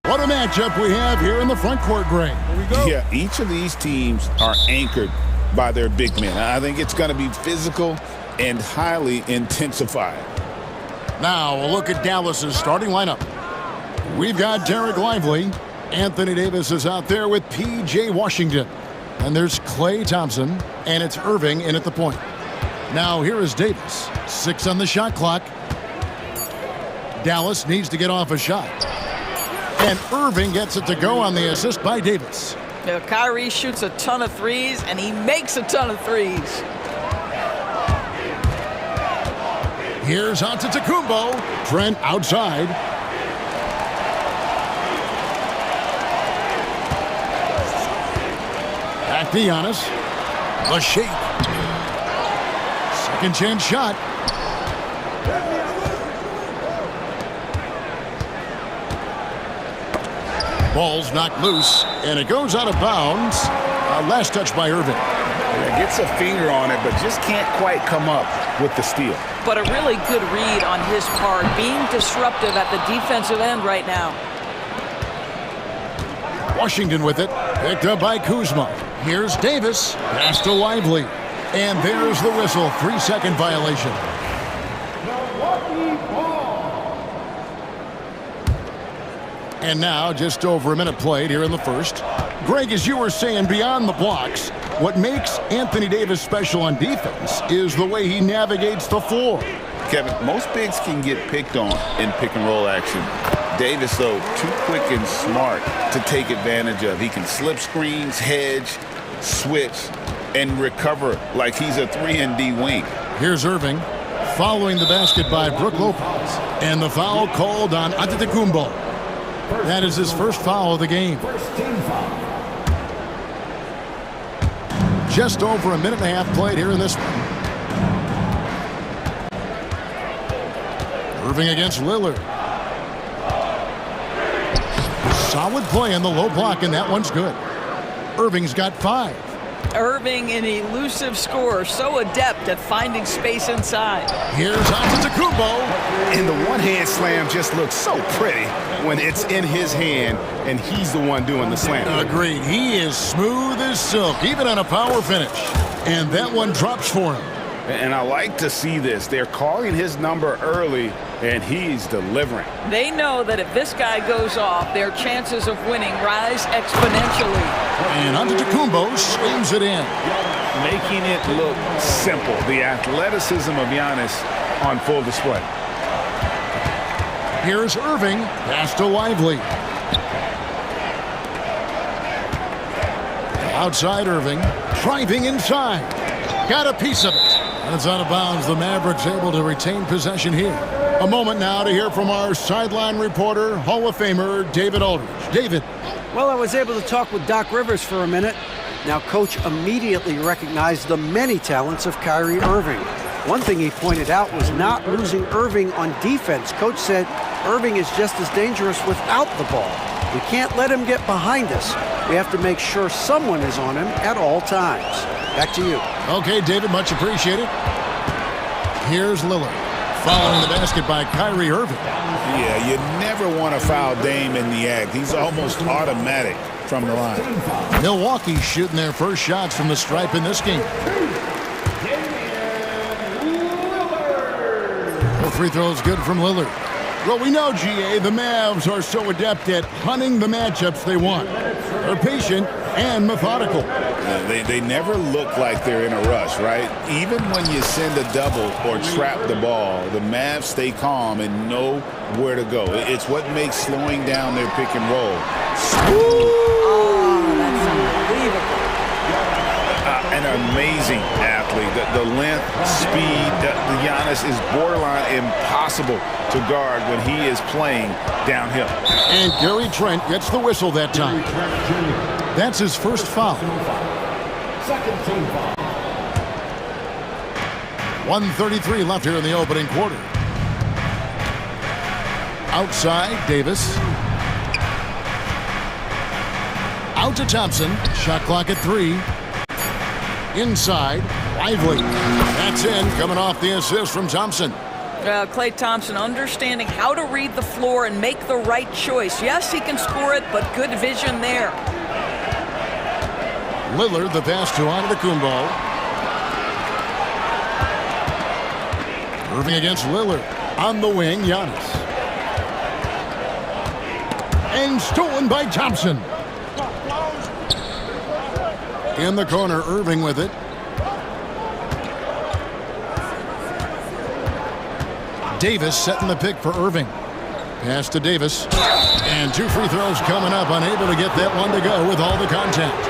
What a matchup we have here in the front court, Greg. Here we go. Yeah, each of these teams are anchored by their big men. I think it's going to be physical and highly intensified. Now we'll look at Dallas's starting lineup. We've got Derek Lively. Anthony Davis is out there with P.J. Washington. And there's Klay Thompson, and it's Irving in at the point. Now here is Davis. 6 on the shot clock. Dallas needs to get off a shot. And Irving gets it to go on the assist by Davis. Now, Kyrie shoots a ton of threes, and he makes a ton of threes. Here's Antetokounmpo. Trent outside. Back to Giannis. The shake. Second chance shot. Ball's knocked loose, and it goes out of bounds. Last touch by Irving. Yeah, gets a finger on it, but just can't quite come up with the steal. But a really good read on his part, being disruptive at the defensive end right now. Washington with it, picked up by Kuzma. Here's Davis, pass to Lively. And there's the whistle, 3-second violation. And now, just over a minute played here in the first. Greg, as you were saying, beyond the blocks, what makes Anthony Davis special on defense is the way he navigates the floor. Kevin, most bigs can get picked on in pick-and-roll action. Davis, though, too quick and smart to take advantage of. He can slip screens, hedge, switch, and recover like he's a 3-and-D wing. Here's Irving, following the basket by Brook Lopez. And the foul called on Antetokounmpo. That is his first foul of the game. Just over a minute and a half played here in this one. Irving against Lillard. Solid play in the low block, and that one's good. Irving's got 5. Irving, an elusive scorer, so adept at finding space inside. Here's Antetokounmpo. And the one-hand slam just looks so pretty when it's in his hand and he's the one doing the slam. Agreed. He is smooth as silk, even on a power finish. And that one drops for him. And I like to see this. They're calling his number early, and he's delivering. They know that if this guy goes off, their chances of winning rise exponentially. And Antetokounmpo slams it in. Making it look simple. The athleticism of Giannis on full display. Here's Irving. Pass to Lively. Outside Irving. Driving inside. Got a piece of it. And it's out of bounds. The Mavericks able to retain possession here. A moment now to hear from our sideline reporter, Hall of Famer David Aldridge. David. Well, I was able to talk with Doc Rivers for a minute. Now, Coach immediately recognized the many talents of Kyrie Irving. One thing he pointed out was not losing Irving on defense. Coach said Irving is just as dangerous without the ball. We can't let him get behind us. We have to make sure someone is on him at all times. Back to you. Okay, David, much appreciated. Here's Lillard. Following the basket by Kyrie Irving. Yeah, you never want to foul Dame in the act. He's almost automatic from the line. Milwaukee shooting their first shots from the stripe in this game. The free throw is good from Lillard. Well, we know, GA, the Mavs are so adept at hunting the matchups they want. They're patient and methodical. They never look like they're in a rush, right? Even when you send a double or trap the ball, the Mavs stay calm and know where to go. It's what makes slowing down their pick and roll. Oh, that's unbelievable. An amazing athlete. The length, speed, the Giannis is borderline impossible to guard when he is playing downhill. And Gary Trent gets the whistle that time. That's his first foul. Second team foul. 1:33 left here in the opening quarter. Outside, Davis. Out to Thompson. Shot clock at 3. Inside, Lively. That's in, coming off the assist from Thompson. Klay Thompson understanding how to read the floor and make the right choice. Yes, he can score it, but good vision there. Lillard, the pass to Antetokounmpo. Irving against Lillard. On the wing, Giannis. And stolen by Thompson. In the corner, Irving with it. Davis setting the pick for Irving. Pass to Davis. And 2 free throws coming up. Unable to get that one to go with all the contact.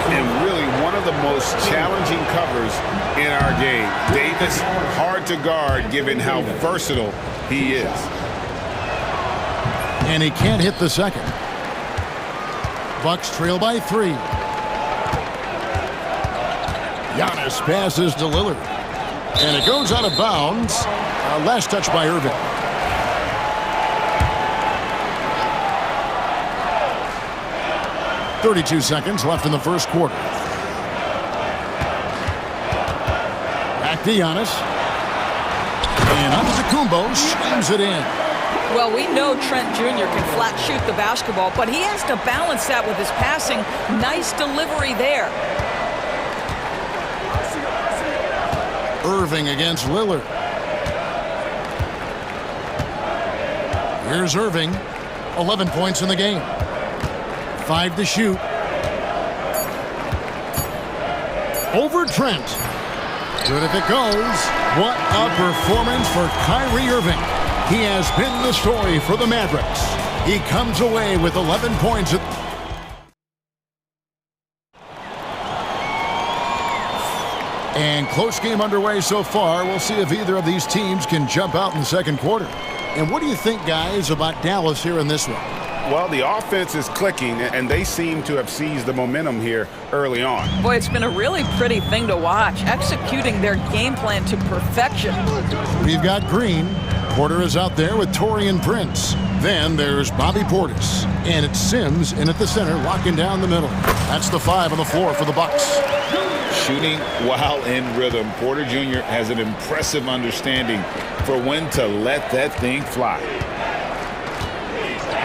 And really one of the most challenging covers in our game. Davis, hard to guard given how versatile he is. And he can't hit the second. Bucks trail by 3. Giannis passes to Lillard. And it goes out of bounds. Last touch by Irving. .32 seconds left in the first quarter. Back to Giannis. And Antetokounmpo slams it in. Well, we know Trent Jr. can flat shoot the basketball, but he has to balance that with his passing. Nice delivery there. Irving against Lillard. Here's Irving. 11 points in the game. 5 to shoot. Over Trent. Good if it goes. What a performance for Kyrie Irving. He has been the story for the Mavericks. He comes away with 11 points. And close game underway so far. We'll see if either of these teams can jump out in the second quarter. And what do you think, guys, about Dallas here in this one? Well, the offense is clicking, and they seem to have seized the momentum here early on. Boy, it's been a really pretty thing to watch, executing their game plan to perfection. We've got Green. Porter is out there with Taurean Prince. Then there's Bobby Portis. And it's Sims in at the center, locking down the middle. That's the 5 on the floor for the Bucks. Shooting while in rhythm. Porter Jr. has an impressive understanding for when to let that thing fly.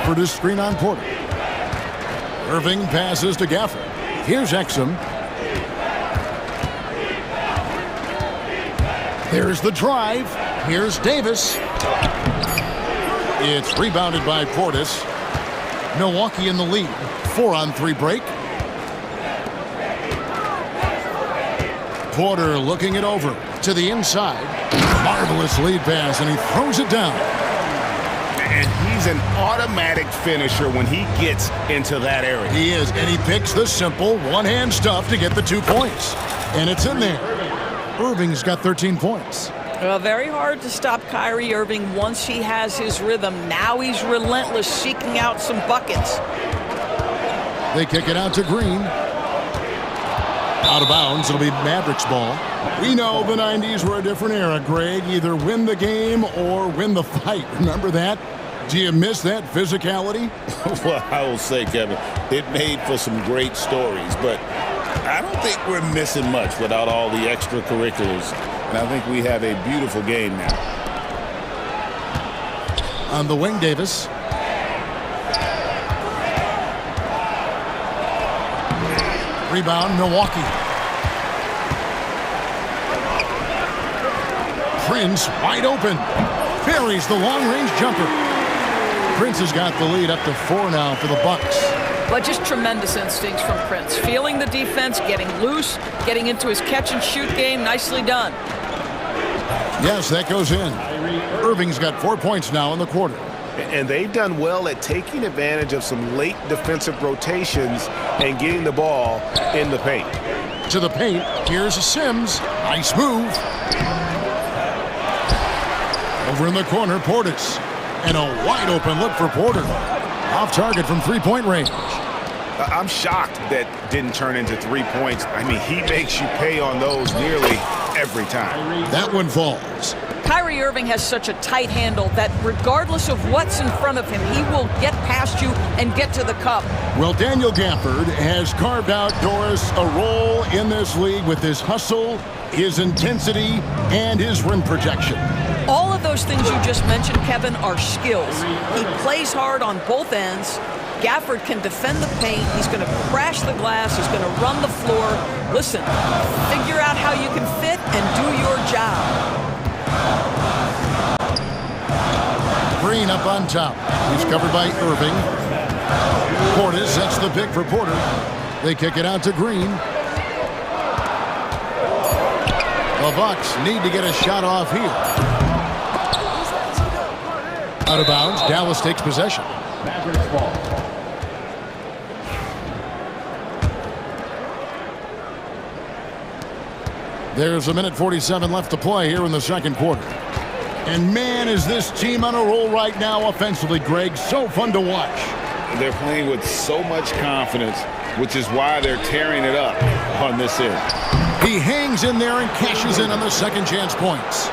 Porter's screen on Porter. Irving passes to Gafford. Here's Exum. There's the drive. Here's Davis. It's rebounded by Portis. Milwaukee in the lead. 4-on-3 break. Porter looking it over to the inside. Marvelous lead pass, and he throws it down. And he's an automatic finisher when he gets into that area. He is, and he picks the simple one-hand stuff to get the 2 points. And it's in there. Irving's got 13 points. Well, very hard to stop Kyrie Irving once he has his rhythm. Now he's relentless, seeking out some buckets. They kick it out to Green. Out of bounds, it'll be Mavericks ball. We know the 90s were a different era, Greg. Either win the game or win the fight. Remember that? Do you miss that physicality? Well, I will say, Kevin, it made for some great stories, but I don't think we're missing much without all the extracurriculars. And I think we have a beautiful game now. On the wing, Davis. Rebound, Milwaukee. Prince wide open. Buries the long-range jumper. Prince has got the lead up to 4 now for the Bucks. But just tremendous instincts from Prince. Feeling the defense, getting loose, getting into his catch-and-shoot game. Nicely done. Yes, that goes in. Irving's got 4 points now in the quarter. And they've done well at taking advantage of some late defensive rotations and getting the ball in the paint. To the paint, here's Sims. Nice move. Over in the corner, Portis. And a wide open look for Porter. Off target from 3-point range. I'm shocked that didn't turn into 3 points. I mean, he makes you pay on those nearly every time. That one falls. Kyrie Irving has such a tight handle that regardless of what's in front of him, he will get past you and get to the cup. Well, Daniel Gafford has carved out, Doris, a role in this league with his hustle, his intensity, and his rim protection. All of those things you just mentioned, Kevin, are skills. He plays hard on both ends. Gafford can defend the paint. He's going to crash the glass. He's going to run the floor. Listen, figure out how you can fit and do your job. Green up on top. He's covered by Irving. Portis sets the pick for Porter. They kick it out to Green. The Bucks need to get a shot off here. Out of bounds. Dallas takes possession. Mavericks ball. There's 1:47 left to play here in the second quarter. And man, is this team on a roll right now offensively, Greg. So fun to watch. They're playing with so much confidence, which is why they're tearing it up on this end. He hangs in there and cashes in on the second chance points.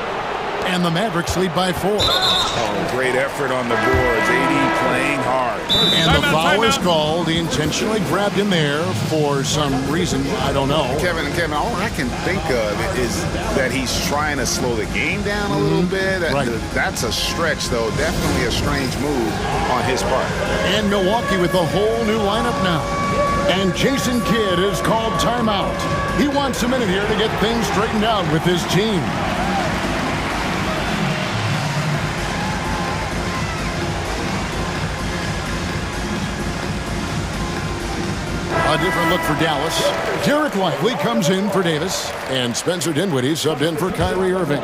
And the Mavericks lead by 4. Oh, great effort on the boards. AD playing hard. And the foul is called. He intentionally grabbed him there for some reason. I don't know. Kevin, all I can think of is that he's trying to slow the game down a little bit. Right. That's a stretch, though. Definitely a strange move on his part. And Milwaukee with a whole new lineup now. And Jason Kidd has called timeout. He wants a minute here to get things straightened out with his team. A different look for Dallas. Derek Lively comes in for Davis. And Spencer Dinwiddie subbed in for Kyrie Irving.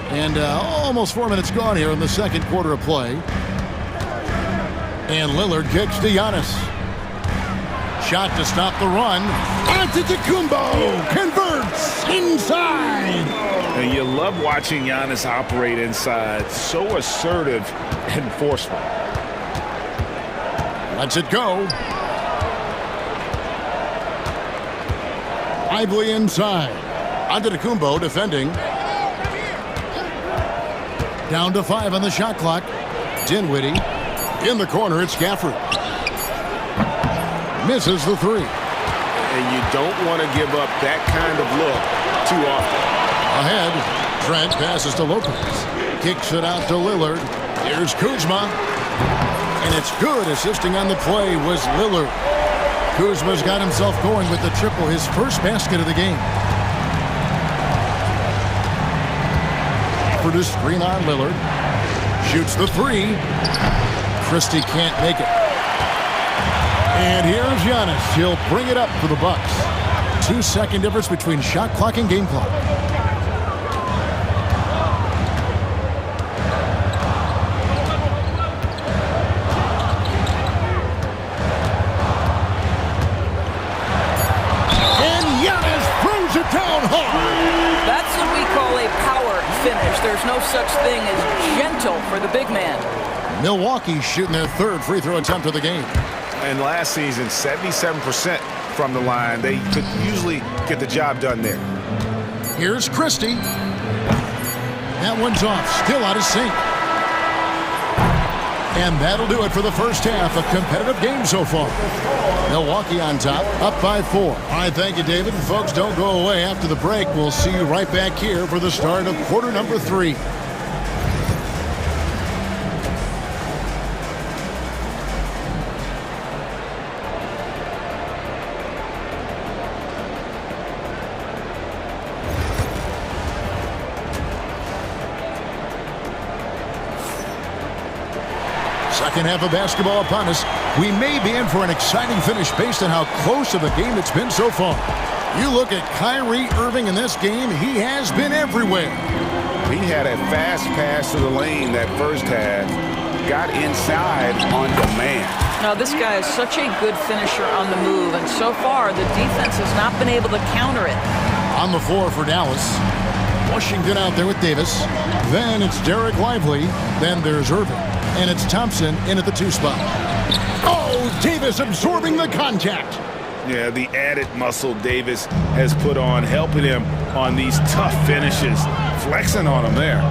And almost 4 minutes gone here in the second quarter of play. And Lillard kicks to Giannis. Shot to stop the run. Antetokounmpo converts inside. And you love watching Giannis operate inside. So assertive and forceful. Lets it go. Lively inside. Antetokounmpo defending. Down to 5 on the shot clock. Dinwiddie. In the corner, it's Gafford. Misses the 3. And you don't want to give up that kind of look too often. Ahead. Trent passes to Lopez. Kicks it out to Lillard. Here's Kuzma. And it's good. Assisting on the play was Lillard. Kuzma's got himself going with the triple, his first basket of the game. For the screen on Lillard. Shoots the 3. Christie can't make it. And here's Giannis. He'll bring it up for the Bucks. 2-second difference between shot clock and game clock. And Giannis throws it down hard. That's what we call a power finish. There's no such thing as gentle for the big man. Milwaukee shooting their third free throw attempt of the game. And last season, 77% from the line. They could usually get the job done there. Here's Christie. That one's off. Still out of sync. And that'll do it for the first half. A competitive game so far. Milwaukee on top, up by 4. All right, thank you, David. And folks, don't go away. After the break, we'll see you right back here for the start of quarter number 3. Second half of basketball upon us. We may be in for an exciting finish based on how close of a game it's been so far. You look at Kyrie Irving in this game, he has been everywhere. He had a fast pass to the lane that first half. Got inside on demand. Now, this guy is such a good finisher on the move, and so far, the defense has not been able to counter it. On the floor for Dallas. Washington out there with Davis. Then it's Derek Lively. Then there's Irving. And it's Thompson in at the 2 spot. Oh, Davis absorbing the contact. Yeah, the added muscle Davis has put on, helping him on these tough finishes. flexing on him there.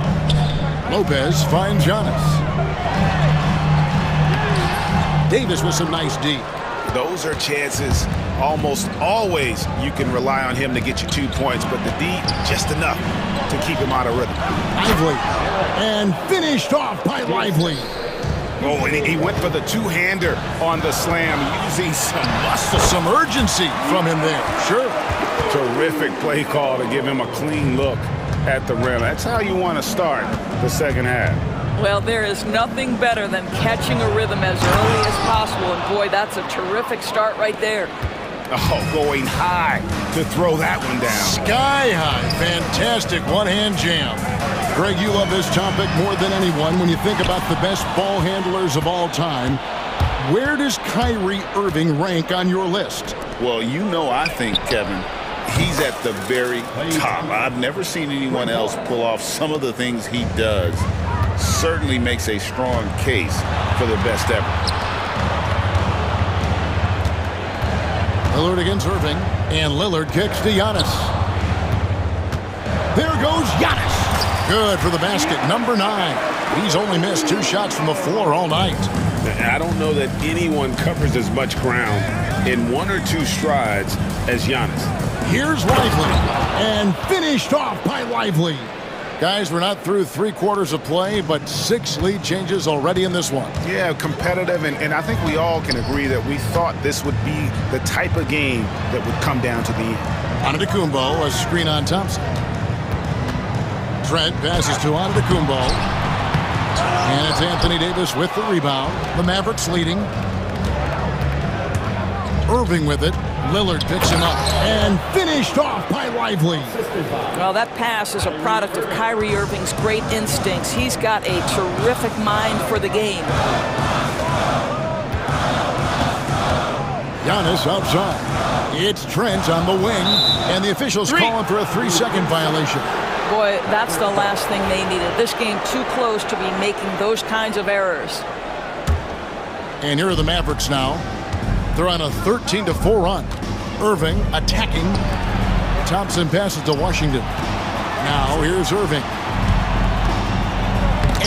Lopez finds Giannis. Davis with some nice D. Those are chances almost always you can rely on him to get you 2 points, but the D, just enough to keep him out of rhythm. Lively. And finished off by Lively. Oh, and he went for the two-hander on the slam, using some muscle. Some urgency from him there. Sure. Terrific play call to give him a clean look at the rim. That's how you want to start the second half. Well, there is nothing better than catching a rhythm as early as possible, and boy, that's a terrific start right there. Oh, going high to throw that one down. Sky high. Fantastic one-hand jam. Greg, you love this topic more than anyone. When you think about the best ball handlers of all time, where does Kyrie Irving rank on your list? Well, you know, I think, Kevin, he's at the very top. I've never seen anyone else pull off some of the things he does. Certainly makes a strong case for the best ever. Lillard against Irving, and Lillard kicks to Giannis. There goes Giannis. Good for the basket, number 9. He's only missed 2 shots from the floor all night. I don't know that anyone covers as much ground in 1 or 2 strides as Giannis. Here's Lively, and finished off by Lively. Guys, we're not through 3 quarters of play, but 6 lead changes already in this one. Yeah, competitive, and I think we all can agree that we thought this would be the type of game that would come down to the end. Antetokounmpo, a screen on Thompson. Trent passes to Antetokounmpo. And it's Anthony Davis with the rebound. The Mavericks leading. Irving with it. Lillard picks him up and finished off by Lively. Well, that pass is a product of Kyrie Irving's great instincts. He's got a terrific mind for the game. Giannis outside. It's Trent on the wing, and the officials calling for a 3-second violation. Boy, that's the last thing they needed. This game too close to be making those kinds of errors. And here are the Mavericks now. They're on a 13-4 run. Irving attacking. Thompson passes to Washington. Now here's Irving.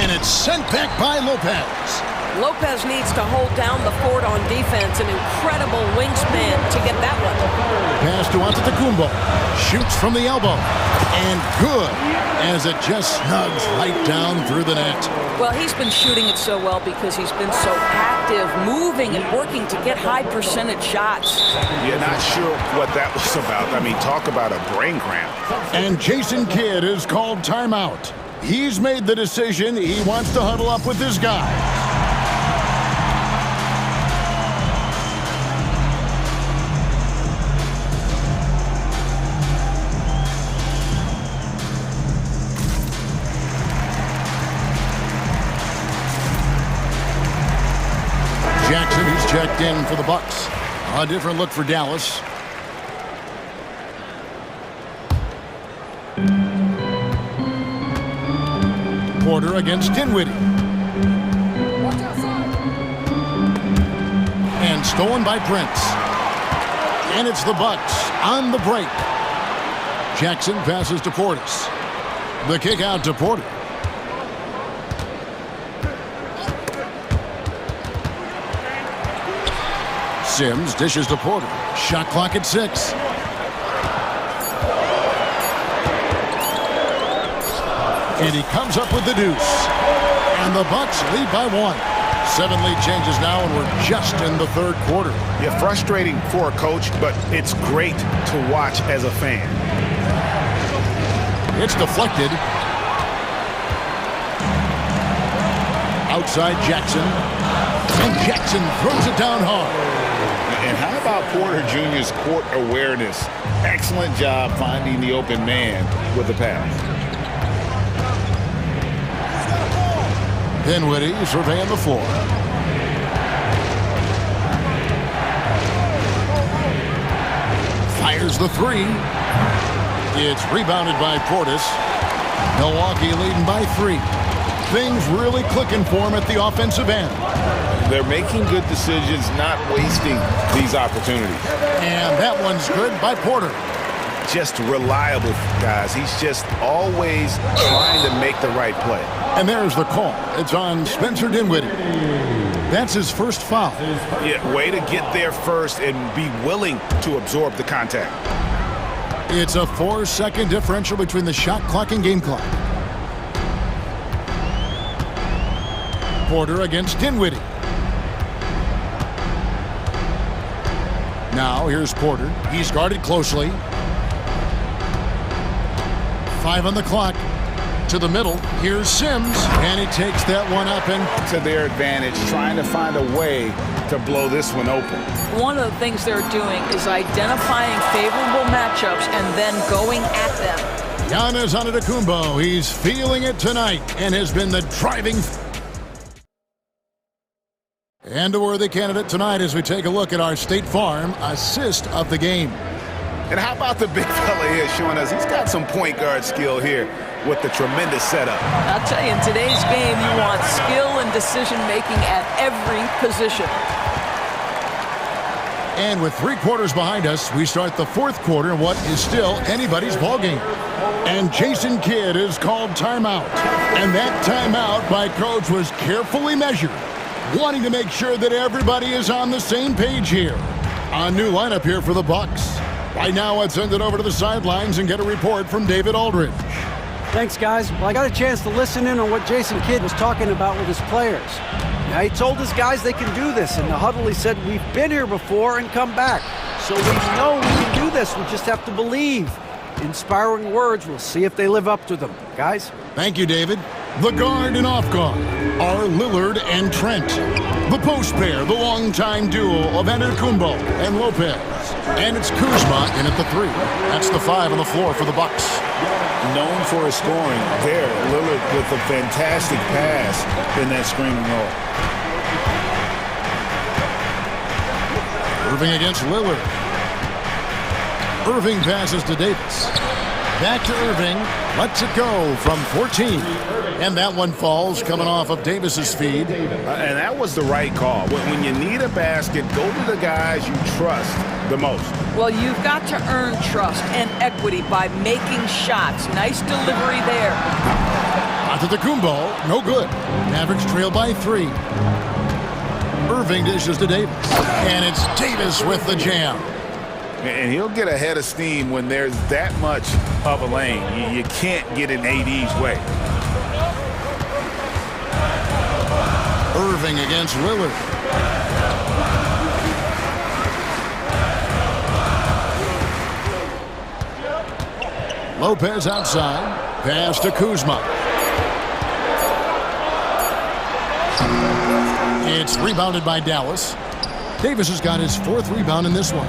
And it's sent back by Lopez. Lopez needs to hold down the fort on defense. An incredible wingspan to get that one. Pass to Antetokounmpo. Shoots from the elbow. And good, as it just snugs right down through the net. Well, he's been shooting it so well because he's been so active, moving and working to get high percentage shots. You're not sure what that was about. I mean, talk about a brain cramp. And Jason Kidd is called timeout. He's made the decision. He wants to huddle up with his guy. Jackson, he's checked in for the Bucks. A different look for Dallas. Porter against Dinwiddie. And stolen by Prince. And it's the Bucks on the break. Jackson passes to Portis. The kick out to Porter. Sims dishes to Porter. Shot clock at 6. And he comes up with the deuce. And the Bucks lead by 1. 7 lead changes now, and we're just in the 3rd quarter. Yeah, frustrating for a coach, but it's great to watch as a fan. It's deflected. Outside Jackson. And Jackson throws it down hard. And how about Porter Jr.'s court awareness? Excellent job finding the open man with the pass. Dinwiddie surveying the floor. Fires the 3. It's rebounded by Portis. Milwaukee leading by 3. Things really clicking for him at the offensive end. They're making good decisions, not wasting these opportunities. And that one's good by Porter. just reliable, guys. He's just always trying to make the right play. And there's the call. It's on Spencer Dinwiddie. That's his first foul. Yeah, way to get there first and be willing to absorb the contact. It's a 4-second differential between the shot clock and game clock. Porter against Dinwiddie. Now here's Porter. He's guarded closely. 5 on the clock. To the middle. Here's Sims. And he takes that one up and to their advantage, trying to find a way to blow this one open. One of the things they're doing is identifying favorable matchups and then going at them. Giannis Antetokounmpo. He's feeling it tonight and has been the driving and a worthy candidate tonight as we take a look at our State Farm assist of the game. And how about the big fella here showing us he's got some point guard skill here with the tremendous setup. I'll tell you, in today's game, you want skill and decision-making at every position. And with 3 quarters behind us, we start the 4th quarter in what is still anybody's ballgame. And Jason Kidd is called timeout. And that timeout by coach was carefully measured, wanting to make sure that everybody is on the same page here. A new lineup here for the Bucks. Right now, let's send it over to the sidelines and get a report from David Aldridge. Thanks, guys. Well, I got a chance to listen in on what Jason Kidd was talking about with his players. Now, he told his guys they can do this. In the huddle, he said, we've been here before and come back. So we know we can do this. We just have to believe. Inspiring words. We'll see if they live up to them. Guys? Thank you, David. The guard and off guard are Lillard and Trent. The post pair, the longtime duo of Antetokounmpo and Lopez. And it's Kuzma in at the 3. That's the 5 on the floor for the Bucks. Known for his scoring there, Lillard with a fantastic pass in that screen and roll. Irving against Lillard. Irving passes to Davis. Back to Irving. Lets it go from 14. And that one falls coming off of Davis's feed. And that was the right call. When you need a basket, go to the guys you trust the most. Well, you've got to earn trust and equity by making shots. Nice delivery there. Antetokounmpo, no good. Mavericks trail by 3. Irving dishes to Davis. And it's Davis with the jam. And he'll get ahead of steam when there's that much of a lane. You can't get in AD's way. Irving against Lillard. Lopez outside. Pass to Kuzma. It's rebounded by Dallas. Davis has got his 4th rebound in this one.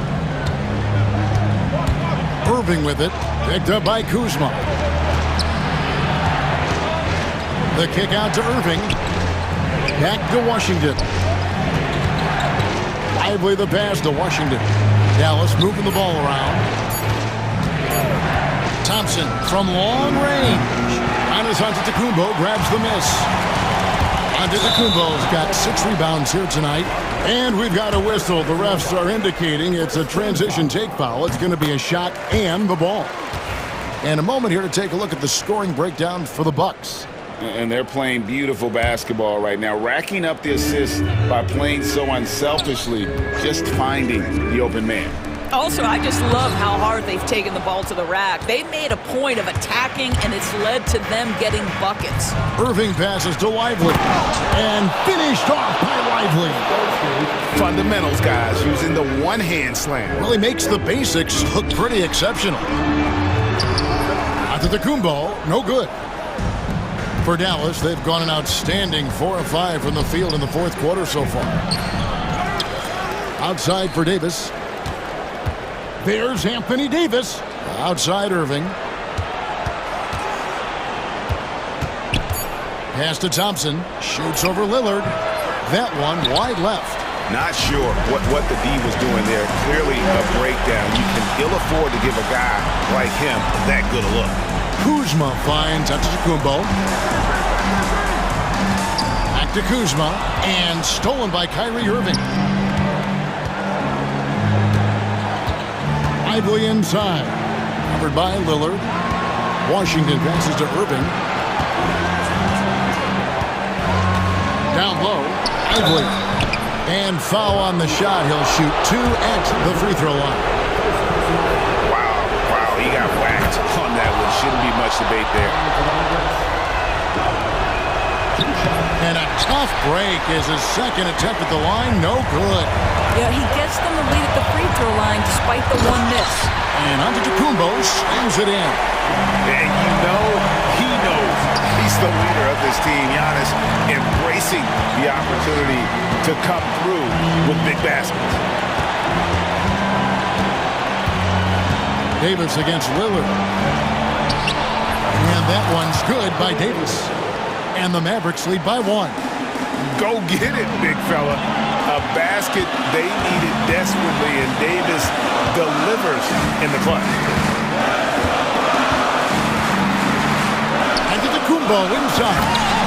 Irving with it. Picked up by Kuzma. The kick out to Irving. Back to Washington. Lively the pass to Washington. Dallas moving the ball around. Thompson from long range. Giannis Antetokounmpo grabs the miss. Antetokounmpo's got 6 rebounds here tonight. And we've got a whistle. The refs are indicating it's a transition take foul. It's going to be a shot and the ball. And a moment here to take a look at the scoring breakdown for the Bucks. And they're playing beautiful basketball right now, racking up the assists by playing so unselfishly, just finding the open man. Also, I just love how hard they've taken the ball to the rack. They made a point of attacking, and it's led to them getting buckets. Irving passes to Lively, and finished off by Lively. Fundamentals, guys, using the one-hand slam. Well, he makes the basics look pretty exceptional. Antetokounmpo, no good. For Dallas, they've gone an outstanding 4 of 5 from the field in the 4th quarter so far. Outside for Davis. There's Anthony Davis. Outside Irving. Pass to Thompson. Shoots over Lillard. That one wide left. Not sure what the D was doing there. Clearly a breakdown. You can ill afford to give a guy like him that good a look. Kuzma finds Antetokounmpo. Back to Kuzma. And stolen by Kyrie Irving. Lively inside. Covered by Lillard. Washington passes to Irving. Down low, Lively. And foul on the shot. He'll shoot 2 at the free throw line. Wow, he got whacked on that one. Shouldn't be much debate there. And a tough break is his second attempt at the line. No good. Yeah, he gets them the lead at the free throw line despite the one miss. And Antetokounmpo slams it in. And you know, he knows he's the leader of this team. Giannis embracing the opportunity to come through with big baskets. Davis against Lillard. And that one's good by Davis. And the Mavericks lead by 1. Go get it, big fella. A basket they needed desperately, and Davis delivers in the clutch. Antetokounmpo inside.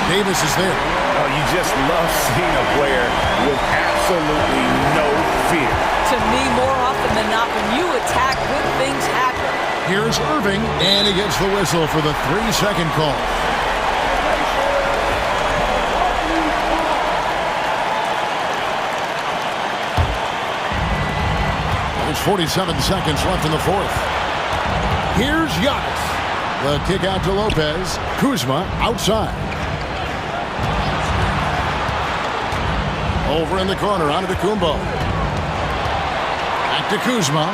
Davis is there. Oh, you just love seeing a player with absolutely no fear. To me, more often than not, when you attack, good things happen. Here's Irving, and he gets the whistle for the 3-second call. There's 47 seconds left in the fourth. Here's Giannis. The kick out to Lopez. Kuzma outside. Over in the corner, Antetokounmpo. Back to Kuzma.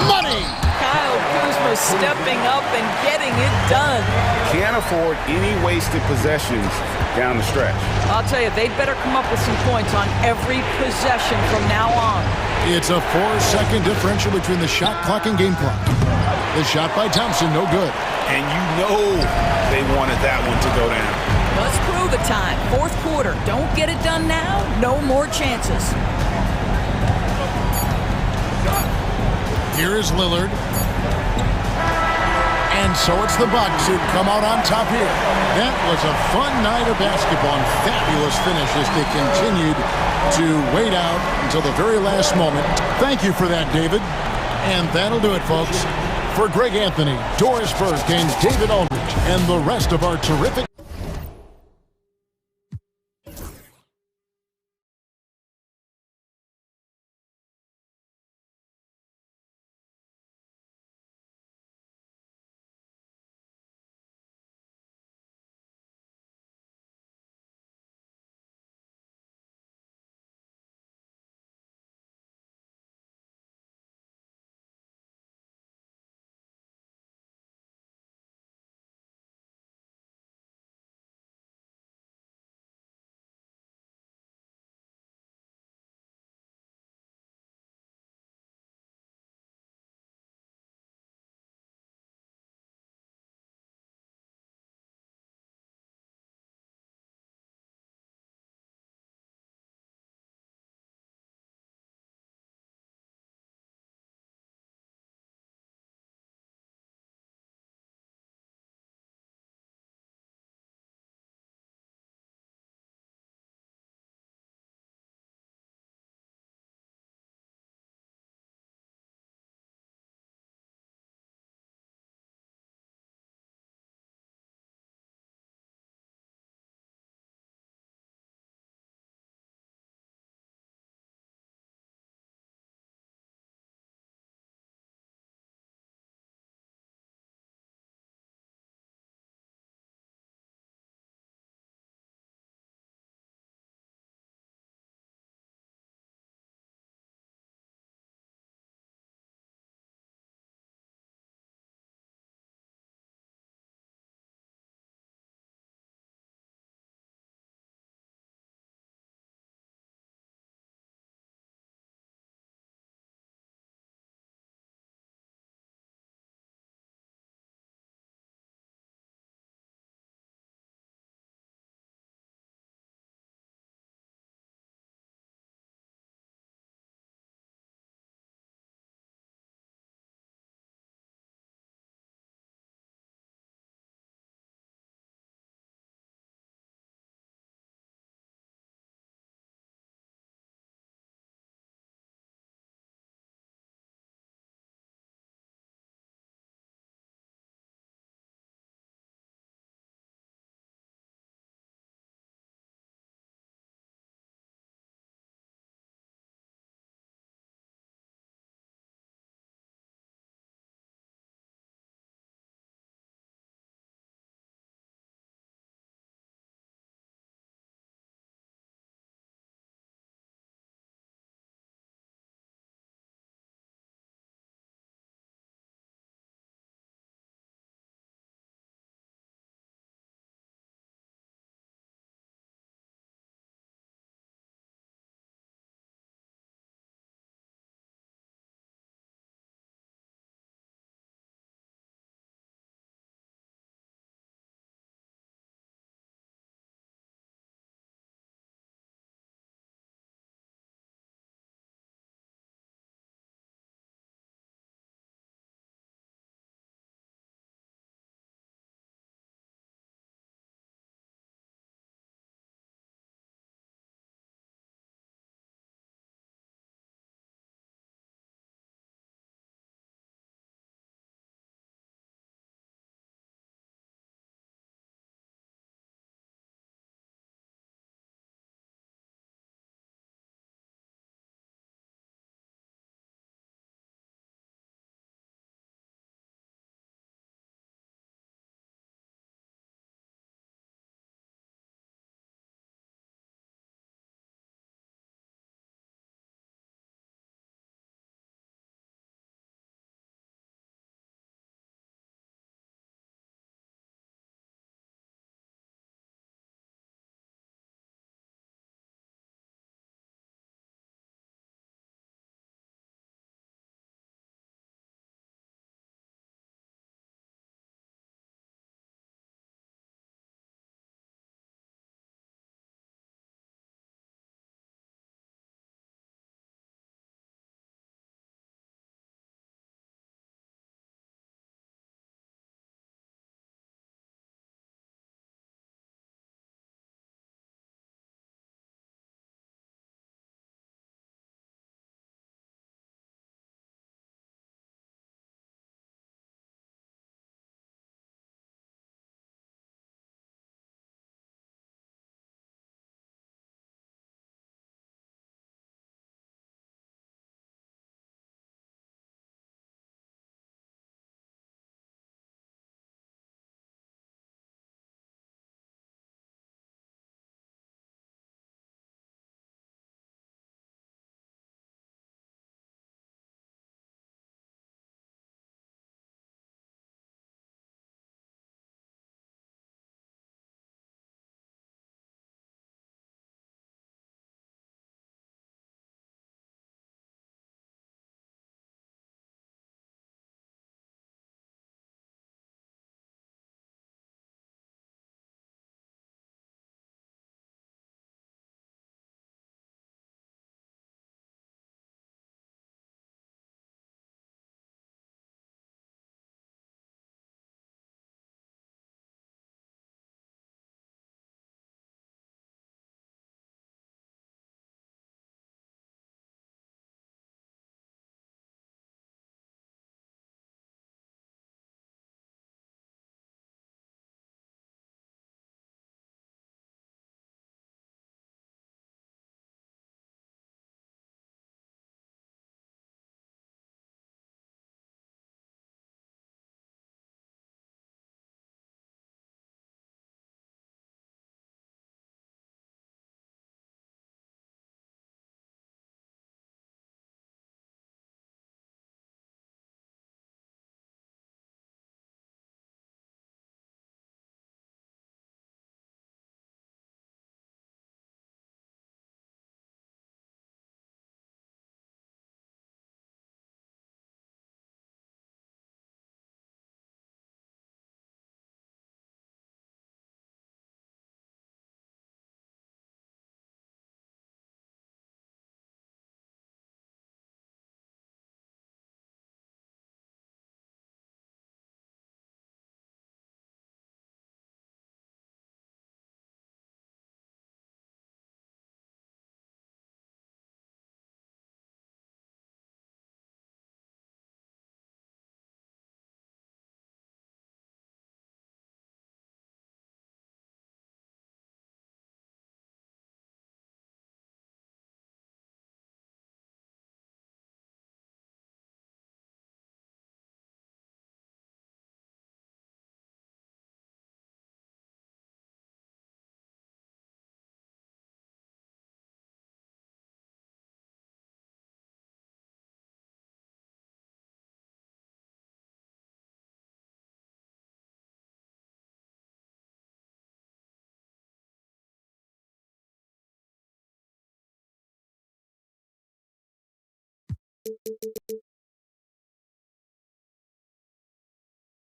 Money! Kyle Kuzma stepping up and getting it done. Can't afford any wasted possessions down the stretch. I'll tell you, they'd better come up with some points on every possession from now on. It's a 4-second differential between the shot clock and game clock. The shot by Thompson, no good. And you know they wanted that one to go down. Let's prove it time. Fourth quarter. Don't get it done now. No more chances. Here is Lillard. And so it's the Bucks who come out on top here. That was a fun night of basketball and fabulous finish as they continued to wait out until the very last moment. Thank you for that, David. And that'll do it, folks. For Greg Anthony, Doris Burke, and David Aldridge, and the rest of our terrific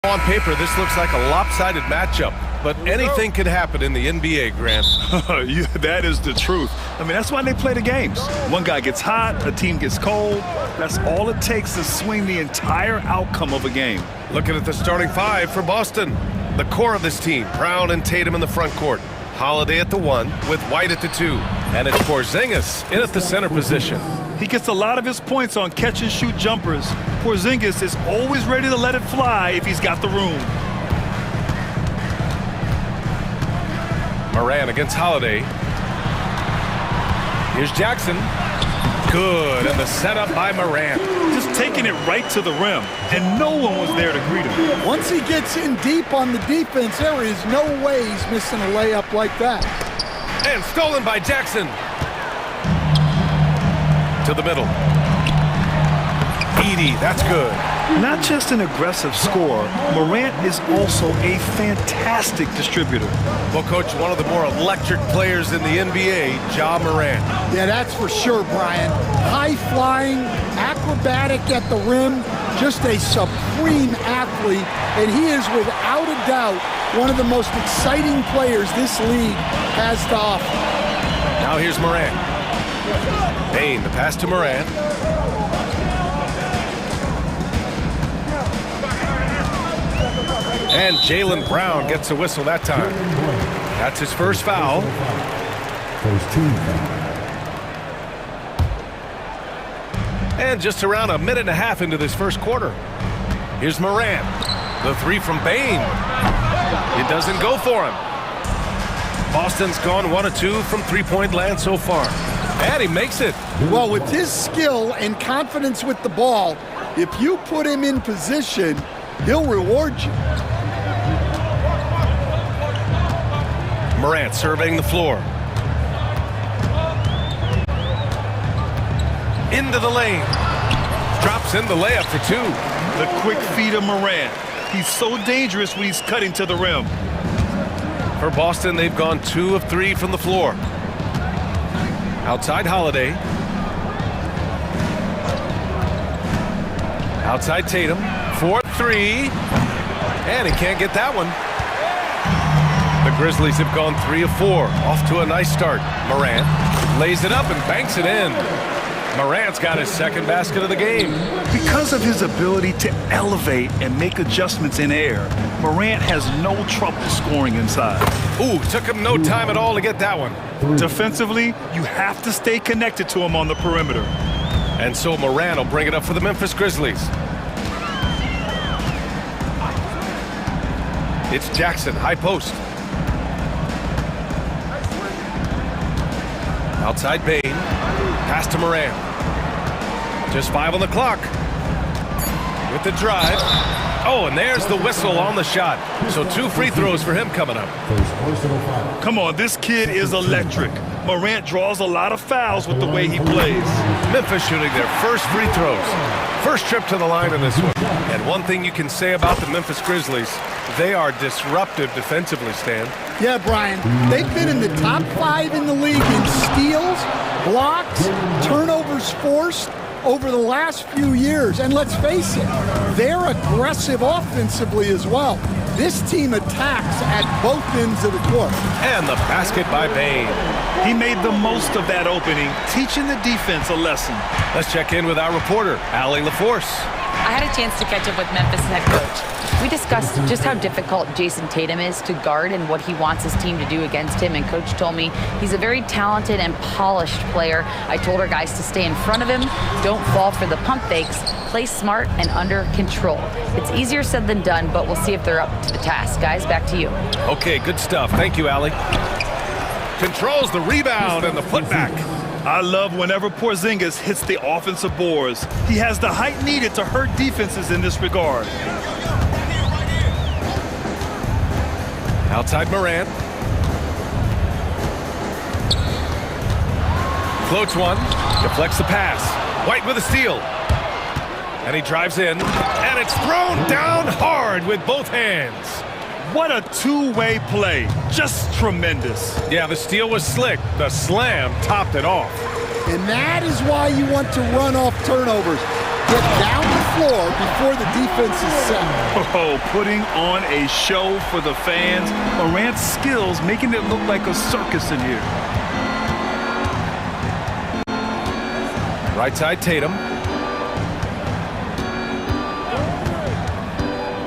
On paper, this looks like a lopsided matchup, but anything can happen in the NBA, Grant. Yeah, that is the truth. I mean, that's why they play the games. One guy gets hot, a team gets cold. That's all it takes to swing the entire outcome of a game. Looking at the starting five for Boston. The core of this team, Brown and Tatum in the front court. Holiday at the 1 with White at the 2. And it's Porzingis in at the center position. He gets a lot of his points on catch-and-shoot jumpers. Porzingis is always ready to let it fly if he's got the room. Moran against Holiday. Here's Jackson. Good, and the setup by Moran. Just taking it right to the rim, and no one was there to greet him. Once he gets in deep on the defense, there is no way he's missing a layup like that. And stolen by Jackson. To the middle. Edie, that's good. Not just an aggressive scorer, Morant is also a fantastic distributor. Well, Coach, one of the more electric players in the NBA, Ja Morant. Yeah, that's for sure, Brian. High-flying, acrobatic at the rim, just a supreme athlete, and he is without a doubt one of the most exciting players this league has to offer. Now here's Morant. Payne, the pass to Morant. And Jaylen Brown gets a whistle that time. That's his first foul. First team foul. And just around a minute and a half into this first quarter. Here's Morant. The 3 from Payne. It doesn't go for him. Boston's gone 1 of 2 from three-point land so far. And he makes it. Well, with his skill and confidence with the ball, if you put him in position, he'll reward you. Morant surveying the floor. Into the lane. Drops in the layup for 2. The quick feed of Morant. He's so dangerous when he's cutting to the rim. For Boston, they've gone 2 of 3 from the floor. Outside Holiday. Outside Tatum. 4-3. And he can't get that one. The Grizzlies have gone 3 of 4. Off to a nice start. Morant lays it up and banks it in. Morant's got his second basket of the game. Because of his ability to elevate and make adjustments in air, Morant has no trouble scoring inside. Ooh, took him no time at all to get that one. Defensively, you have to stay connected to him on the perimeter. And so Morant will bring it up for the Memphis Grizzlies. It's Jackson, high post. Outside Payne. Pass to Morant. Just 5 on the clock. With the drive. Oh, and there's the whistle on the shot. So 2 free throws for him coming up. Come on, this kid is electric. Morant draws a lot of fouls with the way he plays. Memphis shooting their first free throws. First trip to the line in this one. And one thing you can say about the Memphis Grizzlies, they are disruptive defensively, Stan. Yeah, Brian, they've been in the top 5 in the league in steals, blocks, turnovers forced over the last few years. And let's face it, they're aggressive offensively as well. This team attacks at both ends of the court. And the basket by Payne. He made the most of that opening, teaching the defense a lesson. Let's check in with our reporter, Allie LaForce. I had a chance to catch up with Memphis head coach. We discussed just how difficult Jason Tatum is to guard and what he wants his team to do against him, and coach told me he's a very talented and polished player. I told our guys to stay in front of him, don't fall for the pump fakes, play smart and under control. It's easier said than done, but we'll see if they're up to the task. Guys, back to you. Okay, good stuff. Thank you, Allie. Controls the rebound and the putback. I love whenever Porzingis hits the offensive boards. He has the height needed to hurt defenses in this regard. Outside Morant. Floats one, deflects the pass. White with a steal. And he drives in, and it's thrown down hard with both hands. What a two-way play. Just tremendous. Yeah, the steal was slick. The slam topped it off. And that is why you want to run off turnovers. get down the floor before the defense is set. Oh, putting on a show for the fans. Morant's skills making it look like a circus in here. Right side Tatum.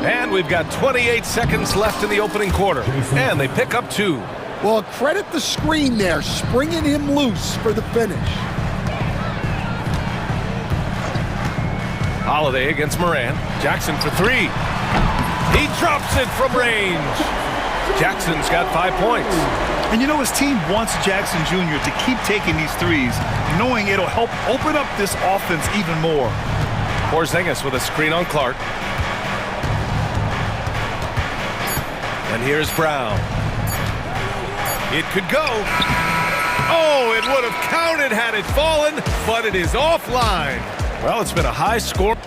And we've got 28 seconds left in the opening quarter. And they pick up 2. Well, credit the screen there, springing him loose for the finish. Holiday against Morant. Jackson for 3. He drops it from range. Jackson's got 5 points. And you know his team wants Jackson Jr. to keep taking these threes, knowing it'll help open up this offense even more. Porzingis with a screen on Clark. And here's Brown. It could go. Oh, it would have counted had it fallen, but it is offline. Well, it's been a high score.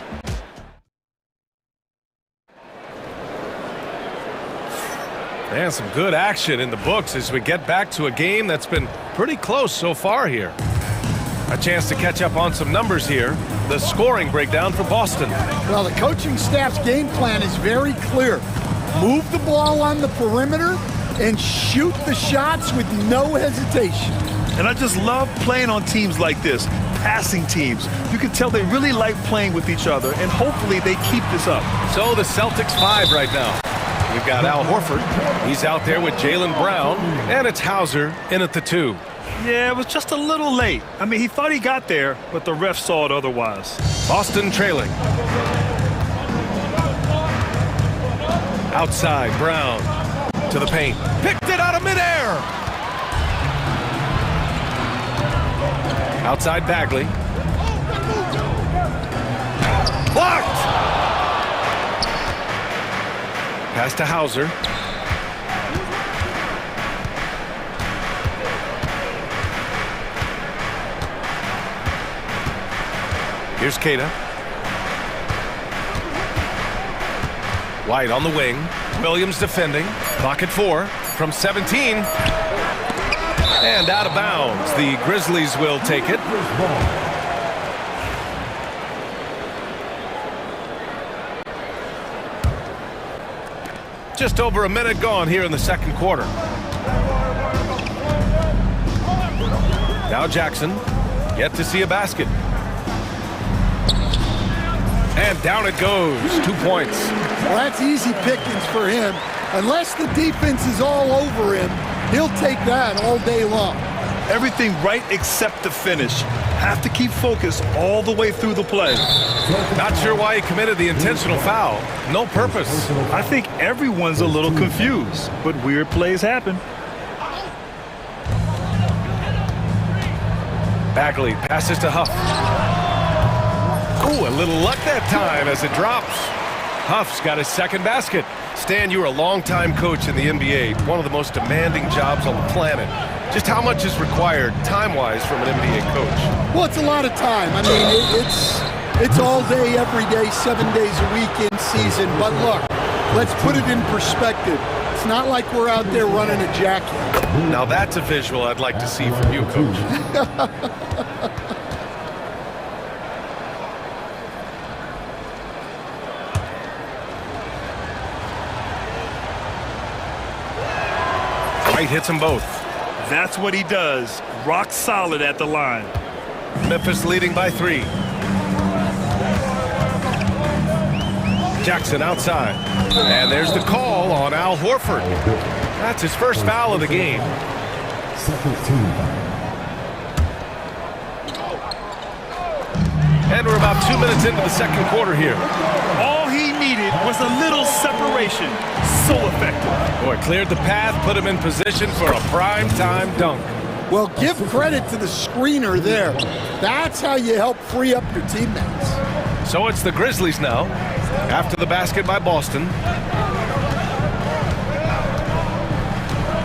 And some good action in the books as we get back to a game that's been pretty close so far here. A chance to catch up on some numbers here. The scoring breakdown for Boston. Well, the coaching staff's game plan is very clear. Move the ball on the perimeter and shoot the shots with no hesitation. And I just love playing on teams like this, passing teams. You can tell they really like playing with each other, and hopefully they keep this up. So the Celtics 5 right now. We've got Al Horford. He's out there with Jaylen Brown, and it's Hauser in at the 2. Yeah, it was just a little late. I mean, he thought he got there, but the ref saw it otherwise. Boston trailing. Outside, Brown to the paint. Picked it out of midair. Outside, Bagley. Blocked. Pass to Hauser. Here's Keita. White on the wing. Williams defending. Clock at 4 from 17. And out of bounds. The Grizzlies will take it. Just over a minute gone here in the second quarter. Now Jackson. Yet to see a basket. And down it goes. 2 points. Well, that's easy pickings for him. Unless the defense is all over him, he'll take that all day long. Everything right except the finish. Have to keep focus all the way through the play. Not sure why he committed the intentional foul. No purpose. I think everyone's a little confused, but weird plays happen. Bagley passes to Huff. Ooh, a little luck that time as it drops. Huff's got his second basket. Stan, you were a longtime coach in the NBA, one of the most demanding jobs on the planet. Just how much is required time-wise from an NBA coach? Well, it's a lot of time. I mean, it's all day, every day, 7 days a week in season. But look, let's put it in perspective. It's not like we're out there running a jacket. Now that's a visual I'd like to see from you, Coach. White hits them both. That's what he does. Rock solid at the line. Memphis leading by 3. Jackson outside. And there's the call on Al Horford. That's his first foul of the game. Second team foul. And we're about 2 minutes into the second quarter here. All he needed was a little separation. So effective. Boy, cleared the path, put him in position for a prime-time dunk. Well, give credit to the screener there. That's how you help free up your teammates. So it's the Grizzlies now, after the basket by Boston.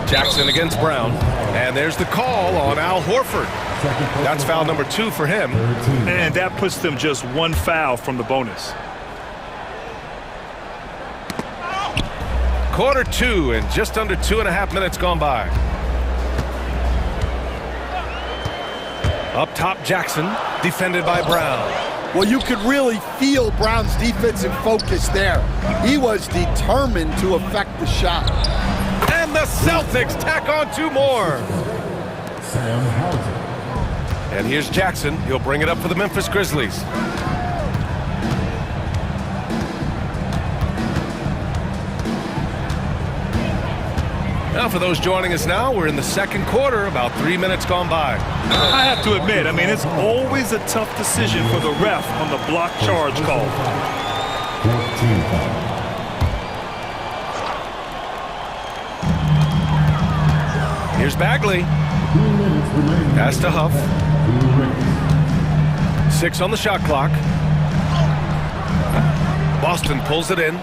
Jackson against Brown. And there's the call on Al Horford. That's foul number 2 for him. And that puts them just 1 foul from the bonus. Quarter 2 and just under 2.5 minutes gone by. Up top, Jackson, defended by Brown. Well, you could really feel Brown's defensive focus there. He was determined to affect the shot. And the Celtics tack on 2 more. Sam Hauser. And here's Jackson. He'll bring it up for the Memphis Grizzlies. Now, for those joining us now, we're in the second quarter, about 3 minutes gone by. I have to admit, I mean, it's always a tough decision for the ref on the block charge call. 14 foul. Here's Bagley. 2 minutes remaining. Pass to Huff. 2 minutes. 6 on the shot clock. Boston pulls it in.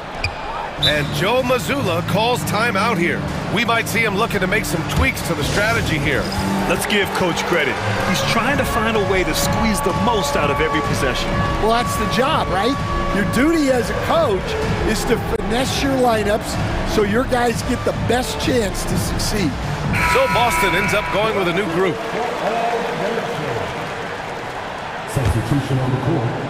And Joe Mazzulla calls timeout here. We might see him looking to make some tweaks to the strategy here. Let's give Coach credit. He's trying to find a way to squeeze the most out of every possession. Well, that's the job, right? Your duty as a coach is to finesse your lineups so your guys get the best chance to succeed. So Boston ends up going with a new group. Substitution on the court.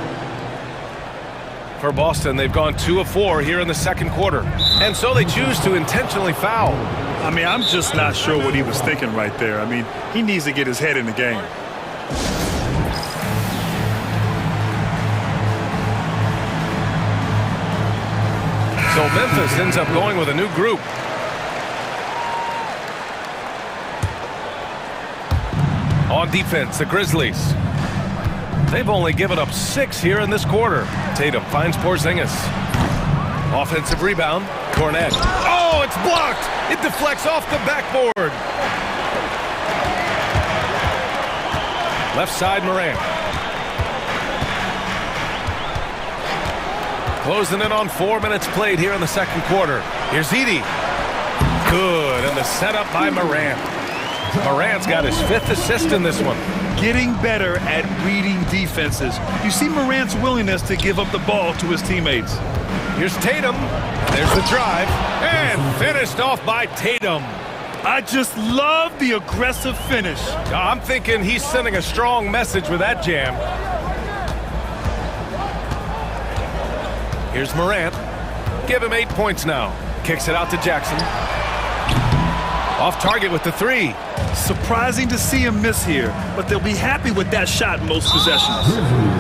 For Boston, they've gone 2 of 4 here in the second quarter. And so they choose to intentionally foul. I mean, I'm just not sure what he was thinking right there. I mean, he needs to get his head in the game. So Memphis ends up going with a new group. On defense, the Grizzlies. They've only given up 6 here in this quarter. Tatum finds Porzingis. Offensive rebound, Cornette. Oh, it's blocked! It deflects off the backboard. Left side, Morant. Closing in on 4 minutes played here in the second quarter. Here's Edie. Good, and the setup by Morant. Morant's got his 5th assist in this one. Getting better at reading defenses. You see Morant's willingness to give up the ball to his teammates. Here's Tatum. There's the drive. And finished off by Tatum. I just love the aggressive finish. I'm thinking he's sending a strong message with that jam. Here's Morant. Give him 8 points now. Kicks it out to Jackson. Off target with the 3. Surprising to see him miss here, but they'll be happy with that shot in most possessions.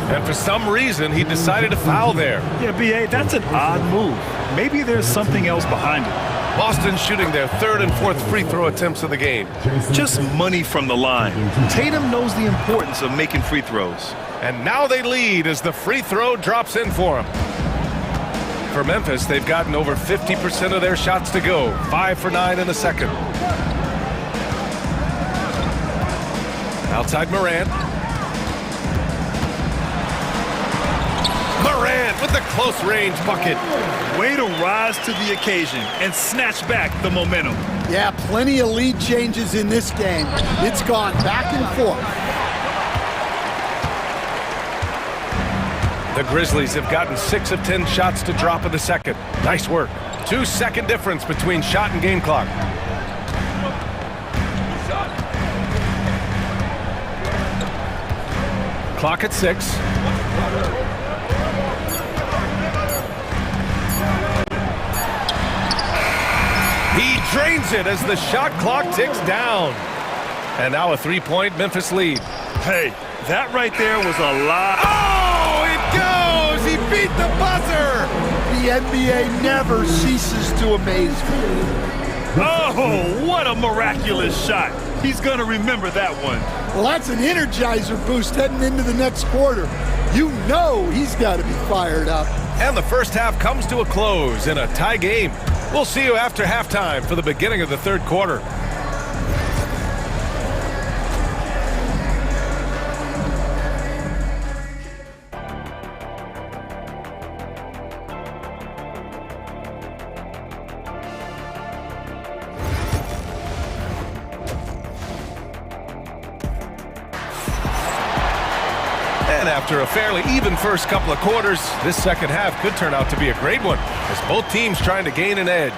And for some reason, he decided to foul there. Yeah, B.A., that's an odd move. Maybe there's something else behind it. Boston shooting their 3rd and 4th free throw attempts of the game. Just money from the line. Tatum knows the importance of making free throws. And now they lead as the free throw drops in for him. For Memphis, they've gotten over 50% of their shots to go. 5 for 9 in the second. Outside Morant. Morant with the close range bucket. Way to rise to the occasion and snatch back the momentum. Yeah, plenty of lead changes in this game. It's gone back and forth. The Grizzlies have gotten 6 of 10 shots to drop in the second. Nice work. 2-second difference between shot and game clock. Clock at 6. He drains it as the shot clock ticks down. And now a 3-point Memphis lead. Hey, that right there was a lot. Oh, it goes! He beat the buzzer! The NBA never ceases to amaze me. Oh, what a miraculous shot. He's going to remember that one. Well, that's an energizer boost heading into the next quarter. You know he's got to be fired up. And the first half comes to a close in a tie game. We'll see you after halftime for the beginning of the third quarter. And after a fairly even first couple of quarters, this second half could turn out to be a great one, as both teams trying to gain an edge.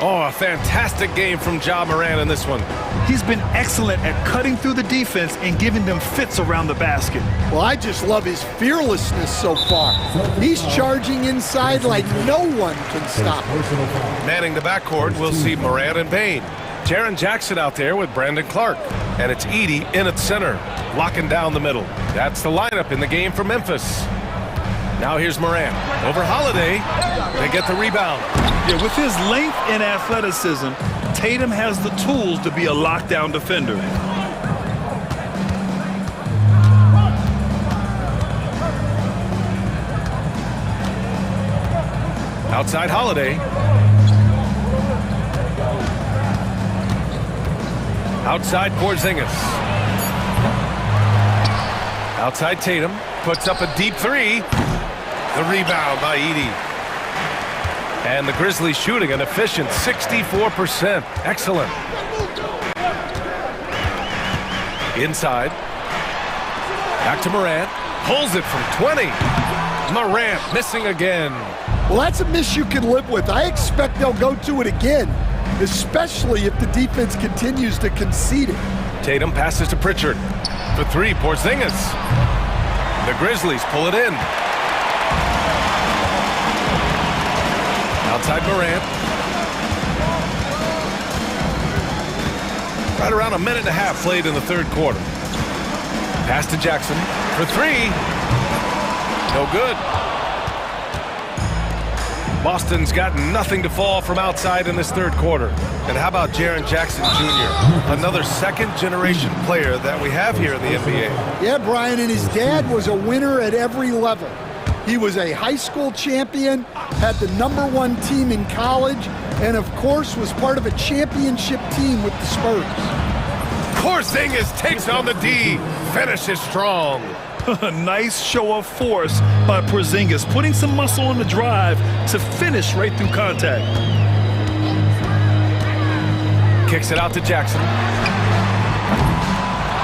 Oh, a fantastic game from Ja Morant in this one. He's been excellent at cutting through the defense and giving them fits around the basket. Well, I just love his fearlessness so far. He's charging inside like no one can stop him. Manning the backcourt, we'll see Morant and Bane. Jaren Jackson out there with Brandon Clark. And it's Edey in at center, locking down the middle. That's the lineup in the game for Memphis. Now here's Morant. Over Holiday, they get the rebound. Yeah, with his length and athleticism, Tatum has the tools to be a lockdown defender. Outside Holiday. Outside Porzingis. Outside Tatum. Puts up a deep three. The rebound by Edey. And the Grizzlies shooting an efficient 64%. Excellent. Inside. Back to Morant. Pulls it from 20. Morant missing again. Well, that's a miss you can live with. I expect they'll go to it again, especially if the defense continues to concede it. Tatum passes to Pritchard. For three, Porzingis. The Grizzlies pull it in. Outside Morant. Right around a minute and a half played in the third quarter. Pass to Jackson. For three. No good. Boston's got nothing to fall from outside in this third quarter. And how about Jaren Jackson Jr., another second-generation player that we have here in the NBA? Yeah, Brian, and his dad was a winner at every level. He was a high school champion, had the #1 team in college, and of course was part of a championship team with the Spurs. Porzingis takes on the D, finishes strong. A nice show of force by Porzingis, putting some muscle on the drive to finish right through contact. Kicks it out to Jackson.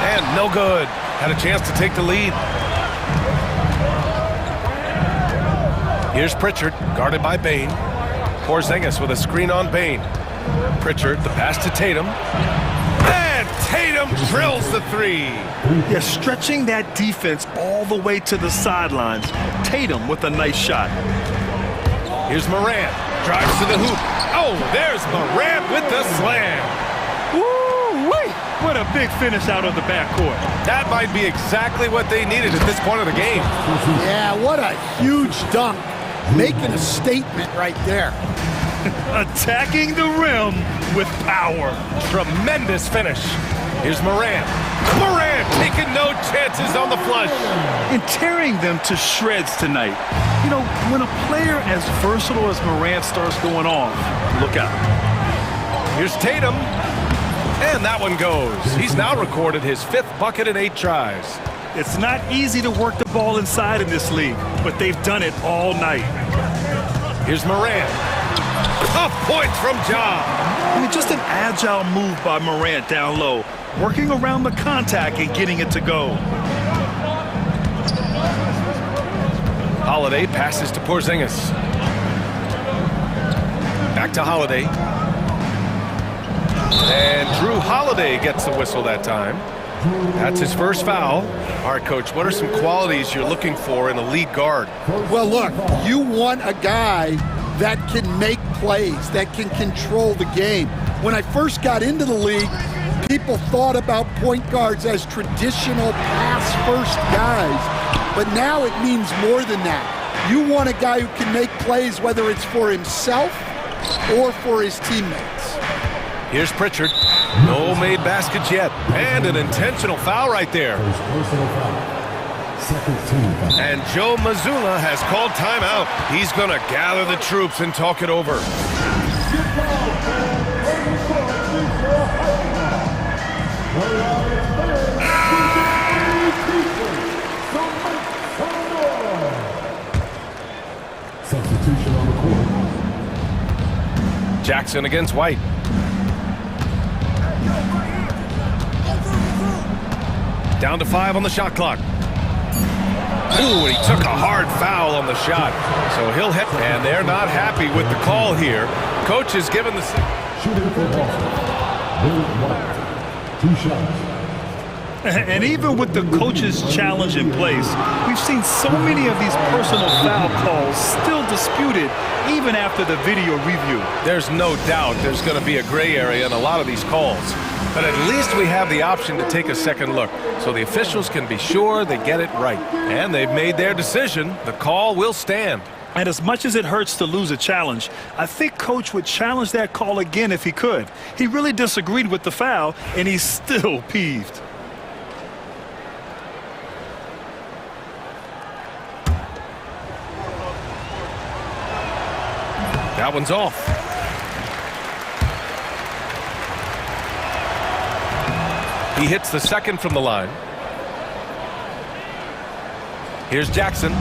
And no good. Had a chance to take the lead. Here's Pritchard, guarded by Bane. Porzingis with a screen on Bane. Pritchard, the pass to Tatum. And Tatum drills the three. Yeah, stretching that defense all the way to the sidelines. Tatum with a nice shot. Here's Morant. Drives to the hoop. Oh, there's Morant with the slam. Woo-wee! What a big finish out of the backcourt. That might be exactly what they needed at this point of the game. Yeah, what a huge dunk. Making a statement right there. Attacking the rim with power. Tremendous finish. Here's Morant. Morant taking no chances on the flush. And tearing them to shreds tonight. You know, when a player as versatile as Morant starts going off, look out. Here's Tatum. And that one goes. He's now recorded his 5th bucket in 8 tries. It's not easy to work the ball inside in this league, but they've done it all night. Here's Morant. Tough points from Ja. I mean, just an agile move by Morant down low, working around the contact and getting it to go. Holiday passes to Porzingis. Back to Holiday. And Drew Holiday gets the whistle that time. That's his first foul. All right, Coach, what are some qualities you're looking for in a lead guard? Well, look, you want a guy that can make plays, that can control the game. When I first got into the league, people thought about point guards as traditional pass-first guys, but now it means more than that. You want a guy who can make plays, whether it's for himself or for his teammates. Here's Pritchard. No made baskets yet. And an intentional foul right there. And Joe Mazzulla has called timeout. He's going to gather the troops and talk it over. Substitution on the court. Jackson against White. Down to 5 on the shot clock. Ooh, and he took a hard foul on the shot. So he'll hit, and they're not happy with the call here. Coach has given the... Shooting for Boston. Bill White. 2 shots. And even with the coach's challenge in place, we've seen so many of these personal foul calls still disputed even after the video review. There's no doubt there's going to be a gray area in a lot of these calls. But at least we have the option to take a second look, so the officials can be sure they get it right. And they've made their decision. The call will stand. And as much as it hurts to lose a challenge, I think Coach would challenge that call again if he could. He really disagreed with the foul, and he's still peeved. That one's off. He hits the second from the line. Here's Jackson.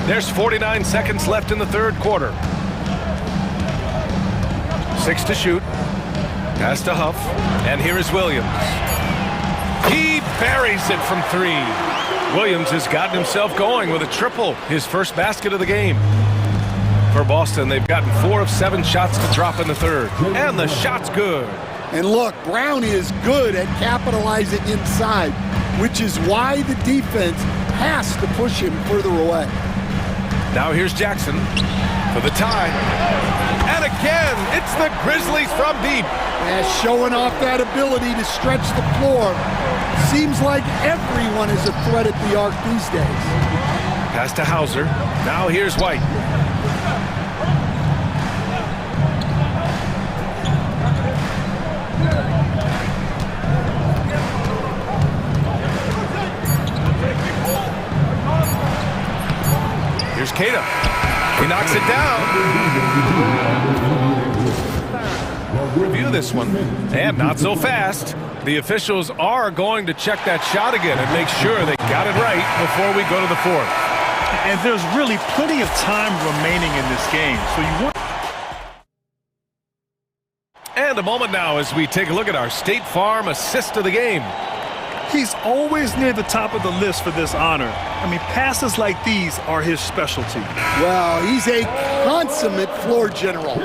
There's 49 seconds left in the third quarter. 6 to shoot. Pass to Huff, and here is Williams. He buries it from 3. Williams has gotten himself going with a triple, his first basket of the game. For Boston, they've gotten 4 of 7 shots to drop in the third, and the shot's good. And look, Brown is good at capitalizing inside, which is why the defense has to push him further away. Now here's Jackson for the tie. And again, it's the Grizzlies from deep. And showing off that ability to stretch the floor. Seems like everyone is a threat at the arc these days. Pass to Hauser. Now here's White. Here's Kata. He knocks it down. Review this one. And not so fast. The officials are going to check that shot again and make sure they got it right before we go to the fourth. And there's really plenty of time remaining in this game. So you want... And a moment now as we take a look at our State Farm assist of the game. He's always near the top of the list for this honor. I mean, passes like these are his specialty. Well, he's a consummate floor general,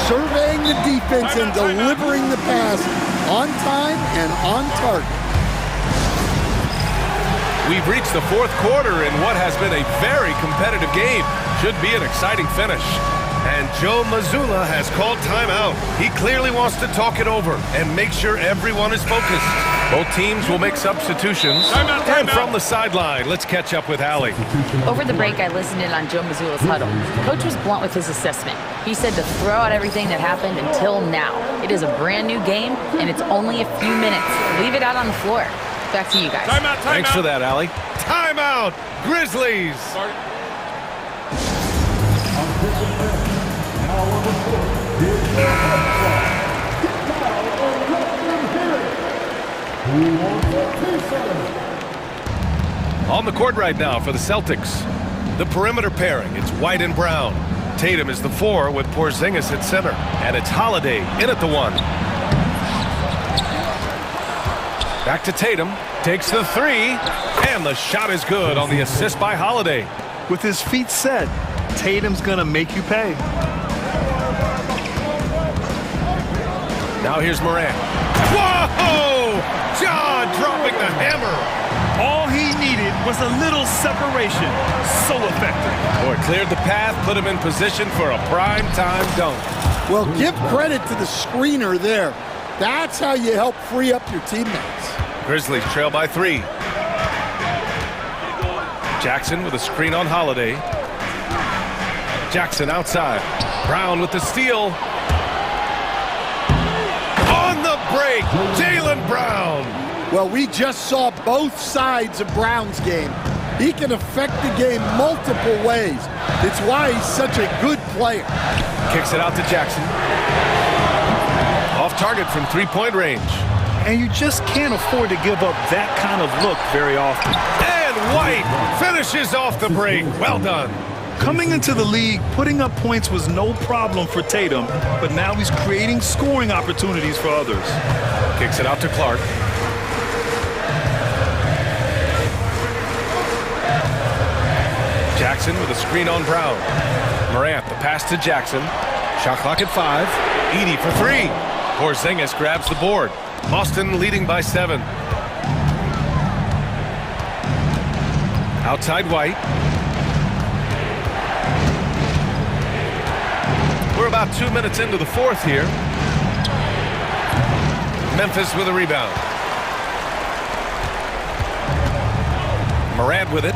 surveying the defense and delivering the pass on time and on target. We've reached the fourth quarter in what has been a very competitive game. Should be an exciting finish. And Joe Mazzulla has called timeout. He clearly wants to talk it over and make sure everyone is focused. Both teams will make substitutions. And from the sideline, let's catch up with Allie. Over the break, I listened in on Joe Mazzulla's huddle. Coach was blunt with his assessment. He said to throw out everything that happened until now. It is a brand new game, and it's only a few minutes. Leave it out on the floor. Back to you guys. Timeout. Thanks for that, Allie. Timeout, Grizzlies. On the court right now for the Celtics, the perimeter pairing, it's White and Brown. Tatum is the 4 with Porzingis at center, and it's Holiday in at the 1. Back to Tatum, takes the 3, and the shot is good on the assist by Holiday. With his feet set, Tatum's gonna make you pay. Now here's Morant. Whoa! John dropping the hammer. All he needed was a little separation. So effective. Boy, cleared the path, put him in position for a prime-time dunk. Well, give credit to the screener there. That's how you help free up your teammates. Grizzlies trail by 3. Jackson with a screen on Holiday. Jackson outside. Brown with the steal. On the break, Jaylen Brown. Well, we just saw both sides of Brown's game. He can affect the game multiple ways. It's why he's such a good player. Kicks it out to Jackson. Off target from 3-point range. And you just can't afford to give up that kind of look very often. And White finishes off the break. Well done. Coming into the league, putting up points was no problem for Tatum, but now he's creating scoring opportunities for others. Kicks it out to Clark. Jackson with a screen on Brown. Morant, the pass to Jackson. Shot clock at 5. Edey for 3. Porzingis grabs the board. Boston leading by 7. Outside White. We're about 2 minutes into the fourth here. Memphis with a rebound. Morant with it.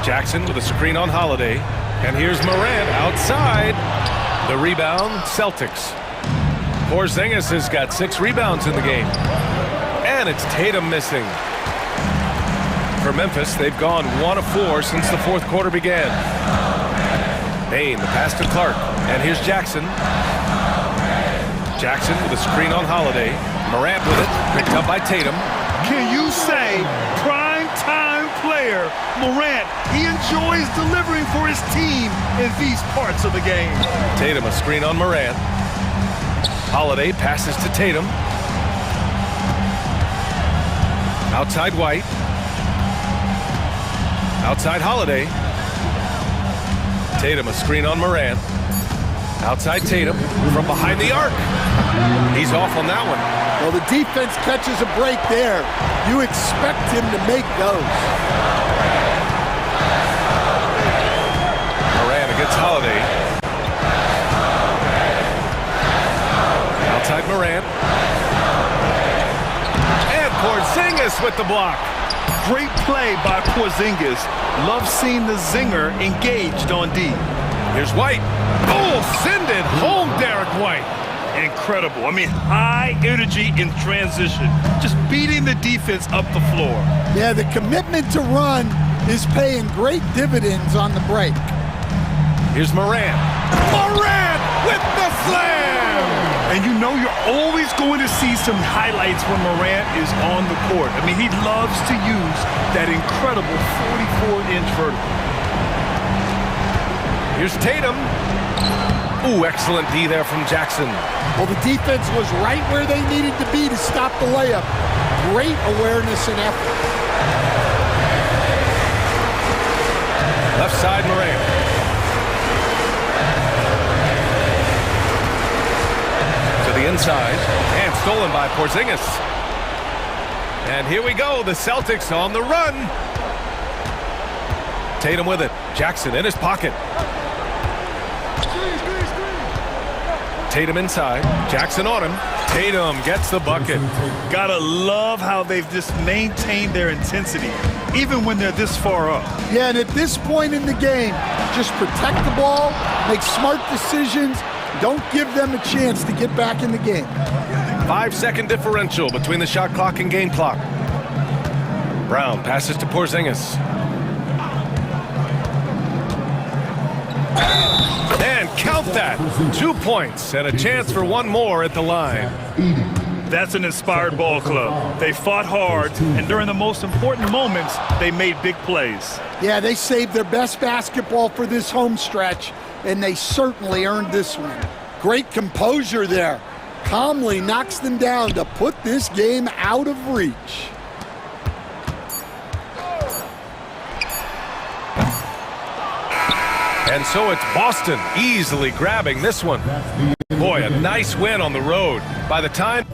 Jackson with a screen on Holiday. And here's Morant outside. The rebound, Celtics. Porzingis has got 6 rebounds in the game. And it's Tatum missing. For Memphis, they've gone 1 of 4 since the fourth quarter began. Bane, the pass to Clark. And here's Jackson. Jackson with a screen on Holiday. Morant with it, picked up by Tatum. Can you say prime time player Morant? He enjoys delivering for his team in these parts of the game. Tatum, a screen on Morant. Holiday passes to Tatum. Outside White. Outside Holiday. Tatum, a screen on Morant. Outside Tatum from behind the arc. He's off on that one. Well, the defense catches a break there. You expect him to make those. Morant against Holiday. Outside Morant. And Porzingis with the block. Great play by Porzingis. Love seeing the zinger engaged on D. Here's White. Oh, send it home, Derek White. Incredible. I mean, high energy in transition. Just beating the defense up the floor. Yeah, the commitment to run is paying great dividends on the break. Here's Morant. Morant with the slam! And you know you're always going to see some highlights when Morant is on the court. I mean, he loves to use that incredible 44-inch vertical. Here's Tatum. Ooh, excellent D there from Jackson. Well, the defense was right where they needed to be to stop the layup. Great awareness and effort. Left side, Morant. To the inside. And stolen by Porzingis. And here we go. The Celtics on the run. Tatum with it. Jackson in his pocket. Tatum inside. Jackson on him. Tatum gets the bucket. Gotta love how they've just maintained their intensity, even when they're this far up. Yeah, and at this point in the game, just protect the ball, make smart decisions, don't give them a chance to get back in the game. 5-second differential between the shot clock and game clock. Brown passes to Porzingis. And count that. 2 points and a chance for one more at the line. That's an inspired ball club. They fought hard, and during the most important moments, they made big plays. Yeah, they saved their best basketball for this home stretch, and they certainly earned this one. Great composure there. Calmly knocks them down to put this game out of reach. And so it's Boston easily grabbing this one. Boy, a nice win on the road. By the time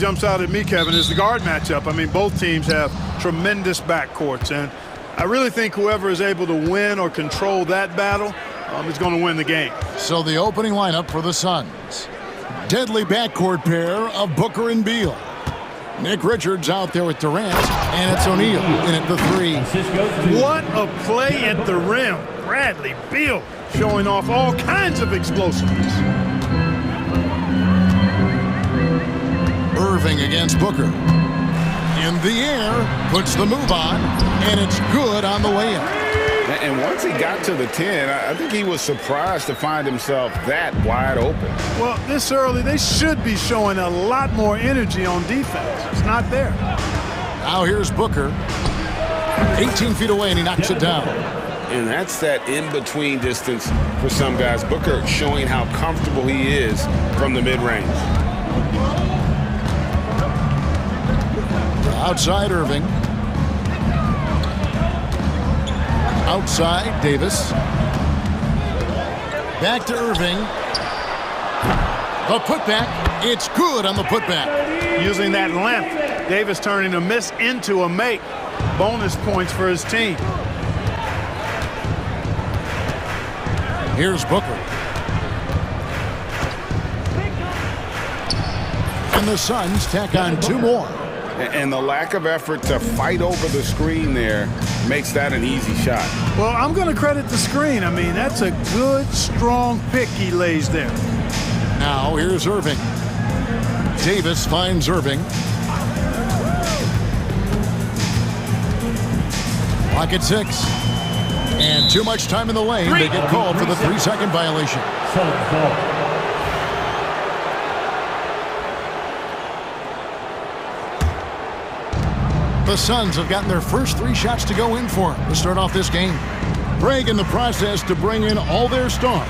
jumps out at me, Kevin, is the guard matchup. I mean, both teams have tremendous backcourts, and I really think whoever is able to win or control that battle is going to win the game. So the opening lineup for the Suns. Deadly backcourt pair of Booker and Beal. Nick Richards out there with Durant, and it's O'Neal in at the three. What a play at the rim. Bradley Beal showing off all kinds of explosiveness. Irving against Booker. In the air, puts the move on, and it's good on the layup. And once he got to the 10, I think he was surprised to find himself that wide open. Well, this early, they should be showing a lot more energy on defense. It's not there. Now here's Booker. 18 feet away, and he knocks it down. And that's that in-between distance for some guys. Booker showing how comfortable he is from the mid-range. Outside Irving. Outside Davis. Back to Irving. The putback. It's good on the putback. Using that length, Davis turning a miss into a make. Bonus points for his team. Here's Booker. And the Suns tack on two more. And the lack of effort to fight over the screen there makes that an easy shot. Well, I'm going to credit the screen. I mean, that's a good, strong pick he lays there. Now here's Irving. Davis finds Irving. Clock at 6. And too much time in the lane. They get called for the 3-second violation. The Suns have gotten their first 3 shots to go in for them to start off this game. Craig in the process to bring in all their stars.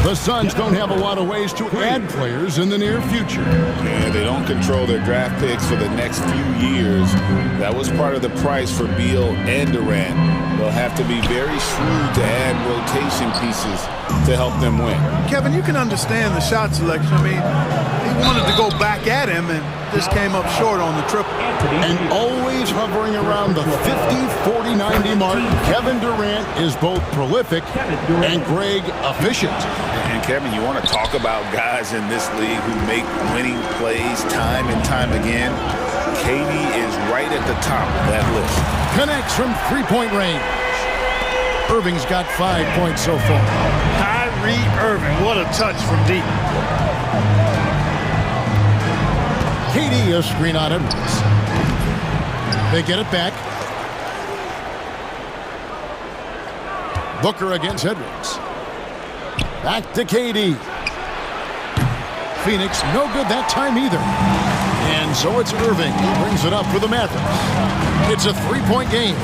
The Suns don't have a lot of ways to add players in the near future. Yeah, they don't control their draft picks for the next few years. That was part of the price for Beal and Durant. They'll have to be very shrewd to add rotation pieces to help them win. Kevin, you can understand the shot selection. I mean, he wanted to go back at him, and this came up short on the triple. And always hovering around the 50, 40, 90 mark, Kevin Durant is both prolific and Greg efficient. And Kevin, you want to talk about guys in this league who make winning plays time and time again? KD is right at the top of that list. Connects from three-point range. Irving's got 5 points so far. Kyrie Irving, what a touch from deep. KD a screen on Edwards. They get it back. Booker against Edwards. Back to KD. Phoenix, no good that time either. And so it's Irving who brings it up for the Mavericks. It's a 3-point game.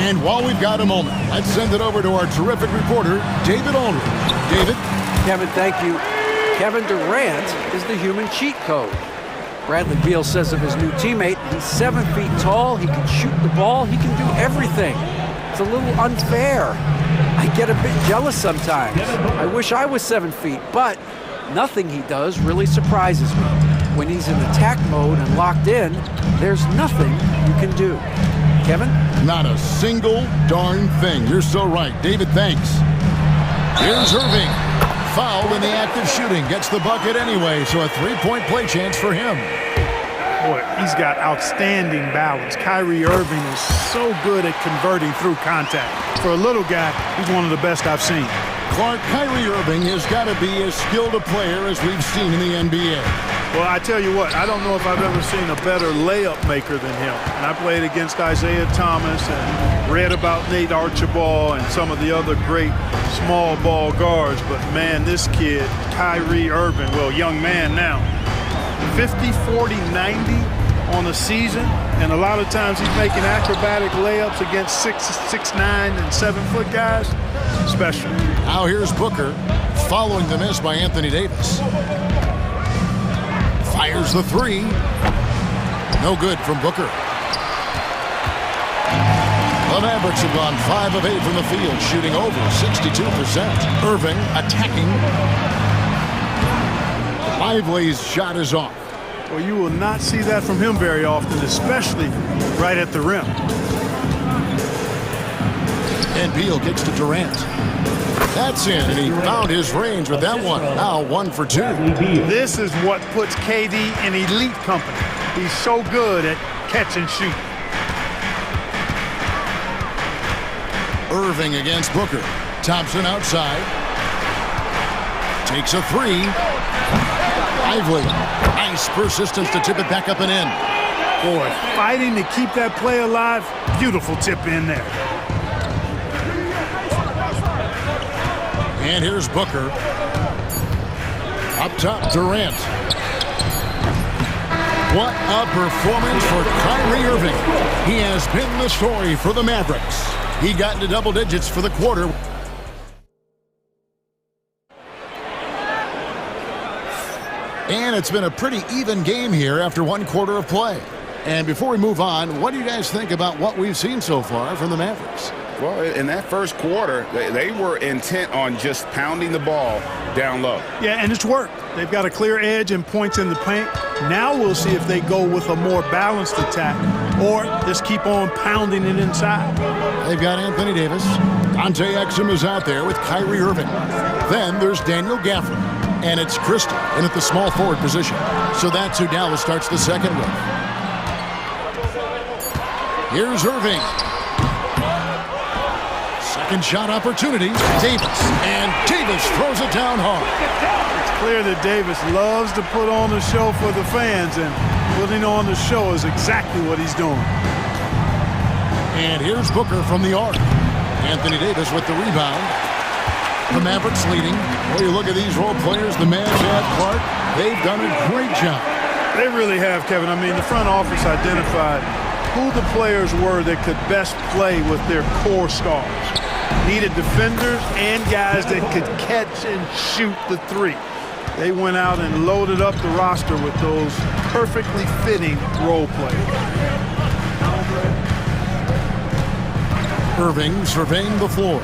And while we've got a moment, let's send it over to our terrific reporter, David Aldridge. David? Kevin, thank you. Kevin Durant is the human cheat code. Bradley Beal says of his new teammate, he's 7 feet tall, he can shoot the ball, he can do everything. It's a little unfair. I get a bit jealous sometimes. I wish I was 7 feet, but nothing he does really surprises me. When he's in attack mode and locked in, there's nothing you can do. Kevin? Not a single darn thing. You're so right. David, thanks. Here's Irving. Foul in the act of shooting. Gets the bucket anyway, so a 3-point play chance for him. Boy, he's got outstanding balance. Kyrie Irving is so good at converting through contact. For a little guy, he's one of the best I've seen. Clark, Kyrie Irving has got to be as skilled a player as we've seen in the NBA. Well, I tell you what, I don't know if I've ever seen a better layup maker than him. And I played against Isaiah Thomas and read about Nate Archibald and some of the other great small ball guards. But, man, this kid, Kyrie Irving, well, young man now, 50, 40, 90 on the season. And a lot of times he's making acrobatic layups against 6'9" and 7-foot guys. Special. Now here's Booker following the miss by Anthony Davis. Fires the 3. No good from Booker. The Mavericks have gone 5 of 8 from the field, shooting over 62%. Irving attacking. Lively's shot is off. Well, you will not see that from him very often, especially right at the rim. And Beal kicks to Durant. That's in, and he found his range with that one. Now 1 for 2. This is what puts KD in elite company. He's so good at catch and shoot. Irving against Booker. Thompson outside. Takes a 3. Lively. Nice persistence to tip it back up and in. Boy, fighting to keep that play alive. Beautiful tip in there. And here's Booker. Up top, Durant. What a performance for Kyrie Irving. He has been the story for the Mavericks. He got into double digits for the quarter. And it's been a pretty even game here after 1 quarter of play. And before we move on, what do you guys think about what we've seen so far from the Mavericks? Well, in that first quarter, they were intent on just pounding the ball down low. Yeah, and it's worked. They've got a clear edge and points in the paint. Now we'll see if they go with a more balanced attack or just keep on pounding it inside. They've got Anthony Davis. Dante Exum is out there with Kyrie Irving. Then there's Daniel Gafford. And it's Christie in at the small forward position. So that's who Dallas starts the second with. Here's Irving. Second shot opportunity. Davis. And Davis throws it down hard. It's clear that Davis loves to put on the show for the fans, and putting on the show is exactly what he's doing. And here's Booker from the arc. Anthony Davis with the rebound. The Mavericks leading. Well, you look at these role players, the Mavs have Clark. They've done a great job. They really have, Kevin. I mean, the front office identified who the players were that could best play with their core stars. Needed defenders and guys that could catch and shoot the 3. They went out and loaded up the roster with those perfectly fitting role players. Irving surveying the floor.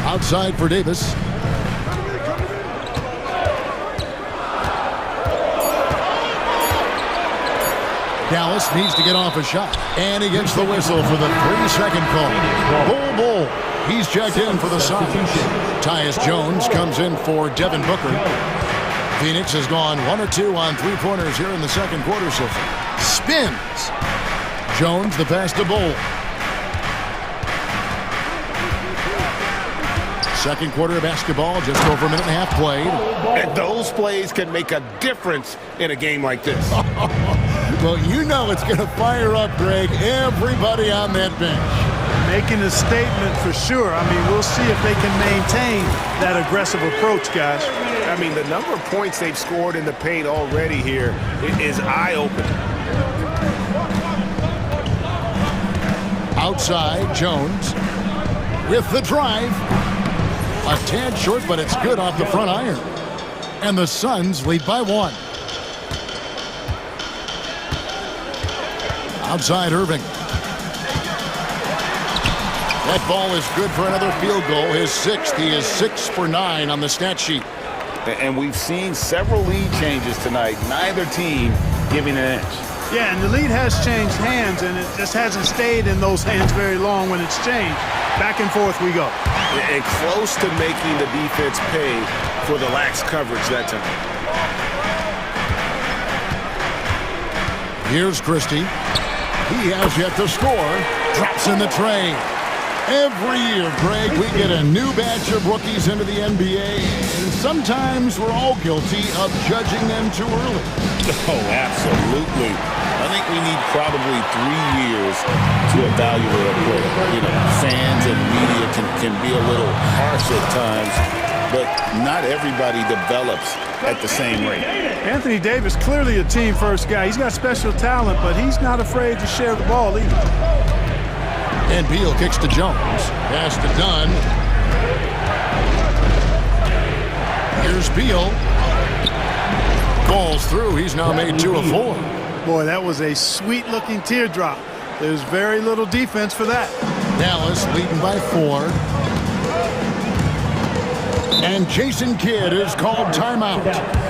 Outside for Davis. Dallas needs to get off a shot. And he gets the whistle for the 3-second call. Bull. He's checked in for the Suns. Tyus Jones comes in for Devin Booker. Phoenix has gone 1 or 2 on 3-pointers here in the second quarter so far. Spins. Jones the pass to Bull. Second quarter of basketball, just over a minute and a half played. And those plays can make a difference in a game like this. Well, you know it's going to fire up, Greg, everybody on that bench. Making a statement for sure. I mean, we'll see if they can maintain that aggressive approach, guys. I mean, the number of points they've scored in the paint already here is eye-opening. Outside, Jones with the drive. A tad short, but it's good off the front iron. And the Suns lead by 1. Outside Irving. That ball is good for another field goal. His 6th. He is 6 for 9 on the stat sheet. And we've seen several lead changes tonight. Neither team giving an inch. Yeah, and the lead has changed hands, and it just hasn't stayed in those hands very long when it's changed. Back and forth we go. And close to making the defense pay for the lax coverage that time. Here's Christie. He has yet to score. Drops in the tray. Every year, Greg, we get a new batch of rookies into the NBA, and sometimes we're all guilty of judging them too early. Oh, absolutely. I think we need probably 3 years to evaluate a player. You know, fans and media can be a little harsh at times, but not everybody develops at the same rate. Anthony Davis, clearly a team-first guy. He's got special talent, but he's not afraid to share the ball either. And Beal kicks to Jones. Pass to Dunn. Here's Beal. Falls through. He's now made 2 of 4. Boy, that was a sweet-looking teardrop. There's very little defense for that. Dallas leading by 4. And Jason Kidd is called timeout.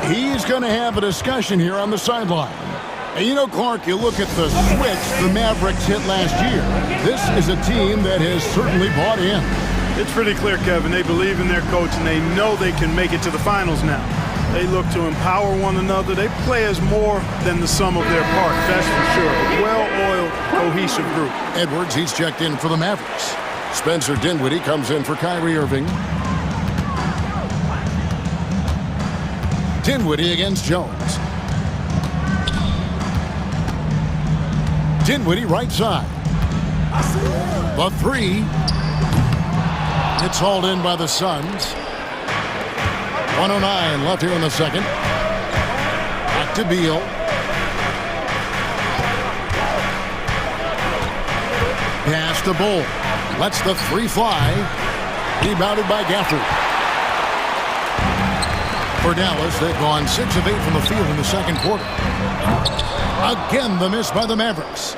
He's going to have a discussion here on the sideline. And you know, Clark, you look at the switch the Mavericks hit last year. This is a team that has certainly bought in. It's pretty clear, Kevin. They believe in their coach, and they know they can make it to the finals now. They look to empower one another. They play as more than the sum of their parts, that's for sure. A well-oiled, cohesive group. Edwards, he's checked in for the Mavericks. Spencer Dinwiddie comes in for Kyrie Irving. Dinwiddie against Jones. Dinwiddie right side. The three. It's hauled in by the Suns. 1:09 left here in the second. Back to Beal. Pass to Bull. Lets the three fly. Rebounded by Gafford. For Dallas, they've gone 6 of 8 from the field in the second quarter. Again, the miss by the Mavericks.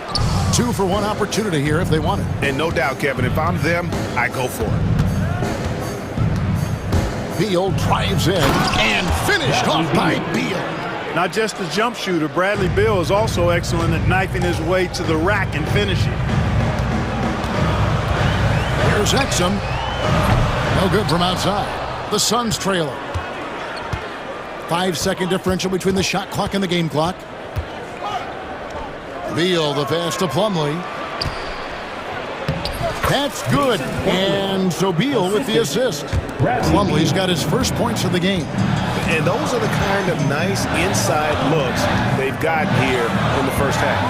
2 for 1 opportunity here if they want it. And no doubt, Kevin, if I'm them, I go for it. Beal drives in and finished off by Beal. Not just a jump shooter, Bradley Beal is also excellent at knifing his way to the rack and finishing. Here's Exum. No good from outside. The Suns trail him. 5-second differential between the shot clock and the game clock. Beal, the pass to Plumlee. That's good. And so Beal with the assist. Plumlee's got his first points of the game. And those are the kind of nice inside looks they've gotten here in the first half.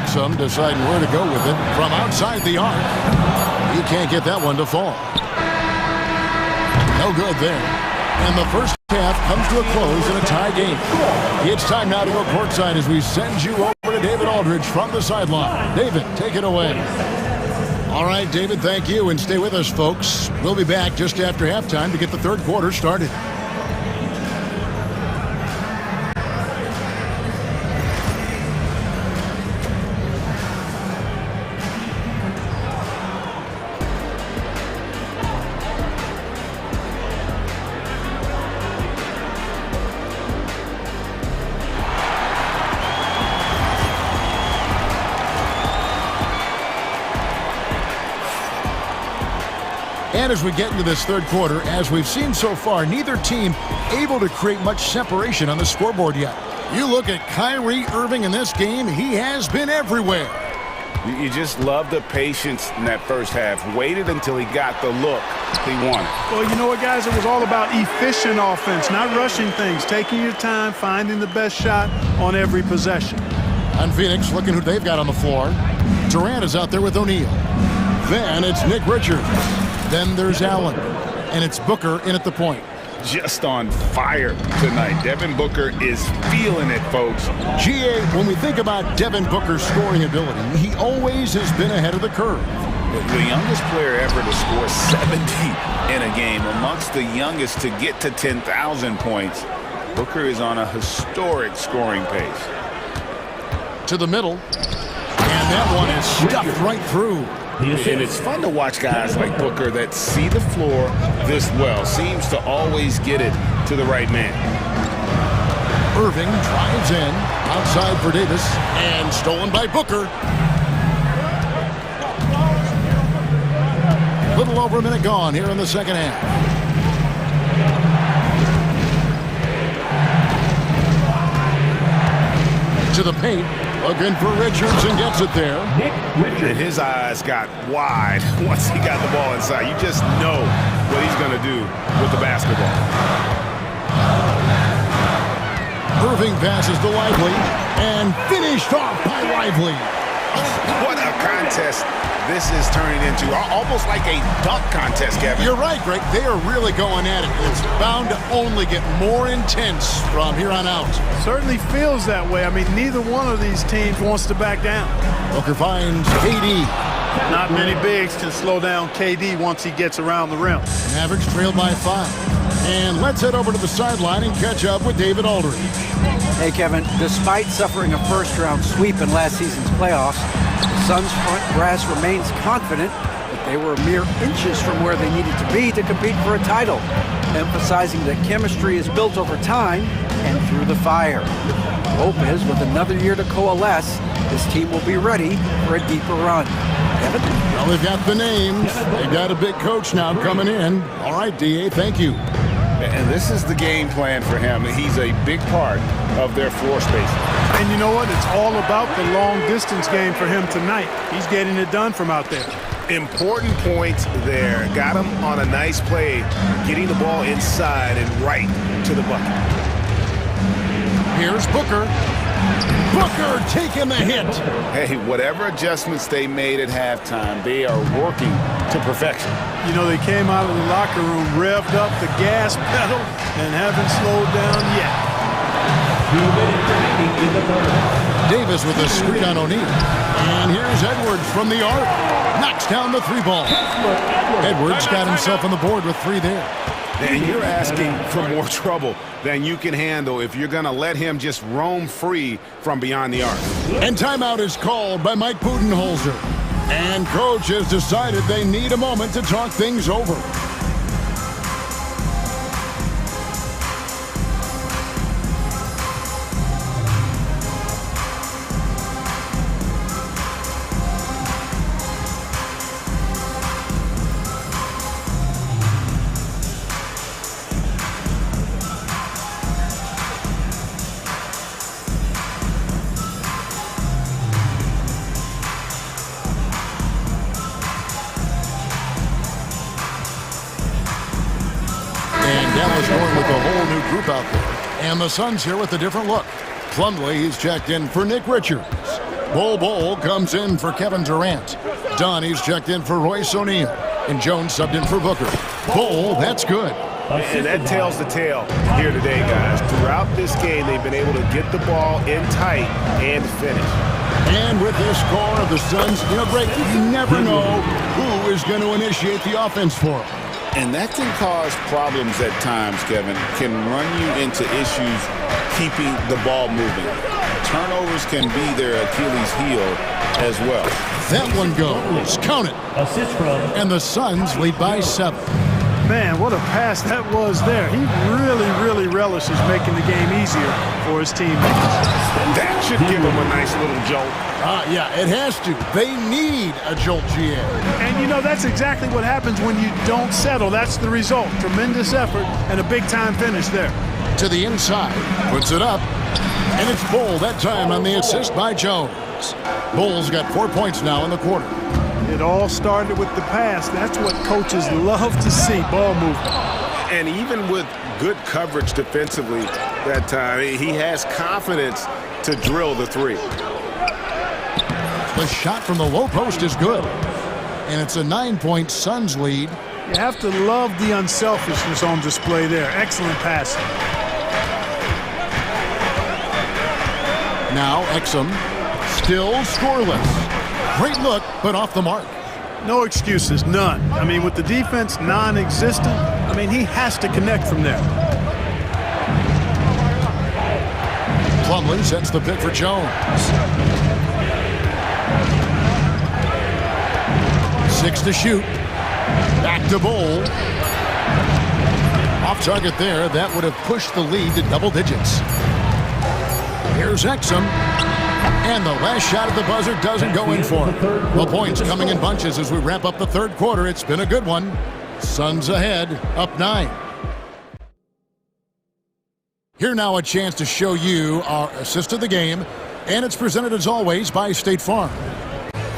Exum deciding where to go with it from outside the arc. He can't get that one to fall. No good there. And the first half comes to a close in a tie game. It's time now to go courtside as we send you over to David Aldridge from the sideline. David, take it away. All right, David, thank you, and stay with us, folks. We'll be back just after halftime to get the third quarter started. And as we get into this third quarter, as we've seen so far, neither team able to create much separation on the scoreboard yet. You look at Kyrie Irving in this game, he has been everywhere. You just love the patience in that first half. Waited until he got the look he wanted. Well, you know what, guys? It was all about efficient offense, not rushing things, taking your time, finding the best shot on every possession. On Phoenix, looking who they've got on the floor. Durant is out there with O'Neal. Then it's Nick Richards. Then there's Allen, and it's Booker in at the point. Just on fire tonight. Devin Booker is feeling it, folks. GA, when we think about Devin Booker's scoring ability, he always has been ahead of the curve. The youngest player ever to score 70 in a game, amongst the youngest to get to 10,000 points. Booker is on a historic scoring pace. To the middle, and that one is stuffed right through. And it's fun to watch guys like Booker that see the floor this well. Seems to always get it to the right man. Irving drives in, outside for Davis, and stolen by Booker. Little over a minute gone here in the second half. To the paint. Looking for Richards and gets it there. And his eyes got wide once he got the ball inside. You just know what he's going to do with the basketball. Irving passes to Lively and finished off by Lively. What a contest this is turning into. Almost like a dunk contest, Kevin. You're right, Greg. They are really going at it. It's bound to only get more intense from here on out. Certainly feels that way. I mean, neither one of these teams wants to back down. Booker finds KD. Not many bigs can slow down KD once he gets around the rim. Mavericks trailed by 5. And let's head over to the sideline and catch up with David Aldridge. Hey, Kevin, despite suffering a first-round sweep in last season's playoffs, the Suns' front brass remains confident that they were mere inches from where they needed to be to compete for a title, emphasizing that chemistry is built over time and through the fire. Hope is, with another year to coalesce, this team will be ready for a deeper run. Kevin? Well, they've got the names. They've got a big coach now coming in. All right, D.A., thank you. And this is the game plan for him. He's a big part of their floor space. And you know what? It's all about the long-distance game for him tonight. He's getting it done from out there. Important points there. Got him on a nice play, getting the ball inside and right to the bucket. Here's Booker. Booker taking the hit. Hey, whatever adjustments they made at halftime, they are working to perfection. You know, they came out of the locker room, revved up the gas pedal, and haven't slowed down yet. Davis with a screen on O'Neal. And here's Edwards from the arc. Knocks down the three ball. Edwards got himself on the board with 3 there. And you're asking for more trouble than you can handle if you're going to let him just roam free from beyond the arc. And timeout is called by Mike Budenholzer. And coach has decided they need a moment to talk things over. Dallas going with a whole new group out there. And the Suns here with a different look. Plumlee, he's checked in for Nick Richards. Bol comes in for Kevin Durant. Donnie's checked in for Royce O'Neal. And Jones subbed in for Booker. Bol, that's good. And that tells the tale here today, guys. Throughout this game, they've been able to get the ball in tight and finish. And with this score of the Suns, Greg, you never know who is going to initiate the offense for them. And that can cause problems at times, Kevin. Can run you into issues keeping the ball moving. Turnovers can be their Achilles heel as well. That one goes. Count it. Assist from. And the Suns lead by 7. Man, what a pass that was there. He really relishes making the game easier for his teammates. That should give him a nice little jolt. Yeah, it has to. They need a jolt, GA. And you know, that's exactly what happens when you don't settle. That's the result. Tremendous effort and a big-time finish there. To the inside, puts it up, and it's Bol that time on the assist by Jones. Bol's got 4 points now in the quarter. It all started with the pass. That's what coaches love to see, ball movement. And even with good coverage defensively that time, he has confidence to drill the three. The shot from the low post is good. And it's a 9-point Suns lead. You have to love the unselfishness on display there. Excellent passing. Now Exum, still scoreless. Great look, but off the mark. No excuses, none. I mean, with the defense non-existent, he has to connect from there. Plumlee sets the pick for Jones. 6 to shoot. Back to Bol. Off target there. That would have pushed the lead to double digits. Here's Exum. And the last shot at the buzzer doesn't go in for him. The points coming in bunches as we wrap up the third quarter. It's been a good one. Suns ahead, up 9. Here now a chance to show you our assist of the game. And it's presented as always by State Farm.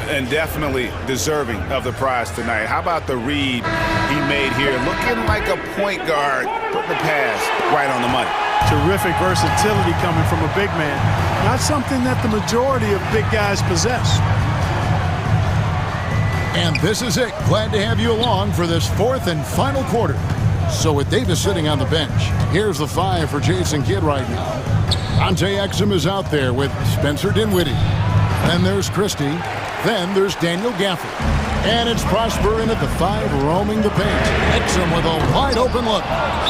And definitely deserving of the prize tonight. How about the read he made here? Looking like a point guard, putting the pass right on the money. Terrific versatility coming from a big man. Not something that the majority of big guys possess. And this is it. Glad to have you along for this fourth and final quarter. So with Davis sitting on the bench, here's the 5 for Jason Kidd right now. Dante Exum is out there with Spencer Dinwiddie. Then there's Christie. Then there's Daniel Gafford. And it's Prosper in at the 5, roaming the paint. Exum with a wide open look.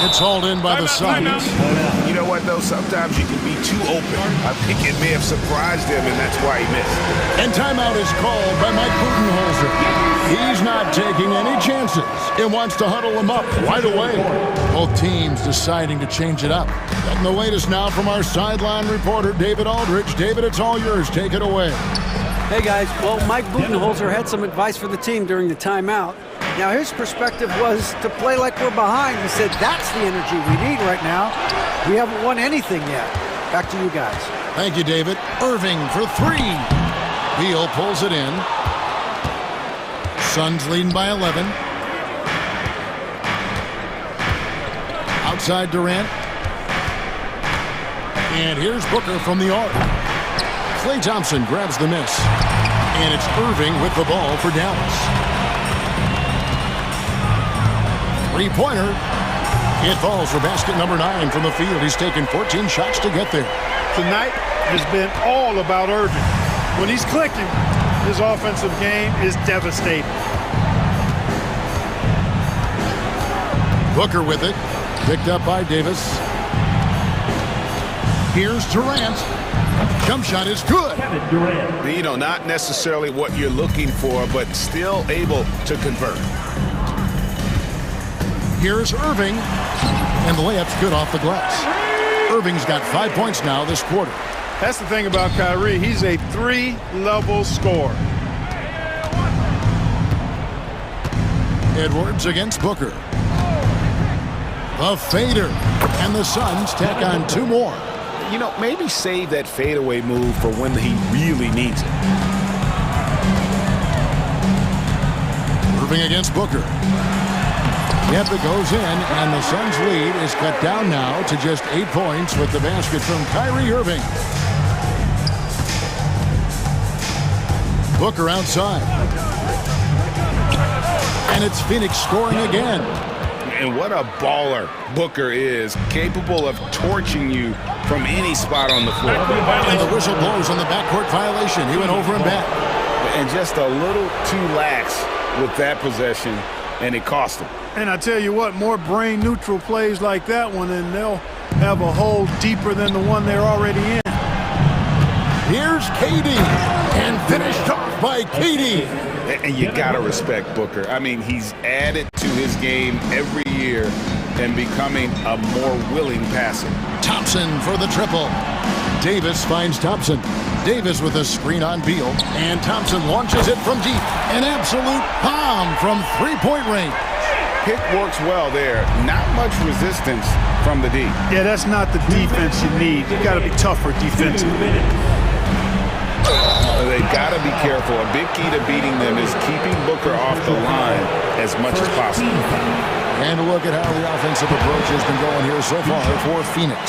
It's hauled in by the Suns. You know what, though? Sometimes you can be too open. I think it may have surprised him, and that's why he missed. And timeout is called by Mike Budenholzer. He's not taking any chances. He wants to huddle them up right away. Both teams deciding to change it up. And the latest now from our sideline reporter, David Aldridge. David, it's all yours. Take it away. Hey guys, well, Mike Budenholzer had some advice for the team during the timeout. Now his perspective was to play like we're behind. He said that's the energy we need right now. We haven't won anything yet. Back to you guys. Thank you, David. Irving for 3. Beal pulls it in. Suns leading by 11. Outside Durant. And here's Booker from the arc. Klay Thompson grabs the miss. And it's Irving with the ball for Dallas. Three-pointer. It falls for basket number 9 from the field. He's taken 14 shots to get there. Tonight has been all about Irving. When he's clicking, his offensive game is devastating. Booker with it. Picked up by Davis. Here's Durant. Jump shot is good. You know, not necessarily what you're looking for, but still able to convert. Here's Irving. And the layup's good off the glass. Irving's got 5 points now this quarter. That's the thing about Kyrie. He's a 3-level scorer. Edwards against Booker. The fader. And the Suns tack on 2 more. You know, maybe save that fadeaway move for when he really needs it. Irving against Booker. Yep, it goes in, and the Suns' lead is cut down now to just 8 points with the basket from Kyrie Irving. Booker outside. And it's Phoenix scoring again. And what a baller Booker is, capable of torching you from any spot on the floor. And the whistle blows on the backcourt violation. He went over and back. And just a little too lax with that possession, and it cost him. And I tell you what, more brain-neutral plays like that one, and they'll have a hole deeper than the one they're already in. Here's KD, and finished off by KD. And you got to respect Booker. I mean, he's added to his game every year and becoming a more willing passer. Thompson for the triple. Davis finds Thompson. Davis with a screen on Beal, and Thompson launches it from deep. An absolute bomb from 3-point range. Pick works well there. Not much resistance from the D. Yeah, that's not the defense you need. You got to be tougher defensively. They've got to be careful. A big key to beating them is keeping Booker off the line as much as possible. And look at how the offensive approach has been going here so far for Phoenix.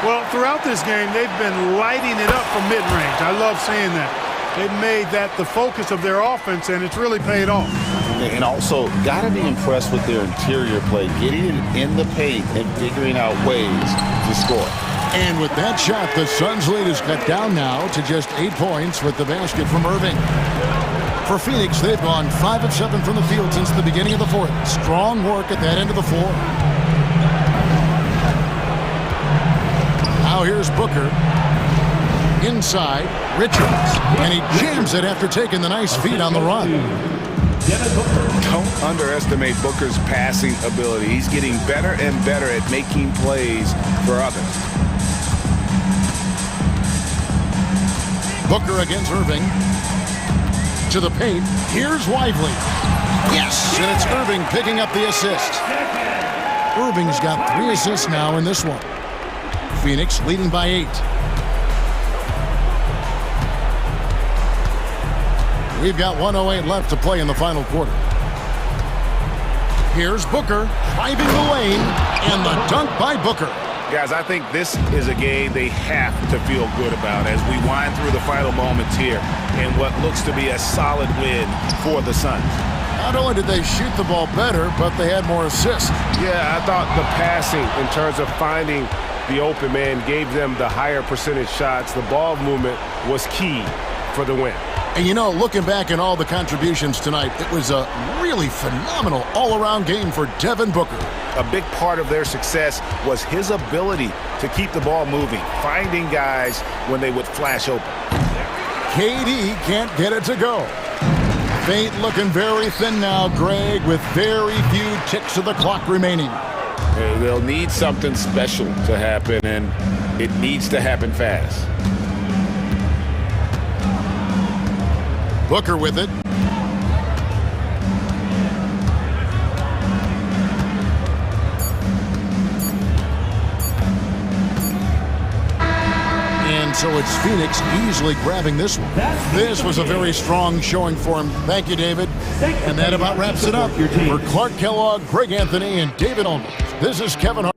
Well, throughout this game, they've been lighting it up from mid-range. I love seeing that. They've made that the focus of their offense, and it's really paid off. And also, got to be impressed with their interior play, getting it in the paint and figuring out ways to score. And with that shot, the Suns' lead is cut down now to just 8 points with the basket from Irving. For Phoenix, they've gone 5 of 7 from the field since the beginning of the fourth. Strong work at that end of the floor. Now here's Booker. Inside, Richards. And he jams it after taking the nice feed on the run. Don't underestimate Booker's passing ability. He's getting better and better at making plays for others. Booker against Irving. To the paint. Here's Lively. Yes, and it's Irving picking up the assist. Irving's got 3 assists now in this one. Phoenix leading by 8. We've got 1:08 left to play in the final quarter. Here's Booker driving the lane, and the dunk by Booker. Guys, I think this is a game they have to feel good about as we wind through the final moments here in what looks to be a solid win for the Suns. Not only did they shoot the ball better, but they had more assists. Yeah, I thought the passing in terms of finding the open man gave them the higher percentage shots. The ball movement was key for the win. And you know, looking back at all the contributions tonight, it was a really phenomenal all-around game for Devin Booker. A big part of their success was his ability to keep the ball moving, finding guys when they would flash open. KD can't get it to go. Fate looking very thin now, Greg, with very few ticks of the clock remaining. They'll need something special to happen, and it needs to happen fast. Booker with it. And so it's Phoenix easily grabbing this one. This was a very strong showing for him. Thank you, David. And that about wraps it up. For Clark Kellogg, Greg Anthony, and David Ulmer, this is Kevin Hart.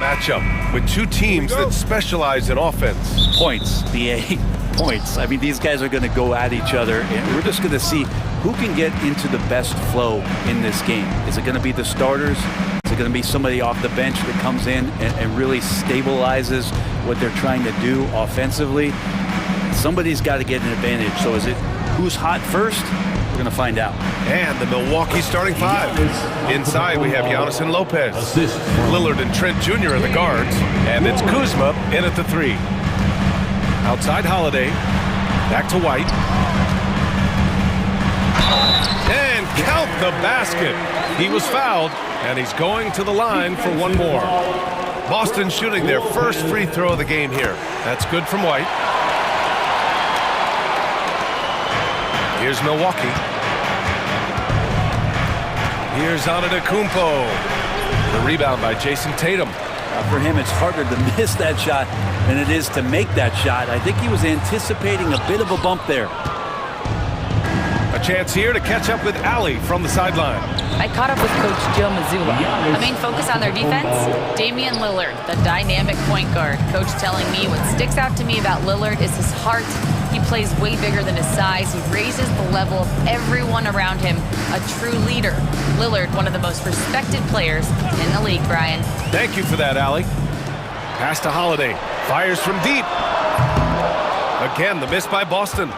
Matchup with two teams that specialize in offense. Points, BA, points. I mean, these guys are going to go at each other, and we're just going to see who can get into the best flow in this game. Is it going to be the starters? Is it going to be somebody off the bench that comes in and really stabilizes what they're trying to do offensively? Somebody's got to get an advantage. So is it who's hot first? We're going to find out. And the Milwaukee starting five. Inside, we have Giannis and Lopez. Lillard and Trent Jr. are the guards. And it's Kuzma in at the three. Outside, Holiday. Back to White. And count the basket. He was fouled, and he's going to the line for one more. Boston shooting their first free throw of the game here. That's good from White. Here's Milwaukee. Here's Antetokounmpo. The rebound by Jason Tatum. For him, it's harder to miss that shot than it is to make that shot. I think he was anticipating a bit of a bump there. A chance here to catch up with Allie from the sideline. I caught up with Coach Joe Mazzulla. The main focus on their defense, Damian Lillard, the dynamic point guard. Coach telling me what sticks out to me about Lillard is his heart. He plays way bigger than his size. He raises the level of everyone around him. A true leader. Lillard, one of the most respected players in the league, Brian. Thank you for that, Allie. Pass to Holiday. Fires from deep. Again, the miss by Boston.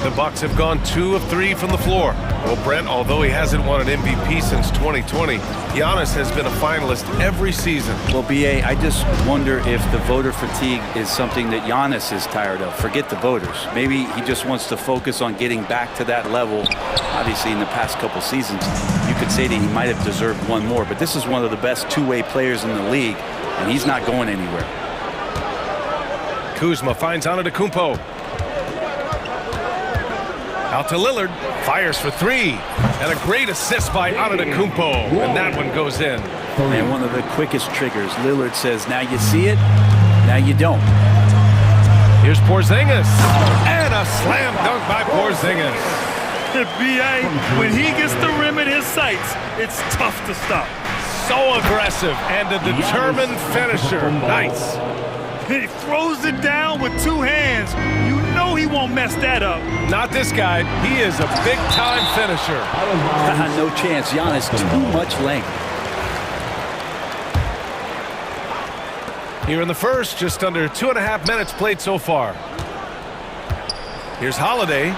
The Bucks have gone 2 of 3 from the floor. Well, Brent, although he hasn't won an MVP since 2020, Giannis has been a finalist every season. Well, BA, I just wonder if the voter fatigue is something that Giannis is tired of. Forget the voters. Maybe he just wants to focus on getting back to that level. Obviously, in the past couple seasons, you could say that he might have deserved one more, but this is one of the best two-way players in the league, and he's not going anywhere. Kuzma finds Antetokounmpo. Out to Lillard, fires for three, and a great assist by Antetokounmpo, and that one goes in. And one of the quickest triggers. Lillard says, now you see it, now you don't. Here's Porzingis, and a slam dunk by Porzingis. BA, when he gets the rim in his sights, it's tough to stop. So aggressive and a determined finisher. Nice. He throws it down with two hands. You know he won't mess that up. Not this guy. He is a big-time finisher. No chance. Giannis, too much length. Here in the first, just under 2.5 minutes played so far. Here's Holiday.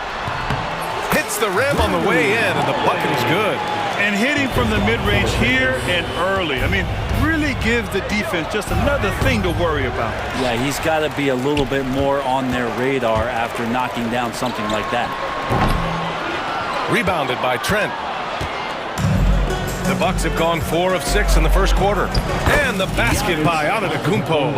Hits the rim on the way in, and the bucket is good. And hitting from the mid-range here and early. I mean, really give the defense just another thing to worry about. Yeah, he's got to be a little bit more on their radar after knocking down something like that. Rebounded by Trent. The Bucks have gone 4 of 6 in the first quarter. And the basket by Antetokounmpo.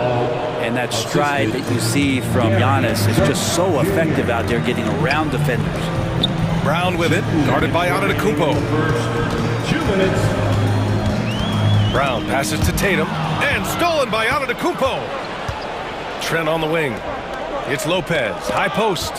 And that stride that you see from Giannis is just so effective out there getting around defenders. Brown with it, guarded by Antetokounmpo. 2 minutes. Brown passes to Tatum, and stolen by Antetokounmpo. Trent on the wing. It's Lopez, high post.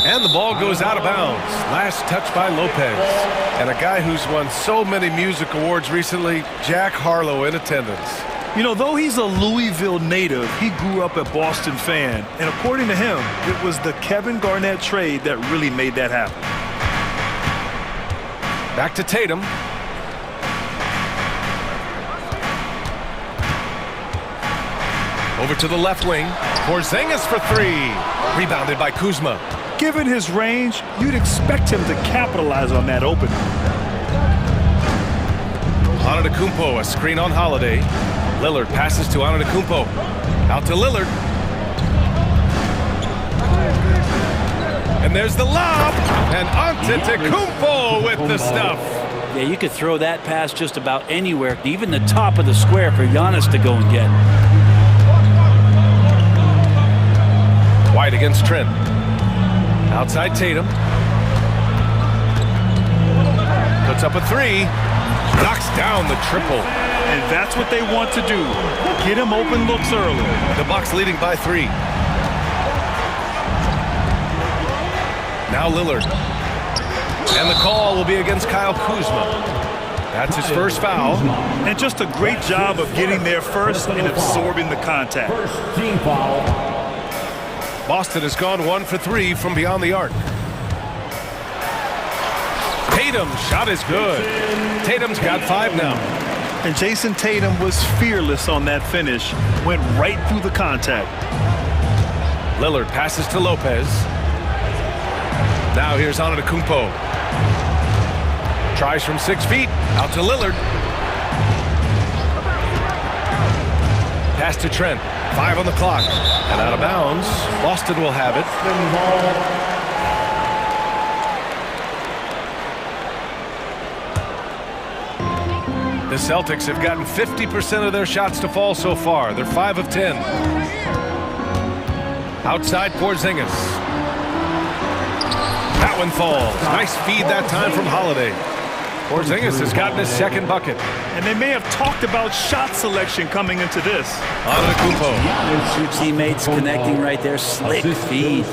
And the ball goes out of bounds. Last touch by Lopez. And a guy who's won so many music awards recently, Jack Harlow in attendance. You know, though he's a Louisville native, he grew up a Boston fan. And according to him, it was the Kevin Garnett trade that really made that happen. Back to Tatum. Over to the left wing. Porzingis for three. Rebounded by Kuzma. Given his range, you'd expect him to capitalize on that opening. Antetokounmpo, a screen on Holiday. Lillard passes to Antetokounmpo. Out to Lillard. And there's the lob. And Antetokounmpo with the stuff. Yeah, you could throw that pass just about anywhere, even the top of the square for Giannis to go and get. White against Trent. Outside Tatum. Puts up a three. Knocks down the triple. And that's what they want to do. Get him open looks early. The Bucks leading by 3. Now Lillard. And the call will be against Kyle Kuzma. That's his first foul. And just a great job of getting there first and absorbing the contact. First team foul. Boston has gone 1 for 3 from beyond the arc. Tatum's shot is good. Tatum's got 5 now. And Jason Tatum was fearless on that finish. Went right through the contact. Lillard passes to Lopez. Now here's Antetokounmpo. Tries from 6 feet. Out to Lillard. Pass to Trent. 5 on the clock. And out of bounds. Boston will have it. The Celtics have gotten 50% of their shots to fall so far. They're 5 of 10. Outside Porzingis. That one falls. Nice feed that time from Holiday. Porzingis has gotten his second bucket. And they may have talked about shot selection coming into this. Antetokounmpo. Two teammates connecting right there. Slick feed.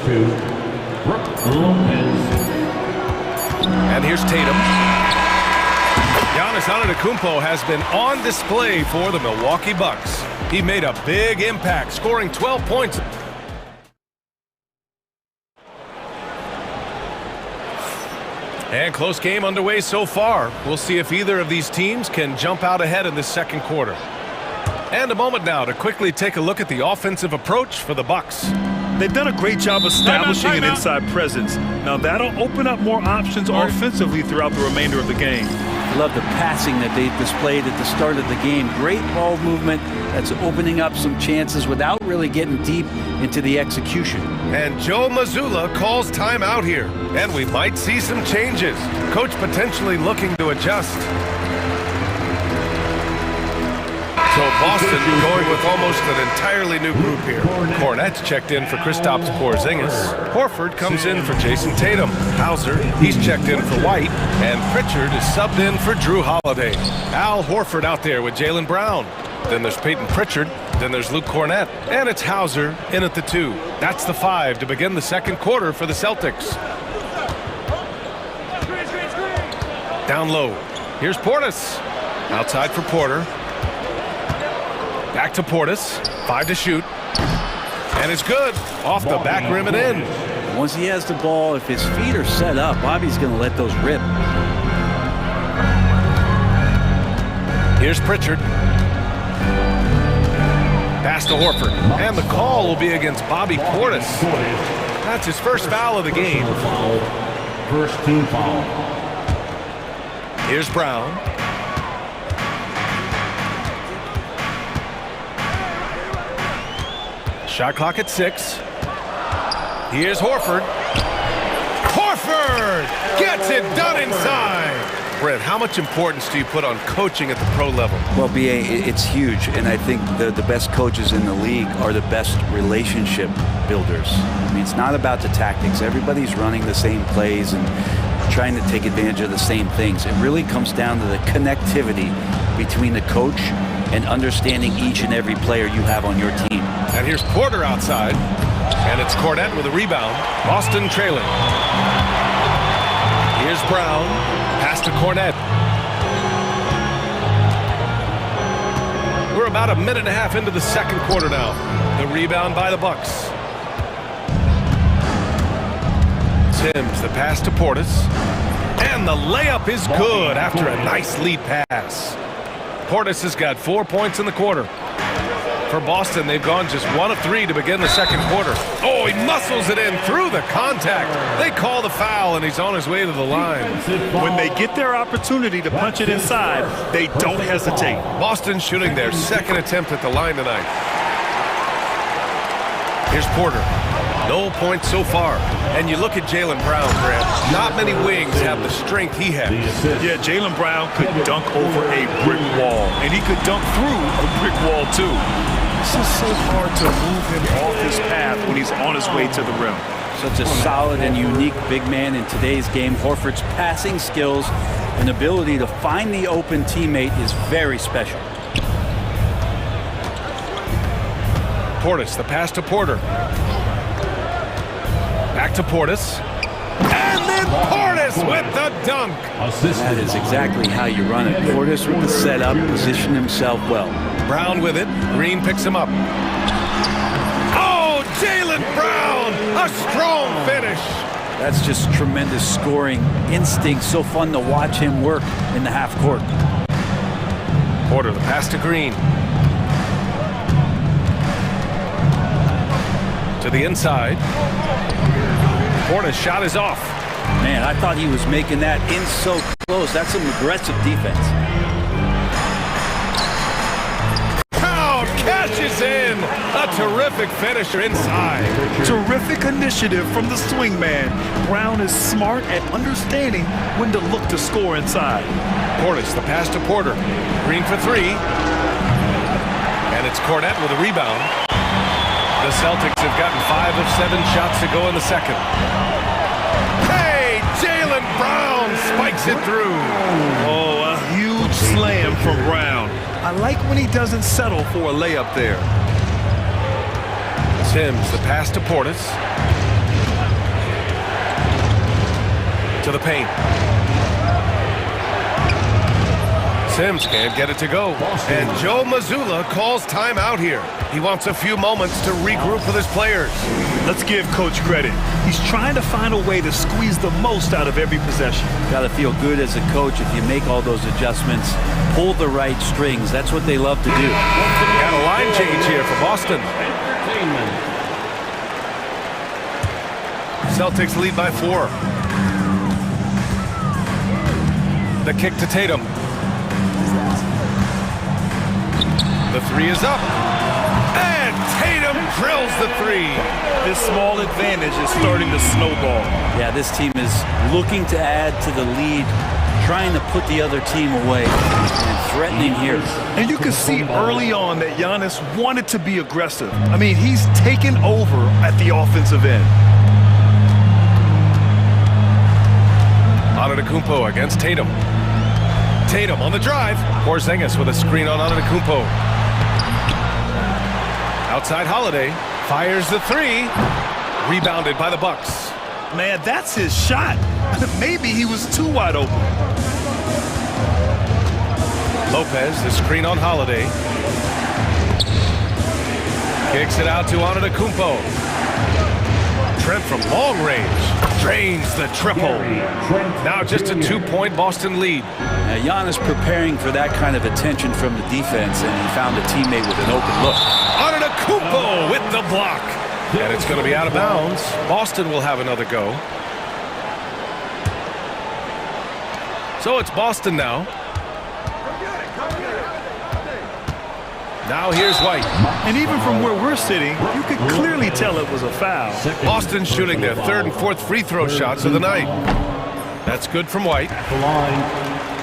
And here's Tatum. Giannis Antetokounmpo has been on display for the Milwaukee Bucks. He made a big impact, scoring 12 points. And close game underway so far. We'll see if either of these teams can jump out ahead in this second quarter. And a moment now to quickly take a look at the offensive approach for the Bucks. They've done a great job establishing an inside presence. Now that'll open up more options offensively throughout the remainder of the game. I love the passing that they displayed at the start of the game. Great ball movement that's opening up some chances without really getting deep into the execution. And Joe Mazzulla calls timeout here. And we might see some changes. Coach potentially looking to adjust. So Boston going with almost an entirely new group here. Cornette's checked in for Kristaps Porzingis. Horford comes in for Jason Tatum. Hauser, he's checked in for White. And Pritchard is subbed in for Drew Holiday. Al Horford out there with Jaylen Brown. Then there's Peyton Pritchard. Then there's Luke Cornette. And it's Hauser in at the 2. That's the 5 to begin the second quarter for the Celtics. Down low. Here's Portis. Outside for Porter. Back to Portis. 5 to shoot. And it's good. Off the back rim and in. Once he has the ball, if his feet are set up, Bobby's going to let those rip. Here's Pritchard. Pass to Horford. And the call will be against Bobby Portis. That's his first foul of the game. First team foul. Here's Brown. Shot clock at 6. Here's Horford. Horford gets it done inside. Brent, how much importance do you put on coaching at the pro level? Well, B.A., it's huge, and I think the best coaches in the league are the best relationship builders. I mean, it's not about the tactics. Everybody's running the same plays and trying to take advantage of the same things. It really comes down to the connectivity between the coach and understanding each and every player you have on your team. And here's Porter outside, and it's Cornette with a rebound. Boston trailing. Here's Brown. Pass to Cornette. We're about a minute and a half into the second quarter now. The rebound by the Bucks. Sims, the pass to Portis. And the layup is good after a nice lead pass. Portis has got 4 points in the quarter. For Boston, they've gone just 1 of 3 to begin the second quarter. Oh, he muscles it in through the contact. They call the foul, and he's on his way to the line. When they get their opportunity to punch it inside, they don't hesitate. Boston shooting their second attempt at the line tonight. Here's Porter. No points so far. And you look at Jaylen Brown, Grant. Not many wings have the strength he has. Yeah, Jaylen Brown could dunk over a brick wall. And he could dunk through a brick wall, too. It's just so hard to move him off his path when he's on his way to the rim. Such a solid and unique big man in today's game. Horford's passing skills and ability to find the open teammate is very special. Portis, the pass to Porter. Back to Portis. And And Portis with the dunk. That is exactly how you run it. Portis with the setup, position himself well. Brown with it. Green picks him up. Oh, Jaylen Brown! A strong finish. That's just tremendous scoring instinct. So fun to watch him work in the half court. Porter, the pass to Green. To the inside. Porter's shot is off. Man, I thought he was making that in so close. That's some aggressive defense. Crowd cashes in. A terrific finisher inside. Terrific initiative from the swingman. Brown is smart at understanding when to look to score inside. Portis, the pass to Porter. Green for three. And it's Cornette with a rebound. The Celtics have gotten 5 of 7 shots to go in the second. Hey, Jaylen Brown spikes it through. Oh, a huge slam from Brown. I like when he doesn't settle for a layup there. Sims, the pass to Portis. To the paint. Sims can't get it to go. And Joe Mazzulla calls timeout here. He wants a few moments to regroup with his players. Let's give Coach credit. He's trying to find a way to squeeze the most out of every possession. Got to feel good as a coach if you make all those adjustments. Pull the right strings. That's what they love to do. Got a line change here for Boston. Celtics lead by 4. The kick to Tatum. The three is up. And Tatum drills the three. This small advantage is starting to snowball. Yeah, this team is looking to add to the lead, trying to put the other team away, and threatening here. And you can see early on that Giannis wanted to be aggressive. I mean, he's taken over at the offensive end. Antetokounmpo against Tatum. Tatum on the drive. Porzingis with a screen on Antetokounmpo. Outside Holiday. Fires the three. Rebounded by the Bucks. Man, that's his shot. Maybe he was too wide open. Lopez, the screen on Holiday. Kicks it out to Antetokounmpo. Trent from long range. Drains the triple. Now just a 2-point Boston lead. Now Giannis preparing for that kind of attention from the defense, and he found a teammate with an open look. Antetokounmpo with the block. And it's going to be out of bounds. Boston will have another go. So it's Boston now. Now here's White. And even from where we're sitting, you could clearly tell it was a foul. Boston shooting their 3rd and 4th free throw shots of the night. That's good from White. At the line,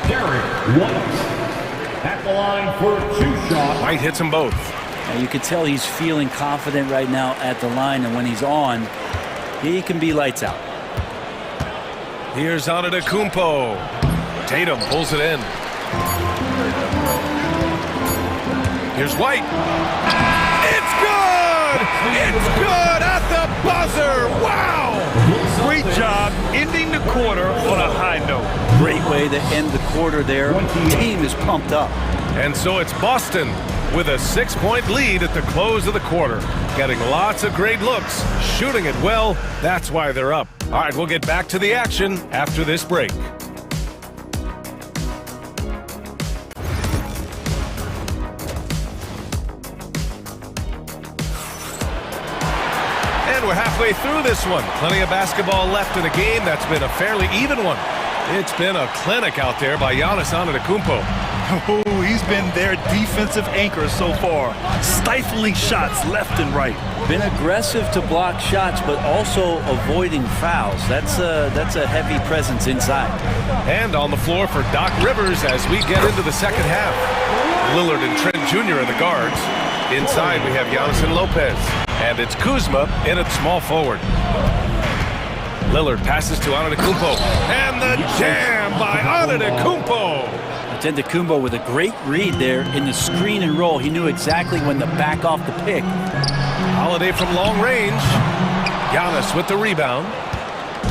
Derek White. At the line for 2 shots. White hits them both. Now you can tell he's feeling confident right now at the line, and when he's on, he can be lights out. Here's Antetokounmpo. Tatum pulls it in. Here's White. It's good! It's good at the buzzer! Wow! Great job ending the quarter on a high note. Great way to end the quarter there. The team is pumped up. And so it's Boston with a 6-point lead at the close of the quarter. Getting lots of great looks, shooting it well. That's why they're up. All right, we'll get back to the action after this break. We're halfway through this one. Plenty of basketball left in a game that's been a fairly even one. It's been a clinic out there by Giannis Antetokounmpo. Oh, he's been their defensive anchor so far. Stifling shots left and right. Been aggressive to block shots, but also avoiding fouls. That's a heavy presence inside. And on the floor for Doc Rivers as we get into the second half. Lillard and Trent Jr. in the guards. Inside we have Giannis and Lopez. And it's Kuzma in at small forward. Lillard passes to Antetokounmpo. And the jam by Antetokounmpo. Antetokounmpo with a great read there in the screen and roll. He knew exactly when to back off the pick. Holiday from long range. Giannis with the rebound.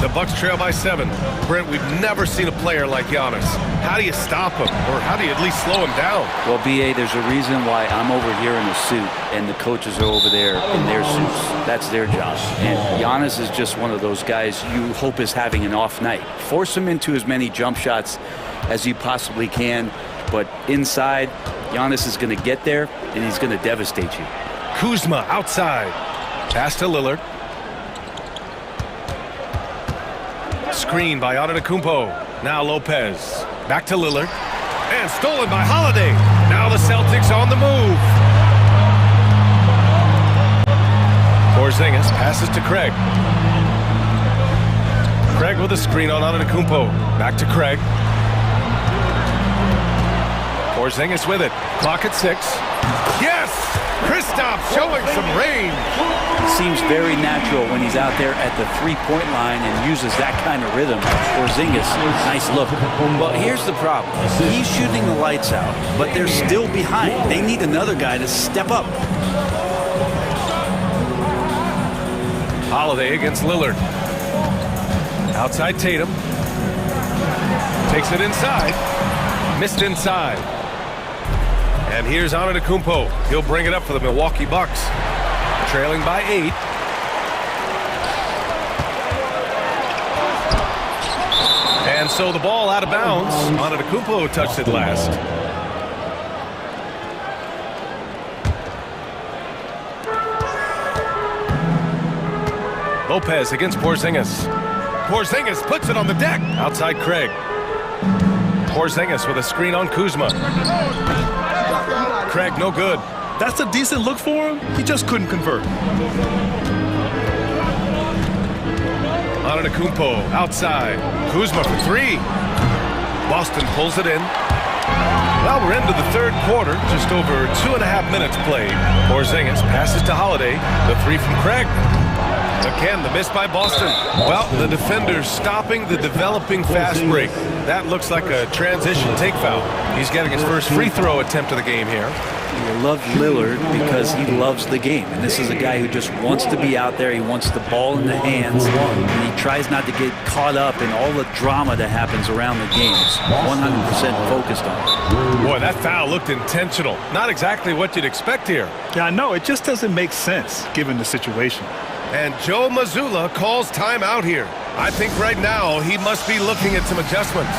The Bucks trail by 7. Brent, we've never seen a player like Giannis. How do you stop him, or how do you at least slow him down? Well, B.A., there's a reason why I'm over here in a suit and the coaches are over there in their suits. That's their job. And Giannis is just one of those guys you hope is having an off night. Force him into as many jump shots as you possibly can, but inside, Giannis is going to get there and he's going to devastate you. Kuzma outside. Pass to Lillard. Screen by Antetokounmpo. Now Lopez. Back to Lillard. And stolen by Holiday. Now the Celtics on the move. Porzingis passes to Craig. Craig with a screen on Antetokounmpo. Back to Craig. Porzingis with it. Clock at 6. Yes! Kristaps showing some range. It seems very natural when he's out there at the three-point line and uses that kind of rhythm. Porzingis, nice look. Well, here's the problem. He's shooting the lights out, but they're still behind. They need another guy to step up. Holiday against Lillard. Outside Tatum. Takes it inside. Missed inside. And here's Antetokounmpo. He'll bring it up for the Milwaukee Bucks. Trailing by 8. And so the ball out of bounds. Antetokounmpo touched it last. Lopez against Porzingis. Porzingis puts it on the deck. Outside Craig. Porzingis with a screen on Kuzma. Craig, no good. That's a decent look for him. He just couldn't convert. Antetokounmpo outside. Kuzma for 3. Boston pulls it in. Well, we're into the third quarter. Just over 2.5 minutes played. Porzingis passes to Holiday. The 3 from Craig. Again, the miss by Boston. Well, the defender's stopping the developing fast break. That looks like a transition take foul. He's getting his first free throw attempt of the game here. You love Lillard because he loves the game. And this is a guy who just wants to be out there. He wants the ball in the hands. And he tries not to get caught up in all the drama that happens around the games. 100% focused on it. Boy, that foul looked intentional. Not exactly what you'd expect here. Yeah, I know. It just doesn't make sense given the situation. And Joe Mazzulla calls timeout here. I think right now he must be looking at some adjustments.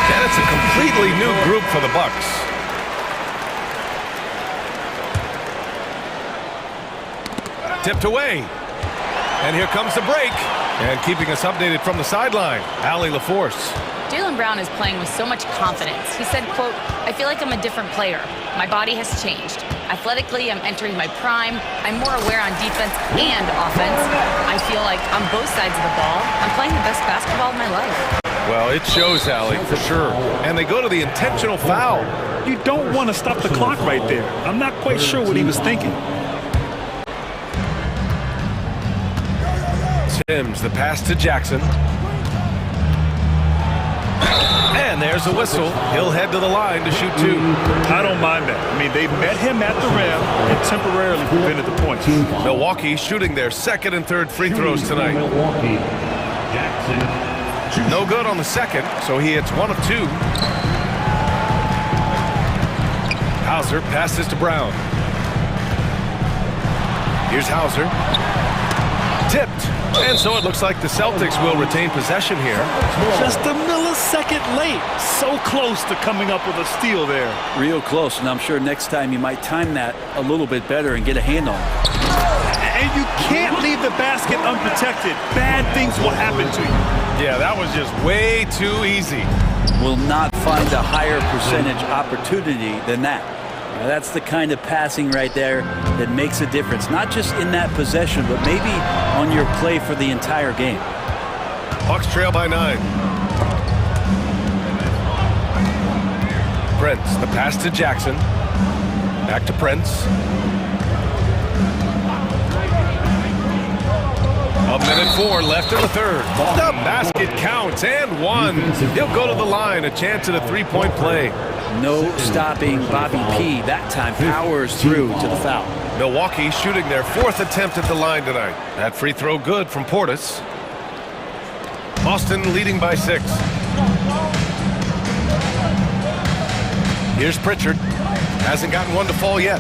And it's a completely new group for the Bucks. Tipped away. And here comes the break. And keeping us updated from the sideline, Allie LaForce. Jaylen Brown is playing with so much confidence. He said, quote, "I feel like I'm a different player. My body has changed. Athletically, I'm entering my prime. I'm more aware on defense and offense. I feel like on both sides of the ball, I'm playing the best basketball of my life." Well, it shows, Allie, for sure. And they go to the intentional foul. You don't want to stop the clock right there. I'm not quite sure what he was thinking. Sims, the pass to Jackson. And there's a whistle. He'll head to the line to shoot 2. I don't mind that. I mean, they met him at the rim and temporarily prevented the points. Milwaukee shooting their second and third free throws tonight. Milwaukee, Jackson. No good on the second, so he hits 1 of 2. Hauser passes to Brown. Here's Hauser. Tipped. And so it looks like the Celtics will retain possession here. Just a millisecond late. So close to coming up with a steal there. Real close, and I'm sure next time you might time that a little bit better and get a hand on it. And you can't leave the basket unprotected. Bad things will happen to you. Yeah, that was just way too easy. Will not find a higher percentage opportunity than that. Now, that's the kind of passing right there that makes a difference, not just in that possession, but maybe on your play for the entire game. Bucks trail by 9. Prince, the pass to Jackson. Back to Prince. 1:04 left in the third. The basket counts and one. He'll go to the line, a chance at a three-point play. No stopping Bobby P. That time powers through to the foul. Milwaukee shooting their fourth attempt at the line tonight. That free throw good from Portis. Boston leading by 6. Here's Pritchard. Hasn't gotten one to fall yet.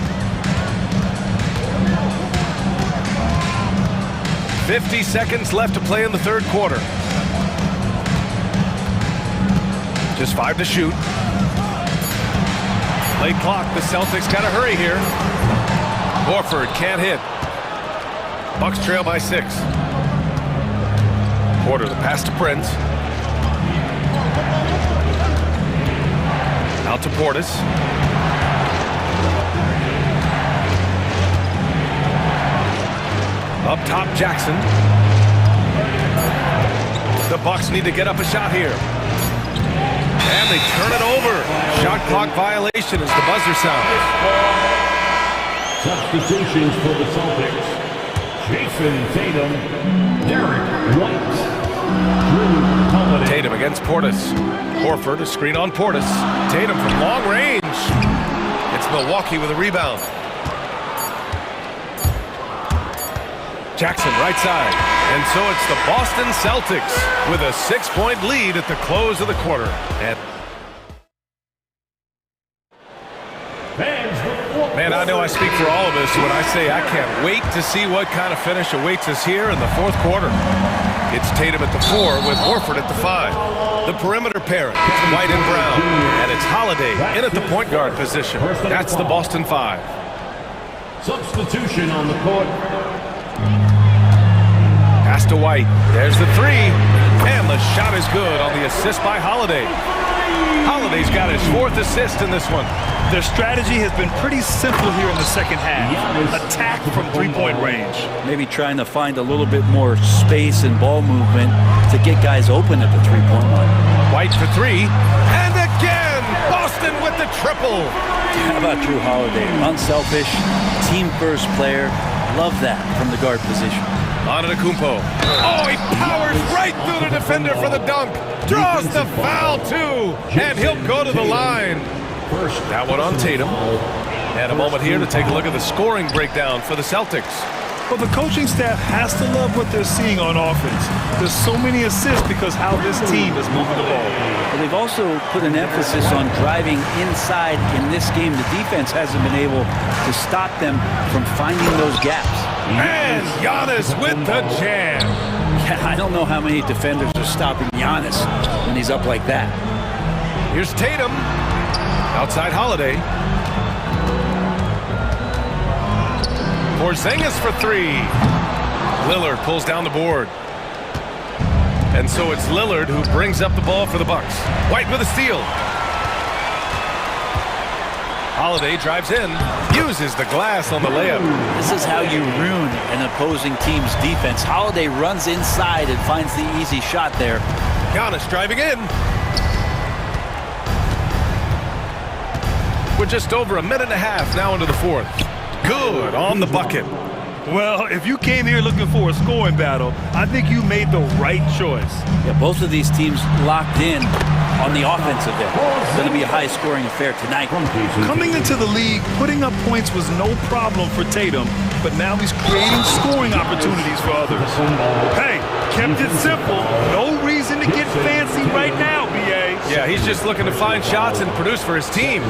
50 seconds left to play in the third quarter. Just 5 to shoot. Late clock. The Celtics got to hurry here. Horford can't hit. Bucks trail by 6. Porter the pass to Prince. Out to Portis. Up top, Jackson. The Bucks need to get up a shot here. And they turn it over. Shot clock violation as the buzzer sounds. Substitutions for the Celtics. Jason Tatum, Derek White, Drew Holiday. Tatum against Portis. Horford, a screen on Portis. Tatum from long range. It's Milwaukee with a rebound. Jackson right side. And so it's the Boston Celtics with a 6-point lead at the close of the quarter. And man, I know I speak for all of us when I say I can't wait to see what kind of finish awaits us here in the fourth quarter. It's Tatum at the 4 with Horford at the 5. The perimeter pairing, White and Brown. And it's Holiday in at the point guard position. That's the Boston 5. Substitution on the court. Pass to White. There's the 3. And the shot is good on the assist by Holiday. Holiday's got his 4th assist in this one. Their strategy has been pretty simple here in the second half. Attack from three-point range. Maybe trying to find a little bit more space and ball movement to get guys open at the three-point line. White for 3. And again, Boston with the triple. How about Drew Holiday? Unselfish, team-first player. Love that from the guard position. Antetokounmpo. Oh, he powers right through the defender for the dunk. Draws the foul, too. And he'll go to the line. That one on Tatum. And a moment here to take a look at the scoring breakdown for the Celtics. Well, the coaching staff has to love what they're seeing on offense. There's so many assists because how this team is moving the ball. But they've also put an emphasis on driving inside in this game. The defense hasn't been able to stop them from finding those gaps. And Giannis with the jam. Yeah, I don't know how many defenders are stopping Giannis when he's up like that. Here's Tatum. Outside Holiday. Porzingis for 3. Lillard pulls down the board. And so it's Lillard who brings up the ball for the Bucks. White with a steal. Holiday drives in, uses the glass on the layup. This is how you ruin an opposing team's defense. Holiday runs inside and finds the easy shot there. Giannis driving in. We're just over a minute and a half now into the fourth. Good on the bucket. Well, if you came here looking for a scoring battle, I think you made the right choice. Yeah, both of these teams locked in on the offensive end. It's going to be a high-scoring affair tonight. Coming into the league, putting up points was no problem for Tatum, but now he's creating scoring opportunities for others. Hey, kept it simple. No reason to get fancy right now, B.A. Yeah, he's just looking to find shots and produce for his team.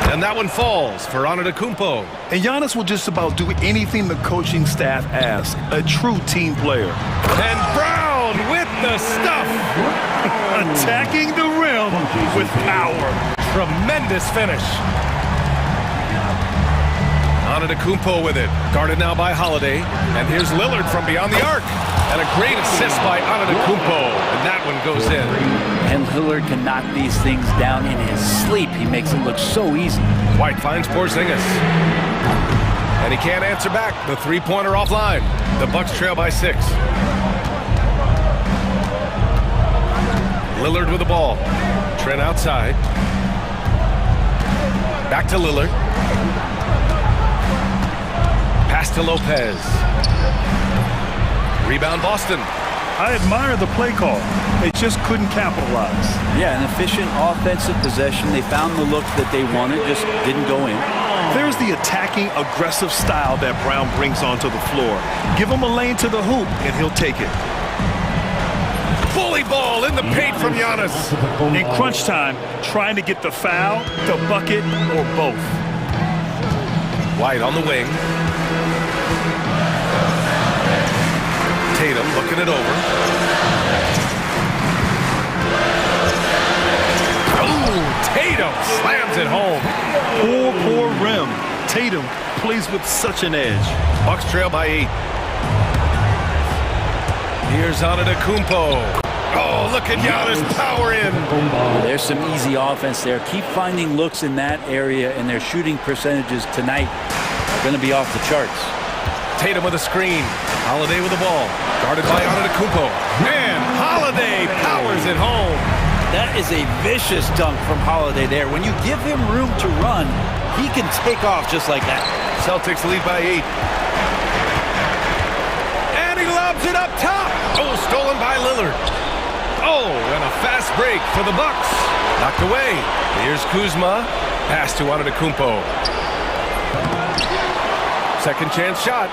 And that one falls for Antetokounmpo. And Giannis will just about do anything the coaching staff asks. A true team player. And Brown with the stuff. Attacking the rim with power. Tremendous finish. Antetokounmpo with it. Guarded now by Holiday. And here's Lillard from beyond the arc. And a great assist by Antetokounmpo. And that one goes in. And Lillard can knock these things down in his sleep. He makes it look so easy. White finds Porzingis. And he can't answer back. The three-pointer offline. The Bucks trail by 6. Lillard with the ball. Trent outside. Back to Lillard. Pass to Lopez. Rebound Boston. I admire the play call. They just couldn't capitalize. Yeah, an efficient offensive possession. They found the look that they wanted, just didn't go in. There's the attacking, aggressive style that Brown brings onto the floor. Give him a lane to the hoop, and he'll take it. Bully ball in the paint from Giannis. In crunch time, trying to get the foul, the bucket, or both. White on the wing. Tatum looking it over. Oh, Tatum slams it home. Poor rim. Tatum plays with such an edge. Bucks trail by 8. Here's Antetokounmpo. Oh, look at Giannis power in. There's some easy offense there. Keep finding looks in that area, and their shooting percentages tonight are going to be off the charts. Tatum with a screen. Holiday with the ball. Guarded by Antetokounmpo. And Holiday powers it home. That is a vicious dunk from Holiday there. When you give him room to run, he can take off just like that. Celtics lead by 8. And he lobs it up top. Oh, stolen by Lillard. Oh, and a fast break for the Bucks. Knocked away. Here's Kuzma. Pass to Antetokounmpo. Second chance shot.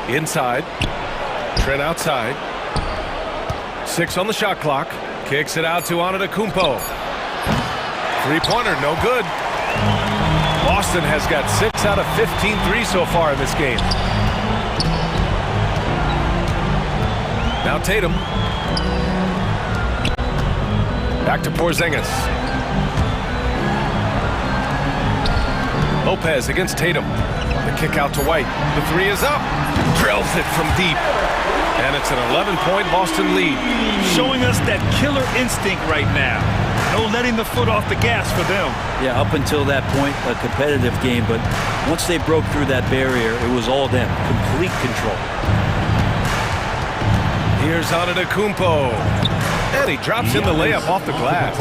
Inside. Trent outside. 6 on the shot clock. Kicks it out to Antetokounmpo. Three-pointer, no good. Boston has got 6 out of 15 threes so far in this game. Now Tatum. Back to Porzingis. Lopez against Tatum. The kick out to White. The three is up. Drills it from deep. And it's an 11-point Boston lead. Showing us that killer instinct right now. No letting the foot off the gas for them. Yeah, up until that point, a competitive game. But once they broke through that barrier, it was all them. Complete control. Here's Antetokounmpo. And he drops in the layup off the glass.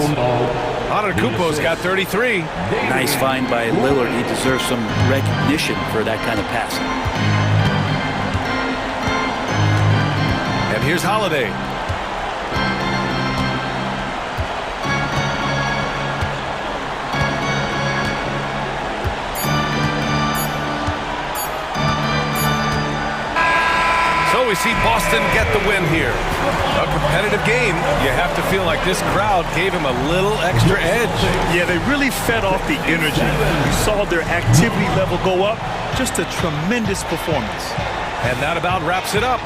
Antetokounmpo's got 33. Nice find by Lillard. He deserves some recognition for that kind of passing. And here's Holiday. So we see Boston get the win here. A competitive game. You have to feel like this crowd gave him a little extra edge. Yeah, they really fed off the energy. You saw their activity level go up. Just a tremendous performance. And that about wraps it up.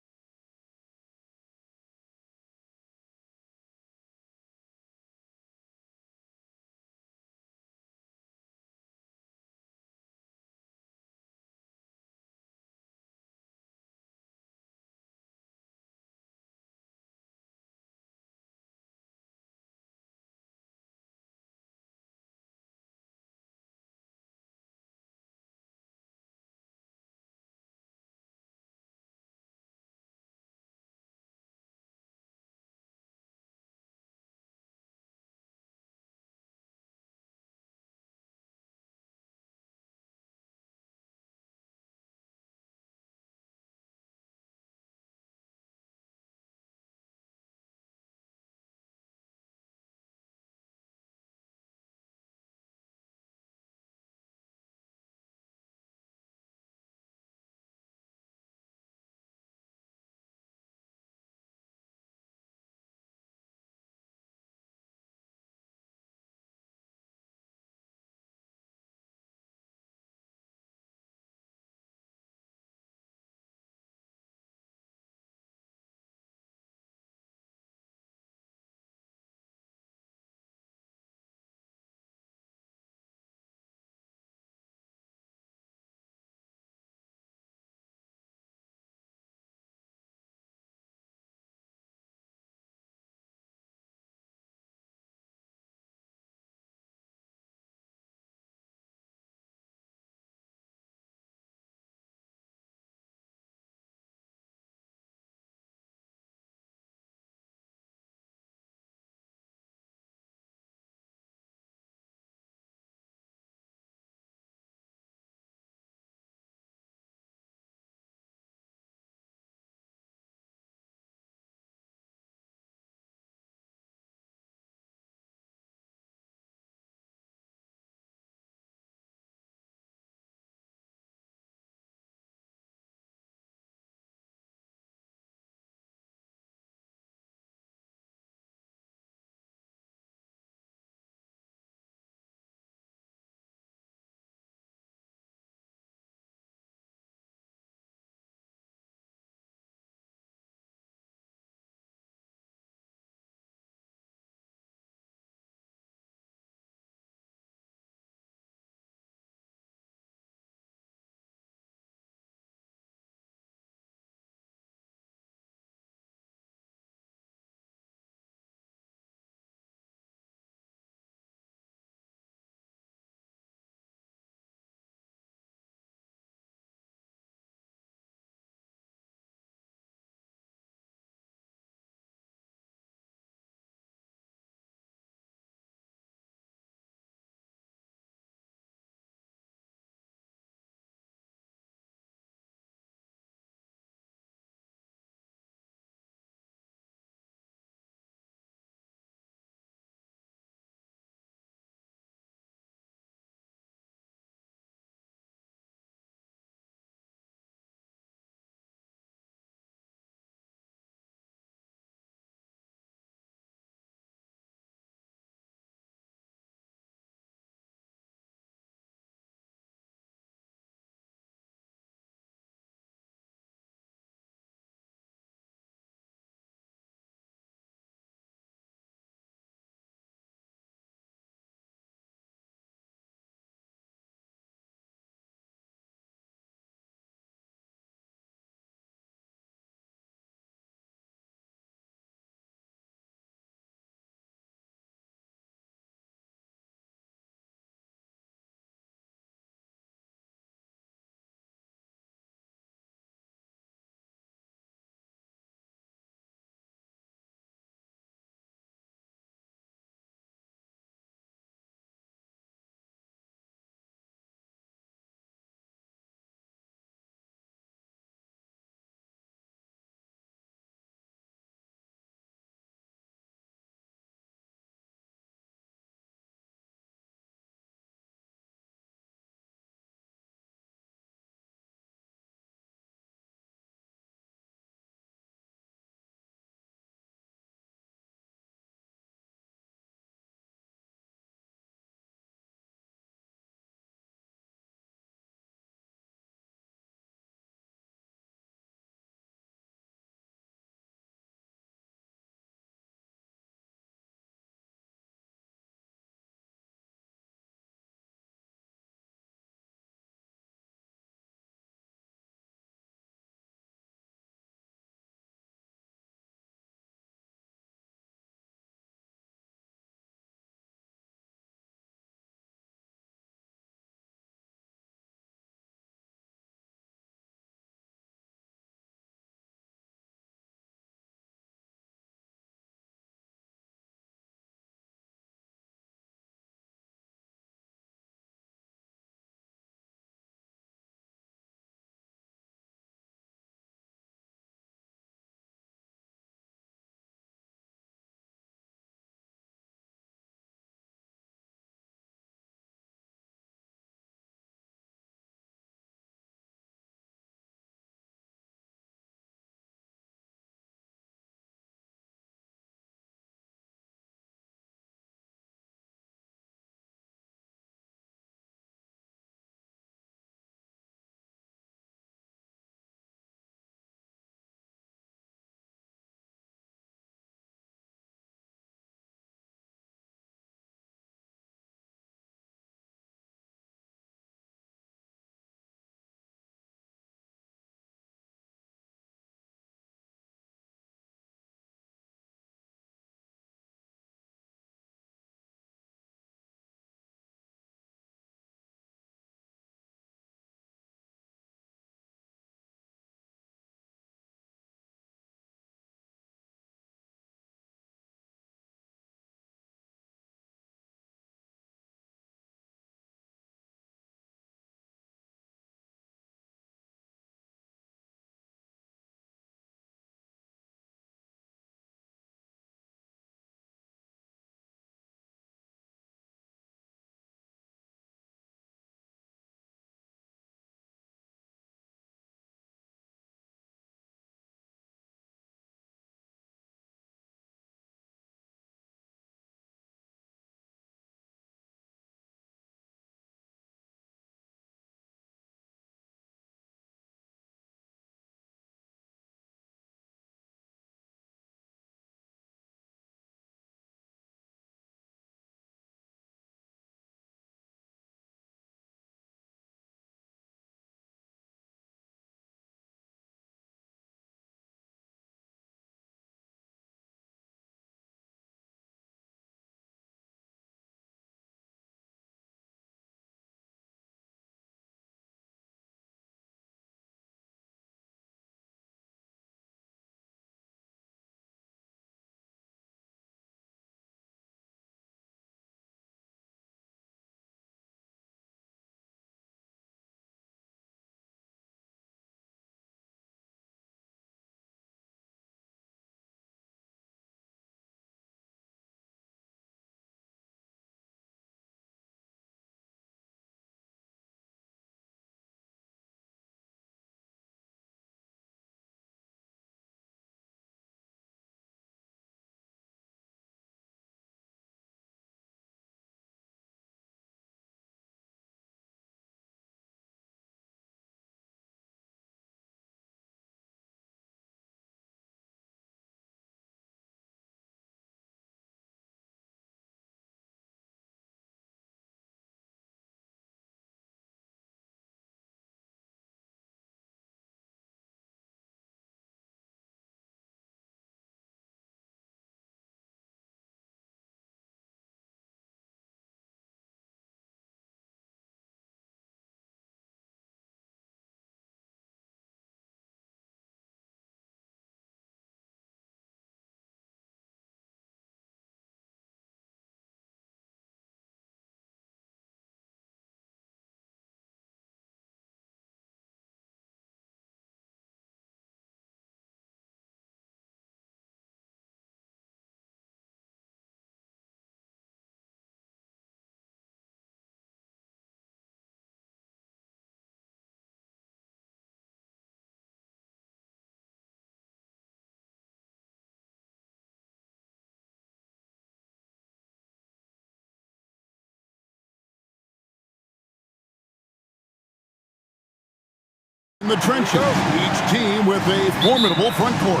In the trenches, each team with a formidable front court.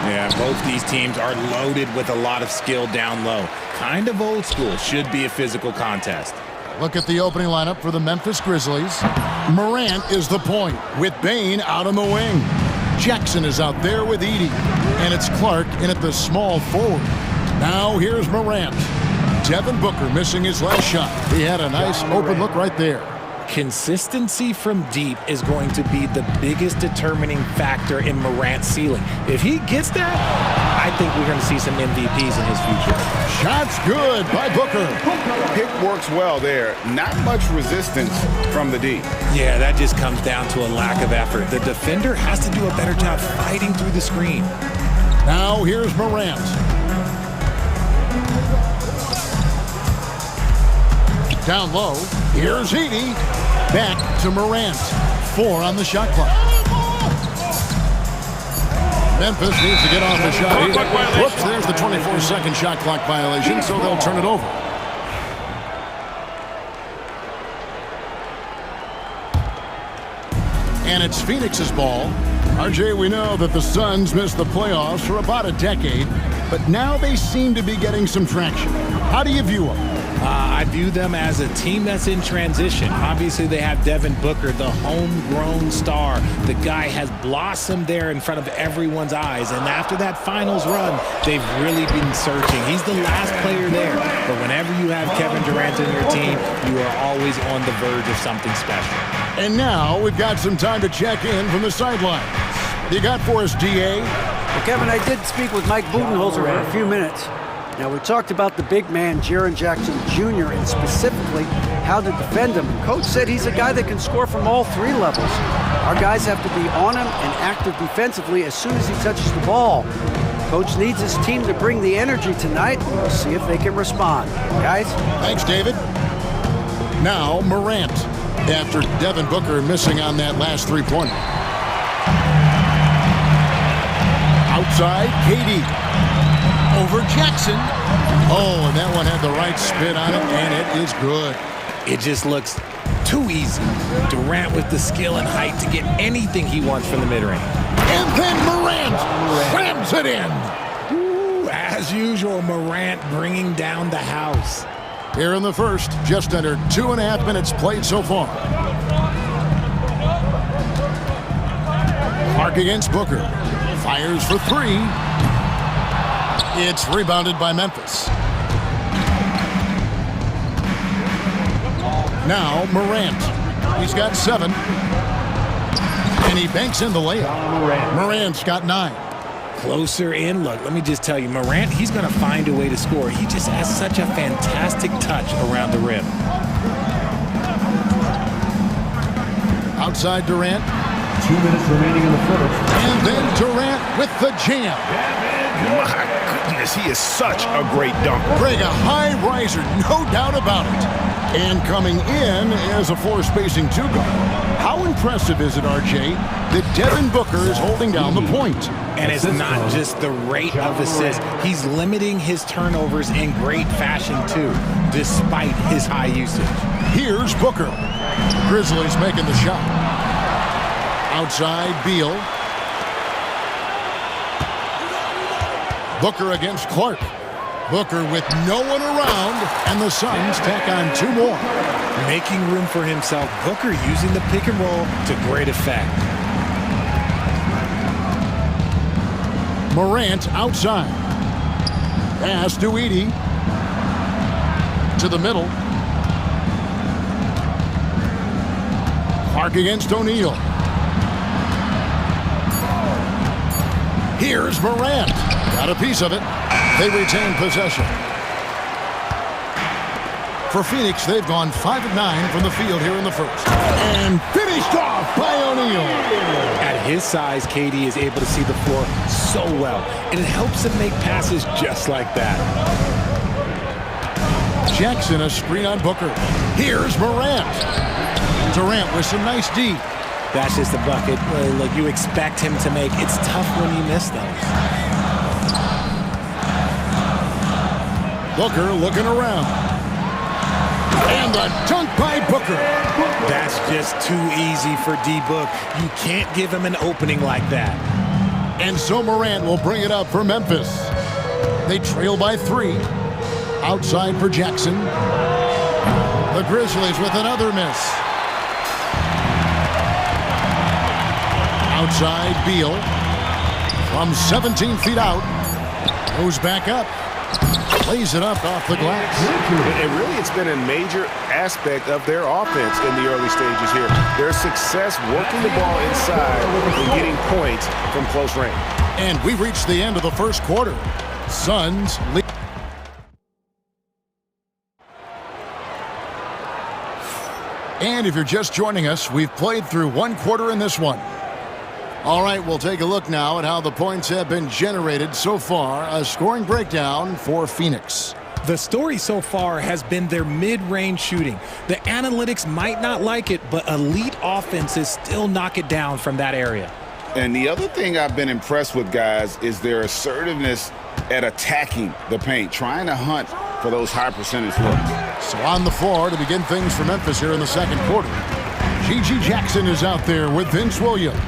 Yeah, both these teams are loaded with a lot of skill down low. Kind of old school. Should be a physical contest. Look at the opening lineup for the Memphis Grizzlies. Morant is the point, with Bane out on the wing. Jackson is out there with Edey. And it's Clark in at the small forward. Now here's Morant. Devin Booker missing his last shot. He had a nice open look right there. Consistency from deep is going to be the biggest determining factor in Morant's ceiling. If he gets that, I think we're going to see some MVPs in his future. Shots good by Booker. Pick works well there. Not much resistance from the D. Yeah, that just comes down to a lack of effort. The defender has to do a better job fighting through the screen. Now here's Morant. Down low, here's Edey. Back to Morant. 4 on the shot clock. Memphis needs to get off the shot. Whoops, there's the 24-second shot clock violation, so they'll turn it over. And it's Phoenix's ball. RJ, we know that the Suns missed the playoffs for about a decade, but now they seem to be getting some traction. How do you view them? I view them as a team that's in transition. Obviously, they have Devin Booker, the homegrown star. The guy has blossomed there in front of everyone's eyes. And after that finals run, they've really been searching. He's the last player there. But whenever you have Kevin Durant on your team, you are always on the verge of something special. And now we've got some time to check in from the sidelines. What do you got for us, DA? Well, Kevin, I did speak with Mike Budenholzer for a few minutes. Now, we talked about the big man, Jaren Jackson Jr., and specifically how to defend him. And Coach said he's a guy that can score from all 3 levels. Our guys have to be on him and active defensively as soon as he touches the ball. Coach needs his team to bring the energy tonight. We'll see if they can respond. Guys? Thanks, David. Now, Morant, after Devin Booker missing on that last 3-pointer. Outside, KD. Over Jackson. Oh, and that one had the right spin on it, and it is good. It just looks too easy. Durant with the skill and height to get anything he wants from the mid-range. And then Morant slams it in. Ooh, as usual, Morant bringing down the house. Here in the first, just under 2.5 minutes played so far. Clark against Booker. Fires for 3. It's rebounded by Memphis. Now Morant. He's got 7. And he banks in the layup. Morant's got 9. Closer in. Look, let me just tell you, Morant, he's going to find a way to score. He just has such a fantastic touch around the rim. Outside Durant. 2 minutes remaining in the first. And then Durant with the jam. My goodness, he is such a great dunker. Greg, a high riser, no doubt about it. And coming in as a floor-spacing 2-guard. How impressive is it, RJ, that Devin Booker is holding down the point? And it's not just the rate of assists. He's limiting his turnovers in great fashion, too, despite his high usage. Here's Booker. Grizzlies making the shot. Outside, Beal. Booker against Clark. Booker with no one around, and the Suns tack on 2 more. Making room for himself. Booker using the pick and roll to great effect. Morant outside. Pass to Edey. To the middle. Clark against O'Neal. Here's Morant. Got a piece of it. They retain possession. For Phoenix, they've gone 5 of 9 from the field here in the first. And finished off by O'Neal. At his size, KD is able to see the floor so well. And it helps him make passes just like that. Jackson, a screen on Booker. Here's Morant. Durant with some nice D. That's just a bucket like you expect him to make. It's tough when you miss those. Booker looking around. And the dunk by Booker. That's Just too easy for D-Book. You can't give him an opening like that. And so Morant will bring it up for Memphis. They trail by 3. Outside for Jackson. The Grizzlies with another miss. Outside, Beal. From 17 feet out. Goes back up. Lays it up off the glass. And really, it's been a major aspect of their offense in the early stages here. Their success working the ball inside and getting points from close range. And we reached the end of the first quarter. Suns lead. And if you're just joining us, we've played through one quarter in this one. All right, we'll take a look now at how the points have been generated so far. A scoring breakdown for Phoenix. The story so far has been their mid-range shooting. The analytics might not like it, but elite offenses still knock it down from that area. And the other thing I've been impressed with, guys, is their assertiveness at attacking the paint, trying to hunt for those high percentage looks. So on the floor to begin things for Memphis here in the second quarter. G.G. Jackson is out there with Vince Williams.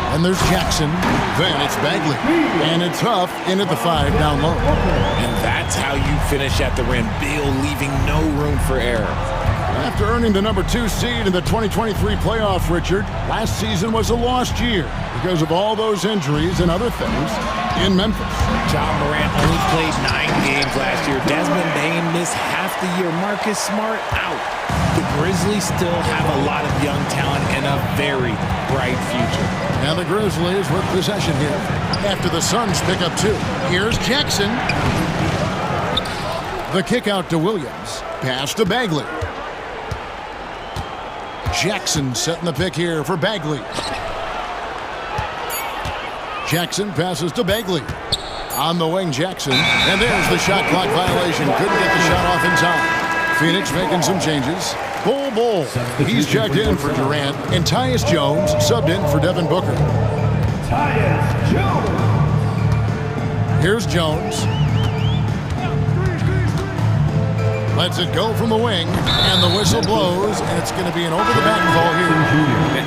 And there's Jackson. Then it's Bagley. And it's Huff into the 5 down low. And that's how you finish at the rim. Beal leaving no room for error. After earning the number 2 seed in the 2023 playoffs, Richard, last season was a lost year because of all those injuries and other things in Memphis. John Morant only played 9 games last year. Desmond Bane missed half the year. Marcus Smart out. The Grizzlies still have a lot of young talent and a very bright future. And the Grizzlies with possession here after the Suns pick up 2. Here's Jackson. The kick out to Williams. Pass to Bagley. Jackson setting the pick here for Bagley. Jackson passes to Bagley. On the wing, Jackson. And there's the shot clock violation. Couldn't get the shot off in time. Phoenix making some changes. Bull. He's checked in for Durant. And Tyus Jones subbed in for Devin Booker. Tyus Jones. Here's Jones. Lets it go from the wing, and the whistle blows, and it's going to be an over-the-back call here.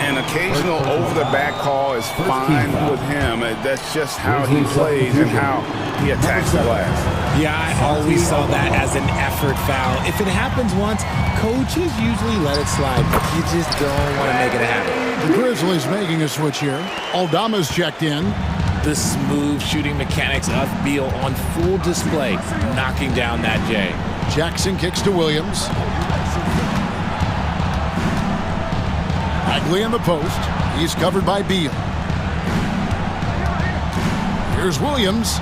An occasional over-the-back call is fine with him. That's just how he plays and how he attacks the glass. Yeah, I always saw that as an effort foul. If it happens once, coaches usually let it slide, but you just don't want to make it happen. The Grizzlies making a switch here. Aldama's checked in. The smooth shooting mechanics of Beal on full display, knocking down that J. Jackson kicks to Williams. Bagley in the post. He's covered by Beal. Here's Williams.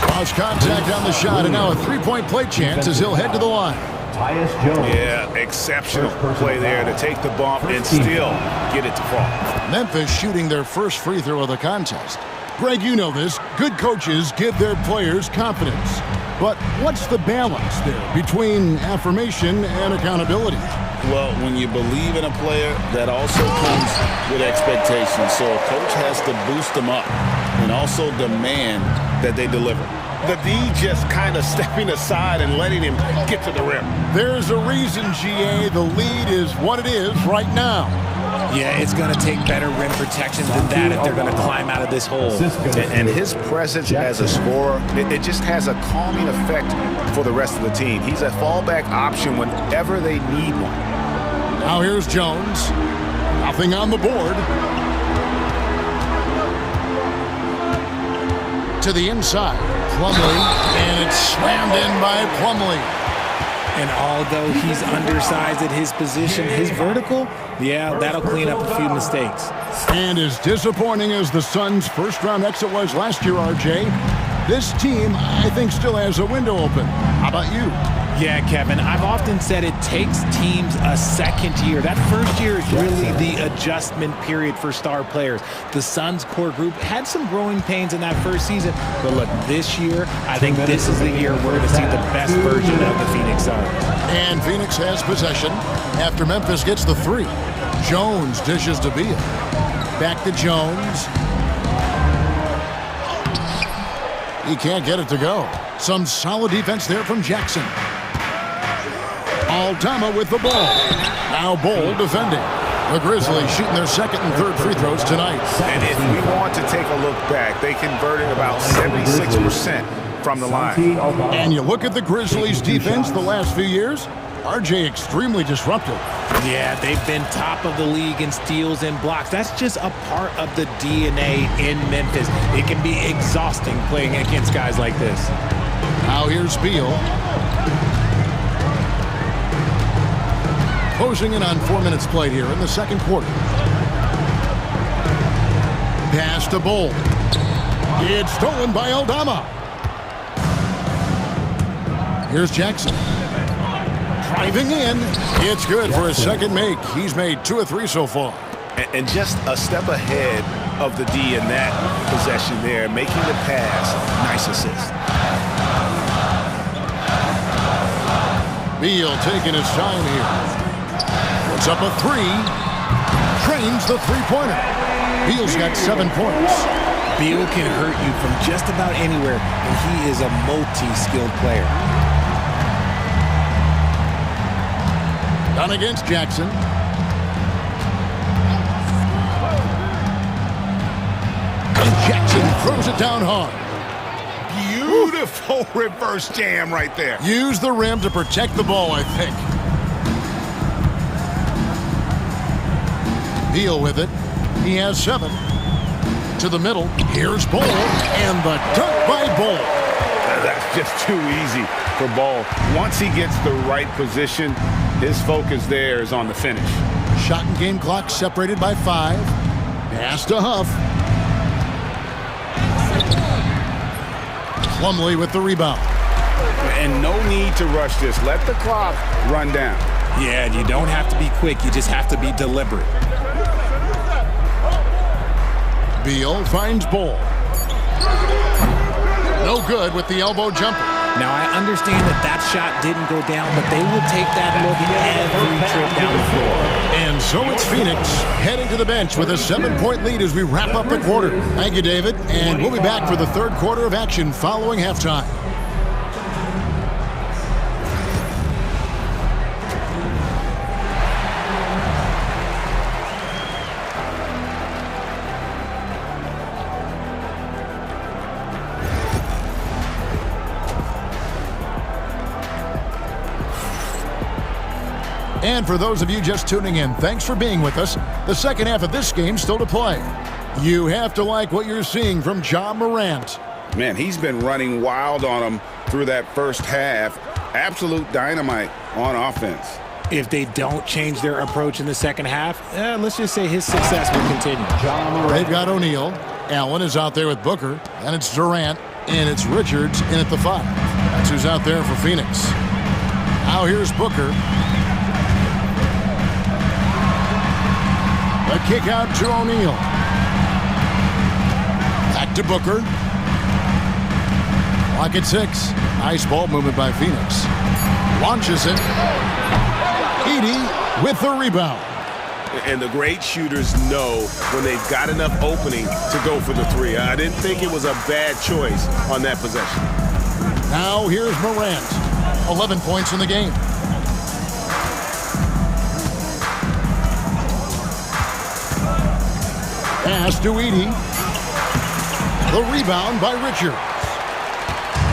Cross contact on the shot, and now a three-point play chance as he'll head to the line. Tyus Jones. Yeah, exceptional play there to take the bump and still get it to fall. Memphis shooting their first free throw of the contest. Greg, you know this. Good coaches give their players confidence. But what's the balance there between affirmation and accountability? Well, when you believe in a player, that also comes with expectations. So a coach has to boost them up and also demand that they deliver. The D just kind of stepping aside and letting him get to the rim. There's a reason, GA, the lead is what it is right now. Yeah, it's going to take better rim protection than that if they're going to climb out of this hole. And his presence as a scorer, it just has a calming effect for the rest of the team. He's a fallback option whenever they need one. Now here's Jones. Nothing on the board. To the inside. Plumlee. And it's slammed in by Plumlee. And although he's undersized at his position, his vertical, yeah, that'll clean up a few mistakes. And as disappointing as the Suns' first-round exit was last year, RJ, this team, I think, still has a window open. How about you? Yeah, Kevin, I've often said it takes teams a second year. That first year is really the adjustment period for star players. The Suns' core group had some growing pains in that first season, but look, this year, I think this is the year we're going to see the best version of the Phoenix Suns. And Phoenix has possession after Memphis gets the 3. Jones dishes to Beal. Back to Jones. He can't get it to go. Some solid defense there from Jackson. Aldama with the ball. Now Bol defending. The Grizzlies shooting their second and third free throws tonight. And if we want to take a look back, they converted about 76% from the line. And you look at the Grizzlies' defense the last few years, RJ extremely disruptive. Yeah, they've been top of the league in steals and blocks. That's just a part of the DNA in Memphis. It can be exhausting playing against guys like this. Now here's Beal. Closing in on 4 minutes played here in the second quarter. Pass to Bol. It's stolen by Aldama. Here's Jackson. Driving in. It's good for a second make. He's made 2 of 3 so far. And just a step ahead of the D in that possession there, making the pass. Nice assist. Beal taking his time here. Puts up a 3. Trains the three-pointer. Beal's got 7 points. Beal can hurt you from just about anywhere, and he is a multi-skilled player. Done against Jackson. And Jackson throws it down hard. Beautiful reverse jam right there. Use the rim to protect the ball, I think. Beal with it. He has 7. To the middle. Here's Bol. And the dunk by Bol. That's just too easy for Bol. Once he gets the right position, his focus there is on the finish. Shot and game clock separated by 5. Pass to Huff. Plumlee with the rebound. And no need to rush this. Let the clock run down. Yeah, you don't have to be quick. You just have to be deliberate. Beal finds Bol. No good with the elbow jumper. Now, I understand that shot didn't go down, but they will take that look every trip down the floor. And so it's Phoenix heading to the bench with a 7-point lead as we wrap up the quarter. Thank you, David. And we'll be back for the third quarter of action following halftime. And for those of you just tuning in, thanks for being with us. The second half of this game still to play. You have to like what you're seeing from Ja Morant. Man, he's been running wild on him through that first half. Absolute dynamite on offense. If they don't change their approach in the second half, let's just say his success will continue. They've got O'Neal. Allen is out there with Booker. And it's Durant. And it's Richards in at the 5. That's who's out there for Phoenix. Now here's Booker. A kick out to O'Neal. Back to Booker. Clock at 6. Nice ball movement by Phoenix. Launches it. Edey with the rebound. And the great shooters know when they've got enough opening to go for the 3. I didn't think it was a bad choice on that possession. Now here's Morant. 11 points in the game. Pass to Edey. The rebound by Richards.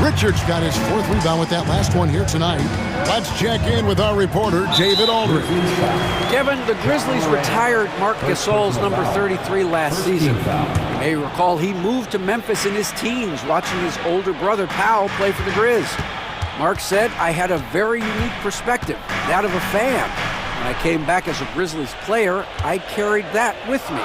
Richards got his 4th rebound with that last one here tonight. Let's check in with our reporter, David Aldridge. Kevin, the Grizzlies retired Marc Gasol's number 33 last season. You may recall he moved to Memphis in his teens, watching his older brother, Powell, play for the Grizz. Marc said, "I had a very unique perspective, that of a fan. When I came back as a Grizzlies player, I carried that with me."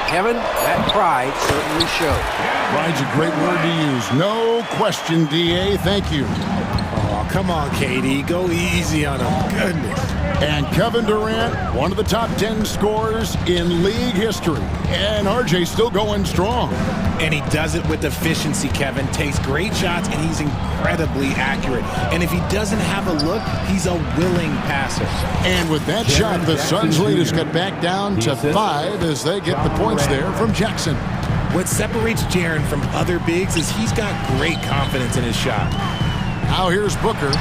Kevin, that pride certainly showed. Pride's a great word to use. No question, DA. Thank you. Oh, come on, KD. Go easy on him. Goodness. And Kevin Durant, one of the top 10 scorers in league history. And RJ's still going strong. And he does it with efficiency, Kevin. Takes great shots, and he's incredibly accurate. And if he doesn't have a look, he's a willing passer. And with that shot, the Suns' lead is cut back down to 5 as they get the points there from Jackson. What separates Jaren from other bigs is he's got great confidence in his shot. Now here's Booker.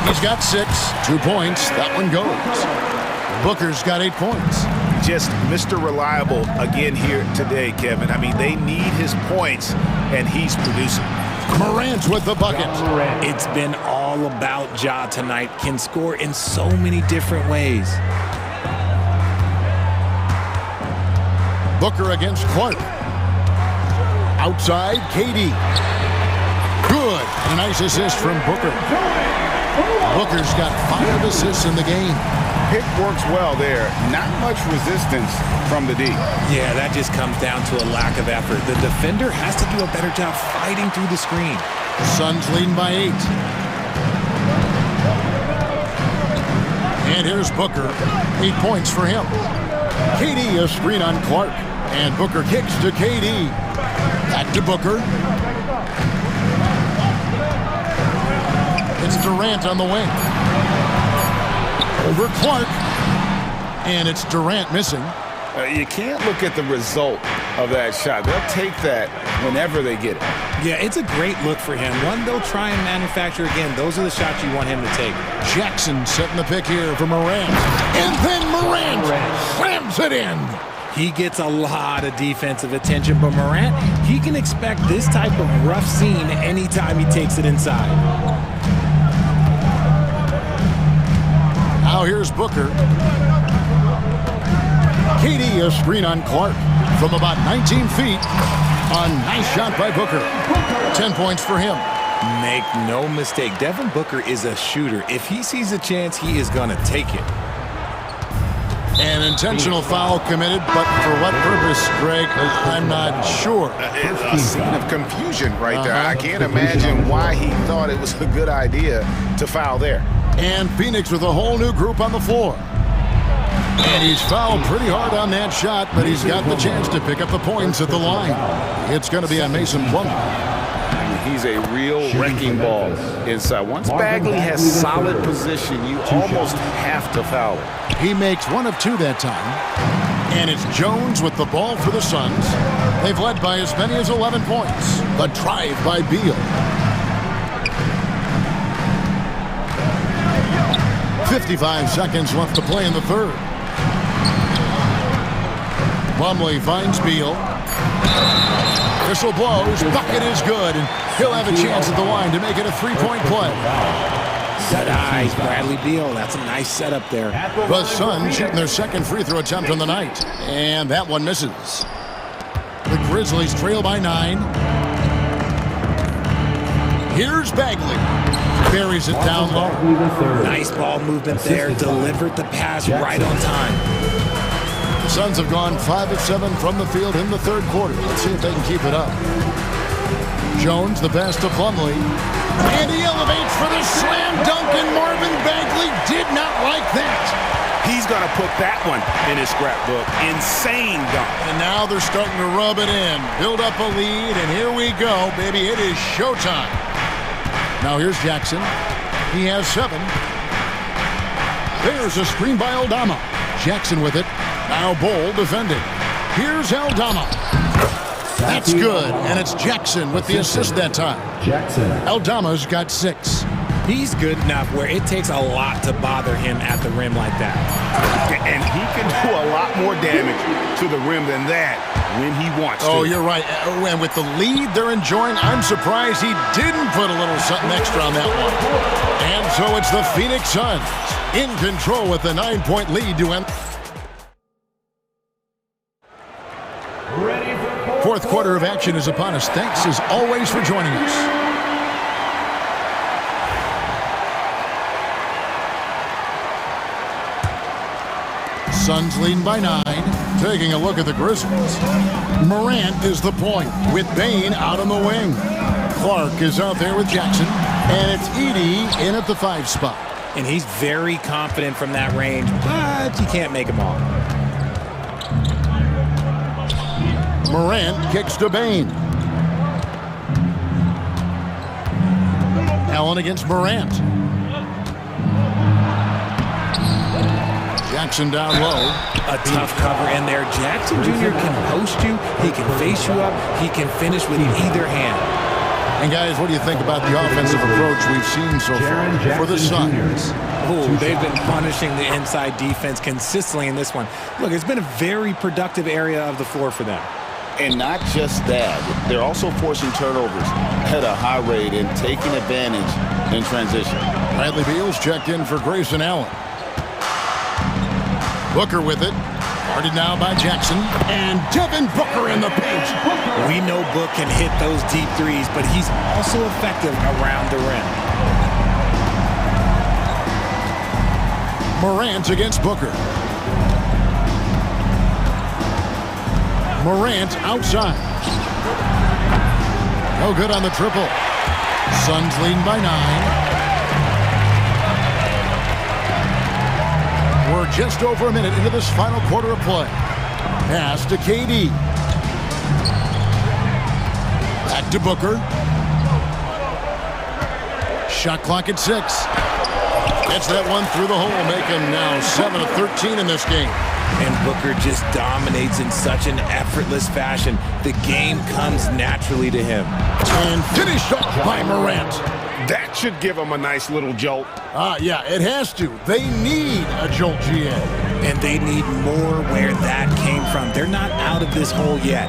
He's got 6, 2 points. That one goes. Booker's got 8 points. Just Mr. Reliable again here today, Kevin. I mean, they need his points, and he's producing. Morant with the bucket. It's been all about Ja tonight. Can score in so many different ways. Booker against Clark. Outside, KD. Good. A nice assist from Booker. Booker's got 5 assists in the game. Pick works well there. Not much resistance from the D. Yeah, that just comes down to a lack of effort. The defender has to do a better job fighting through the screen. Suns leading by 8. And here's Booker. 8 points for him. KD a screen on Clark. And Booker kicks to KD. Back to Booker. It's Durant on the wing. Over Clark. And it's Durant missing. You can't look at the result of that shot. They'll take that whenever they get it. Yeah, it's a great look for him. One they'll try and manufacture again. Those are the shots you want him to take. Jackson setting the pick here for Morant. And then Morant slams it in. He gets a lot of defensive attention, but Morant, he can expect this type of rough scene anytime he takes it inside. Now here's Booker. KD a screen on Clark from about 19 feet. A nice shot by Booker. 10 points for him. Make no mistake, Devin Booker is a shooter. If he sees a chance, he is going to take it. An intentional foul committed, but for what purpose, Greg, I'm not sure. A scene of confusion right there. I can't imagine why he thought it was a good idea to foul there. And Phoenix with a whole new group on the floor. And he's fouled pretty hard on that shot, but he's got the chance to pick up the points at the line. It's going to be on Mason Plumlee. He's a real wrecking ball inside. Once Bagley has solid position, you almost have to foul it. He makes 1 of 2 that time. And it's Jones with the ball for the Suns. They've led by as many as 11 points. The drive by Beal. 55 seconds left to play in the third. Plumlee finds Beal. Whistle blows. Bucket is good. And he'll have a chance at the line to make it a 3-point play. Good eyes, Bradley Beal. That's a nice setup there. The Suns shooting their second free throw attempt on the night. And that one misses. The Grizzlies trail by 9. Here's Bagley. Buries it down low. Nice ball movement there. Delivered the pass right on time. The Suns have gone 5 of 7 from the field in the third quarter. Let's see if they can keep it up. Jones, the pass to Plumlee. And he elevates for the slam dunk, and Marvin Bagley did not like that. He's going to put that one in his scrapbook. Insane dunk. And now they're starting to rub it in. Build up a lead, and here we go, baby. It is showtime. Now here's Jackson. He has 7. There's a screen by Aldama. Jackson with it. Now Bol defending. Here's Aldama. That's good, and it's Jackson with the assist that time. Aldama's got 6. He's good enough where it takes a lot to bother him at the rim like that. And he can do a lot more damage to the rim than that when he wants to. Oh, you're right. And with the lead they're enjoying, I'm surprised he didn't put a little something extra on that one. And so it's the Phoenix Suns in control with the 9-point lead to end. Fourth quarter of action is upon us. Thanks as always for joining us. Suns leading by 9. Taking a look at the Grizzlies. Morant is the point with Bane out on the wing. Clark is out there with Jackson. And it's Edey in at the 5 spot. And he's very confident from that range, but you can't make him all. Morant kicks to Bane. Allen against Morant. Jackson down low. A tough cover in there. Jackson Jr. can post you. He can face you up. He can finish with either hand. And guys, what do you think about the offensive approach we've seen so far for the Suns? Oh, they've been punishing the inside defense consistently in this one. Look, it's been a very productive area of the floor for them. And not just that, they're also forcing turnovers at a high rate and taking advantage in transition. Bradley Beal's checked in for Grayson Allen. Booker with it. Guarded now by Jackson. And Devin Booker in the paint. We know Book can hit those deep threes, but he's also effective around the rim. Morant against Booker. Morant outside. No good on the triple. Suns leading by 9. We're just over a minute into this final quarter of play. Pass to KD. Back to Booker. Shot clock at 6. Gets that one through the hole, making now 7 of 13 in this game. And Booker just dominates in such an effortless fashion. The game comes naturally to him. And finished off by Morant. That should give him a nice little jolt. Yeah, it has to. They need a jolt, GA. And they need more where that came from. They're not out of this hole yet.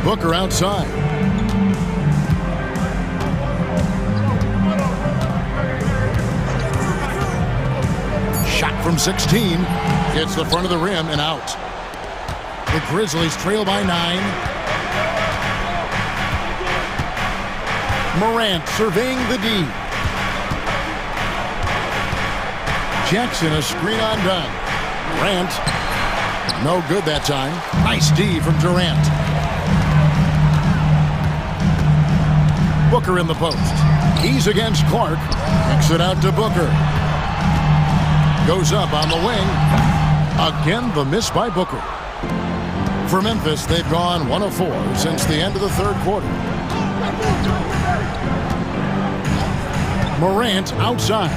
Booker outside. Shot from 16. Hits the front of the rim and out. The Grizzlies trail by 9. Morant surveying the D. Jackson, a screen on done. Durant, no good that time. Nice D from Durant. Booker in the post. He's against Clark. Kicks it out to Booker. Goes up on the wing. Again, the miss by Booker. For Memphis, they've gone 1 of 4 since the end of the third quarter. Morant outside.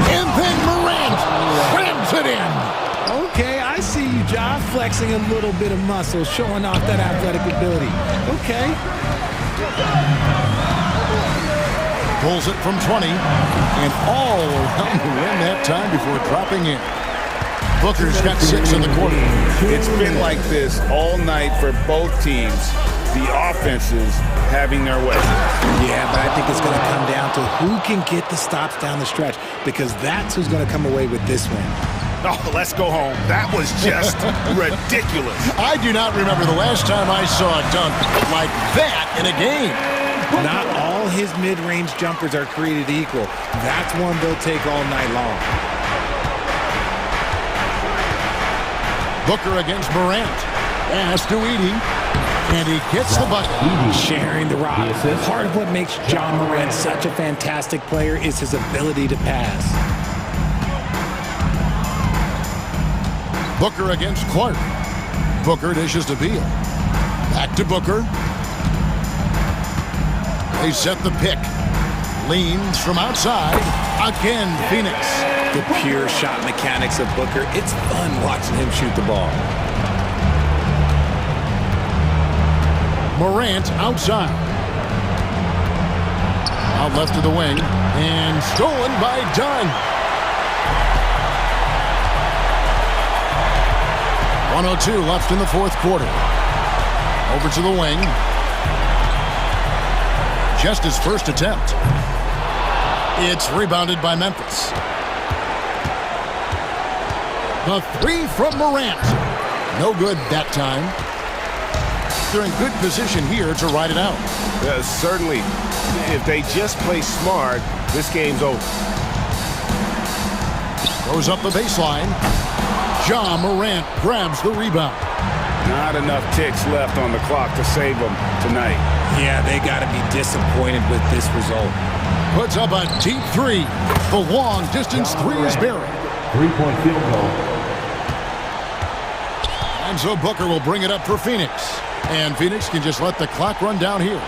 And then Morant slams it in. Okay, I see you, Ja, flexing a little bit of muscle, showing off that athletic ability. Okay. Pulls it from 20. And all around the rim that time before dropping in. Booker's got 6 in the quarter. It's been like this all night for both teams. The offenses having their way. Yeah, but I think it's going to come down to who can get the stops down the stretch, because that's who's going to come away with this win. Oh, let's go home. That was just ridiculous. I do not remember the last time I saw a dunk like that in a game. Not all his mid-range jumpers are created equal. That's one they'll take all night long. Booker against Morant. Pass to Edey. And he gets the bucket. Sharing the rock. Part of what makes John Morant such a fantastic player is his ability to pass. Booker against Clark. Booker dishes to Beal. Back to Booker. They set the pick. Leans from outside. Again, Phoenix. The pure shot mechanics of Booker. It's fun watching him shoot the ball. Morant outside. Out left to the wing. And stolen by Dunn. 1:02 left in the fourth quarter. Over to the wing. Just his first attempt. It's rebounded by Memphis. The 3 from Morant. No good that time. They're in good position here to ride it out. Certainly. If they just play smart, this game's over. Goes up the baseline. Ja Morant grabs the rebound. Not enough ticks left on the clock to save them tonight. Yeah, they got to be disappointed with this result. Puts up a deep 3. The long distance 3 is buried. 3-point field goal. And so Booker will bring it up for Phoenix. And Phoenix can just let the clock run down here.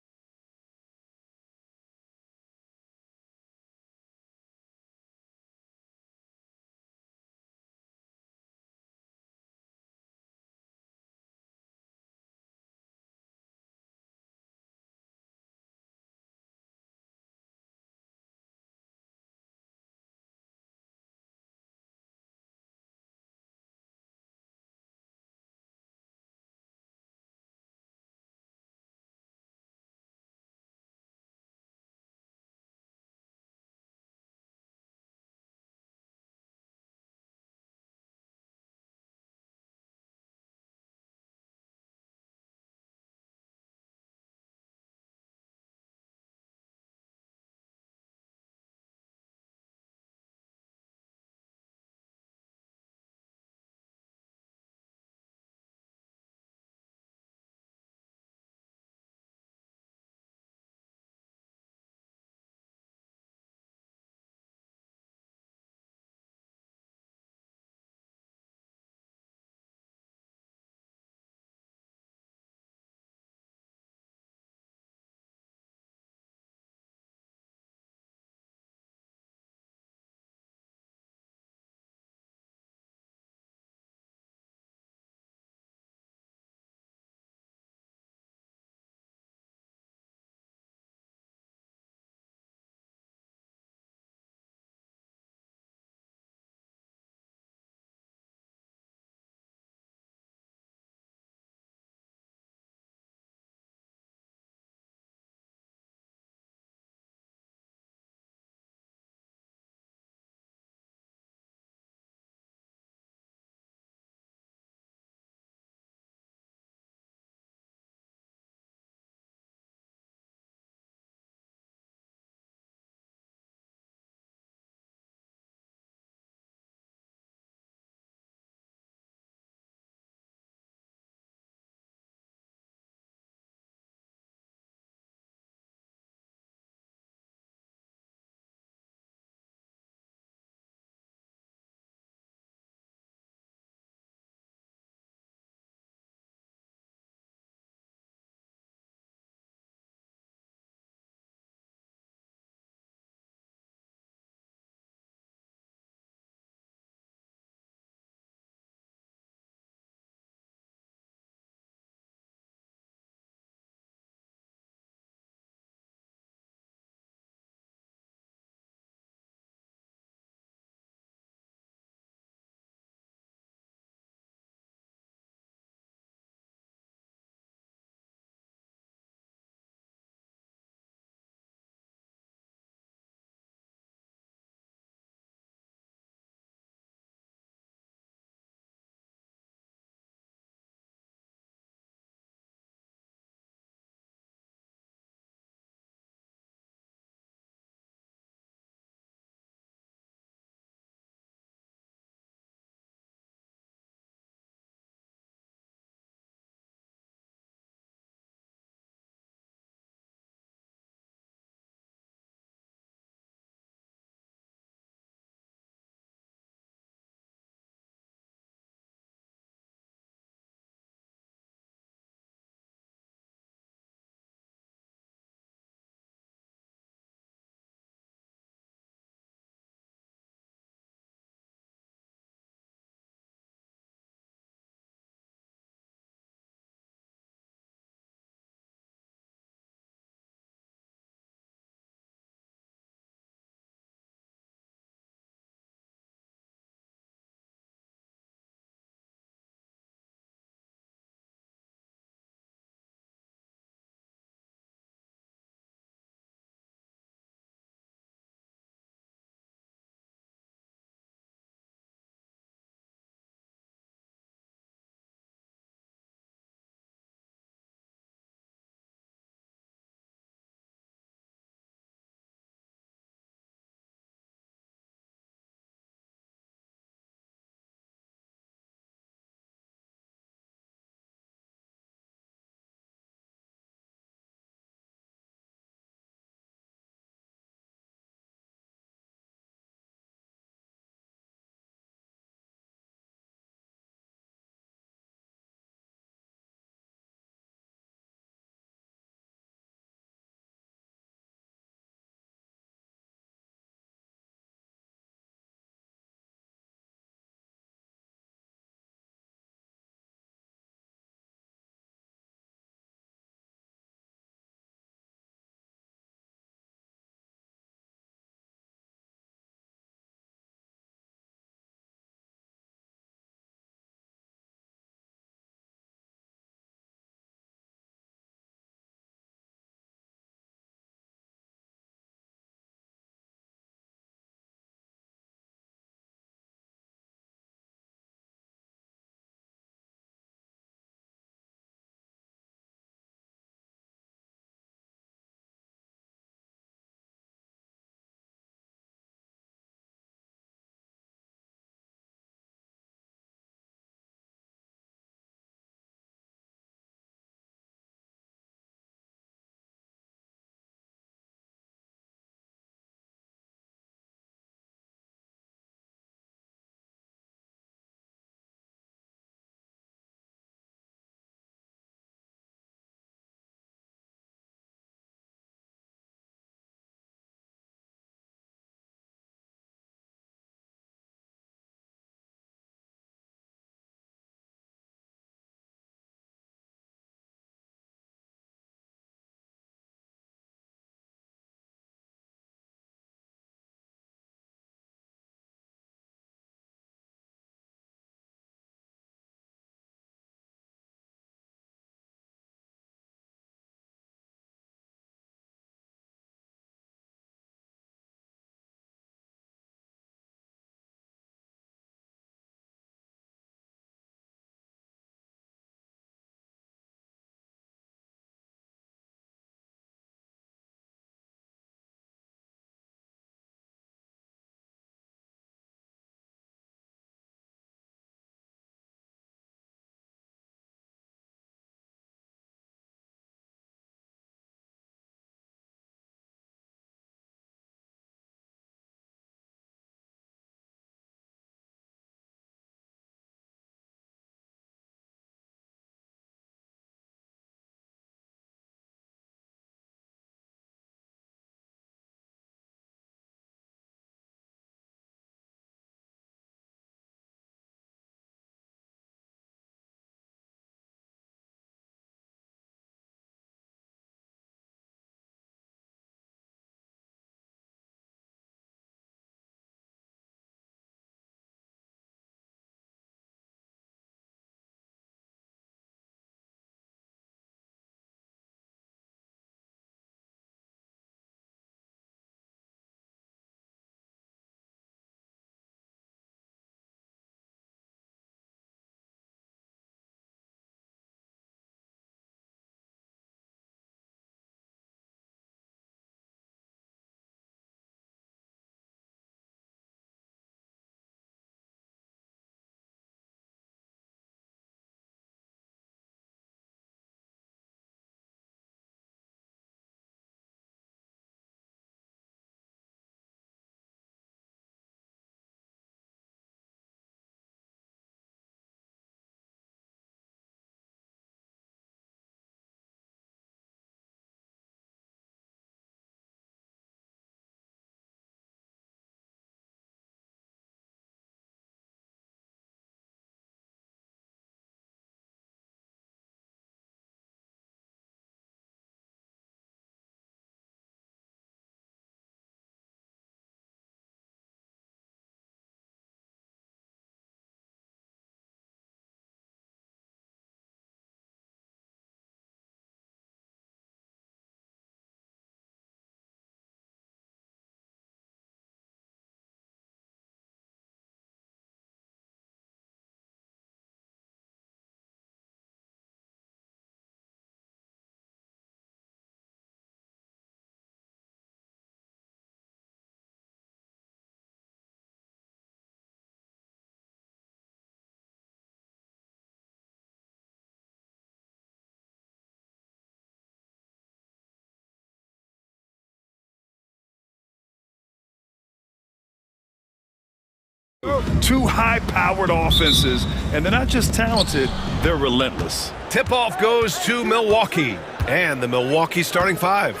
Two high-powered offenses, and they're not just talented, they're relentless. Tip-off goes to Milwaukee, and the Milwaukee starting five.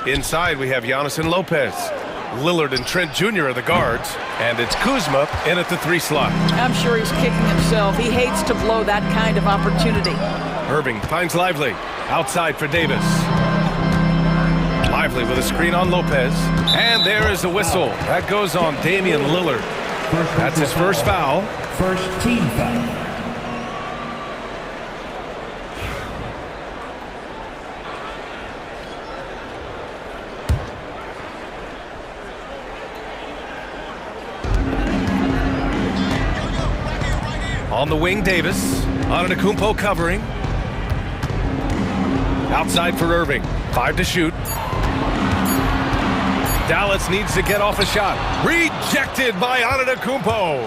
Inside, we have Giannis and Lopez. Lillard and Trent Jr. are the guards, and it's Kuzma in at the 3 slot. I'm sure he's kicking himself. He hates to blow that kind of opportunity. Irving finds Lively. Outside for Davis. Lively with a screen on Lopez. And there is the whistle. That goes on Damian Lillard. That's his first foul. First team foul. On the wing, Davis. Antetokounmpo covering. Outside for Irving. 5 to shoot. Dallas needs to get off a shot. Rejected by Antetokounmpo.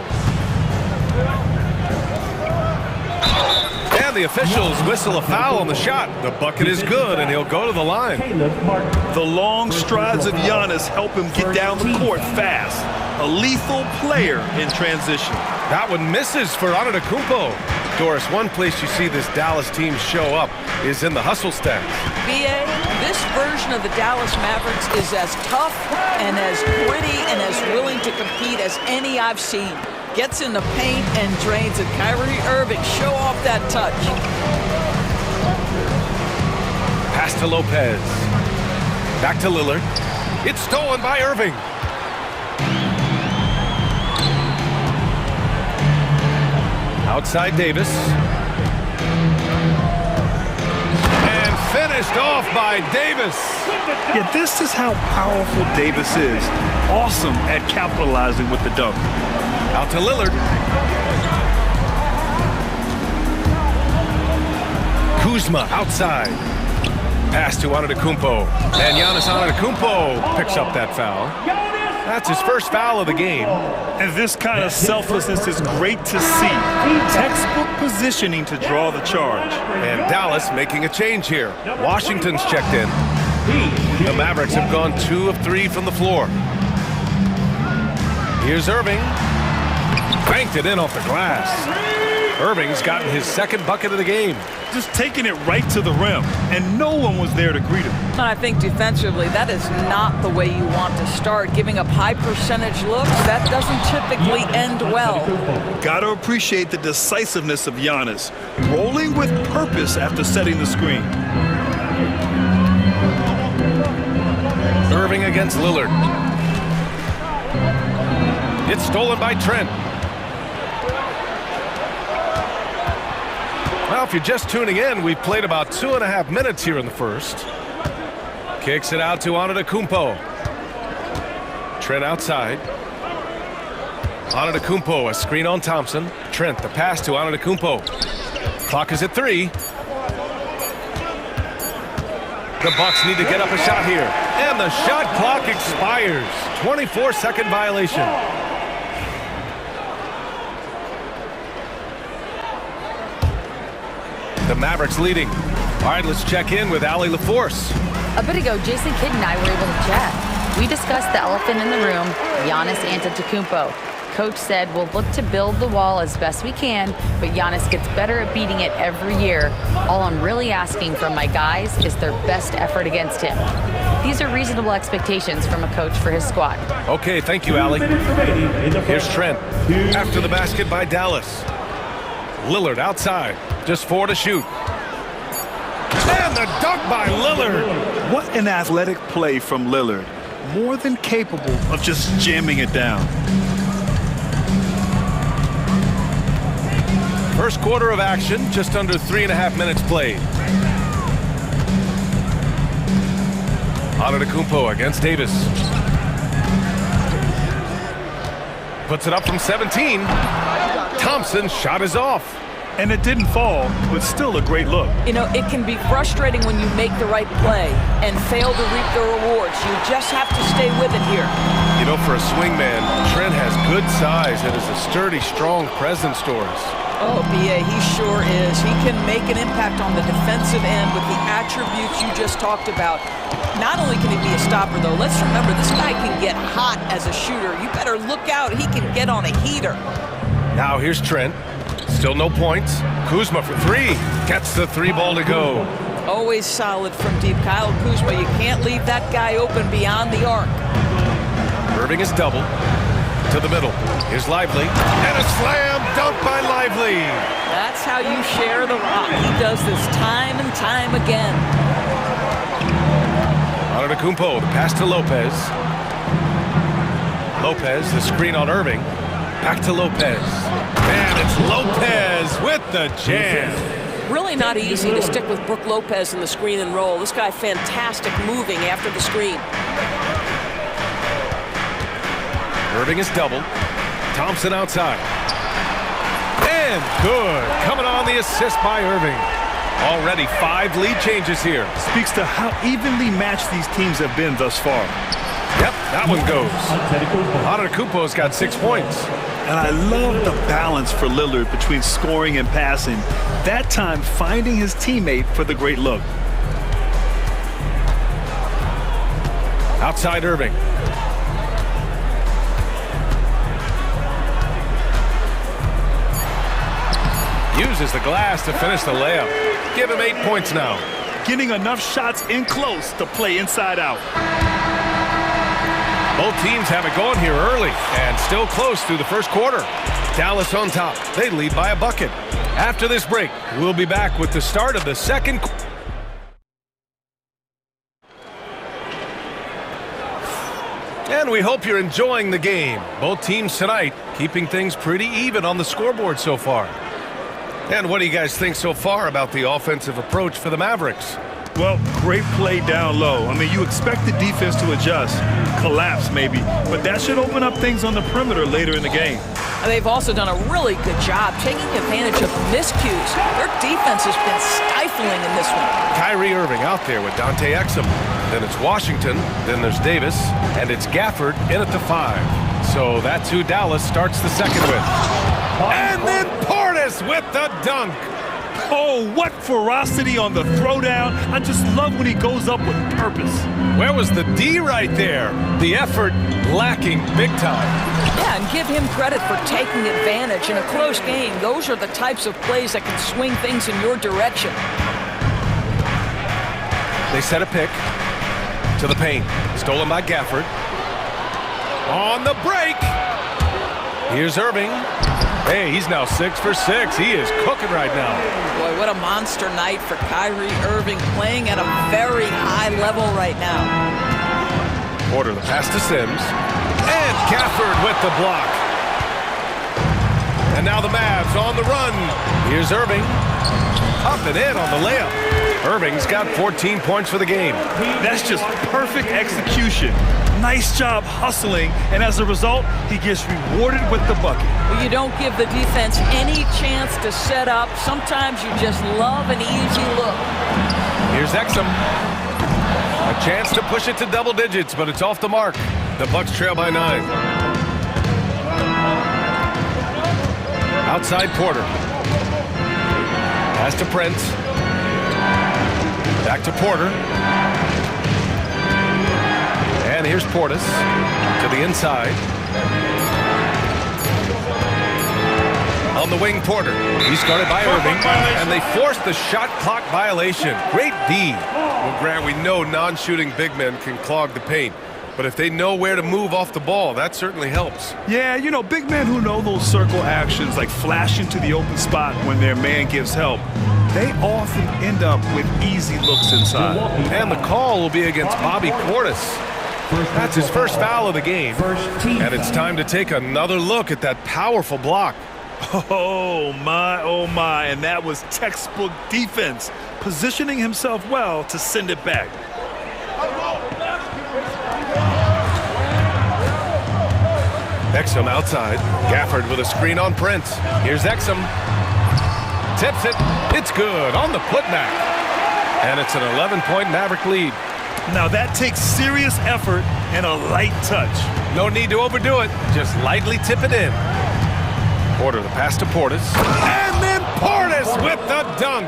And the officials whistle a foul on the shot. The bucket is good, and he'll go to the line. The long strides of Giannis help him get down the court fast. A lethal player in transition. That one misses for Antetokounmpo. Doris, one place you see this Dallas team show up is in the hustle stats. B.A., this version of the Dallas Mavericks is as tough and as gritty and as willing to compete as any I've seen. Gets in the paint and drains it. Kyrie Irving, show off that touch. Pass to Lopez. Back to Lillard. It's stolen by Irving. Outside Davis. And finished off by Davis. Yeah, this is how powerful Davis is. Awesome at capitalizing with the dunk. Out to Lillard. Kuzma outside. Pass to Antetokounmpo. And Giannis Antetokounmpo picks up that foul. That's his first foul of the game. And this kind of selflessness is great to see. Textbook positioning to draw the charge. And Dallas making a change here. Washington's checked in. The Mavericks have gone 2 of 3 from the floor. Here's Irving. Banked it in off the glass. Irving's gotten his second bucket of the game. Just taking it right to the rim, and no one was there to greet him. And I think defensively, that is not the way you want to start. Giving up high percentage looks, that doesn't typically end well. Gotta appreciate the decisiveness of Giannis, rolling with purpose after setting the screen. Irving against Lillard. It's stolen by Trent. Well, if you're just tuning in, we've played about 2.5 minutes here in the first. Kicks it out to Antetokounmpo. Trent outside. Antetokounmpo, a screen on Thompson. Trent, the pass to Antetokounmpo. Clock is at 3. The Bucks need to get up a shot here. And the shot clock expires. 24-second violation. The Mavericks leading. All right, let's check in with Allie LaForce. A bit ago, Jason Kidd and I were able to chat. We discussed the elephant in the room, Giannis Antetokounmpo. Coach said we'll look to build the wall as best we can, but Giannis gets better at beating it every year. All I'm really asking from my guys is their best effort against him. These are reasonable expectations from a coach for his squad. Okay, thank you, Allie. Here's Trent. After the basket by Dallas. Lillard outside. Just 4 to shoot. And the dunk by Lillard. What an athletic play from Lillard. More than capable of just jamming it down. First quarter of action, just under 3.5 minutes played. Antetokounmpo against Davis. Puts it up from 17. Thompson's shot is off. And it didn't fall, but still a great look. You know, it can be frustrating when you make the right play and fail to reap the rewards. You just have to stay with it here. You know, for a swingman, Trent has good size and is a sturdy, strong presence, Doris. Oh, B.A., he sure is. He can make an impact on the defensive end with the attributes you just talked about. Not only can he be a stopper, though, let's remember this guy can get hot as a shooter. You better look out. He can get on a heater. Now here's Trent. Still no points. Kuzma for three. Gets the three ball to go. Always solid from deep. Kyle Kuzma, you can't leave that guy open beyond the arc. Irving is double. To the middle. Here's Lively. And a slam dunk by Lively. That's how you share the rock. He does this time and time again. Antetokounmpo, the pass to Lopez. Lopez, the screen on Irving. Back to Lopez. And it's Lopez with the jam. Really not easy to stick with Brook Lopez in the screen and roll. This guy fantastic moving after the screen. Irving is double. Thompson outside. And good. Coming on the assist by Irving. Already 5 lead changes here. Speaks to how evenly matched these teams have been thus far. Yep, that one goes. Antetokounmpo's got 6 points. And I love the balance for Lillard between scoring and passing. That time finding his teammate for the great look. Outside Irving. Uses the glass to finish the layup. Give him 8 points now. Getting enough shots in close to play inside out. Both teams have it going here early and still close through the first quarter. Dallas on top. They lead by a bucket. After this break, we'll be back with the start of the second quarter. And we hope you're enjoying the game. Both teams tonight keeping things pretty even on the scoreboard so far. And what do you guys think so far about the offensive approach for the Mavericks? Well, great play down low. I mean, you expect the defense to adjust, collapse maybe, but that should open up things on the perimeter later in the game. And they've also done a really good job taking advantage of miscues. Their defense has been stifling in this one. Kyrie Irving out there with Dante Exum. Then it's Washington, then there's Davis, and it's Gafford in at the 5. So that's who Dallas starts the second with. And then Portis with the dunk. Oh, what ferocity on the throwdown. I just love when he goes up with purpose. Where was the D right there? The effort lacking big time. Yeah, and give him credit for taking advantage in a close game. Those are the types of plays that can swing things in your direction. They set a pick to the paint. Stolen by Gafford. On the break. Here's Irving. Hey, he's now 6 for 6. He is cooking right now. Boy, what a monster night for Kyrie Irving, playing at a very high level right now. Porter, the pass to Sims. And Gafford with the block. And now the Mavs on the run. Here's Irving. Up and in on the layup. Irving's got 14 points for the game. That's just perfect execution. Nice job hustling, and as a result, he gets rewarded with the bucket. Well, you don't give the defense any chance to set up. Sometimes you just love an easy look. Here's Exum. A chance to push it to double digits, but it's off the mark. The Bucks trail by 9. Outside Porter. Pass to Prince. Back to Porter. And here's Portis to the inside. On the wing, Porter. He's guarded by Irving. And they forced the shot clock violation. Great D. Well, Grant, we know non-shooting big men can clog the paint. But if they know where to move off the ball, that certainly helps. Yeah, you know, big men who know those circle actions, like flashing to the open spot when their man gives help, they often end up with easy looks inside. And the call will be against Bobby Portis. That's his first foul of the game. And it's time to take another look at that powerful block. Oh my, and that was textbook defense, positioning himself well to send it back. Exum outside. Gafford with a screen on Prince. Here's Exum. Tips it. It's good on the putback. And it's an 11-point Maverick lead. Now that takes serious effort and a light touch. No need to overdo it. Just lightly tip it in. Porter, the pass to Portis. And then Portis with the dunk.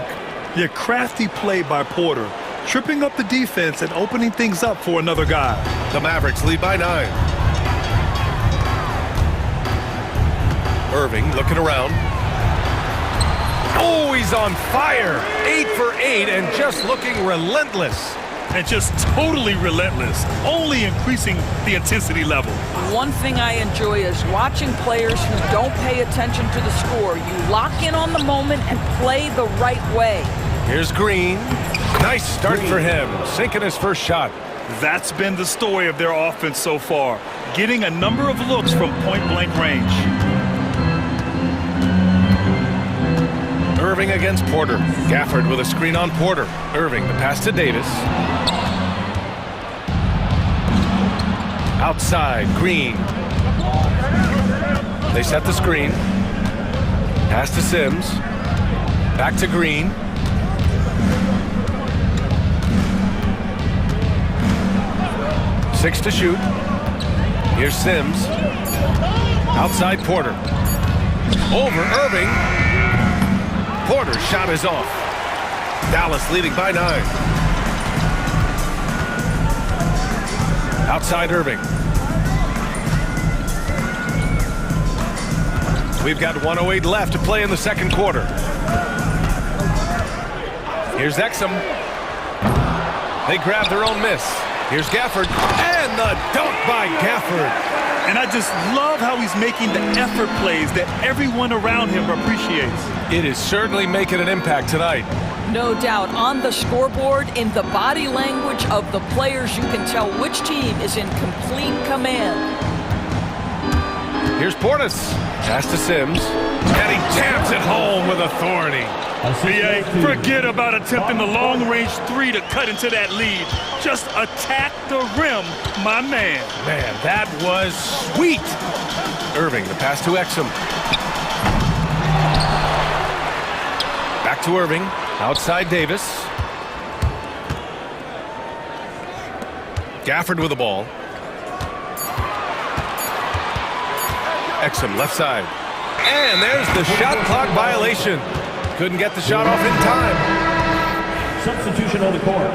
Yeah, crafty play by Porter, tripping up the defense and opening things up for another guy. The Mavericks lead by 9. Irving looking around. Oh, he's on fire. 8 for 8 and just looking relentless. And just totally relentless, only increasing the intensity level. One thing I enjoy is watching players who don't pay attention to the score. You lock in on the moment and play the right way. Here's Green. Nice start for him, sinking his first shot. That's been the story of their offense so far, getting a number of looks from point-blank range. Irving against Porter. Gafford with a screen on Porter. Irving, the pass to Davis. Outside, Green. They set the screen. Pass to Sims. Back to Green. Six to shoot. Here's Sims. Outside Porter. Over Irving. Porter's shot is off. Dallas leading by 9. Outside Irving. We've got 1:08 left to play in the second quarter. Here's Exum. They grab their own miss. Here's Gafford. And the dunk by Gafford. And I just love how he's making the effort plays that everyone around him appreciates. It is certainly making an impact tonight. No doubt. On the scoreboard, in the body language of the players, you can tell which team is in complete command. Here's Portis. Pass to Sims. And he jams it home with authority. BA, forget about attempting the long-range 3 to cut into that lead. Just attack the rim, my man. Man, that was sweet. Irving, the pass to Exum. Back to Irving. Outside Davis. Gafford with the ball. Exum left side. And there's the shot clock violation. Couldn't get the shot off in time. Substitution on the court.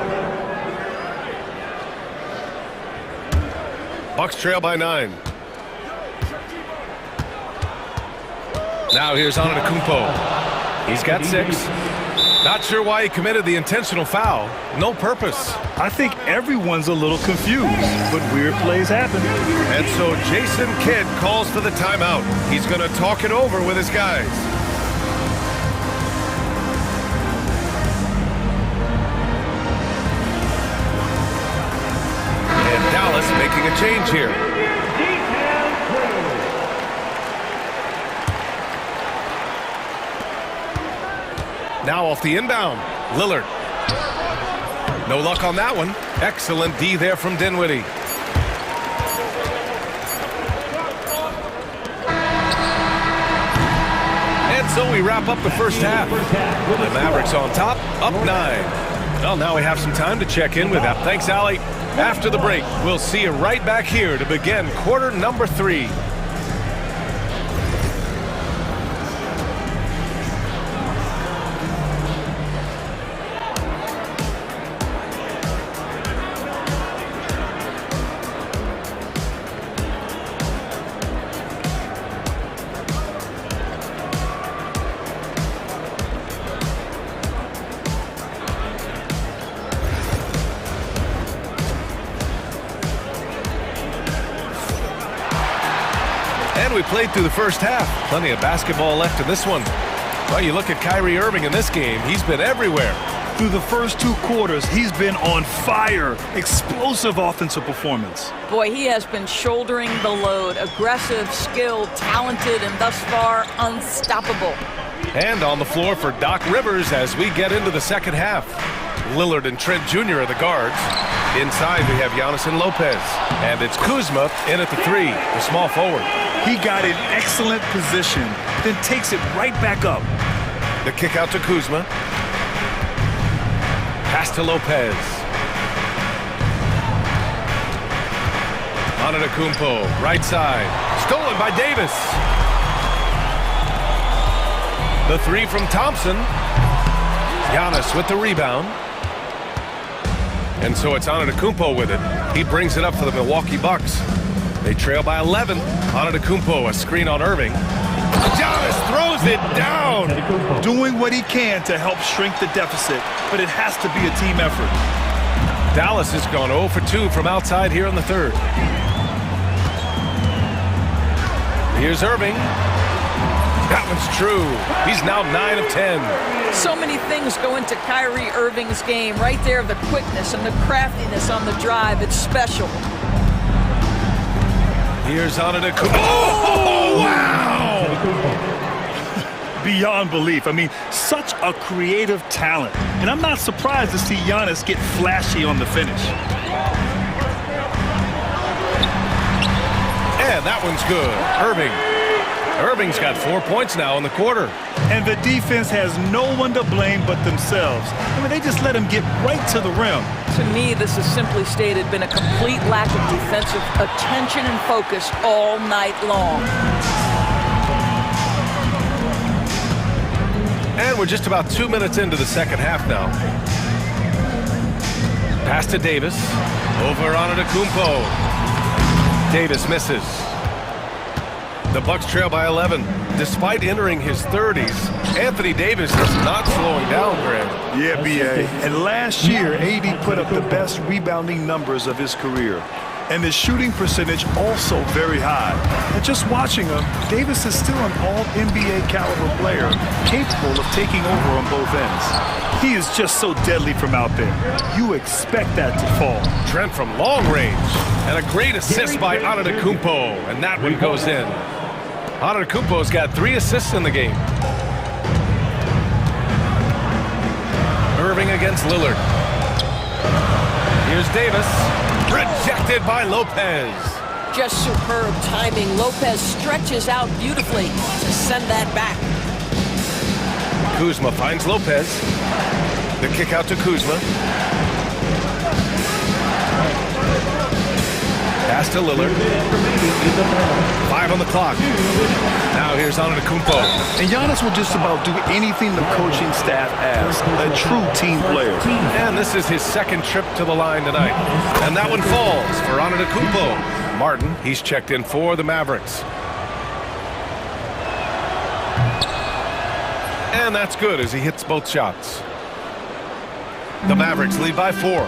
Bucks trail by 9. Now here's Antetokounmpo. He's got 6. Not sure why he committed the intentional foul. No purpose. I think everyone's a little confused, but weird plays happen. And so Jason Kidd calls for the timeout. He's going to talk it over with his guys. And Dallas making a change here. Now off the inbound, Lillard. No luck on that one. Excellent D there from Dinwiddie. And so we wrap up the first half. The Mavericks on top, up 9. Well, now we have some time to check in with them. Thanks, Allie. After the break, we'll see you right back here to begin quarter number 3. We played through the first half. Plenty of basketball left in this one. Well, you look at Kyrie Irving in this game. He's been everywhere. Through the first 2 quarters, he's been on fire. Explosive offensive performance. Boy, he has been shouldering the load. Aggressive, skilled, talented, and thus far, unstoppable. And on the floor for Doc Rivers as we get into the second half. Lillard and Trent Jr. are the guards. Inside, we have Giannis and Lopez. And it's Kuzma in at the 3, the small forward. He got in excellent position, then takes it right back up. The kick out to Kuzma. Pass to Lopez. Antetokounmpo, right side. Stolen by Davis. The three from Thompson. Giannis with the rebound. And so it's Antetokounmpo with it. He brings it up for the Milwaukee Bucks. They trail by 11. Antetokounmpo, a screen on Irving. Giannis throws it down. Doing what he can to help shrink the deficit, but it has to be a team effort. Dallas has gone 0 for 2 from outside here in the third. Here's Irving. That one's true. He's now 9 of 10. So many things go into Kyrie Irving's game. Right there, the quickness and the craftiness on the drive. It's special. Here's Antetokounmpo. Oh, wow! Beyond belief. I mean, such a creative talent. And I'm not surprised to see Giannis get flashy on the finish. And that one's good. Irving's got 4 points now in the quarter. And the defense has no one to blame but themselves. I mean, they just let him get right to the rim. To me, this has simply stated been a complete lack of defensive attention and focus all night long. And we're just about 2 minutes into the second half now. Pass to Davis. Over Antetokounmpo. Davis misses. The Bucks trail by 11. Despite entering his 30s, Anthony Davis is not slowing down, Greg. Yeah, B.A. And last year, AD put up the best rebounding numbers of his career. And his shooting percentage also very high. And just watching him, Davis is still an all-NBA caliber player, capable of taking over on both ends. He is just so deadly from out there. You expect that to fall. Trent from long range. And a great assist by Antetokounmpo. And that one goes in. Antetokounmpo's got 3 assists in the game. Irving against Lillard. Here's Davis. Rejected by Lopez. Just superb timing. Lopez stretches out beautifully to send that back. Kuzma finds Lopez. The kick out to Kuzma. Pass to Lillard. 5 on the clock. Now here's Antetokounmpo. And Giannis will just about do anything the coaching staff asks. A true team player. And this is his second trip to the line tonight. And that one falls for Antetokounmpo. Martin, he's checked in for the Mavericks. And that's good as he hits both shots. The Mavericks lead by 4.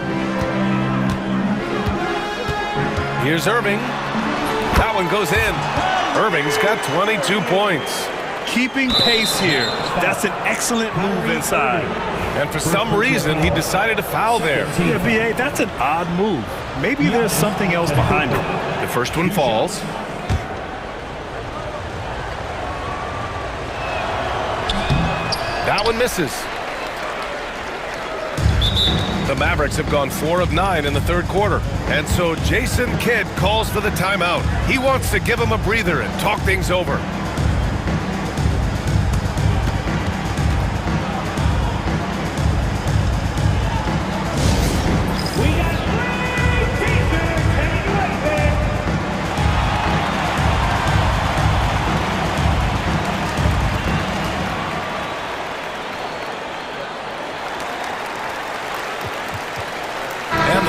Here's Irving. That one goes in. Irving's got 22 points. Keeping pace here. That's an excellent move inside. And for some reason, he decided to foul there. Yeah, B.A., that's an odd move. Maybe there's something else behind it. The first one falls. That one misses. The Mavericks have gone 4 of 9 in the third quarter. And so Jason Kidd calls for the timeout. He wants to give him a breather and talk things over.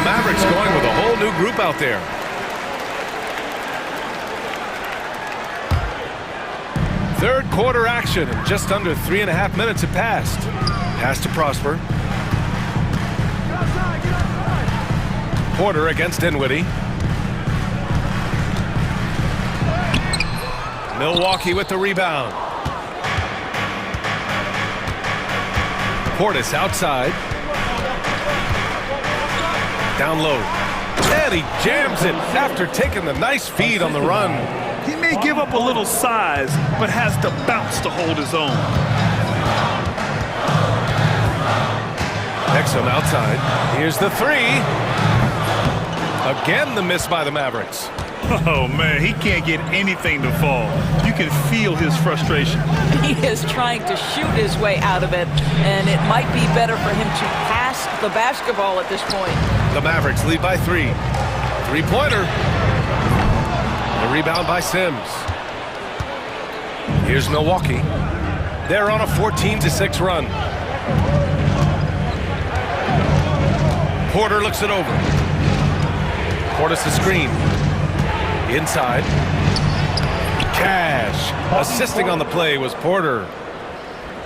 Mavericks going with a whole new group out there. Third quarter action, and just under 3.5 minutes have passed. Pass to Prosper. Porter against Dinwiddie. Milwaukee with the rebound. Portis outside. Down low. And he jams it after taking the nice feed on the run. He may give up a little size, but has the bounce to hold his own. Exum outside. Here's the 3. Again, the miss by the Mavericks. Oh, man, he can't get anything to fall. You can feel his frustration. He is trying to shoot his way out of it, and it might be better for him to pass the basketball at this point. The Mavericks lead by 3. Three-pointer. The rebound by Sims. Here's Milwaukee. They're on a 14-6 run. Porter looks it over. Portis the screen. Inside. Cash. Assisting on the play was Porter.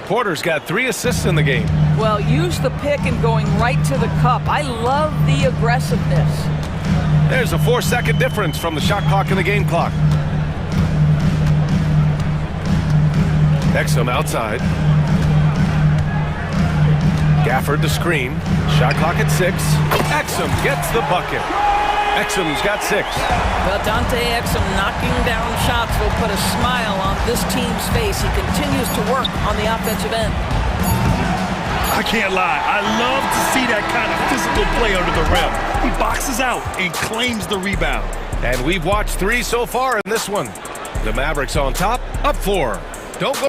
Porter's got 3 assists in the game. Well, use the pick and going right to the cup. I love the aggressiveness. There's a 4-second difference from the shot clock and the game clock. Exum outside. Gafford the screen. Shot clock at 6. Exum gets the bucket. Exum's got 6. Well, Dante Exum knocking down shots will put a smile on this team's face. He continues to work on the offensive end. I can't lie. I love to see that kind of physical play under the rim. He boxes out and claims the rebound. And we've watched 3 so far in this one. The Mavericks on top, up 4. Don't go.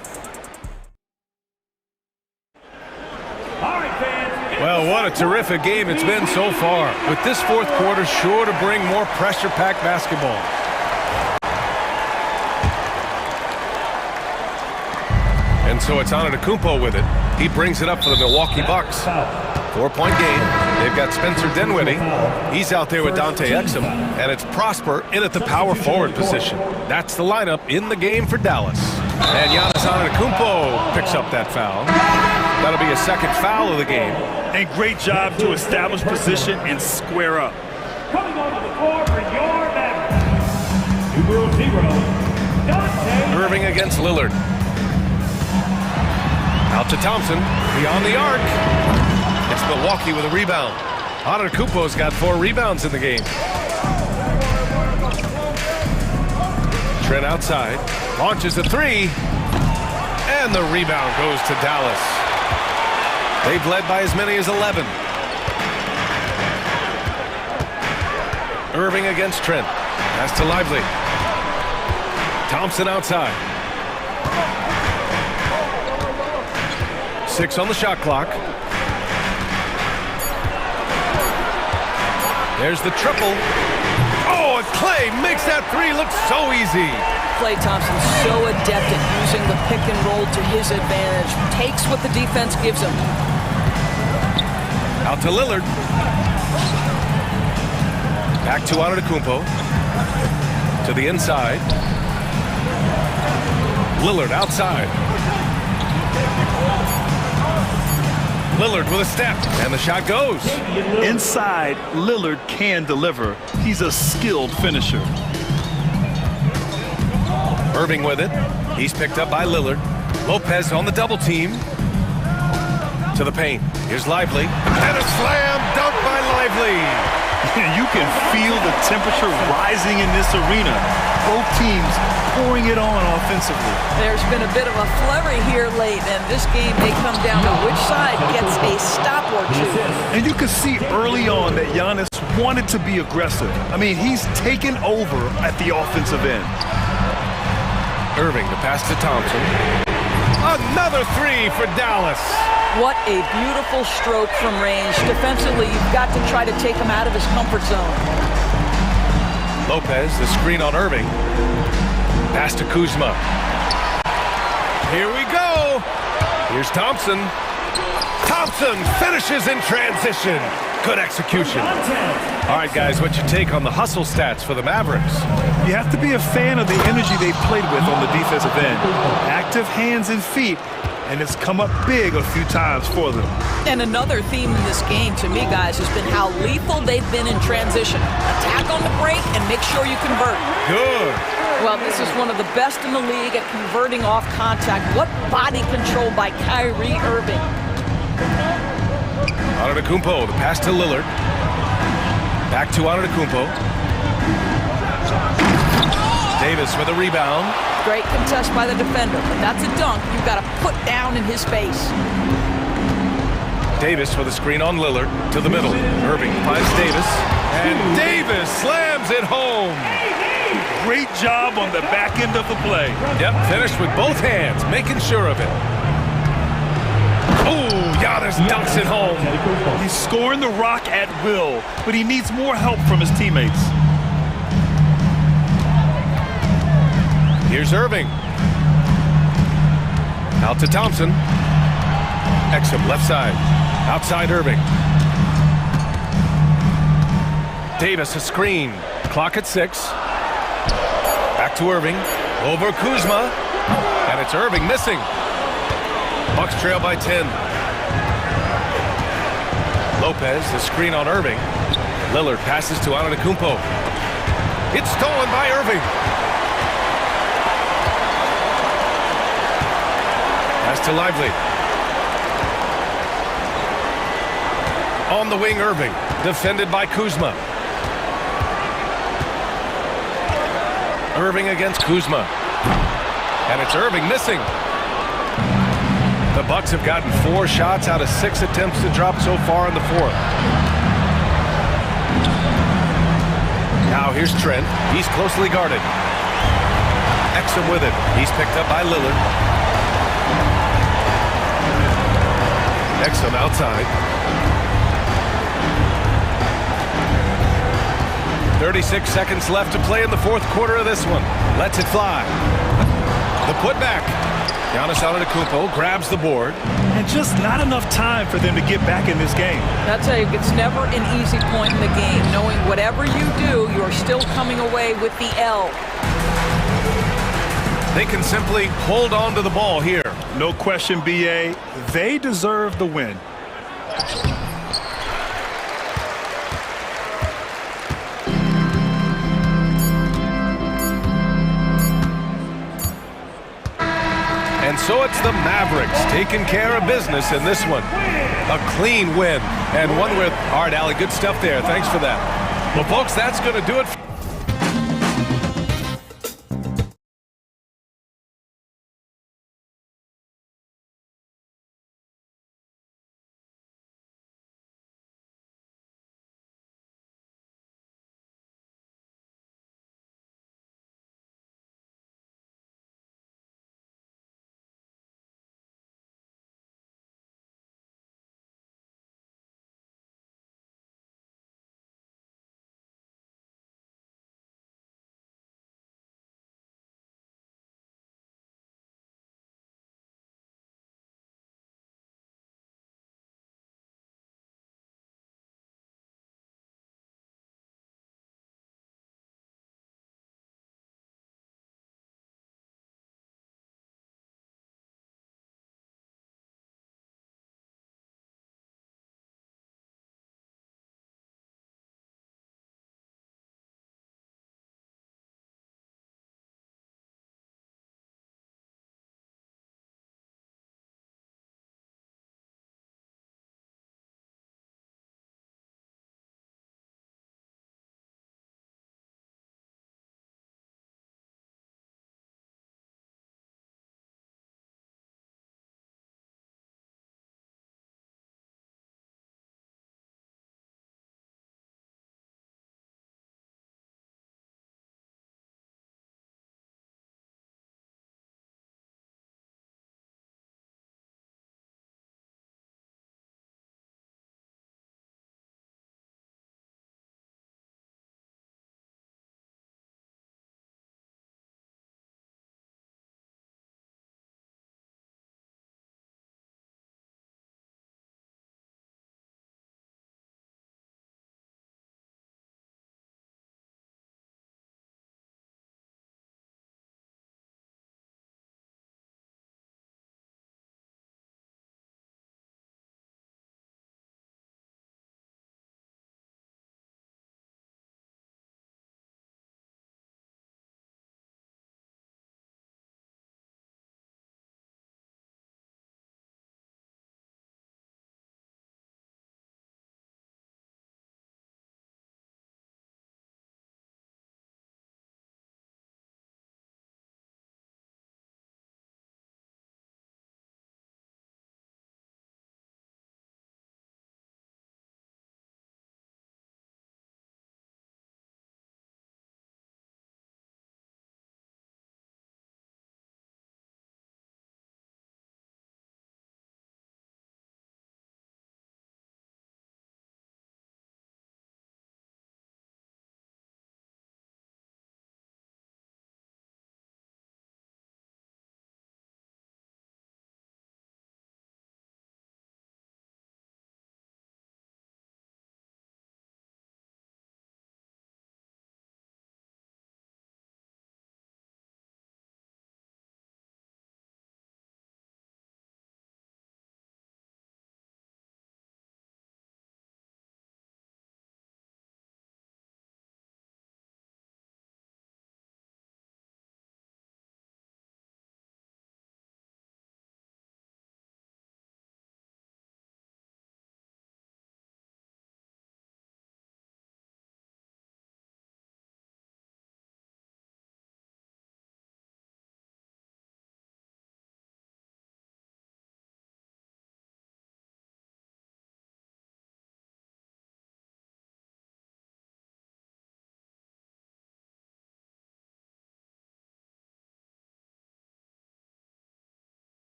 Well, what a terrific game it's been so far. With this fourth quarter sure to bring more pressure-packed basketball. And so it's Antetokounmpo with it. He brings it up for the Milwaukee Bucks. 4-point game. They've got Spencer Dinwiddie. He's out there with Dante Exum. And it's Prosper in at the power forward position. That's the lineup in the game for Dallas. And Giannis Antetokounmpo picks up that foul. That'll be a second foul of the game. And great job to establish position and square up. Coming onto the floor for your Mavericks. Numero 0, Dante. Irving against Lillard. Out to Thompson, beyond the arc. It's Milwaukee with a rebound. Antetokounmpo's got 4 rebounds in the game. Trent outside, launches a 3, and the rebound goes to Dallas. They've led by as many as 11. Irving against Trent. Pass to Lively. Thompson outside. 6 on the shot clock. There's the triple. Oh, and Klay makes that 3 look so easy. Klay Thompson's so adept at using the pick and roll to his advantage. Takes what the defense gives him. Out to Lillard. Back to Antetokounmpo. To the inside. Lillard outside. Lillard with a step, and the shot goes. Inside, Lillard can deliver. He's a skilled finisher. Irving with it. He's picked up by Lillard. Lopez on the double team. To the paint. Here's Lively. And a slam dunk by Lively. You can feel the temperature rising in this arena. Both teams pouring it on offensively. There's been a bit of a flurry here late, and this game may come down to which side gets a stop or 2. And you can see early on that Giannis wanted to be aggressive. I mean, he's taken over at the offensive end. Irving, the pass to Thompson. Another 3 for Dallas. What a beautiful stroke from range. Defensively, you've got to try to take him out of his comfort zone. Lopez, the screen on Irving. Pass to Kuzma. Here we go. Here's Thompson. Thompson finishes in transition. Good execution. All right, guys, what's your take on the hustle stats for the Mavericks? You have to be a fan of the energy they've played with on the defensive end. Active hands and feet, and it's come up big a few times for them. And another theme in this game, to me, guys, has been how lethal they've been in transition. Attack on the break and make sure you convert. Good. Well, this is one of the best in the league at converting off contact. What body control by Kyrie Irving. Antetokounmpo, the pass to Lillard. Back to Antetokounmpo. Davis with a rebound. Great contest by the defender, but that's a dunk you've got to put down in his face. Davis with a screen on Lillard to the middle. Irving finds Davis, and Davis slams it home. Great job on the back end of the play. Yep, finished with both hands, making sure of it. Oh, Giannis dunks it home. He's scoring the rock at will, but he needs more help from his teammates. Here's Irving. Out to Thompson. Exum, left side. Outside Irving. Davis, a screen. Clock at 6. Back to Irving. Over Kuzma. And it's Irving missing. Bucks trail by 10. Lopez, the screen on Irving. Lillard passes to Antetokounmpo. It's stolen by Irving. Pass to Lively. On the wing, Irving. Defended by Kuzma. Irving against Kuzma. And it's Irving missing. The Bucks have gotten 4 shots out of 6 attempts to drop so far in the fourth. Now here's Trent. He's closely guarded. Exum with it. He's picked up by Lillard. Exum outside. 36 seconds left to play in the fourth quarter of this one. Lets it fly. The putback. Giannis Antetokounmpo grabs the board. And just not enough time for them to get back in this game. I'll tell you, it's never an easy point in the game, knowing whatever you do, you're still coming away with the L. They can simply hold on to the ball here. No question, BA. They deserve the win. And so it's the Mavericks taking care of business in this one. A clean win, and one with, all right, Allie, good stuff there. Thanks for that. Well, folks, that's going to do it.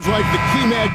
like the key man.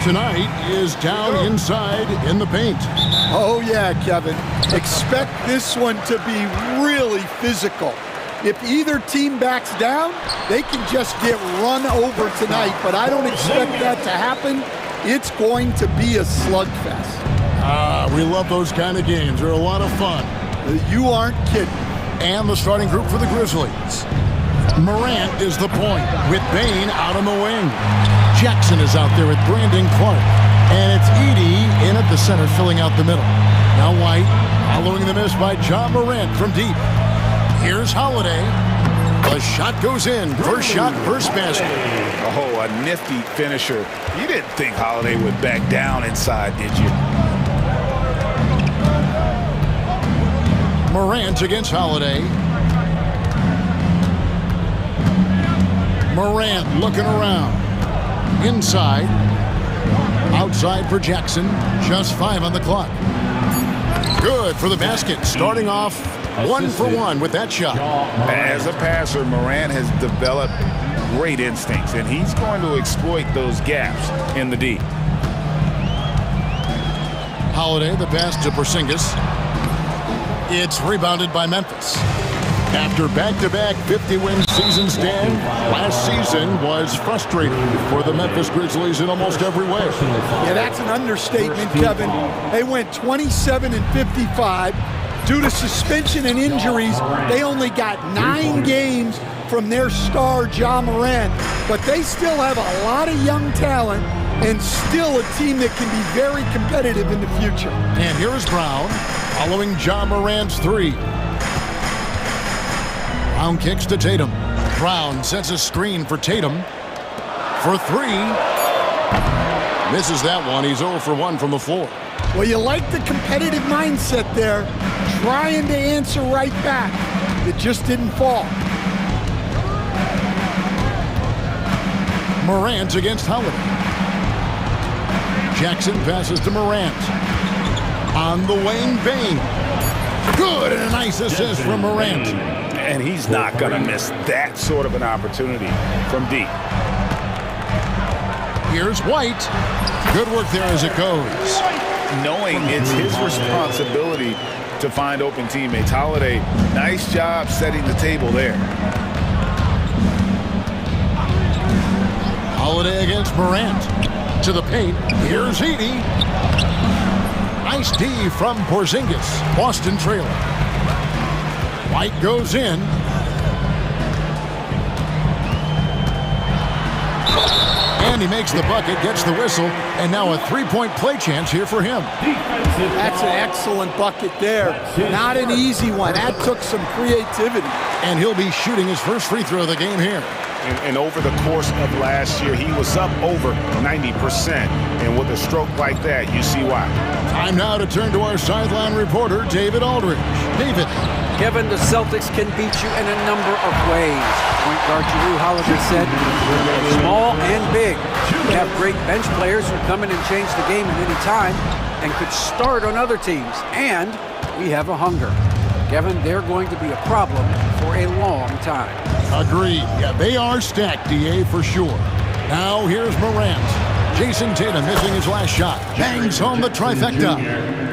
Tonight is down inside in the paint. Oh, yeah, Kevin. Expect this one to be really physical. If either team backs down, they can just get run over tonight, but I don't expect that to happen. It's going to be a slugfest. We love those kind of games. They're a lot of fun. You aren't kidding. And the starting group for the Grizzlies. Morant is the point with Bane out on the wing. Jackson is out there with Brandon Clark. And it's Edey in at the center, filling out the middle. Now White, following the miss by John Morant from deep. Here's Holiday. The shot goes in. First shot, first basket. Oh, a nifty finisher. You didn't think Holiday would back down inside, did you? Morant against Holiday. Morant looking around. Inside. Outside for Jackson. Just 5 on the clock. Good for the basket. Starting off 1 for 1 with that shot. As a passer, Morant has developed great instincts, and he's going to exploit those gaps in the D. Holiday, the pass to Porzingis. It's rebounded by Memphis. After back-to-back 50-win seasons, Dan, last season was frustrating for the Memphis Grizzlies in almost every way. Yeah, that's an understatement, Kevin. They went 27-55. Due to suspension and injuries, they only got 9 games from their star, Ja Morant. But they still have a lot of young talent and still a team that can be very competitive in the future. And here is Brown following Ja Morant's 3. Brown kicks to Tatum. Brown sets a screen for Tatum for 3. Misses that one. He's 0 for 1 from the floor. Well, you like the competitive mindset there, trying to answer right back. It just didn't fall. Morant against Holiday. Jackson passes to Morant. On the wing, Bane. Good, and a nice assist from Morant. And he's not going to miss that sort of an opportunity from deep. Here's White. Good work there as it goes. Knowing it's his responsibility to find open teammates. Holiday, nice job setting the table there. Holiday against Morant. To the paint. Here's Edey. Nice D from Porzingis. Boston trailer. White goes in. And he makes the bucket, gets the whistle, and now a 3-point play chance here for him. That's an excellent bucket there. Not an easy one. That took some creativity. And he'll be shooting his first free throw of the game here. And over the course of last year, he was up over 90%. And with a stroke like that, you see why. Time now to turn to our sideline reporter, David Aldridge. David. Kevin, the Celtics can beat you in a number of ways. Point guard Jrue Holiday said, small and big. We have great bench players who come in and change the game at any time and could start on other teams. And we have a hunger. Kevin, they're going to be a problem for a long time. Agreed. Yeah, they are stacked, DA, for sure. Now here's Morant. Jason Tatum missing his last shot. Bangs home the trifecta.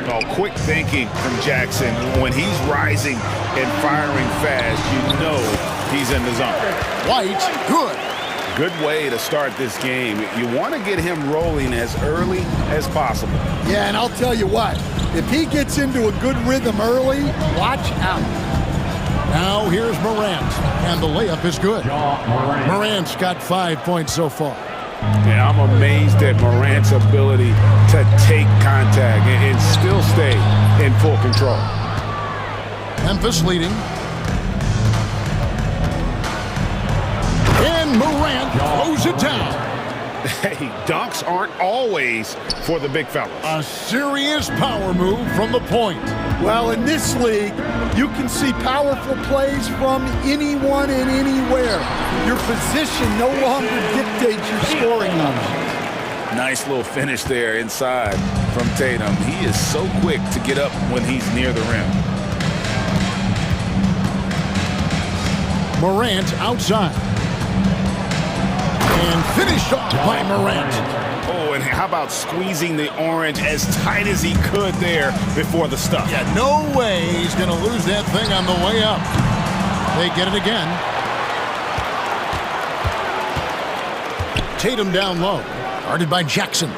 Oh, quick thinking from Jackson. When he's rising and firing fast, you know he's in the zone. White, good. Good way to start this game. You want to get him rolling as early as possible. Yeah, and I'll tell you what. If he gets into a good rhythm early, watch out. Now here's Morant, and the layup is good. Morant's got 5 points so far. Yeah, I'm amazed at Morant's ability to take contact and still stay in full control. Memphis leading. And And Morant throws it down. Hey, dunks aren't always for the big fellas. A serious power move from the point. Well, in this league, you can see powerful plays from anyone and anywhere. Your position no longer dictates your scoring options. Nice little finish there inside from Tatum. He is so quick to get up when he's near the rim. Morant outside. And finished off by Morant. Oh, and how about squeezing the orange as tight as he could there before the stuff? Yeah, no way he's going to lose that thing on the way up. They get it again. Tatum down low. Guarded by Jackson.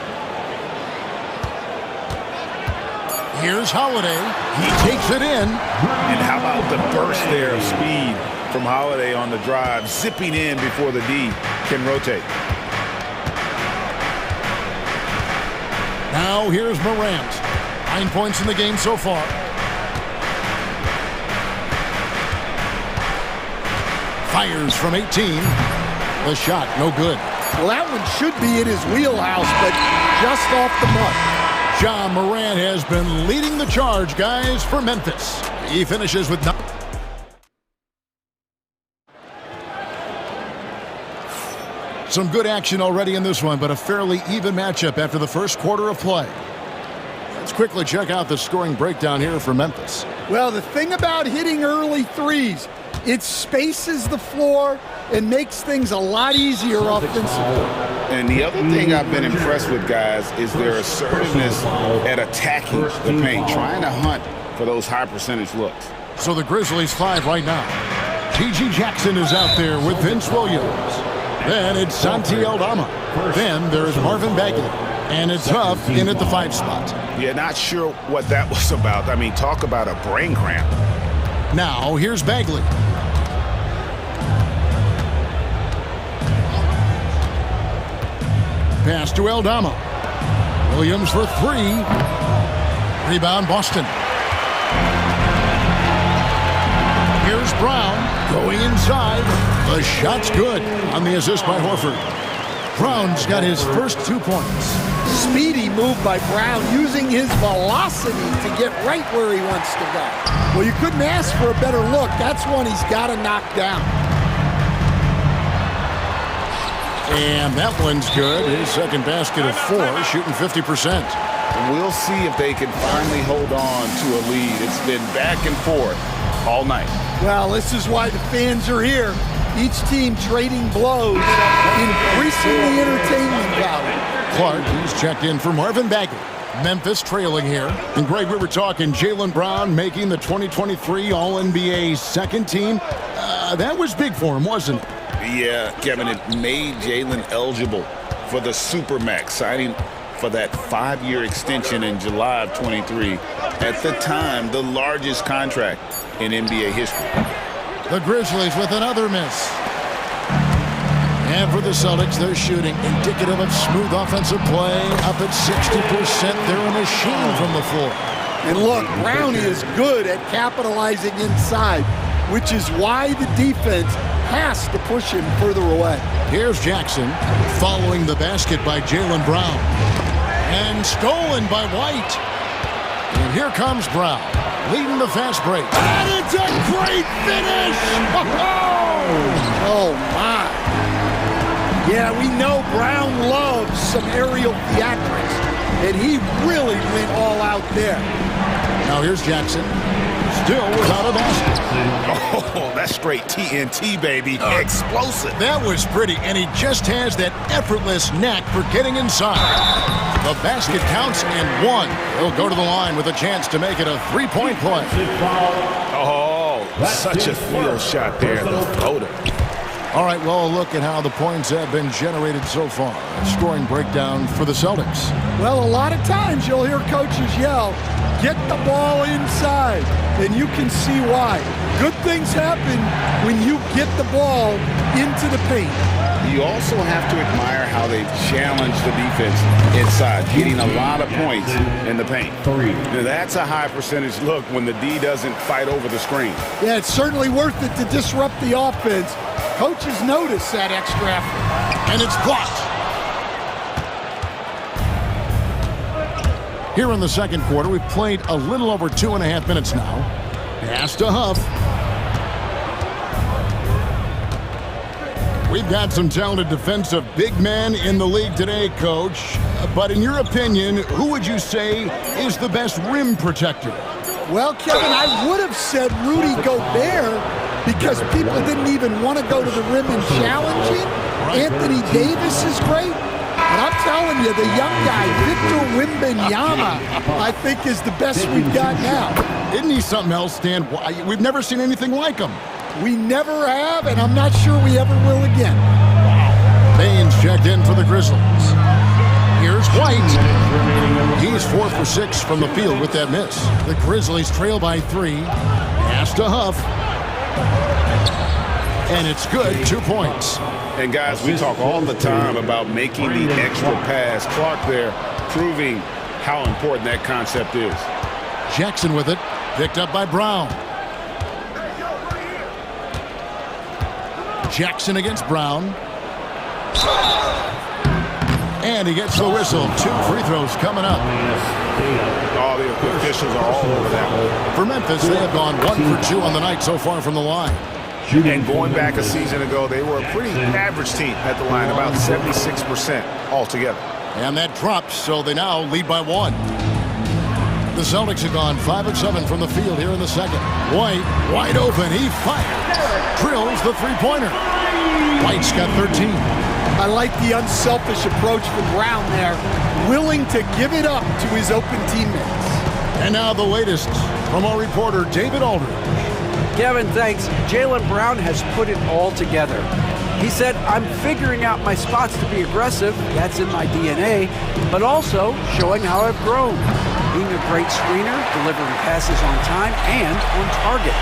Here's Holiday. He takes it in. And how about the burst there of speed from Holiday on the drive, zipping in before the D can rotate. Now here's Morant. 9 points in the game so far. Fires from 18. The shot, no good. Well, that one should be in his wheelhouse, but just off the mark. Ja Morant has been leading the charge, guys, for Memphis. He finishes with 9. Some good action already in this one, but a fairly even matchup after the first quarter of play. Let's quickly check out the scoring breakdown here for Memphis. Well, the thing about hitting early threes, it spaces the floor and makes things a lot easier offensively. And the other thing I've been impressed with, guys, is their assertiveness at attacking the paint, trying to hunt for those high percentage looks. So the Grizzlies 5 right now. P.G. Jackson is out there with Vince Williams. Then it's Santi Aldama. Then there's Marvin Bagley. And it's Huff in at the 5 spot. Yeah, not sure what that was about. I mean, talk about a brain cramp. Now here's Bagley. Pass to Aldama. Williams for 3. Rebound Boston. Here's Brown going inside. The shot's good on the assist by Horford. Brown's got his first 2 points. Speedy move by Brown, using his velocity to get right where he wants to go. Well, you couldn't ask for a better look. That's one he's got to knock down. And that one's good. His second basket of 4, shooting 50%. We'll see if they can finally hold on to a lead. It's been back and forth all night. Well, this is why the fans are here. Each team trading blows, increasing the entertainment value. Clark, he's checked in for Marvin Bagley. Memphis trailing here. And Greg, we were talking Jaylen Brown making the 2023 All-NBA second team. That was big for him, wasn't it? Yeah, Kevin, it made Jaylen eligible for the Supermax, signing for that 5-year extension in July of 23. At the time, the largest contract in NBA history. The Grizzlies with another miss. And for the Celtics, they're shooting indicative of smooth offensive play. Up at 60%. They're a machine from the floor. And look, Brown is good at capitalizing inside, which is why the defense has to push him further away. Here's Jackson following the basket by Jaylen Brown. And stolen by White. And here comes Brown, leading the fast break. And it's a great finish! Oh, my. Yeah, we know Brown loves some aerial theatrics, and he really went all out there. Now here's Jackson, still without a basket. Oh, that's straight TNT, baby. Explosive. That was pretty, and he just has that effortless knack for getting inside. The basket counts and 1. He'll go to the line with a chance to make it a 3-point play. Oh, such a field shot there, the floater. All right, well, a look at how the points have been generated so far. A scoring breakdown for the Celtics. Well, a lot of times you'll hear coaches yell, get the ball inside, and you can see why. Good things happen when you get the ball into the paint. You also have to admire how they've challenged the defense inside, getting a lot of points in the paint. Now, that's a high percentage look when the D doesn't fight over the screen. Yeah, it's certainly worth it to disrupt the offense, Coaches notice that extra effort. And it's blocked. Here in the second quarter, we've played a little over 2.5 minutes now. Pass to Huff. We've got some talented defensive big men in the league today, Coach. But in your opinion, who would you say is the best rim protector? Well, Kevin, I would have said Rudy Gobert because people didn't even want to go to the rim and challenge him. Anthony Davis is great. But I'm telling you, the young guy, Victor Wembanyama, I think is the best we've got now. Isn't he something else, Stan? We've never seen anything like him. We never have, and I'm not sure we ever will again. Baines checked in for the Grizzlies. Here's White. He's 4 for 6 from the field with that miss. The Grizzlies trail by 3. Pass to Huff. And it's good, 2 points. And guys, we talk all the time about making the extra pass. Clark there proving how important that concept is. Jackson with it, picked up by Brown. Jackson against Brown. And he gets the whistle. 2 free throws coming up. All the officials are all over that one. For Memphis, they have gone 1 for 2 on the night so far from the line. And going back a season ago, they were a pretty average team at the line, about 76% altogether. And that drops, so they now lead by 1. The Celtics have gone 5 of 7 from the field here in the second. White, wide open, he fires. Drills the three-pointer. White's got 13. I like the unselfish approach from Brown there, willing to give it up to his open teammates. And now the latest from our reporter, David Aldridge. Kevin, thanks. Jaylen Brown has put it all together. He said, I'm figuring out my spots to be aggressive. That's in my DNA. But also showing how I've grown. Being a great screener, delivering passes on time, and on target.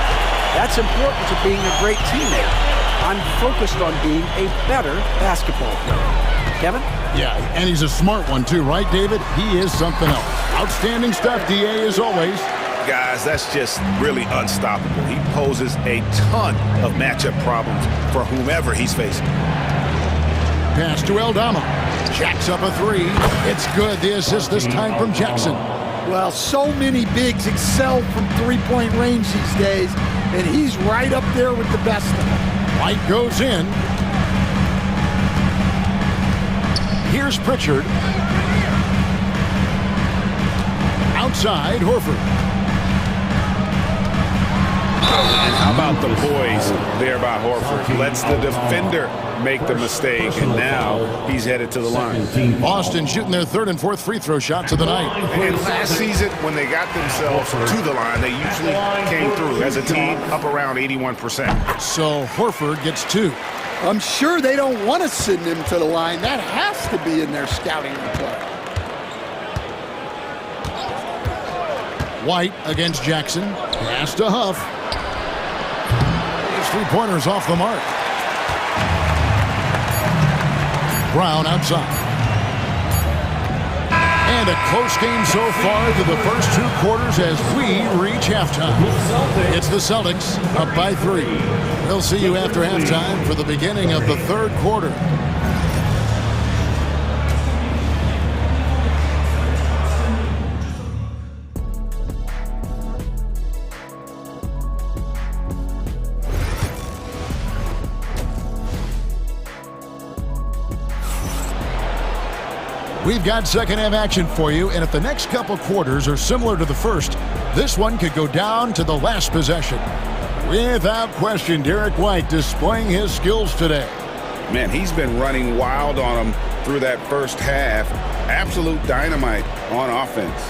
That's important to being a great teammate. I'm focused on being a better basketball player. Kevin? Yeah, and he's a smart one too, right, David? He is something else. Outstanding stuff, DA, as always. Guys, that's just really unstoppable. He poses a ton of matchup problems for whomever he's facing. Pass to Aldama. Jacks up a 3. It's good. The assist this time from Jackson. Well, so many bigs excel from three-point range these days, and he's right up there with the best of them. White goes in. Here's Pritchard. Outside, Horford. And how about the poise there by Horford? Lets the defender make the mistake, and now he's headed to the line. Boston shooting their 3rd and 4th free throw shots of the night. And last season, when they got themselves to the line, they usually came through as a team up around 81%. So Horford gets 2. I'm sure they don't want to send him to the line. That has to be in their scouting report. White against Jackson. Pass to Huff. His three-pointers off the mark. Brown outside. And a close game so far through the first 2 quarters as we reach halftime. It's the Celtics up by 3. We'll see you after halftime for the beginning of the 3rd quarter. We've got second half action for you, and if the next couple quarters are similar to the first, this one could go down to the last possession. Without question, Derek White displaying his skills today. Man, he's been running wild on him through that first half. Absolute dynamite on offense.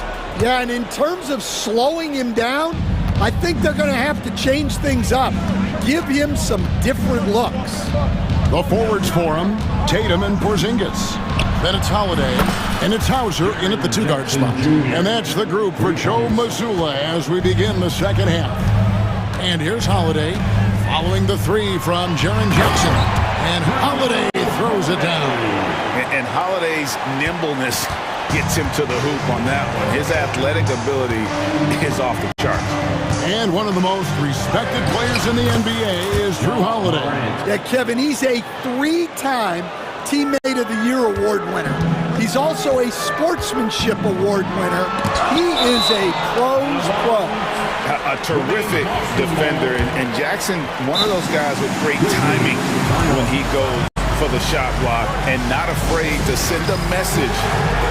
Yeah, and in terms of slowing him down, I think they're going to have to change things up. Give him some different looks. The forwards for him, Tatum and Porzingis. Then it's Holiday, and it's Hauser in at the 2-guard spot. And that's the group for Joe Mazzulla as we begin the second half. And here's Holiday, following the 3 from Jaren Jackson. And Holiday throws it down. And Holiday's nimbleness gets him to the hoop on that one. His athletic ability is off the charts. And one of the most respected players in the NBA is Drew Holiday. Yeah, Kevin, he's a 3-time Teammate of the Year award winner. He's also a Sportsmanship Award winner. He is a pro's pro. A terrific defender. And Jackson, one of those guys with great timing when he goes for the shot block and not afraid to send a message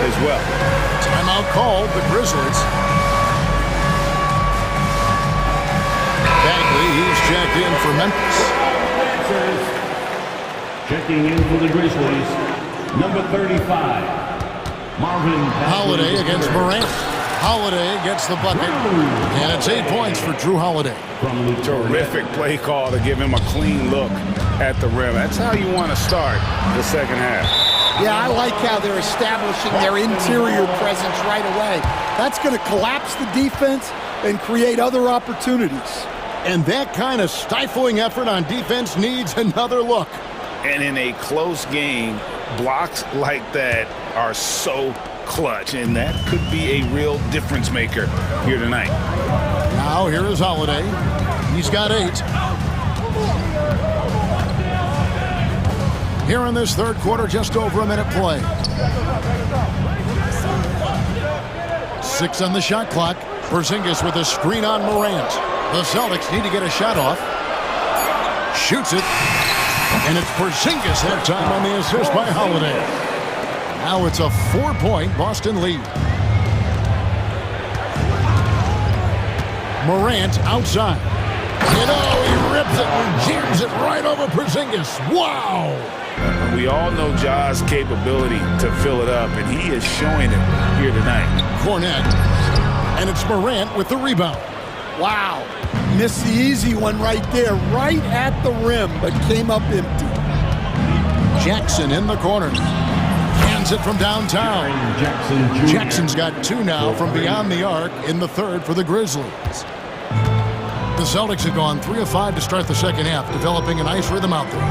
as well. Timeout called, the Grizzlies. Bagley, he's checked in for Memphis. Checking in for the Grizzlies, number 35, Marvin. Holiday against Morant. Holiday gets the bucket, and it's 8 points for Drew Holiday. Terrific play call to give him a clean look at the rim. That's how you want to start the second half. Yeah, I like how they're establishing their interior presence right away. That's going to collapse the defense and create other opportunities. And that kind of stifling effort on defense needs another look. And in a close game, blocks like that are so clutch, and that could be a real difference maker here tonight. Now here is Holiday. He's got 8. Here in this third quarter, just over a minute play. 6 on the shot clock. Porzingis with a screen on Morant. The Celtics need to get a shot off. Shoots it. And it's Porzingis that time on the assist by Holiday. Now it's a 4-point Boston lead. Morant outside. You know, he rips it and jams it right over Porzingis. Wow! We all know Ja's capability to fill it up, and he is showing it here tonight. Cornette. And it's Morant with the rebound. Wow. Missed the easy one right there, right at the rim, but came up empty. Jackson in the corner. Hands it from downtown. Jackson's got 2 now from beyond the arc in the third for the Grizzlies. The Celtics have gone 3 of 5 to start the second half, developing a nice rhythm out there.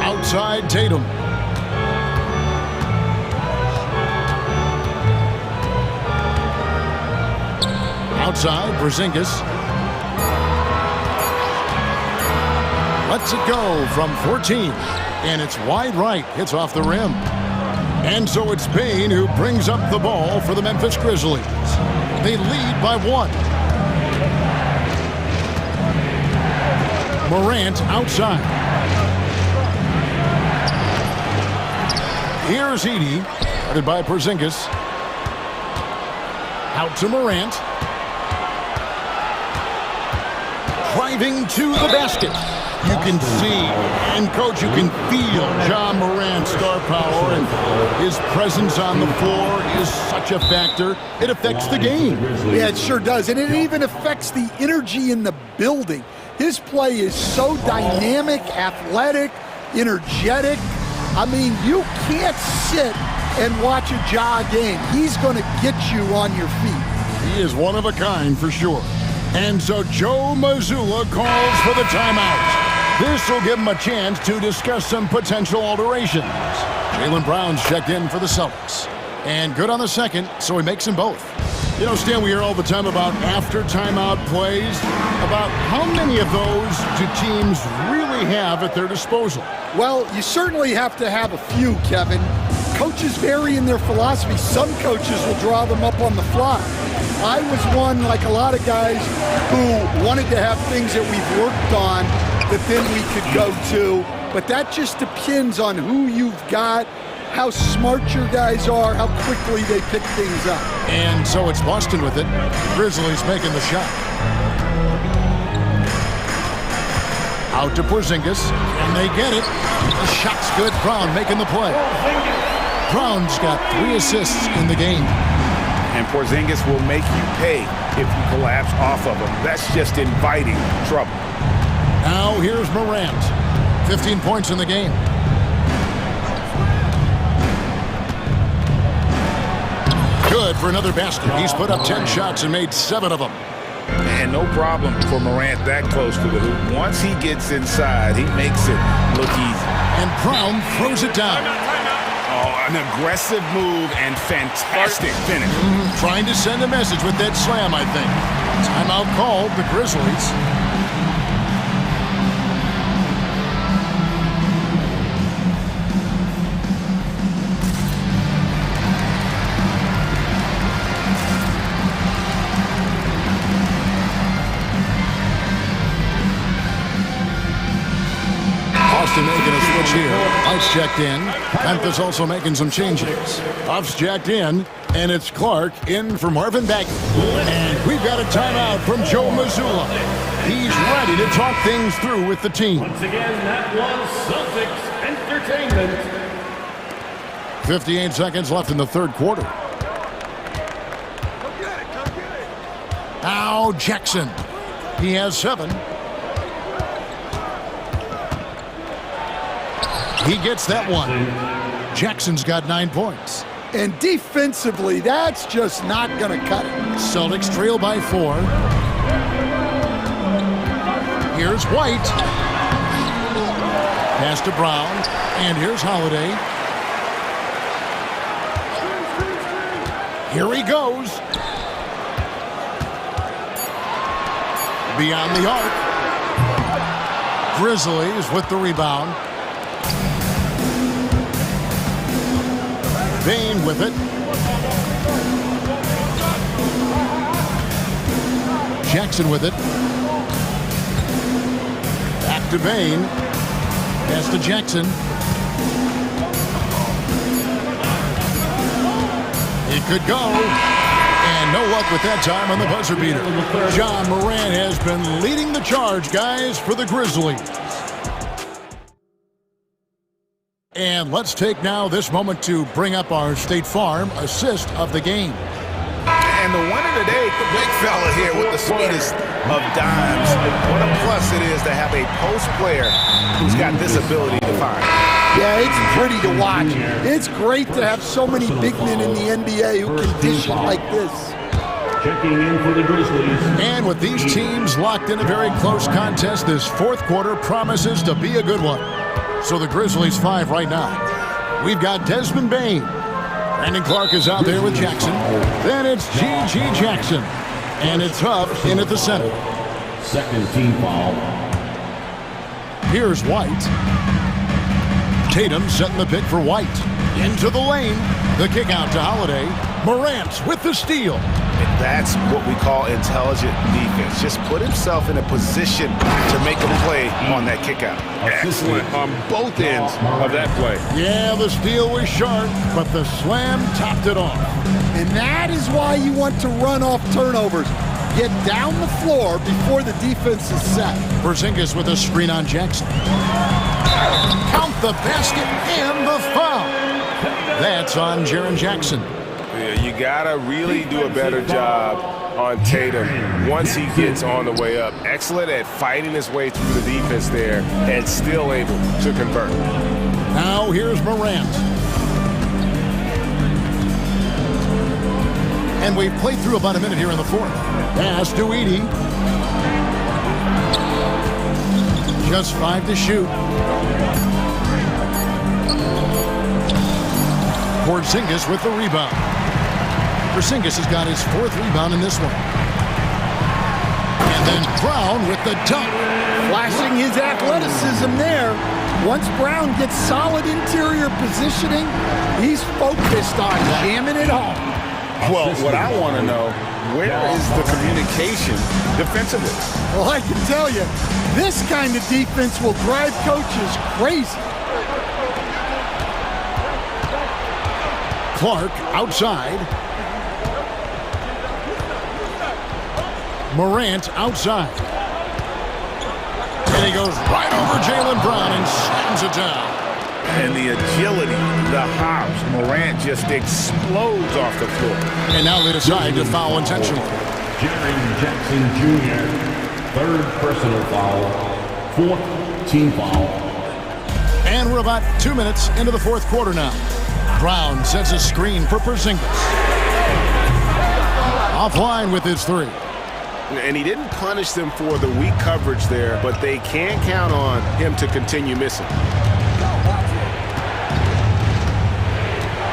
Outside Tatum. Outside, Porzingis. Lets it go from 14. And it's wide right. Hits off the rim. And so it's Payne who brings up the ball for the Memphis Grizzlies. They lead by 1. Morant outside. Here's Edey. Guarded by Porzingis. Out to Morant. Driving to the basket. You can see, and coach, you can feel John Morant's star power, and his presence on the floor is such a factor. It affects the game. Yeah, it sure does, and it even affects the energy in the building. His play is so dynamic, athletic, energetic. I mean, you can't sit and watch a Ja game. He's going to get you on your feet. He is one of a kind for sure. And so Joe Mazzulla calls for the timeout. This will give him a chance to discuss some potential alterations. Jaylen Brown's checked in for the Celtics. And good on the second, so he makes them both. You know, Stan, we hear all the time about after timeout plays. About how many of those do teams really have at their disposal? Well, you certainly have to have a few, Kevin. Coaches vary in their philosophy. Some coaches will draw them up on the fly. I was one, like a lot of guys, who wanted to have things that we've worked on that then we could go to. But that just depends on who you've got, how smart your guys are, how quickly they pick things up. And so it's Boston with it. Grizzlies making the shot. Out to Porzingis, and they get it. The shot's good. Brown making the play. Brown's got 3 assists in the game. And Porzingis will make you pay if you collapse off of him. That's just inviting trouble. Now here's Morant. 15 points in the game. Good for another basket. He's put up 10 shots and made 7 of them. And no problem for Morant that close to the hoop. Once he gets inside, he makes it look easy. And Brown throws it down. Oh, An aggressive move and fantastic finish. Trying to send a message with that slam, I think. Timeout called, the Grizzlies. Making a switch here. White's checked in. Memphis also making some changes. Huff's checked in, and it's Clark in for Marvin Bagley. And we've got a timeout from Joe Mazzulla. He's ready to talk things through with the team. Once again, that was Celtics Entertainment. 58 seconds left in the third quarter. Now Jackson. He has 7. He gets that one. Jackson's got 9 points. And defensively, that's just not going to cut it. Celtics trail by 4. Here's White. Pass to Brown. And here's Holiday. Here he goes. Beyond the arc. Grizzlies with the rebound. Bain with it. Jackson with it. Back to Bain. Pass to Jackson. It could go. And no luck with that time on the buzzer beater. John Moran has been leading the charge, guys, for the Grizzlies. And let's take now this moment to bring up our State Farm assist of the game. And the winner today, the big fella here with the sweetest of dimes. What a plus it is to have a post player who's got this ability to find. Yeah, it's pretty to watch. It's great to have so many big men in the NBA who can dish it like this. Checking in for the Grizzlies. And with these teams locked in a very close contest, this fourth quarter promises to be a good one. So the Grizzlies 5 right now. We've got Desmond Bain. Brandon Clark is out there with Jackson. Then it's G.G. Jackson. And it's Huff in at the center. Second team foul. Here's White. Tatum setting the pick for White. Into the lane. The kick out to Holiday. Morant with the steal. That's what we call intelligent defense. Just put himself in a position to make a play on that kick out. Excellent on both ends of that play. Yeah, the steal was sharp, but the slam topped it off. And that is why you want to run off turnovers. Get down the floor before the defense is set. Porzingis with a screen on Jackson. Count the basket and the foul. That's on Jaren Jackson. Yeah, you gotta really do a better job on Tatum once he gets on the way up. Excellent at fighting his way through the defense there and still able to convert. Now here's Morant. And we've played through about a minute here in the fourth. Pass to Edey. Just 5 to shoot. Porzingis with the rebound. Porzingis has got his 4th rebound in this one. And then Brown with the dunk. Flashing his athleticism there. Once Brown gets solid interior positioning, he's focused on jamming it home. Well, what I want to know, where is the communication defensively? Well, I can tell you, this kind of defense will drive coaches crazy. Clark outside. Morant outside. And he goes right over Jaylen Brown and slams it down. And the agility, the hops, Morant just explodes off the floor. And now they decide to foul intentionally. Jaren Jackson Jr., 3rd personal foul, 4th team foul. And we're about 2 minutes into the fourth quarter now. Brown sets a screen for Porzingis. Offline with his 3. And he didn't punish them for the weak coverage there, but they can't count on him to continue missing.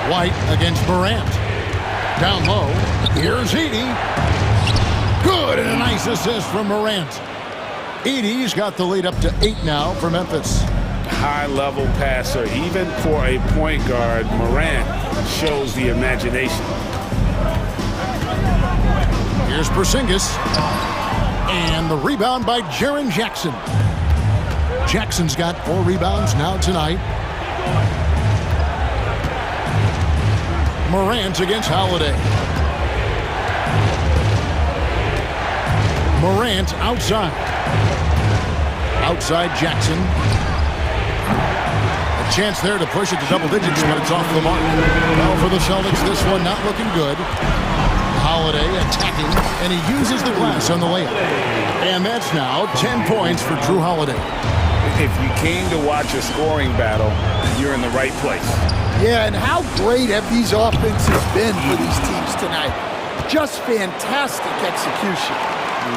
White against Morant. Down low. Here's Edey. Good, and a nice assist from Morant. Edey's got the lead up to 8 now for Memphis. High-level passer. Even for a point guard, Morant shows the imagination. Here's Porzingis. And the rebound by Jaren Jackson. Jackson's got 4 rebounds now tonight. Morant against Holiday. Morant outside. Outside Jackson. A chance there to push it to double digits, but it's off the mark. Well, for the Celtics, this one not looking good. Holiday attacking, and he uses the glass on the layup. And that's now 10 points for Drew Holiday. If you came to watch a scoring battle, you're in the right place. Yeah, and how great have these offenses been for these teams tonight? Just fantastic execution.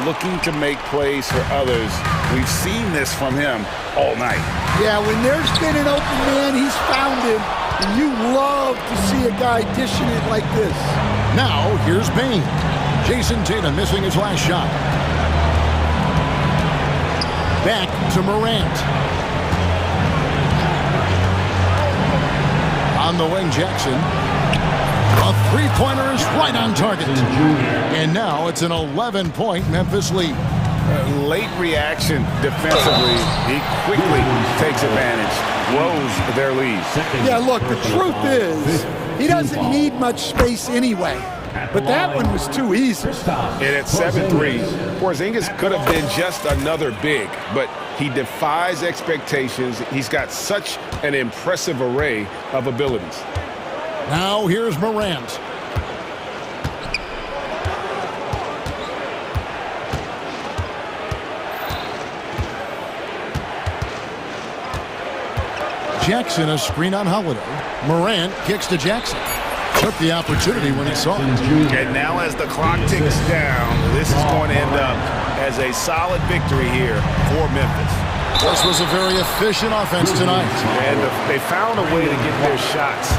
Looking to make plays for others. We've seen this from him all night. Yeah, when there's been an open man, he's found him. And you love to see a guy dishing it like this. Now, here's Bane. Jason Tatum missing his last shot. Back to Morant. On the wing, Jackson. A three-pointer is right on target. And now it's an 11-point Memphis lead. Late reaction defensively. He quickly takes advantage. Blows their lead. Yeah, look, the truth is, he doesn't need much space anyway. But that one was too easy. And at 7-3, Porzingis could have been just another big, but he defies expectations. He's got such an impressive array of abilities. Now here's Morant. Jackson a screen on Holiday. Morant kicks to Jackson. Took the opportunity when he saw it. And now as the clock ticks down, this is going to end up as a solid victory here for Memphis. This was a very efficient offense tonight. And they found a way to get their shots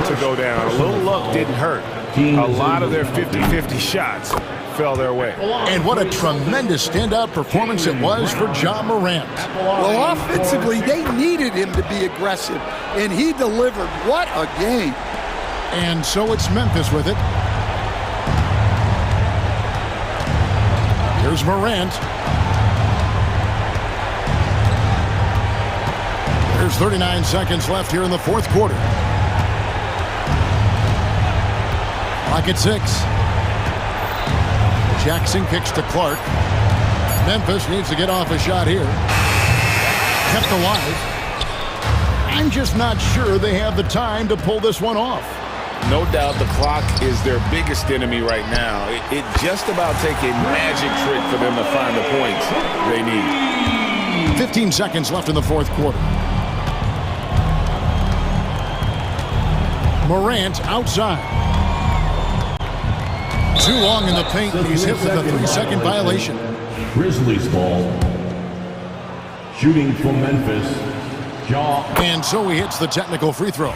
to go down. A little luck didn't hurt. A lot of their 50-50 shots fell their way. And what a tremendous standout performance it was for John Morant. Well, offensively, they needed him to be aggressive, and he delivered. What a game. And so it's Memphis with it. Here's Morant. There's 39 seconds left here in the fourth quarter. Clock at 6. Jackson kicks to Clark. Memphis needs to get off a shot here. Kept alive. I'm just not sure they have the time to pull this one off. No doubt the clock is their biggest enemy right now. It just about takes a magic trick for them to find the points they need. 15 seconds left in the fourth quarter. Morant outside. Too long in the paint, and he's hit with a 3-second violation. Grizzlies ball. Shooting for Memphis. And so he hits the technical free throw.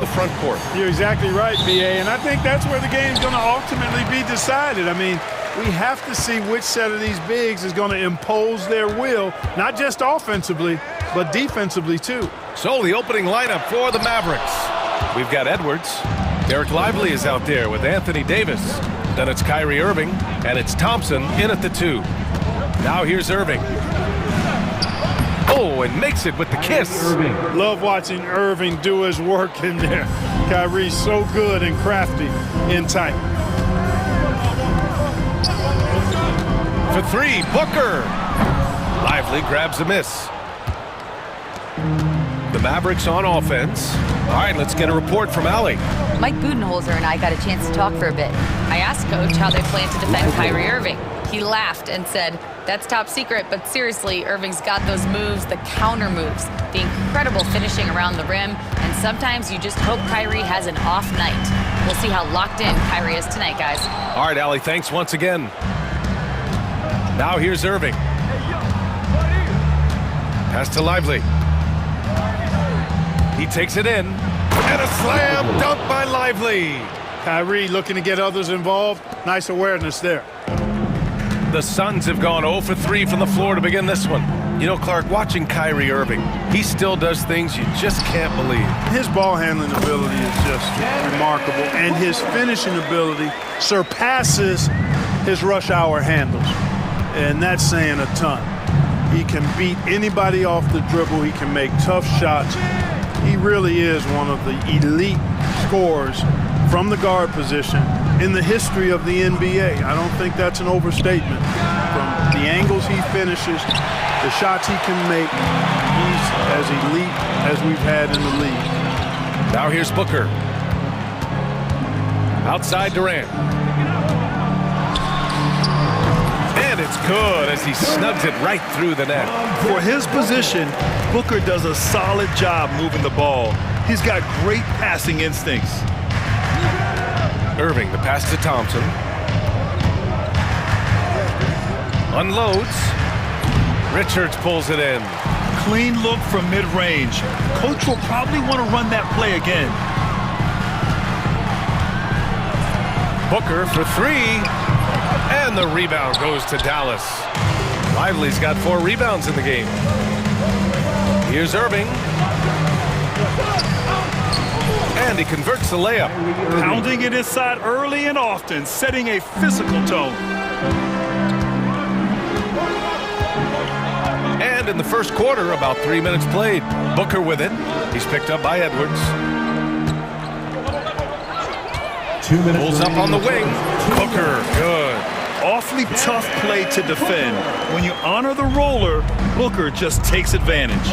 the front court. You're exactly right, B.A., and I think that's where the game's going to ultimately be decided. I mean, we have to see which set of these bigs is going to impose their will, not just offensively, but defensively, too. So the opening lineup for the Mavericks. We've got Edwards. Derek Lively is out there with Anthony Davis. Then it's Kyrie Irving, and it's Thompson in at the 2. Now here's Irving. Oh, and makes it with the kiss. Love watching Irving do his work in there. Kyrie's so good and crafty in tight. For 3, Booker. Lively grabs a miss. The Mavericks on offense. All right, let's get a report from Allie. Mike Budenholzer and I got a chance to talk for a bit. I asked Coach how they plan to defend Kyrie Irving. He laughed and said, "That's top secret, but seriously, Irving's got those moves, the counter moves, the incredible finishing around the rim, and sometimes you just hope Kyrie has an off night." We'll see how locked in Kyrie is tonight, guys. All right, Allie, thanks once again. Now here's Irving. Pass to Lively. He takes it in, and a slam dunk by Lively. Kyrie looking to get others involved. Nice awareness there. The Suns have gone 0 for 3 from the floor to begin this one. You know, Clark, watching Kyrie Irving, he still does things you just can't believe. His ball handling ability is just remarkable, and his finishing ability surpasses his rush hour handles. And that's saying a ton. He can beat anybody off the dribble. He can make tough shots. He really is one of the elite scorers from the guard position in the history of the NBA. I don't think that's an overstatement. From the angles he finishes, the shots he can make, he's as elite as we've had in the league. Now here's Booker. Outside Durant. And it's good as he snugs it right through the net. For his position, Booker does a solid job moving the ball. He's got great passing instincts. Irving, the pass to Thompson. Unloads. Richards pulls it in. Clean look from mid-range. Coach will probably want to run that play again. Booker for 3. And the rebound goes to Dallas. Lively's got 4 rebounds in the game. Here's Irving. And he converts the layup. Pounding it inside early and often, setting a physical tone. And in the first quarter, about 3 minutes played. Booker with it. He's picked up by Edwards. 2 minutes. Pulls up on the wing. Booker, good. Awfully tough play to defend. When you honor the roller, Booker just takes advantage.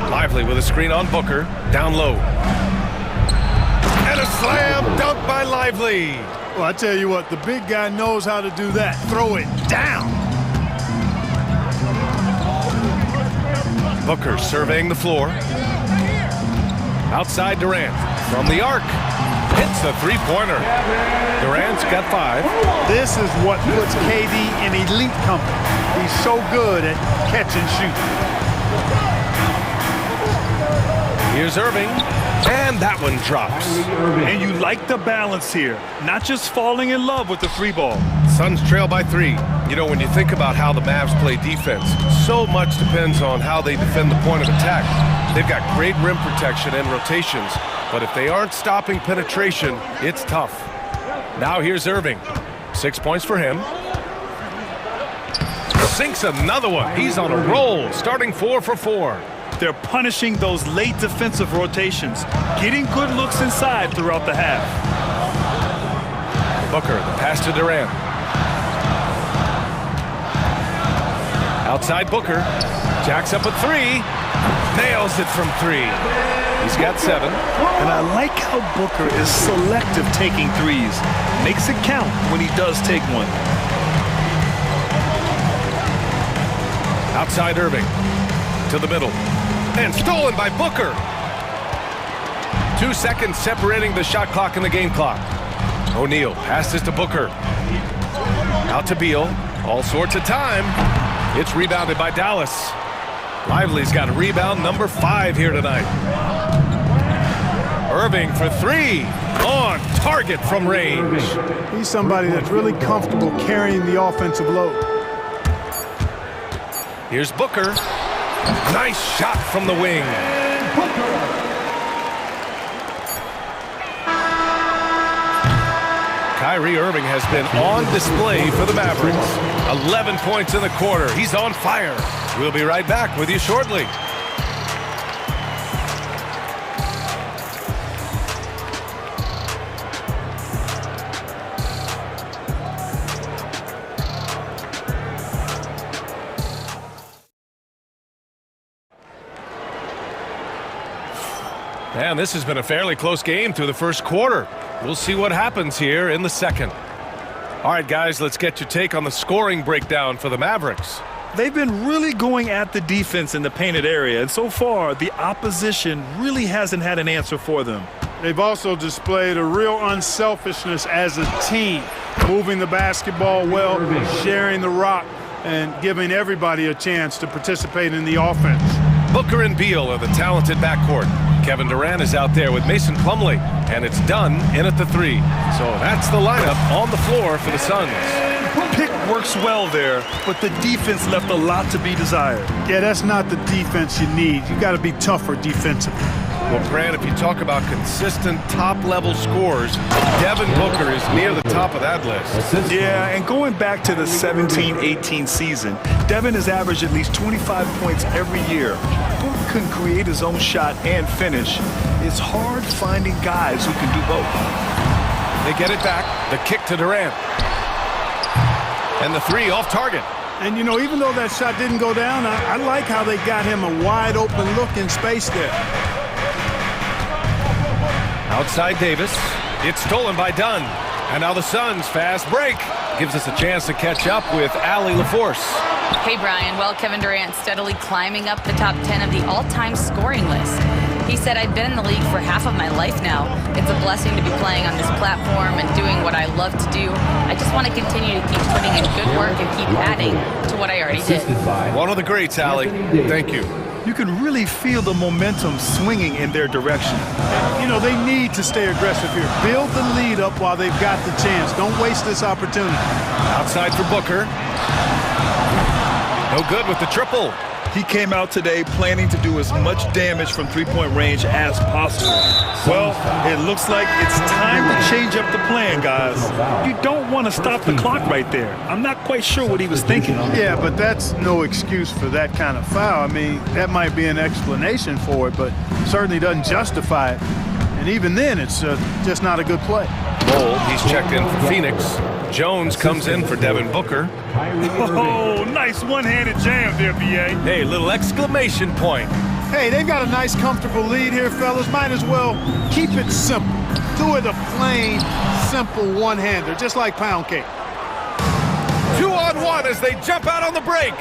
Lively with a screen on Booker. Down low. And a slam dunk by Lively. Well, I tell you what, the big guy knows how to do that. Throw it down. Booker surveying the floor. Outside Durant. From the arc. Hits a three-pointer. Durant's got 5. This is what puts KD in elite company. He's so good at catch and shoot. Here's Irving. And that one drops. And you like the balance here. Not just falling in love with the free ball. Suns trail by 3. You know, when you think about how the Mavs play defense, so much depends on how they defend the point of attack. They've got great rim protection and rotations, but if they aren't stopping penetration, it's tough. Now here's Irving. 6 points for him. Sinks another one. He's on a roll, starting 4 for 4. They're punishing those late defensive rotations, getting good looks inside throughout the half. Booker, the pass to Durant. Outside Booker. Jacks up a 3. Nails it from 3. He's got 7. And I like how Booker is selective taking threes. Makes it count when he does take one. Outside Irving. To the middle. And stolen by Booker. 2 seconds separating the shot clock and the game clock. O'Neal passes to Booker. Out to Beal. All sorts of time. It's rebounded by Dallas. Lively's got rebound number 5 here tonight. Irving for 3. On target from range. He's somebody that's really comfortable carrying the offensive load. Here's Booker. Nice shot from the wing. Kyrie Irving has been on display for the Mavericks. 11 points in the quarter. He's on fire. We'll be right back with you shortly. And this has been a fairly close game through the first quarter. We'll see what happens here in the second. All right, guys, let's get your take on the scoring breakdown for the Mavericks. They've been really going at the defense in the painted area, and so far, the opposition really hasn't had an answer for them. They've also displayed a real unselfishness as a team, moving the basketball well, sharing the rock, and giving everybody a chance to participate in the offense. Booker and Beal are the talented backcourt. Kevin Durant is out there with Mason Plumlee, and it's Dunn in at the 3. So that's the lineup on the floor for the Suns. Pick works well there, but the defense left a lot to be desired. Yeah, that's not the defense you need. You got to be tougher defensively. Well, Grant, if you talk about consistent top-level scores, Devin Booker is near the top of that list. Yeah, and going back to the 17-18 season, Devin has averaged at least 25 points every year. Booker can create his own shot and finish. It's hard finding guys who can do both. They get it back. The kick to Durant. And the 3 off target. And, you know, even though that shot didn't go down, I like how they got him a wide-open look in space there. Outside Davis. It's stolen by Dunn. And now the Suns' fast break gives us a chance to catch up with Allie LaForce. Hey, Brian. Well, Kevin Durant steadily climbing up the top 10 of the all-time scoring list. He said, I've been in the league for half of my life now. It's a blessing to be playing on this platform and doing what I love to do. I just want to continue to keep putting in good work and keep adding to what I already did. One of the greats, Allie. Thank you. You can really feel the momentum swinging in their direction. You know, they need to stay aggressive here. Build the lead up while they've got the chance. Don't waste this opportunity. Outside for Booker. No good with the triple. He came out today planning to do as much damage from three-point range as possible. Well, it looks like it's time to change up the plan, guys. You don't want to stop the clock right there. I'm not quite sure what he was thinking. Yeah, but that's no excuse for that kind of foul. I mean, that might be an explanation for it, but certainly doesn't justify it. And even then, it's just not a good play. Bol, he's checked in for Phoenix. Jones comes in for Devin Booker. Oh, nice one-handed jam there, B.A. Hey, little exclamation point. Hey, they've got a nice, comfortable lead here, fellas. Might as well keep it simple. Do it a plain, simple one-hander, just like pound cake. 2-on-1 as they jump out on the break.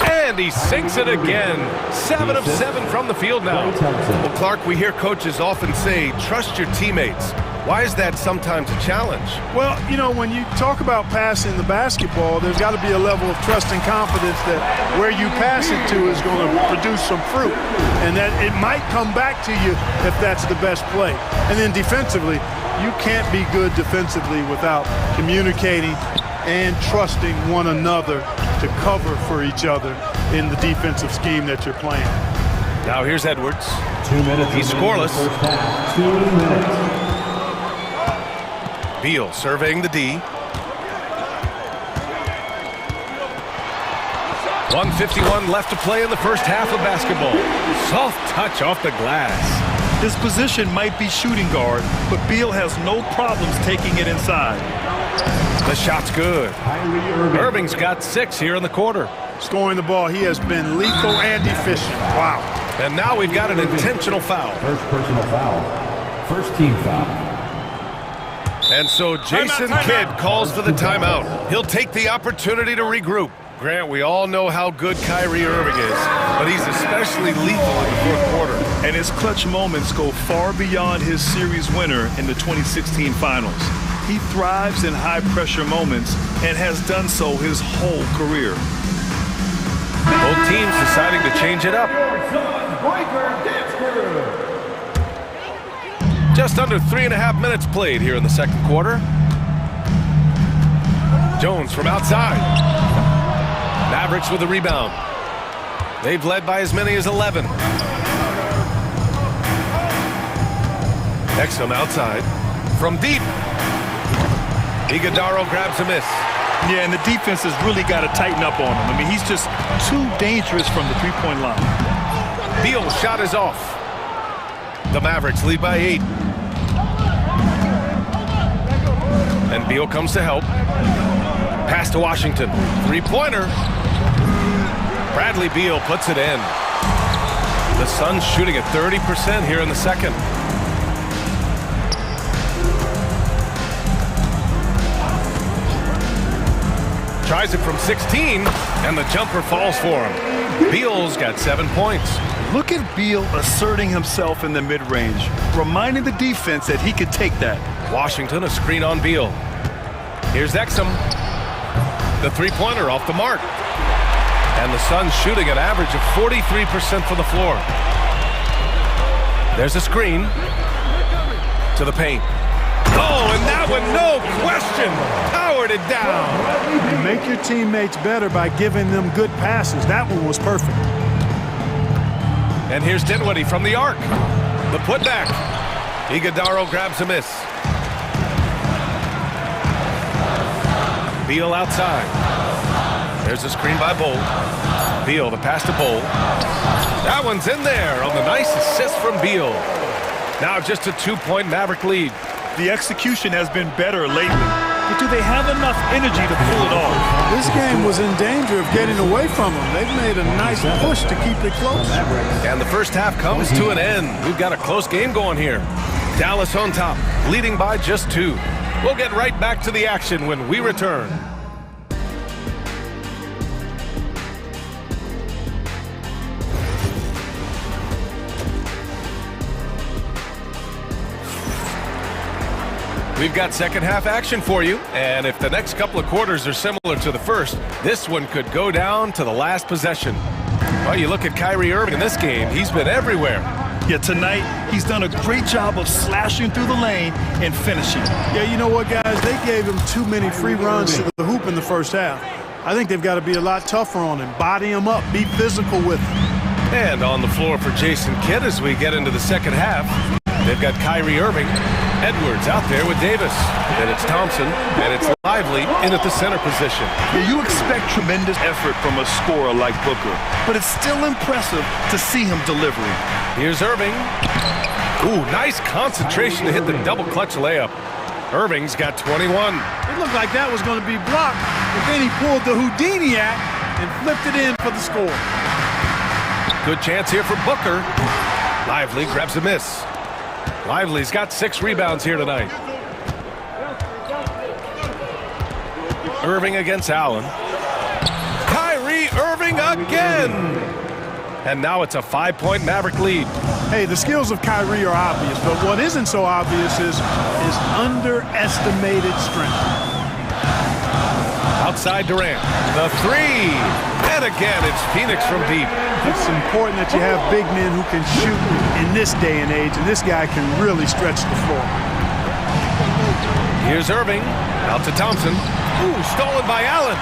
And he sinks it again. 7 of 7 from the field now. Well, Clark, we hear coaches often say, trust your teammates. Why is that sometimes a challenge? Well, you know, when you talk about passing the basketball, there's got to be a level of trust and confidence that where you pass it to is going to produce some fruit. And that it might come back to you if that's the best play. And then defensively, you can't be good defensively without communicating and trusting one another to cover for each other in the defensive scheme that you're playing. Now here's Edwards. 2 minutes. He's scoreless. 2 minutes. Beal surveying the D. 1:51 left to play in the first half of basketball. Soft touch off the glass. This position might be shooting guard, but Beal has no problems taking it inside. The shot's good. Irving's got 6 here in the quarter. Scoring the ball, he has been lethal and efficient. Wow. And now we've got an intentional foul. First personal foul. First team foul. And so Jason Kidd calls for the timeout. He'll take the opportunity to regroup. Grant, we all know how good Kyrie Irving is, but he's especially lethal in the fourth quarter. And his clutch moments go far beyond his series winner in the 2016 finals. He thrives in high-pressure moments and has done so his whole career. Both teams deciding to change it up. Just under 3.5 minutes played here in the second quarter. Jones from outside. Mavericks with the rebound. They've led by as many as 11. Exum outside. From deep. Iguodaro grabs a miss. Yeah, and the defense has really got to tighten up on him. I mean, he's just too dangerous from the three-point line. Beal's shot is off. The Mavericks lead by 8. And Beal comes to help. Pass to Washington. Three-pointer. Bradley Beal puts it in. The Suns shooting at 30% here in the second. Tries it from 16, and the jumper falls for him. Beal's got 7 points. Look at Beal asserting himself in the mid-range, reminding the defense that he could take that. Washington, a screen on Beal. Here's Exum. The three-pointer off the mark. And the Suns shooting an average of 43% from the floor. There's a screen to the paint. Oh, and that one, no question, powered it down. You make your teammates better by giving them good passes. That one was perfect. And here's Dinwiddie from the arc. The putback. Iguodaro grabs a miss. Beal outside. There's a screen by Bowl. Beal, the pass to Bowl. That one's in there on the nice assist from Beal. Now just a 2-point Maverick lead. The execution has been better lately, but do they have enough energy to pull it off? This game was in danger of getting away from them. They've made a nice push to keep it close. And the first half comes to an end. We've got a close game going here. Dallas on top, leading by just 2. We'll get right back to the action when we return. We've got second half action for you, and if the next couple of quarters are similar to the first, this one could go down to the last possession. Well, you look at Kyrie Irving in this game, he's been everywhere. Yeah, tonight, he's done a great job of slashing through the lane and finishing. Yeah, you know what, guys? They gave him too many free runs to the hoop in the first half. I think they've got to be a lot tougher on him, body him up, be physical with him. And on the floor for Jason Kidd as we get into the second half, they've got Kyrie Irving, Edwards out there with Davis. Then it's Thompson, and it's Lively in at the center position. Yeah, you expect tremendous effort from a scorer like Booker, but it's still impressive to see him delivering. Here's Irving. Ooh, nice concentration to hit the double clutch layup. Irving's got 21. It looked like that was going to be blocked, but then he pulled the Houdini act and flipped it in for the score. Good chance here for Booker. Lively grabs a miss. Lively's got 6 rebounds here tonight. Irving against Allen. Kyrie Irving again! And now it's a 5-point Maverick lead. Hey, the skills of Kyrie are obvious, but what isn't so obvious is his underestimated strength. Outside Durant. The 3! And again, it's Phoenix from deep. It's important that you have big men who can shoot in this day and age, and this guy can really stretch the floor. Here's Irving. Out to Thompson. Ooh, stolen by Allen.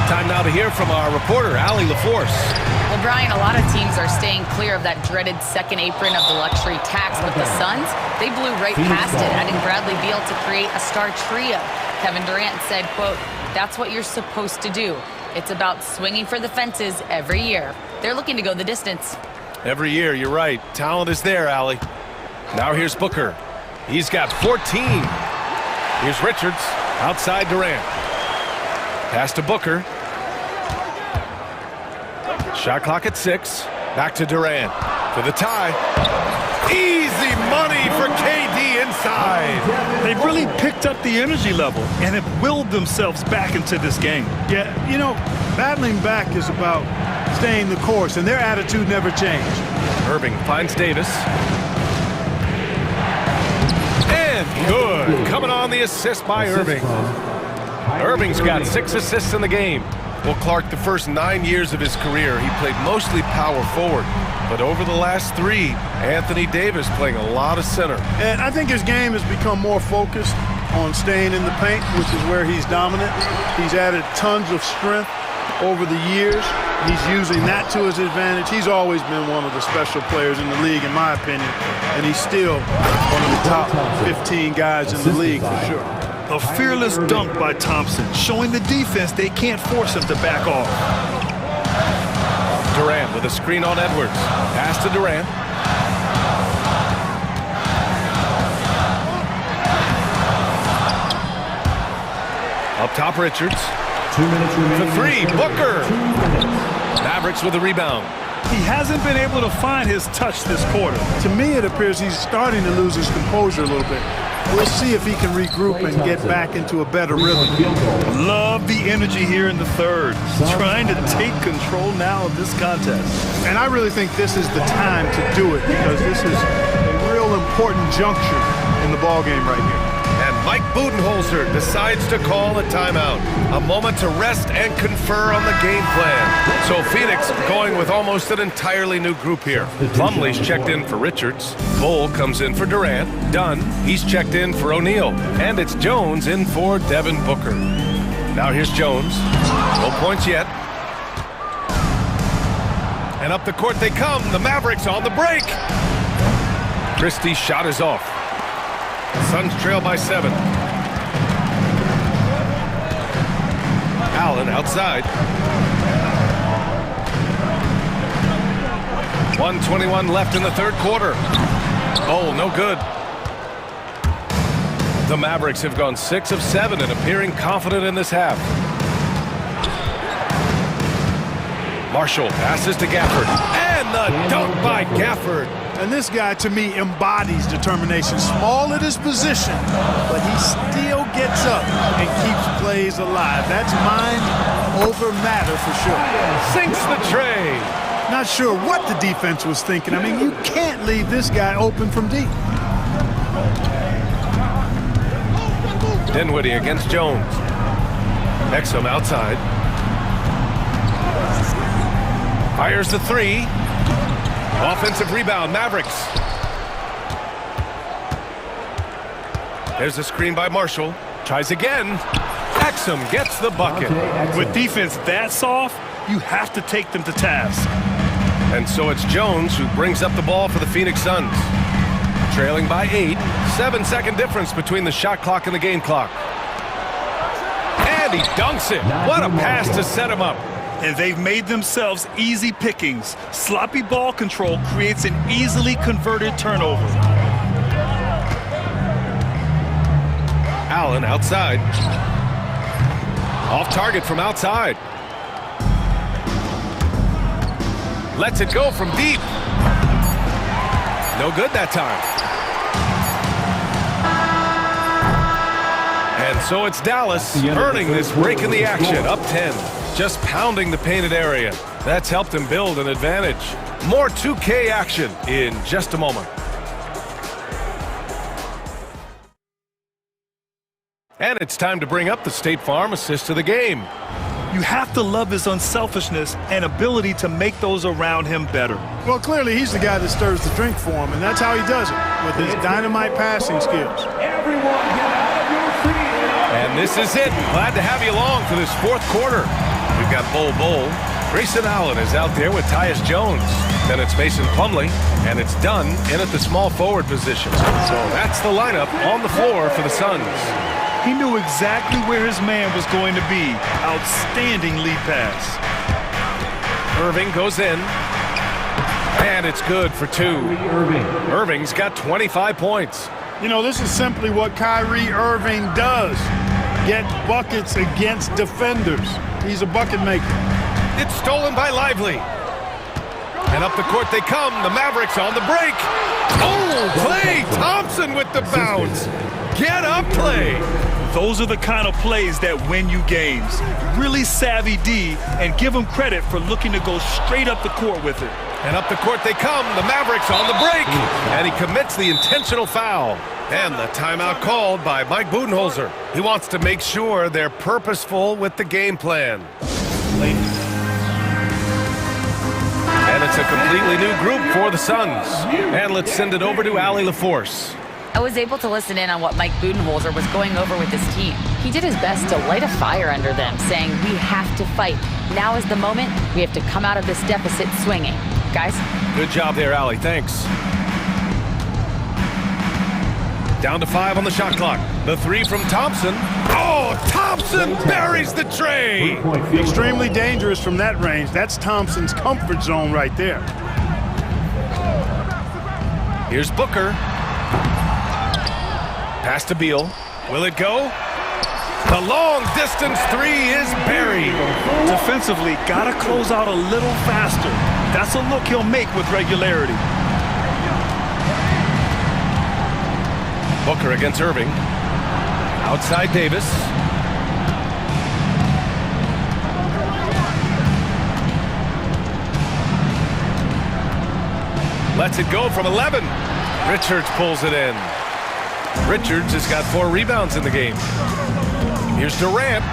Time now to hear from our reporter, Allie LaForce. Well, Brian, a lot of teams are staying clear of that dreaded second apron of the luxury tax, but the Suns, they blew right past it, adding Bradley Beal to create a star trio. Kevin Durant said, quote, "That's what you're supposed to do. It's about swinging for the fences every year." They're looking to go the distance. Every year, you're right. Talent is there, Allie. Now here's Booker. He's got 14. Here's Richards. Outside Durant. Pass to Booker. Shot clock at 6. Back to Durant. For the tie. Easy money for KD inside. They've really picked up the energy level and have willed themselves back into this game. Yeah, you know, battling back is about staying the course, and their attitude never changed. Irving finds Davis. And good. Coming on the assist by Irving. Irving's got 6 assists in the game. Well, Clark, the first 9 years of his career, he played mostly power forward. But over the last 3, Anthony Davis playing a lot of center. And I think his game has become more focused on staying in the paint, which is where he's dominant. He's added tons of strength over the years. He's using that to his advantage. He's always been one of the special players in the league, in my opinion. And he's still one of the top 15 guys in the league for sure. A fearless dunk by Thompson, showing the defense they can't force him to back off. Durant with a screen on Edwards. Pass to Durant. Up top, Richards. 2 minutes remaining. The three, Booker. Mavericks with the rebound. He hasn't been able to find his touch this quarter. To me, it appears he's starting to lose his composure a little bit. We'll see if he can regroup and get back into a better rhythm. Love the energy here in the third. Trying to take control now of this contest. And I really think this is the time to do it because this is a real important juncture in the ballgame right here. And Mike Budenholzer decides to call a timeout. A moment to rest and confer on the game plan. So Phoenix going with almost an entirely new group here. Plumlee's checked in for Richards. Bull comes in for Durant. Dunn, he's checked in for O'Neal. And it's Jones in for Devin Booker. Now here's Jones. No points yet. And up the court they come. The Mavericks on the break. Christie's shot is off. Suns trail by 7. Allen outside. 1:21 left in the third quarter. Oh, no good. The Mavericks have gone 6 of 7 and appearing confident in this half. Marshall passes to Gafford. And the dunk by Gafford. And this guy, to me, embodies determination. Small at his position, but he still gets up and keeps plays alive. That's mind over matter for sure. Sinks the tray. Not sure what the defense was thinking. I mean, you can't leave this guy open from deep. Dinwiddie against Jones. Exum outside. Fires the three. Offensive rebound, Mavericks. There's a screen by Marshall. Tries again. Exum gets the bucket. With defense that soft, you have to take them to task. And so it's Jones who brings up the ball for the Phoenix Suns. Trailing by 8. 7-second difference between the shot clock and the game clock. And he dunks it. What a pass to set him up. And they've made themselves easy pickings. Sloppy ball control creates an easily converted turnover. Allen outside. Off target from outside. Lets it go from deep. No good that time. And so it's Dallas earning this break in the action. Up 10. Just pounding the painted area. That's helped him build an advantage. More 2K action in just a moment. And it's time to bring up the State Farm assist of the game. You have to love his unselfishness and ability to make those around him better. Well, clearly he's the guy that stirs the drink for him, and that's how he does it, with his dynamite passing skills. And this is it. Glad to have you along for this fourth quarter. We've got Bull. Grayson Allen is out there with Tyus Jones. Then it's Mason Plumlee, and it's Dunn in at the small forward position. So that's the lineup on the floor for the Suns. He knew exactly where his man was going to be. Outstanding lead pass. Irving goes in. And it's good for 2. Irving's got 25 points. You know, this is simply what Kyrie Irving does. Get buckets against defenders. He's a bucket maker. It's stolen by Lively. And up the court they come. The Mavericks on the break. Oh, Klay Thompson with the bounce. Get up, Klay. Those are the kind of plays that win you games. Really savvy D, and give him credit for looking to go straight up the court with it. And up the court they come. The Mavericks on the break. And he commits the intentional foul. And the timeout called by Mike Budenholzer. He wants to make sure they're purposeful with the game plan. And it's a completely new group for the Suns. And let's send it over to Allie LaForce. I was able to listen in on what Mike Budenholzer was going over with his team. He did his best to light a fire under them, saying, we have to fight. Now is the moment. We have to come out of this deficit swinging. Guys? Good job there, Allie. Thanks. Down to 5 on the shot clock. The 3 from Thompson. Oh, Thompson buries the tray. Extremely dangerous from that range. That's Thompson's comfort zone right there. Here's Booker. Pass to Beal. Will it go? The long distance 3 is buried. Defensively, gotta close out a little faster. That's a look he'll make with regularity. Booker against Irving. Outside Davis. Lets it go from 11. Richards pulls it in. Richards has got 4 rebounds in the game. Here's Durant.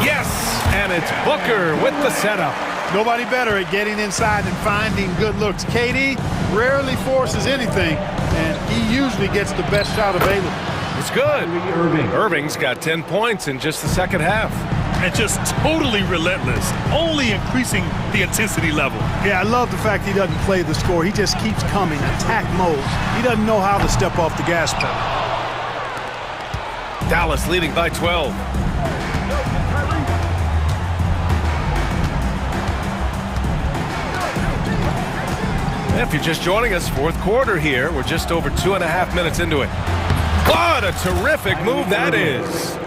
Yes, and it's Booker with the setup. Nobody better at getting inside and finding good looks. KD rarely forces anything, and he usually gets the best shot available. It's good. Irving's got 10 points in just the second half. And just totally relentless, only increasing the intensity level. Yeah, I love the fact he doesn't play the score. He just keeps coming, attack mode. He doesn't know how to step off the gas pedal. Dallas leading by 12. If you're just joining us, fourth quarter here. We're just over 2.5 minutes into it. What a terrific move that is.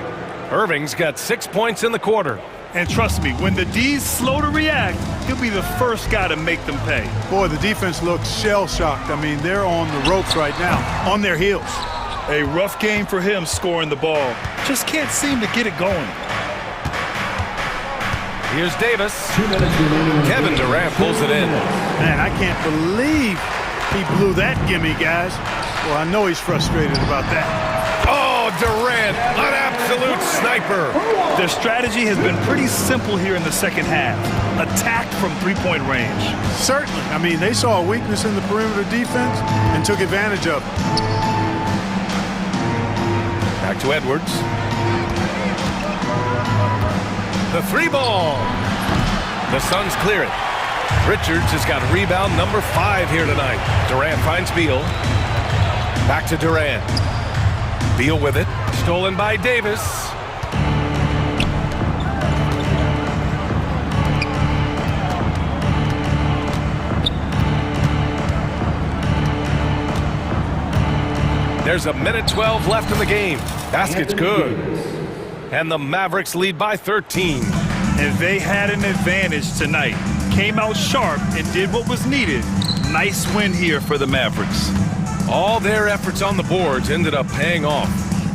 Irving's got 6 points in the quarter. And trust me, when the D's slow to react, he'll be the first guy to make them pay. Boy, the defense looks shell-shocked. I mean, they're on the ropes right now, on their heels. A rough game for him scoring the ball. Just can't seem to get it going. Here's Davis. Kevin Durant pulls it in. Man, I can't believe he blew that gimme, guys. Well, I know he's frustrated about that. Oh, Durant, an absolute sniper. Their strategy has been pretty simple here in the second half. Attack from three-point range. Certainly. I mean, they saw a weakness in the perimeter defense and took advantage of it. Back to Edwards. The 3 ball. The Suns clear it. Richards has got rebound number 5 here tonight. Durant finds Beal. Back to Durant. Beal with it. Stolen by Davis. There's a minute 12 left in the game. Basket's good. And the Mavericks lead by 13. And they had an advantage tonight. Came out sharp and did what was needed. Nice win here for the Mavericks. All their efforts on the boards ended up paying off.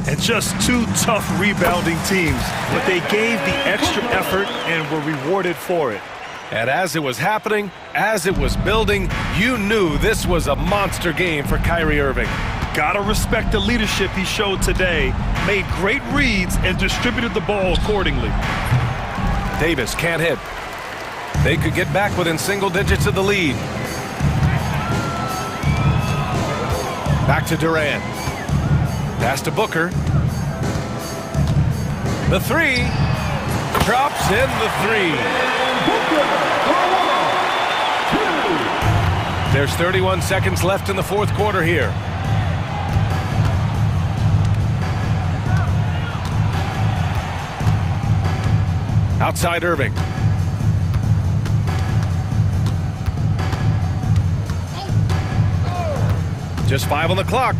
And just 2 tough rebounding teams, but they gave the extra effort and were rewarded for it. And as it was happening, as it was building, you knew this was a monster game for Kyrie Irving. Gotta respect the leadership he showed today. Made great reads and distributed the ball accordingly. Davis can't hit. They could get back within single digits of the lead. Back to Durant. Pass to Booker. The 3. Drops in the 3. There's 31 seconds left in the fourth quarter here. Outside Irving. Just 5 on the clock.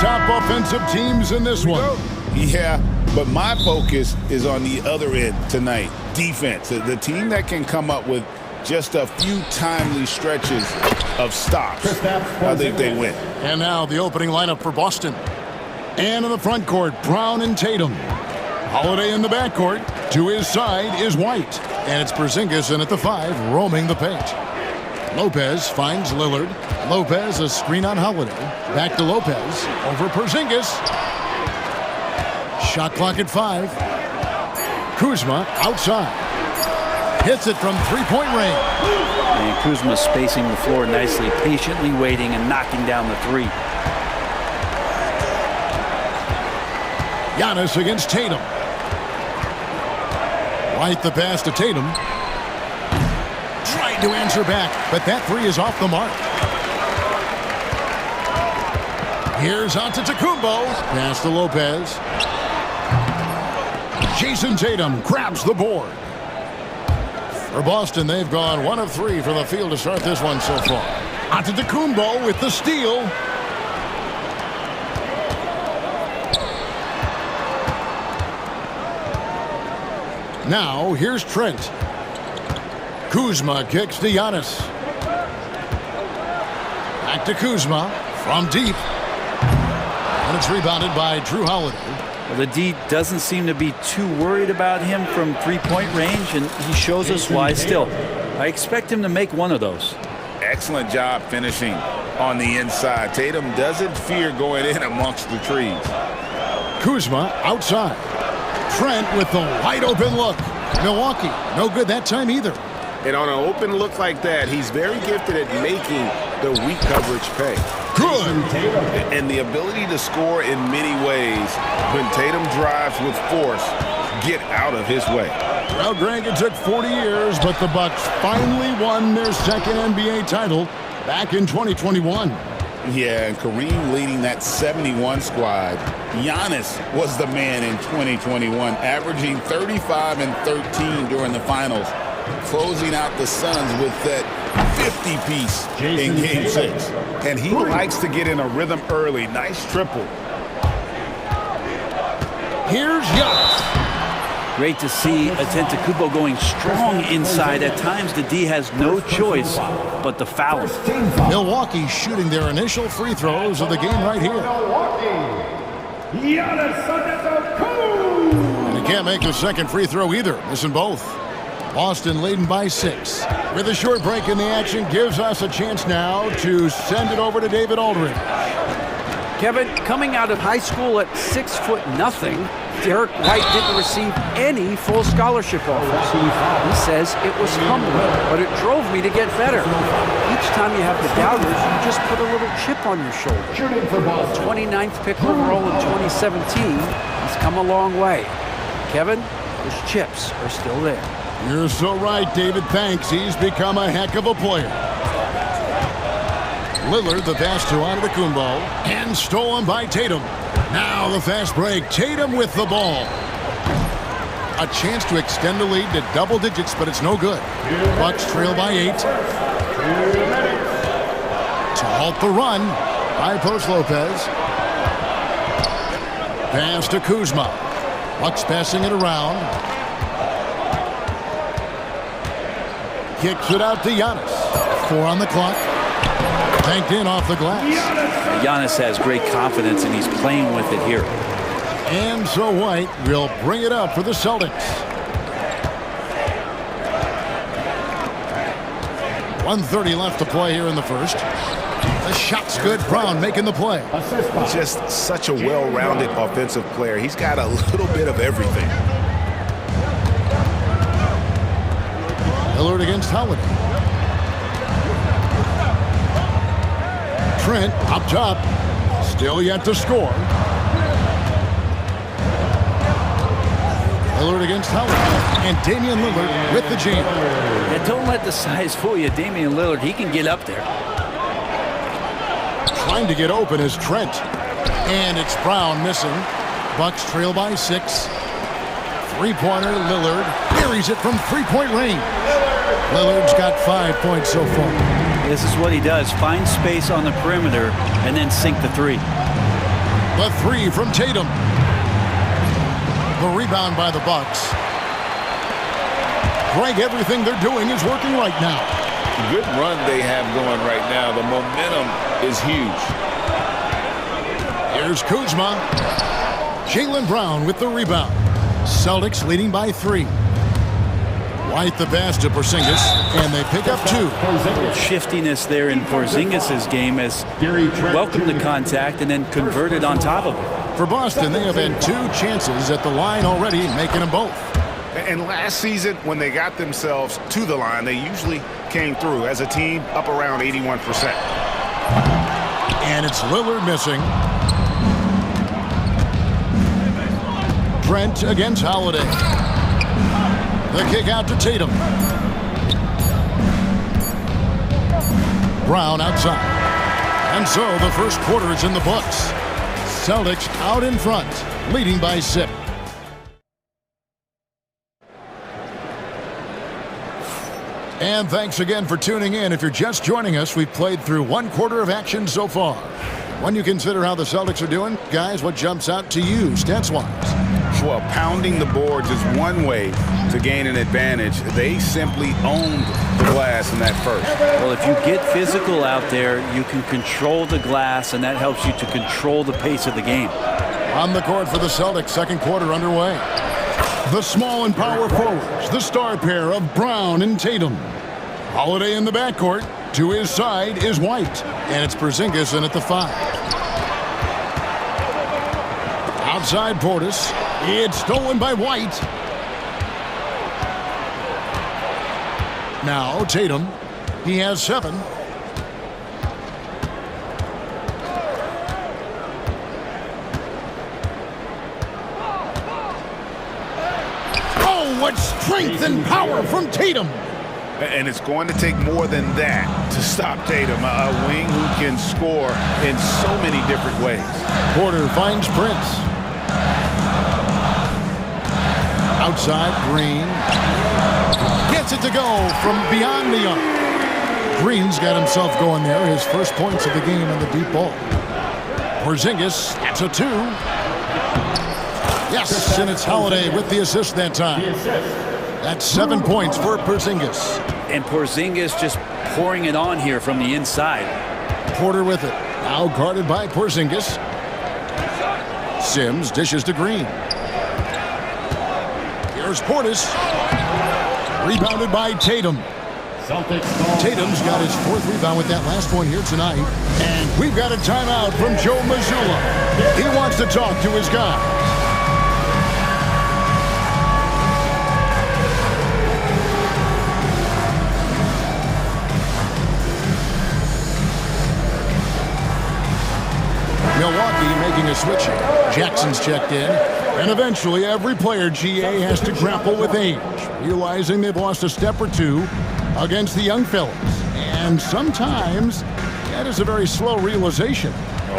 top offensive teams in this one. Yeah, but my focus is on the other end tonight. Defense. The team that can come up with just a few timely stretches of stops. I think they win. And now the opening lineup for Boston. And in the front court, Brown and Tatum. Holiday in the backcourt. To his side is White. And it's Porzingis in at the 5, roaming the paint. Lopez finds Lillard. Lopez, a screen on Holiday. Back to Lopez. Over Porzingis. Shot clock at 5. Kuzma outside. Hits it from three-point range. And Kuzma spacing the floor nicely, patiently waiting and knocking down the 3. Giannis against Tatum. White the pass to Tatum. Tried to answer back, but that 3 is off the mark. Here's Antetokounmpo. Pass to Lopez. Jason Tatum grabs the board. For Boston, they've gone 1 of 3 from the field to start this one so far. Antetokounmpo with the steal. Now, here's Trent. Kuzma kicks to Giannis. Back to Kuzma from deep. And it's rebounded by Drew Holiday. Well, the D doesn't seem to be too worried about him from three-point range, and he shows us why still. I expect him to make one of those. Excellent job finishing on the inside. Tatum doesn't fear going in amongst the trees. Kuzma outside. Trent with the wide open look. Milwaukee, no good that time either. And on an open look like that, he's very gifted at making the weak coverage pay. Good. And the ability to score in many ways when Tatum drives with force, get out of his way. Well, Greg, it took 40 years, but the Bucks finally won their second NBA title back in 2021. Yeah, and Kareem leading that 71 squad. Giannis was the man in 2021, averaging 35 and 13 during the finals, closing out the Suns with that 50-piece in Game 6. And he likes to get in a rhythm early. Nice triple. Here's Giannis. Great to see Antetokounmpo going strong inside. At times, the D has no choice but to foul him. Milwaukee shooting their initial free throws of the game right here. And he can't make the second free throw either, missing both. Boston leading by 6. With a short break in the action, gives us a chance now to send it over to David Aldridge. Kevin, coming out of high school at 6'0", Derek White didn't receive any full scholarship offers. He says it was humbling, but it drove me to get better. Each time you have the doubters, you just put a little chip on your shoulder. 29th pick overall in 2017, he's come a long way. Kevin, those chips are still there. You're so right, David. Thanks. He's become a heck of a player. Lillard, the pass to Antetokounmpo, and stolen by Tatum. Now the fast break. Tatum with the ball. A chance to extend the lead to double digits, but it's no good. Bucks trail by 8. To halt the run, high post Lopez. Pass to Kuzma. Bucks passing it around. Kicks it out to Giannis. 4 on the clock. Banked in off the glass. Giannis has great confidence, and he's playing with it here. And so White will bring it up for the Celtics. 1:30 left to play here in the first. The shot's good. Brown making the play. Just such a well-rounded offensive player. He's got a little bit of everything. Lillard against Holiday. Trent up top. Still yet to score. Lillard against Holiday. And Damian Lillard with the jam. Yeah, don't let the size fool you. Damian Lillard, he can get up there. Trying to get open is Trent. And it's Brown missing. Bucks trail by 6. Three-pointer, Lillard buries it from three-point range. Lillard's got 5 points so far. This is what he does. Find space on the perimeter and then sink the 3. The three from Tatum. The rebound by the Bucks. Greg, everything they're doing is working right now. Good run they have going right now. The momentum is huge. Here's Kuzma. Jaylen Brown with the rebound. Celtics leading by 3. White the pass to Porzingis, and they pick up 2. Shiftiness there in Porzingis' game as welcomed the contact and then converted on top of it. For Boston, they have had 2 chances at the line already, making them both. And last season, when they got themselves to the line, they usually came through as a team up around 81%. And it's Lillard missing. Trent against Holiday. The kick out to Tatum. Brown outside. And so the first quarter is in the books. Celtics out in front, leading by 6. And thanks again for tuning in. If you're just joining us, we've played through 1 quarter of action so far. When you consider how the Celtics are doing, guys, what jumps out to you stats-wise? Well, pounding the boards is one way to gain an advantage. They simply owned the glass in that first. Well, if you get physical out there, you can control the glass, and that helps you to control the pace of the game. On the court for the Celtics, second quarter underway. The small and power forwards, the star pair of Brown and Tatum. Holiday in the backcourt. To his side is White, and it's Porzingis in at the 5. Outside Portis. It's stolen by White. Now Tatum. He has 7. Oh, what strength and power from Tatum. And it's going to take more than that to stop Tatum, a wing who can score in so many different ways. Porter finds Prince. Outside, Green. Gets it to go from beyond the arc. Green's got himself going there. His first points of the game on the deep ball. Porzingis, that's a 2. Yes, and it's Holiday with the assist that time. That's 7 points for Porzingis. And Porzingis just pouring it on here from the inside. Porter with it. Now guarded by Porzingis. Sims dishes to Green. Here's Portis. Rebounded by Tatum. Tatum's got his 4th rebound with that last one here tonight. And we've got a timeout from Joe Mazzulla. He wants to talk to his guys. Milwaukee making a switch here. Jackson's checked in. And eventually every player, GA, has to grapple with age, realizing they've lost a step or 2 against the young fellas. And sometimes that is a very slow realization.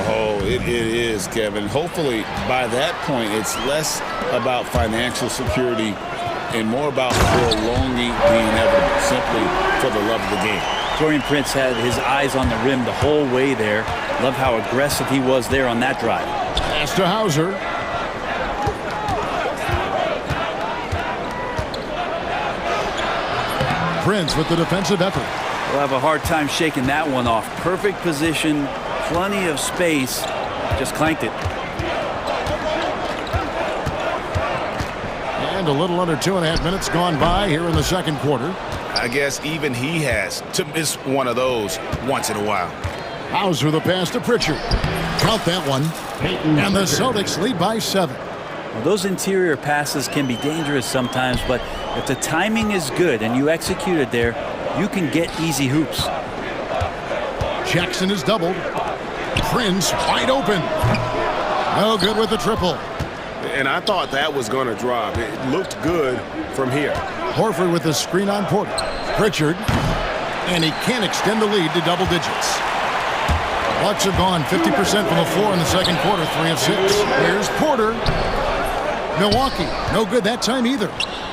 Oh, it is, Kevin. Hopefully by that point it's less about financial security and more about prolonging the inevitable, simply for the love of the game. Taurean Prince had his eyes on the rim the whole way there. Love how aggressive he was there on that drive. Pass to Hauser. Prince with the defensive effort. We'll have a hard time shaking that one off. Perfect position, plenty of space. Just clanked it. And a little under 2.5 minutes gone by here in the second quarter. I guess even he has to miss one of those once in a while. Hauser the pass to Pritchard. Count that one. And the Celtics lead by 7. Well, those interior passes can be dangerous sometimes, but if the timing is good and you execute it there, you can get easy hoops. Jackson is doubled. Prince wide open. No good with the triple. And I thought that was going to drop. It looked good from here. Horford with the screen on Porter. Pritchard. And he can't extend the lead to double digits. Bucks are gone 50% from the floor in the second quarter, 3 of 6. Here's Porter. Milwaukee, no good that time either.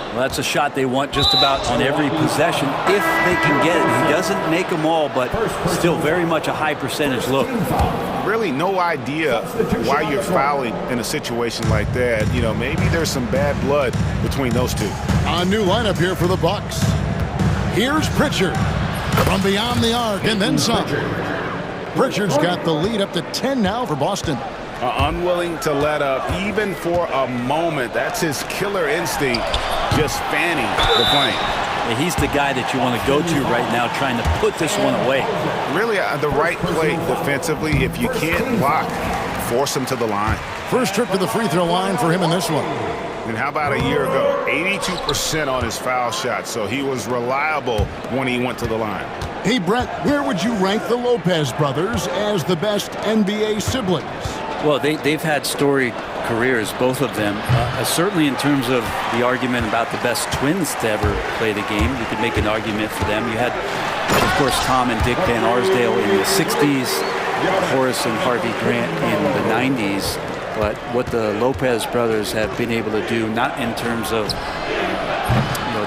Well, that's a shot they want just about on every possession if they can get it. He doesn't make them all, but still very much a high percentage look. Really no idea why you're fouling in a situation like that. You know, maybe there's some bad blood between those two. A new lineup here for the Bucks. Here's Pritchard from beyond the arc and then some. Pritchard's got the lead up to 10 now for Boston. Unwilling to let up even for a moment. That's his killer instinct, just fanning the flame. He's the guy that you want to go to right now, trying to put this one away. Really the right play defensively. If you can't block, force him to the line. First trip to the free throw line for him in this one. And how about a year ago? 82% on his foul shot, so he was reliable when he went to the line. Hey, Brett, where would you rank the Lopez brothers as the best NBA siblings? Well, they've had storied careers, both of them. Certainly in terms of the argument about the best twins to ever play the game, you could make an argument for them. You had, of course, Tom and Dick Van Arsdale in the 60s, Horace and Harvey Grant in the 90s. But what the Lopez brothers have been able to do, not in terms of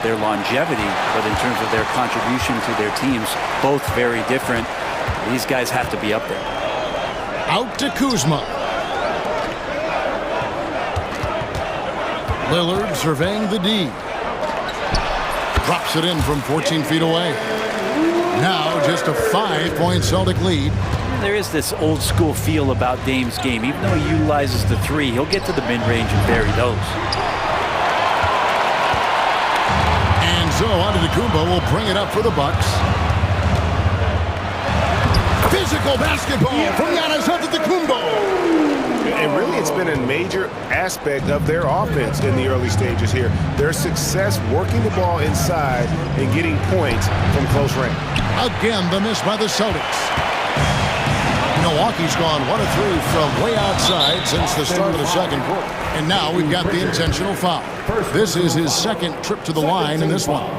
their longevity, but in terms of their contribution to their teams, both very different. These guys have to be up there. Out to Kuzma. Lillard surveying the D. Drops it in from 14 feet away. Now just a 5-point Celtic lead. There is this old school feel about Dame's game. Even though he utilizes the three, he'll get to the mid-range and bury those. And so Antetokounmpo will bring it up for the Bucks. Physical basketball from Giannis Antetokounmpo. And really, it's been a major aspect of their offense in the early stages here. Their success working the ball inside and getting points from close range. Again, the miss by the Celtics. Milwaukee's gone 1 of 3 from way outside since the start of the second quarter. And now we've got the intentional foul. This is his second trip to the line in this one.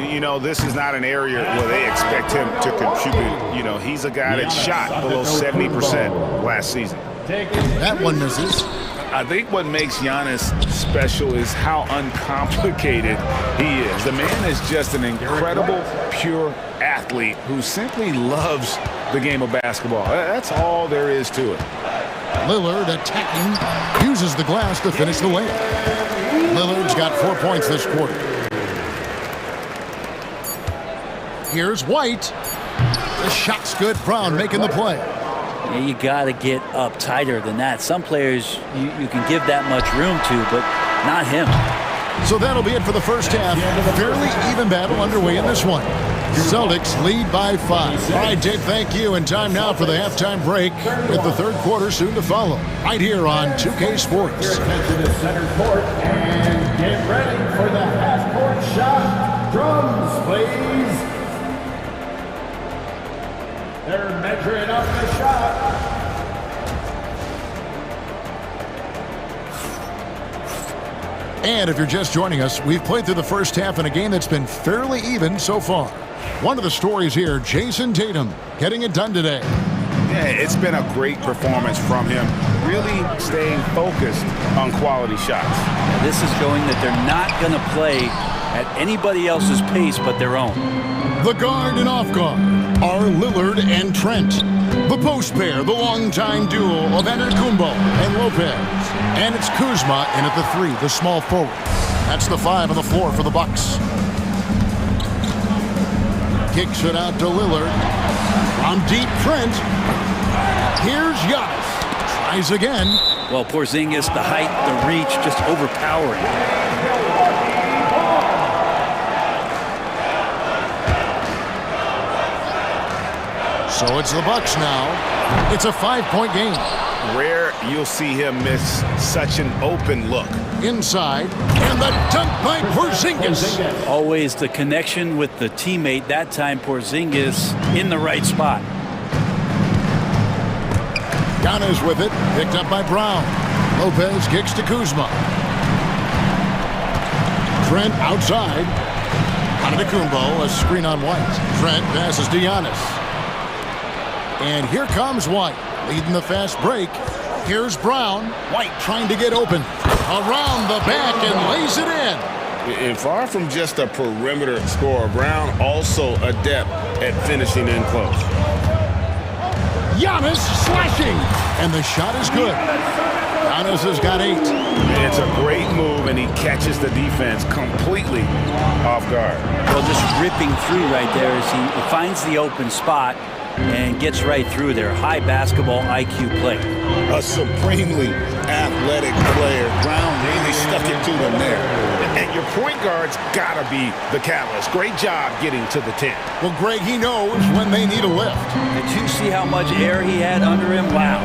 You know, this is not an area where they expect him to contribute. You know, he's a guy that shot below 70% last season. That one misses. I think what makes Giannis special is how uncomplicated he is. The man is just an incredible, pure athlete who simply loves the game of basketball. That's all there is to it. Lillard attacking, uses the glass to finish the layup. Lillard's got 4 points this quarter. Here's White. The shot's good. Brown making the play. Yeah, you got to get up tighter than that. Some players you can give that much room to, but not him. So that'll be it for the first half. Fairly even battle underway in this one. Celtics lead by 5. All right, Jake, thank you. And time now for the halftime break with the third quarter soon to follow. Right here on 2K Sports. Head to the center court and get ready for the half-court shot. Drums, please. They're measuring up the shot. And if you're just joining us, we've played through the first half in a game that's been fairly even so far. One of the stories here, Jason Tatum getting it done today. Yeah, it's been a great performance from him, really staying focused on quality shots. This is showing that they're not going to play at anybody else's pace but their own. The guard and off guard are Lillard and Trent. The post pair, the longtime duo of Antetokounmpo and Lopez. And it's Kuzma in at the 3, the small forward. That's the 5 on the floor for the Bucks. Kicks it out to Lillard. From deep, Trent. Here's Giannis. Tries again. Well, Porzingis, the height, the reach, just overpowering. So it's the Bucks now. It's a 5-point game. Rare you'll see him miss such an open look. Inside, and the dunk by Porzingis. Always the connection with the teammate. That time Porzingis in the right spot. Giannis with it, picked up by Brown. Lopez kicks to Kuzma. Trent outside. Antetokounmpo, a screen on White. Trent passes to Giannis. And here comes White, leading the fast break. Here's Brown. White trying to get open. Around the back and lays it in. And far from just a perimeter scorer, Brown also adept at finishing in close. Giannis slashing, and the shot is good. Giannis has got 8. It's a great move, and he catches the defense completely off guard. Well, just ripping through right there as he finds the open spot and gets right through there. High basketball IQ play. A supremely athletic player. Brown really stuck it to them there. And your point guard's got to be the catalyst. Great job getting to the 10. Well, Greg, he knows when they need a lift. Did you see how much air he had under him? Wow.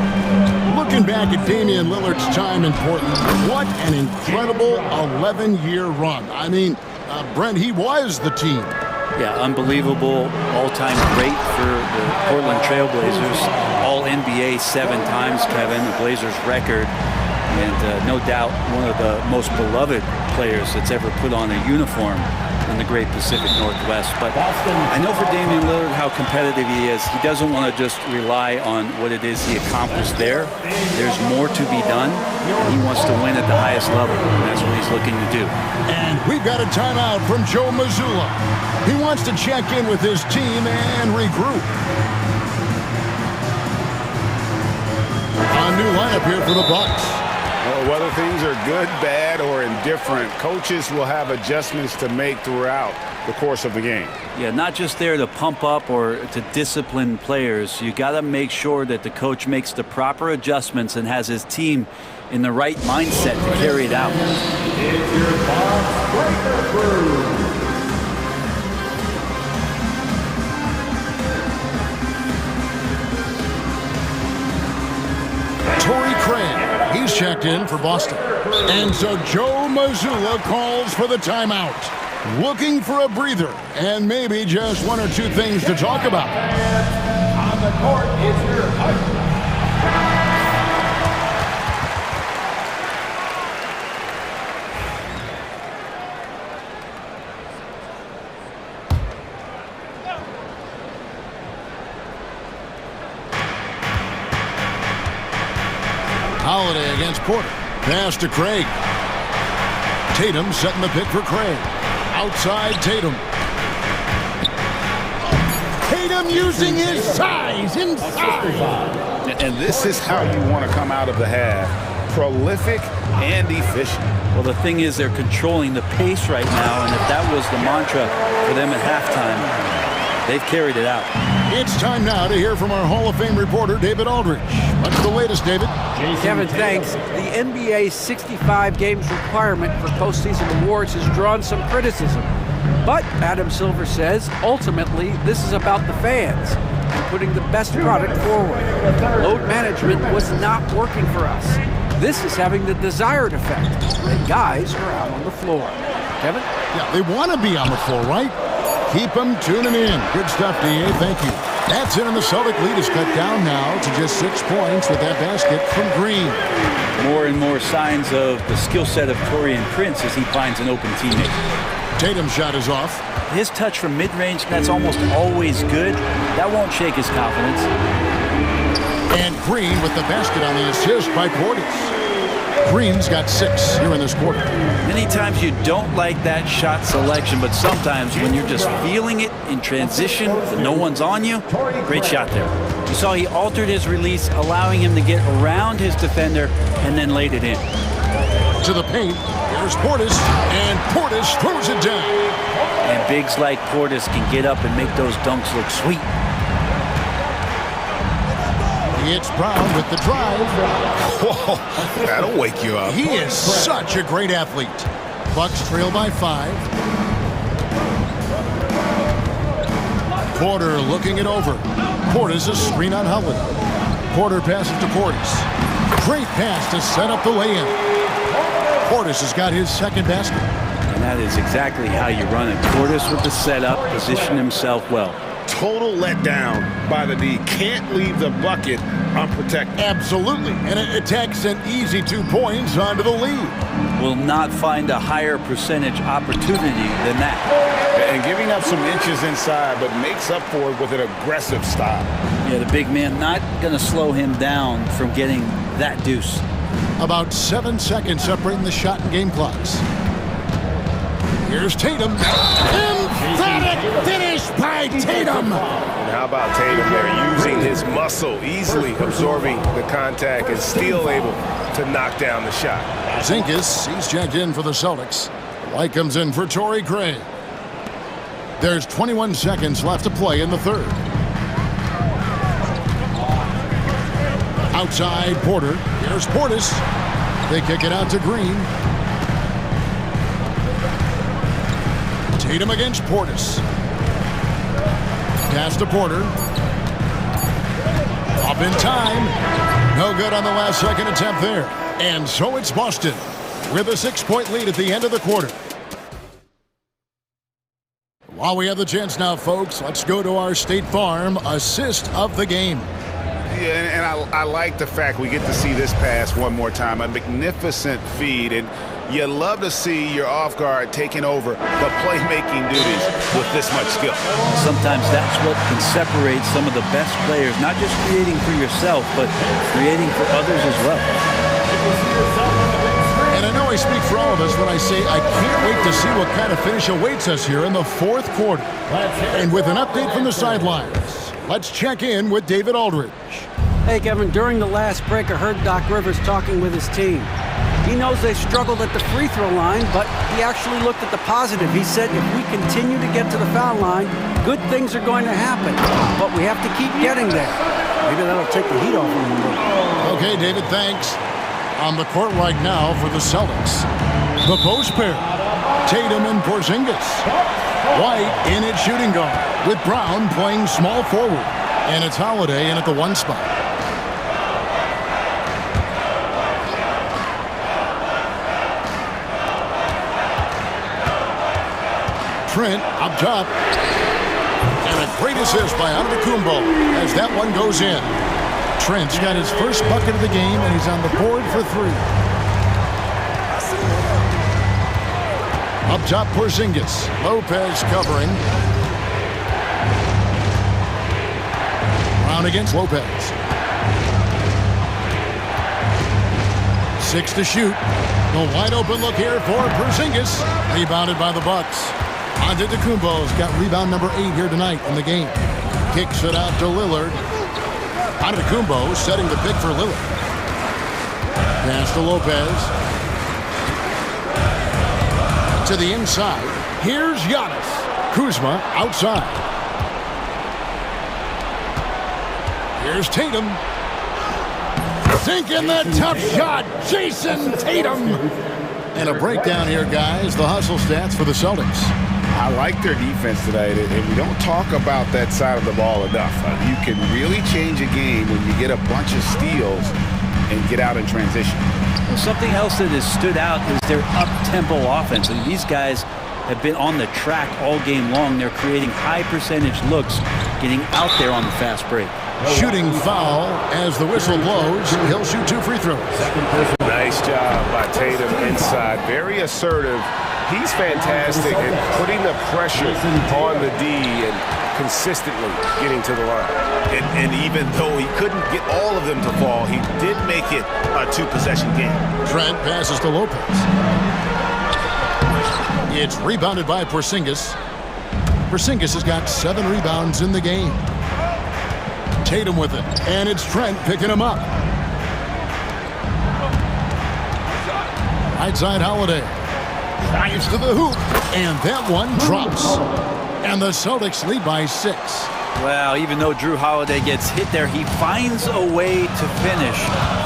Looking back at Damian Lillard's time in Portland, what an incredible 11-year run. I mean, Brent, he was the team. Yeah, unbelievable, all-time great for the Portland Trailblazers. All-NBA 7 times, Kevin, the Blazers record. And no doubt one of the most beloved players that's ever put on a uniform in the great Pacific Northwest. But I know for Damian Lillard how competitive he is. He doesn't want to just rely on what it is he accomplished there. There's more to be done, and he wants to win at the highest level, and that's what he's looking to do. And we've got a timeout from Joe Mazzulla. He wants to check in with his team and regroup. A new lineup here for the Bucks. Well, whether things are good, bad, or indifferent, coaches will have adjustments to make throughout the course of the game. Yeah, not just there to pump up or to discipline players. You got to make sure that the coach makes the proper adjustments and has his team in the right mindset to carry it out. It's your Box Breaker Crew. Torrey Craig, he's checked in for Boston. And so Joe Mazzulla calls for the timeout. Looking for a breather and maybe just 1 or 2 things to talk about. On the court is your husband. Holiday against Porter. Pass to Craig. Tatum setting the pick for Craig. Outside Tatum. Tatum using his size inside. And this is how you want to come out of the half. Prolific and efficient. Well, the thing is they're controlling the pace right now, and if that was the mantra for them at halftime, they've carried it out. It's time now to hear from our Hall of Fame reporter, David Aldridge. What's the latest, David? Kevin, thanks. The NBA's 65 games requirement for postseason awards has drawn some criticism. But, Adam Silver says, ultimately, this is about the fans and putting the best product forward. Load management was not working for us. This is having the desired effect, and guys are out on the floor. Kevin? Yeah, they want to be on the floor, right? Keep them tuning in. Good stuff, D.A. Thank you. That's it, and the Celtic lead is cut down now to just 6 points with that basket from Green. More and more signs of the skill set of Taurean Prince as he finds an open teammate. Tatum's shot is off. His touch from mid-range, that's almost always good. That won't shake his confidence. And Green with the basket on the assist by Portis. Green's got 6 here in this quarter. Many times you don't like that shot selection, but sometimes when you're just feeling it in transition, no one's on you, great shot there. You saw he altered his release, allowing him to get around his defender and then laid it in. To the paint, there's Portis, and Portis throws it down. And bigs like Portis can get up and make those dunks look sweet. It's Brown with the drive. Whoa, that'll wake you up. He is such a great athlete. Bucks trail by 5. Porter looking it over. Portis a screen on Howland. Porter passes to Portis. Great pass to set up the lay-in. Portis has got his second basket. And that is exactly how you run it. Portis with the setup, position himself well. Total letdown by the D. Can't leave the bucket unprotected. Absolutely. And it takes an easy 2 points onto the lead. Will not find a higher percentage opportunity than that. And giving up some inches inside, but makes up for it with an aggressive stop. Yeah, the big man not going to slow him down from getting that deuce. About 7 seconds separating the shot and game clocks. Here's Tatum. Emphatic finish by Tatum. And how about Tatum there using his muscle, easily absorbing the contact and still able to knock down the shot. Porzingis, he's checked in for the Celtics. White comes in for Torrey Craig. There's 21 seconds left to play in the third. Outside Porter. Here's Portis. They kick it out to Green. Tatum against Portis. Pass to Porter. Up in time. No good on the last second attempt there. And so it's Boston with a 6-point lead at the end of the quarter. While we have the chance now, folks, let's go to our State Farm assist of the game. Yeah, and I like the fact we get to see this pass one more time. A magnificent feed, and you love to see your off guard taking over the playmaking duties with this much skill. Sometimes that's what can separate some of the best players, not just creating for yourself, but creating for others as well. And I know I speak for all of us when I say I can't wait to see what kind of finish awaits us here in the fourth quarter. And with an update from the sidelines, let's check in with David Aldridge. Hey, Kevin, during the last break, I heard Doc Rivers talking with his team. He knows they struggled at the free throw line, but he actually looked at the positive. He said, if we continue to get to the foul line, good things are going to happen. But we have to keep getting there. Maybe that'll take the heat off him a little. Okay, David, thanks. On the court right now for the Celtics, the post pair, Tatum and Porzingis. White in at shooting guard, with Brown playing small forward. And it's Holiday in at the 1 spot. Trent up top. And a great assist by Antetokounmpo as that one goes in. Trent's got his first bucket of the game, and he's on the board for 3. Up top, Porzingis. Lopez covering. Brown against Lopez. 6 to shoot. The wide open look here for Porzingis. Rebounded by the Bucks. Antetokounmpo's got rebound number 8 here tonight in the game. Kicks it out to Lillard. Antetokounmpo setting the pick for Lillard. Pass to Lopez. To the inside. Here's Giannis. Kuzma outside. Here's Tatum. Sinking the tough shot. Jason Tatum. And a breakdown here, guys. The hustle stats for the Celtics. I like their defense tonight, and we don't talk about that side of the ball enough. You can really change a game when you get a bunch of steals and get out in transition. Well, something else that has stood out is their up-tempo offense. And these guys have been on the track all game long. They're creating high-percentage looks, getting out there on the fast break. Shooting foul as the whistle blows. He'll shoot 2 free throws. Nice job by Tatum inside. Very assertive. He's fantastic at putting the pressure on the D and consistently getting to the line. And even though he couldn't get all of them to fall, he did make it a 2-possession game. Trent passes to Lopez. It's rebounded by Porzingis. Porzingis has got 7 rebounds in the game. Tatum with it, and it's Trent picking him up. Right side Holiday. Drives to the hoop, and that one drops. And the Celtics lead by 6. Well, even though Drew Holiday gets hit there, he finds a way to finish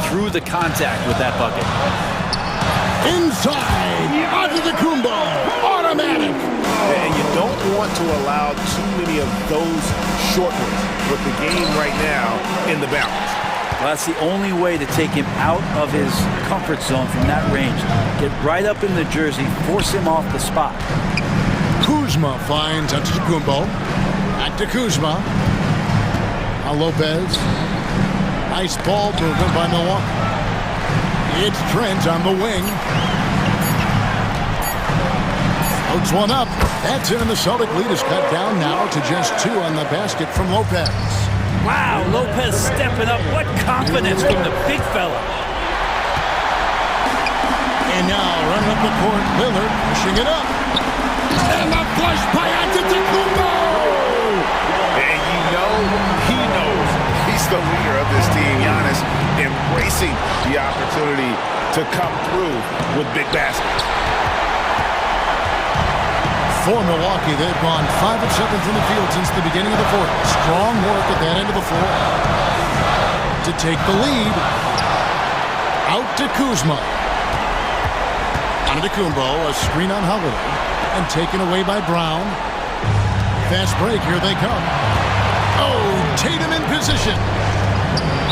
through the contact with that bucket. Inside, Antetokounmpo, automatic. And you don't want to allow too many of those short ones with the game right now in the balance. Well, that's the only way to take him out of his comfort zone from that range. Get right up in the jersey, force him off the spot. Kuzma finds Antetokounmpo. Back to Kuzma. Now Lopez. Nice ball movement by Milwaukee. It's Trent on the wing. Floats one up. That's in, and the Celtic lead is cut down now to just 2 on the basket from Lopez. Wow, Lopez stepping up. What confidence from the big fella. And now running up the court, Lillard pushing it up. flushed by Antetokounmpo. And you know he knows he's the leader of this team. Giannis embracing the opportunity to come through with big baskets. For Milwaukee, they've gone 5 of 7 from the field since the beginning of the fourth. Strong work at that end of the floor to take the lead. Out to Kuzma. Antetokounmpo, a screen on Holiday, and taken away by Brown. Fast break, here they come. Oh, Tatum in position.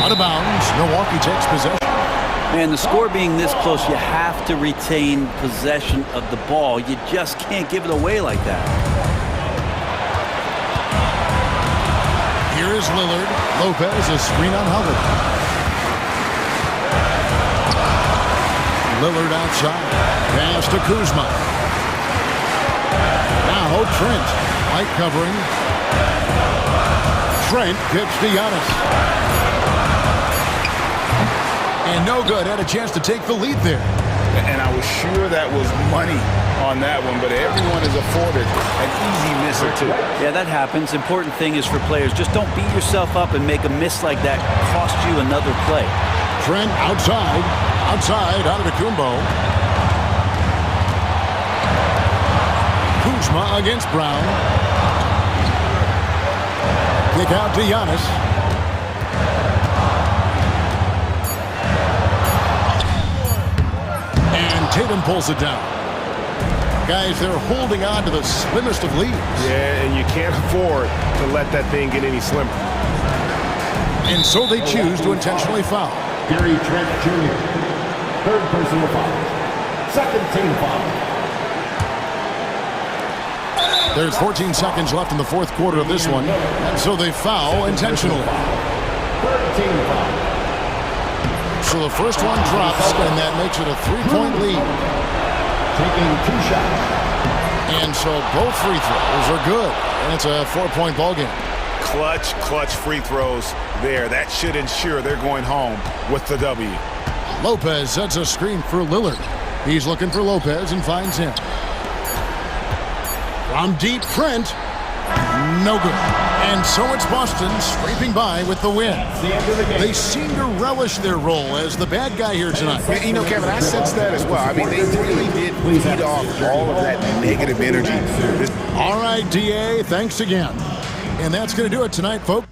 Out of bounds, Milwaukee takes possession. Man, the score being this close, you have to retain possession of the ball. You just can't give it away like that. Here is Lillard. Lopez, a screen on Holiday. Lillard outside. Pass to Kuzma. Now Trent. White covering. Trent gets to Giannis. And no good. Had a chance to take the lead there. And I was sure that was money on that one, but everyone is afforded an easy miss or two. Yeah, that happens. Important thing is for players, just don't beat yourself up and make a miss like that cost you another play. Trent outside. Outside, Antetokounmpo. Kuzma against Brown. Kick out to Giannis. And Tatum pulls it down. Guys, they're holding on to the slimmest of leads. Yeah, and you can't afford to let that thing get any slimmer. And so they choose to intentionally foul. Gary Trent Jr., third personal foul. Second team foul. There's 14 seconds left in the fourth quarter of this one, and so they foul intentionally. Third team foul. So the first one drops, and that makes it a 3-point lead. Taking 2 shots. And so both free throws are good, and it's a 4-point ball game. Clutch free throws there. That should ensure they're going home with the W. Lopez sets a screen for Lillard. He's looking for Lopez and finds him. From deep, Trent. No good. And so it's Boston scraping by with the win. They seem to relish their role as the bad guy here tonight. You know, Kevin, I sense that as well. I mean, they really did feed off all of that negative energy. All right, DA, thanks again. And that's going to do it tonight, folks.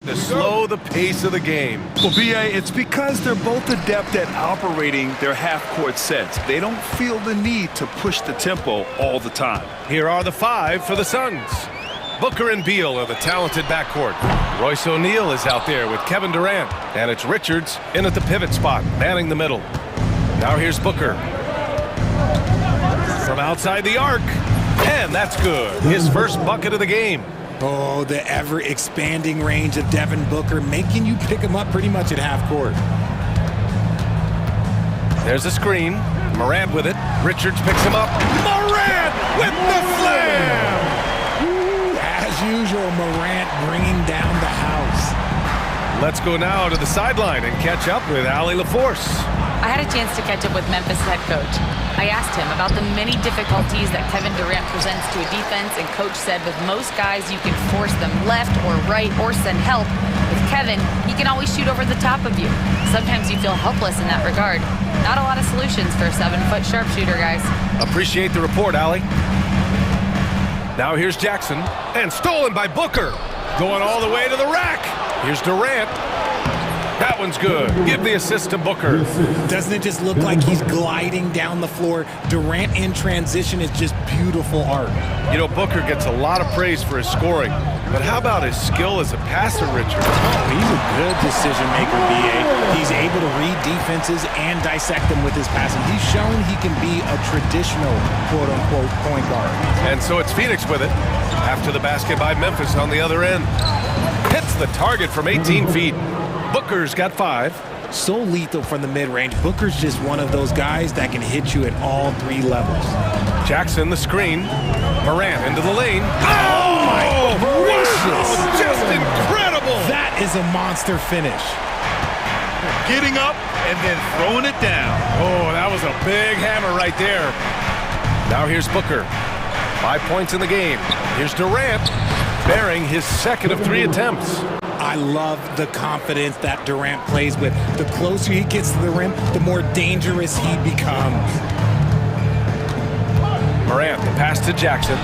to slow the pace of the game. Well, B.A., it's because they're both adept at operating their half-court sets. They don't feel the need to push the tempo all the time. Here are the 5 for the Suns. Booker and Beal are the talented backcourt. Royce O'Neal is out there with Kevin Durant. And it's Richards in at the pivot spot, manning the middle. Now here's Booker. From outside the arc. And that's good. His first bucket of the game. Oh, the ever-expanding range of Devin Booker, making you pick him up pretty much at half court. There's a screen. Morant with it. Richards picks him up. Morant with the slam! As usual, Morant bringing down the house. Let's go now to the sideline and catch up with Allie LaForce. I had a chance to catch up with Memphis head coach. I asked him about the many difficulties that Kevin Durant presents to a defense, and coach said with most guys you can force them left or right or send help. With Kevin, he can always shoot over the top of you. Sometimes you feel helpless in that regard. Not a lot of solutions for a 7-foot sharpshooter, guys. Appreciate the report, Allie. Now here's Jackson, and stolen by Booker. Going all the way to the rack. Here's Durant. That one's good. Give the assist to Booker. Doesn't it just look like he's gliding down the floor? Durant in transition is just beautiful art. You know, Booker gets a lot of praise for his scoring, but how about his skill as a passer, Richard? Oh, he's a good decision maker, B.A. He's able to read defenses and dissect them with his passing. He's shown he can be a traditional, quote-unquote, point guard. And so it's Phoenix with it. After the basket by Memphis on the other end. Hits the target from 18 feet. Booker's got 5. So lethal from the mid-range. Booker's just one of those guys that can hit you at all 3 levels. Jackson, the screen. Morant into the lane. Oh my gracious! Wow, just incredible! That is a monster finish. Getting up and then throwing it down. Oh, that was a big hammer right there. Now here's Booker. 5 points in the game. Here's Durant, bearing his second of 3 attempts. I love the confidence that Durant plays with. The closer he gets to the rim, the more dangerous he becomes. Morant, the pass to Jackson.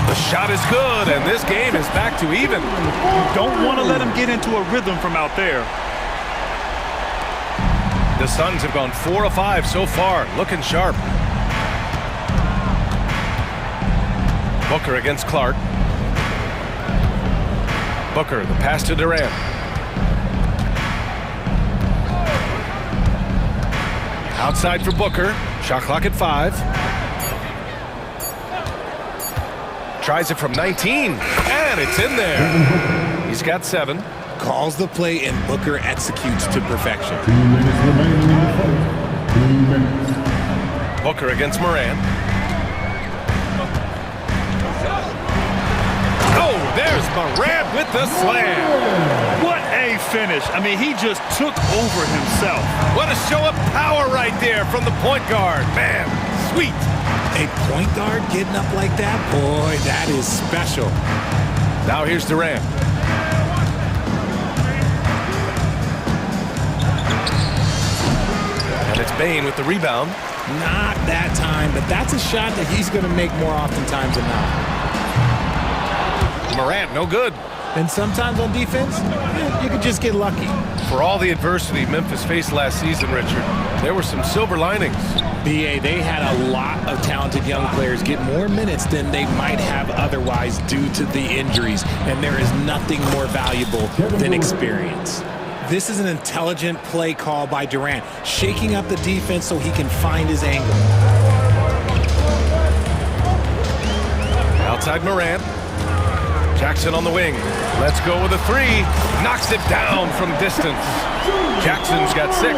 The shot is good, and this game is back to even. You don't want to let him get into a rhythm from out there. The Suns have gone 4 of 5 so far, looking sharp. Booker against Clark. Booker, the pass to Durant. Outside for Booker. Shot clock at 5. Tries it from 19, and it's in there. He's got 7. Calls the play, and Booker executes to perfection. 2 minutes remaining in the fight. 2 minutes. Booker against Morant. Oh, there's Morant with the slam. What a finish. I mean, he just took over himself. What a show of power right there from the point guard. Man, sweet. A point guard getting up like that? Boy, that is special. Now here's Durant. And it's Bane with the rebound. Not that time, but that's a shot that he's going to make more oftentimes than not. Morant, no good. And sometimes on defense, you can just get lucky. For all the adversity Memphis faced last season, Richard, there were some silver linings. BA, they had a lot of talented young players get more minutes than they might have otherwise due to the injuries, and there is nothing more valuable than experience. This is an intelligent play call by Durant, shaking up the defense so he can find his angle. Outside Morant. Jackson on the wing. Let's go with a 3. Knocks it down from distance. Jackson's got 6.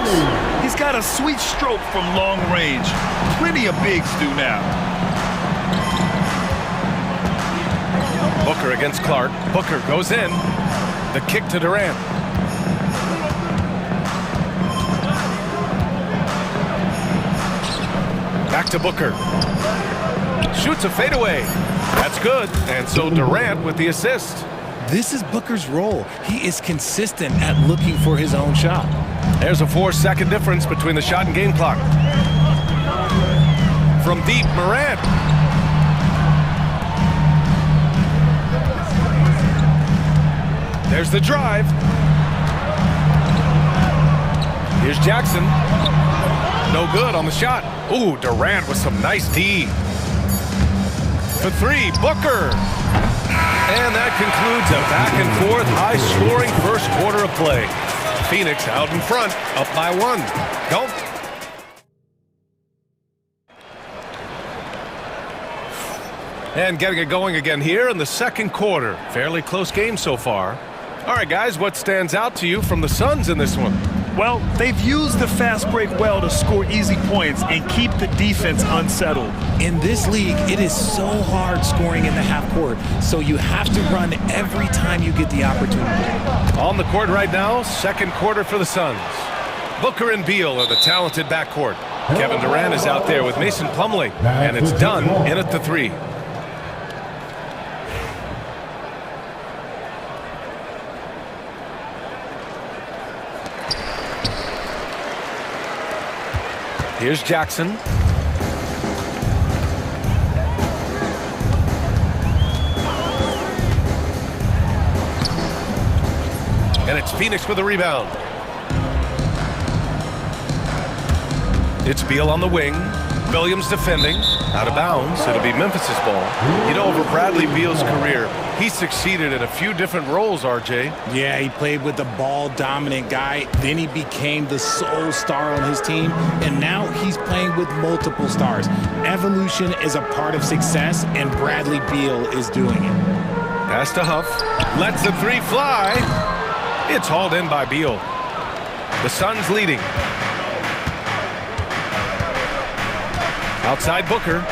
He's got a sweet stroke from long range. Plenty of bigs do now. Booker against Clark. Booker goes in. The kick to Durant. Back to Booker. Shoots a fadeaway. That's good. And so Durant with the assist. This is Booker's role. He is consistent at looking for his own shot. There's a 4-second difference between the shot and game clock. From deep, Morant. There's the drive. Here's Jackson. No good on the shot. Ooh, Durant with some nice D. For three, Booker. And that concludes a back-and-forth, high-scoring first quarter of play. Phoenix out in front, up by 1. Go. And getting it going again here in the second quarter. Fairly close game so far. All right, guys, what stands out to you from the Suns in this one? Well, they've used the fast break well to score easy points and keep the defense unsettled. In this league, it is so hard scoring in the half court, so you have to run every time you get the opportunity. On the court right now, second quarter for the Suns. Booker and Beal are the talented backcourt. Kevin Durant is out there with Mason Plumlee, and it's done in at the 3. Here's Jackson. And it's Phoenix with a rebound. It's Beal on the wing. Williams defending. Out of bounds. It'll be Memphis' ball. You know, over Bradley Beal's career, he succeeded in a few different roles, RJ. Yeah, he played with the ball-dominant guy. Then he became the sole star on his team. And now he's playing with multiple stars. Evolution is a part of success, and Bradley Beal is doing it. Pass to Huff. Lets the 3 fly. It's hauled in by Beal. The Suns leading. Outside Booker.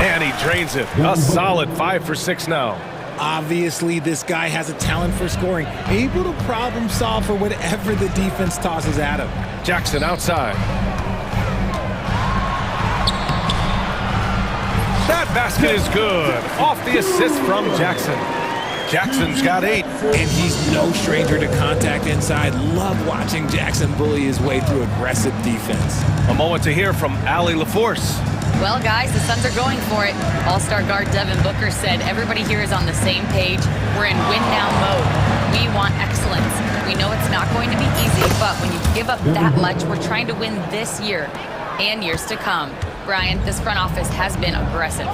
And he drains it. A solid 5 for 6 now. Obviously, this guy has a talent for scoring. Able to problem solve for whatever the defense tosses at him. Jackson outside. That basket is good. Off the assist from Jackson. Jackson's got 8. And he's no stranger to contact inside. Love watching Jackson bully his way through aggressive defense. A moment to hear from Allie LaForce. Well, guys, the Suns are going for it. All-star guard Devin Booker said everybody here is on the same page. We're in win-now mode. We want excellence. We know it's not going to be easy, but when you give up that much, we're trying to win this year and years to come. Brian, this front office has been aggressive.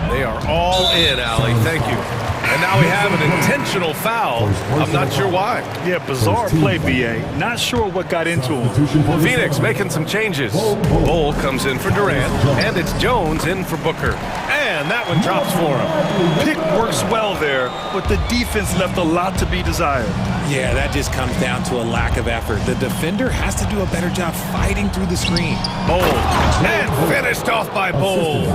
They are all in, Allie. Thank you. And now we have an intentional foul. I'm not sure why. Yeah, bizarre play, BA. Not sure what got into him. Phoenix making some changes. Bol comes in for Durant, and it's Jones in for Booker. And that one drops for him. Pick works well there, but the defense left a lot to be desired. Yeah, that just comes down to a lack of effort. The defender has to do a better job fighting through the screen. Bol. And finished off by Bol.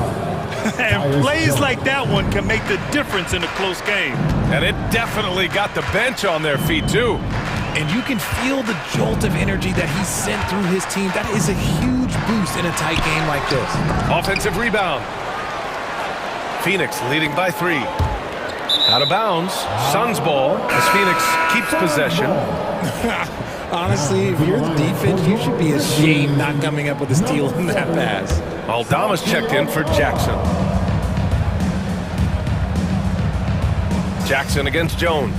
And plays like that one can make the difference in a close game. And it definitely got the bench on their feet, too. And you can feel the jolt of energy that he sent through his team. That is a huge boost in a tight game like this. Offensive rebound. Phoenix leading by 3. Out of bounds. Suns ball as Phoenix keeps possession. Honestly, if you're the defense, you should be ashamed not coming up with a steal in that pass. Aldama's checked in for Jackson. Jackson against Jones.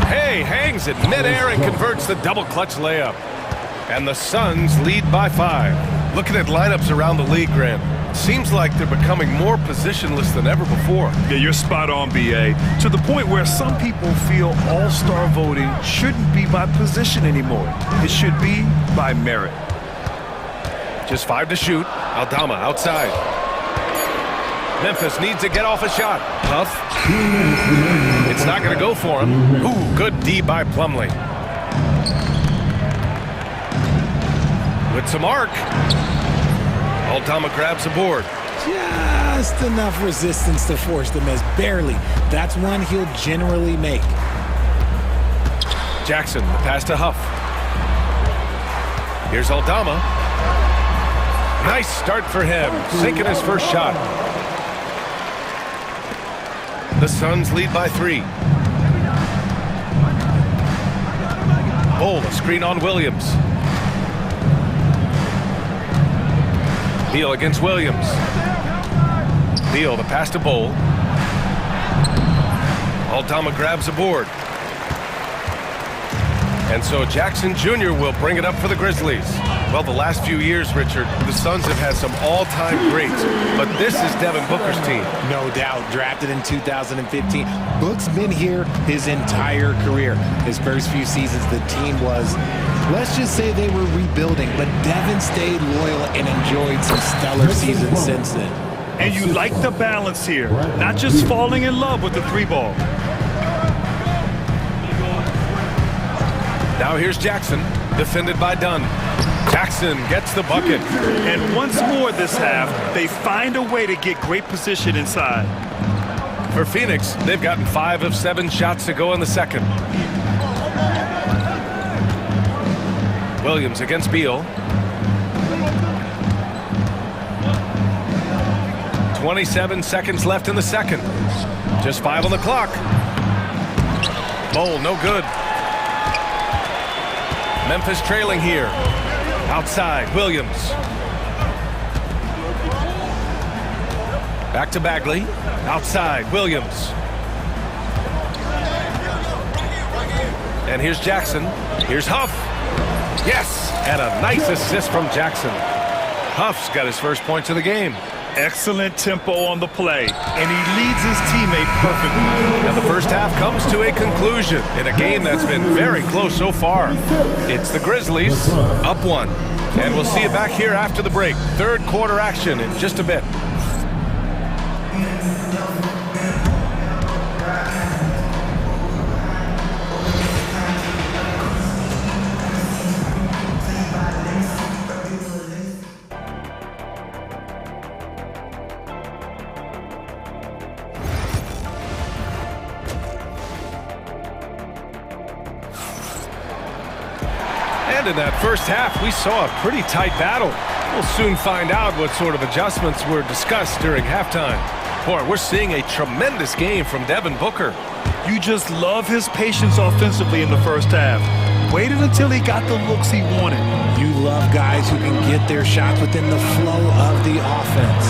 Hey, hangs it midair and converts the double clutch layup. And the Suns lead by 5. Looking at lineups around the league, Grant, seems like they're becoming more positionless than ever before. Yeah, you're spot on, BA. To the point where some people feel all-star voting shouldn't be by position anymore. It should be by merit. Just 5 to shoot. Aldama outside. Memphis needs to get off a shot. Huff. It's not going to go for him. Ooh, good D by Plumlee. With some arc. Aldama grabs the board. Just enough resistance to force the miss. Barely. That's one he'll generally make. Jackson, the pass to Huff. Here's Aldama. Nice start for him. Sinking his first shot. The Suns lead by 3. Bol, a screen on Williams. Beal against Williams. Beal, the pass to Bol. Aldama grabs a board. And so Jackson Jr. will bring it up for the Grizzlies. Well, the last few years, Richard, the Suns have had some all-time greats, but this is Devin Booker's team. No doubt. Drafted in 2015. Book's been here his entire career. His first few seasons, the team was, let's just say they were rebuilding, but Devin stayed loyal and enjoyed some stellar seasons since then. And you like the balance here, not just falling in love with the three ball. Now here's Jackson, defended by Dunn. Jackson gets the bucket. And once more this half, they find a way to get great position inside. For Phoenix, they've gotten 5 of 7 shots to go in the second. Williams against Beal. 27 seconds left in the second. Just 5 on the clock. Bowl, no good. Memphis trailing here. Outside, Williams. Back to Bagley. Outside, Williams. And here's Jackson. Here's Huff. Yes! And a nice assist from Jackson. Huff's got his first points of the game. Excellent tempo on the play, and he leads his teammate perfectly. And the first half comes to a conclusion in a game that's been very close so far. It's the Grizzlies up 1. And we'll see you back here after the break. Third quarter action in just a bit. In that first half, we saw a pretty tight battle. We'll soon find out what sort of adjustments were discussed during halftime. Boy, we're seeing a tremendous game from Devin Booker. You just love his patience offensively in the first half. Waited until he got the looks he wanted. You love guys who can get their shots within the flow of the offense.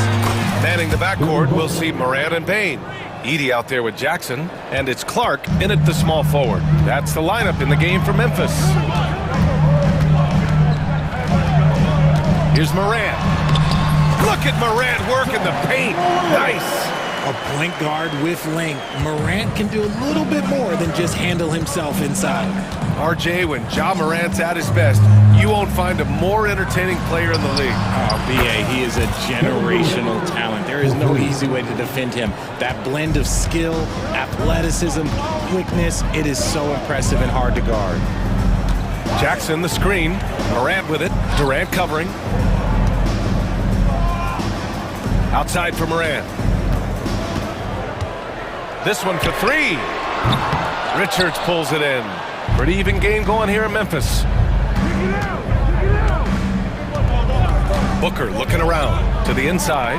Manning the backcourt, we'll see Morant and Bane. Edey out there with Jackson, and it's Clark in at the small forward. That's the lineup in the game for Memphis. Here's Morant. Look at Morant working the paint. Nice. A point guard with length. Morant can do a little bit more than just handle himself inside. RJ, when Ja Morant's at his best, you won't find a more entertaining player in the league. Oh, B.A., he is a generational talent. There is no easy way to defend him. That blend of skill, athleticism, quickness, it is so impressive and hard to guard. Jackson the screen. Morant with it. Durant covering. Outside for Morant. This one for 3. Richards pulls it in. Pretty even game going here in Memphis. Booker looking around to the inside.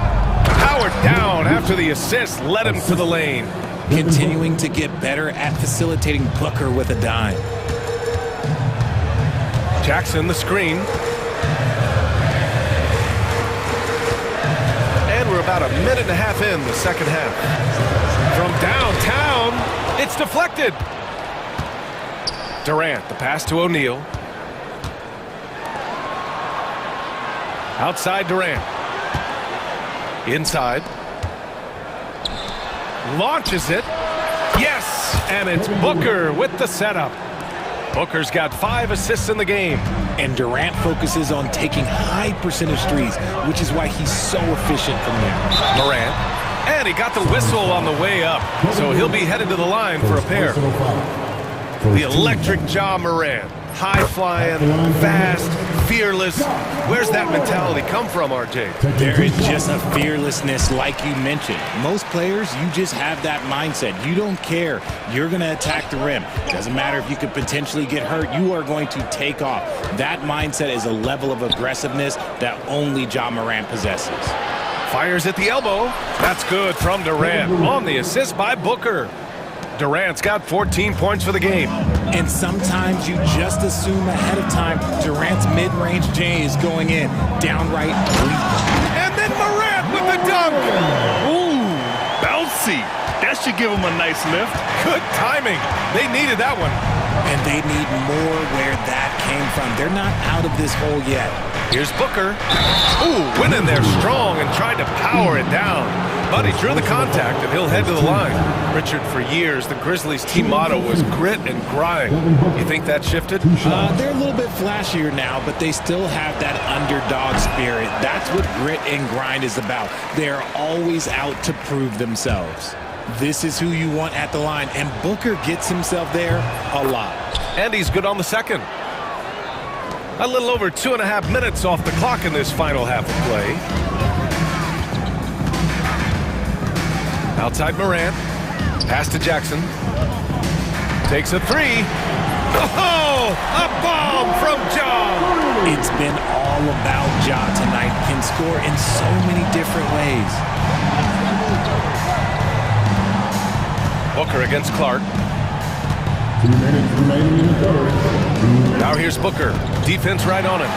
Powered down after the assist led him to the lane. Continuing to get better at facilitating Booker with a dime. Jackson the screen. And we're about a minute and a half in the second half. From downtown, it's deflected. Durant, the pass to O'Neal. Outside Durant. Inside. Launches it. Yes! And it's Booker with the setup. Booker's got 5 assists in the game. And Durant focuses on taking high percentage threes, which is why he's so efficient from there. Morant. And he got the whistle on the way up. So he'll be headed to the line for a pair. The electric Ja Morant. High-flying, fast, fearless. Where's that mentality come from, RJ? There is just a fearlessness like you mentioned. Most players, you just have that mindset. You don't care. You're going to attack the rim. Doesn't matter if you could potentially get hurt. You are going to take off. That mindset is a level of aggressiveness that only Ja Morant possesses. Fires at the elbow. That's good from Durant. On the assist by Booker. Durant's got 14 points for the game. And sometimes you just assume ahead of time Durant's mid-range J is going in. Downright elite. And then Morant with the dunk. Ooh, bouncy. That should give him a nice lift. Good timing. They needed that one. And they need more where that came from. They're not out of this hole yet. Here's Booker. Ooh, went in there strong and tried to power it down. But he drew the contact, and he'll head to the line. Richard, for years, the Grizzlies' team motto was grit and grind. You think that shifted? They're a little bit flashier now, but they still have that underdog spirit. That's what grit and grind is about. They're always out to prove themselves. This is who you want at the line, and Booker gets himself there a lot. And he's good on the second. A little over 2.5 minutes off the clock in this final half of play. Outside Morant. Pass to Jackson. Takes a three. Oh, a bomb from Ja. It's been all about Ja tonight. Can score in so many different ways. Booker against Clark. 2 minutes remaining in the third. Now here's Booker. Defense right on him.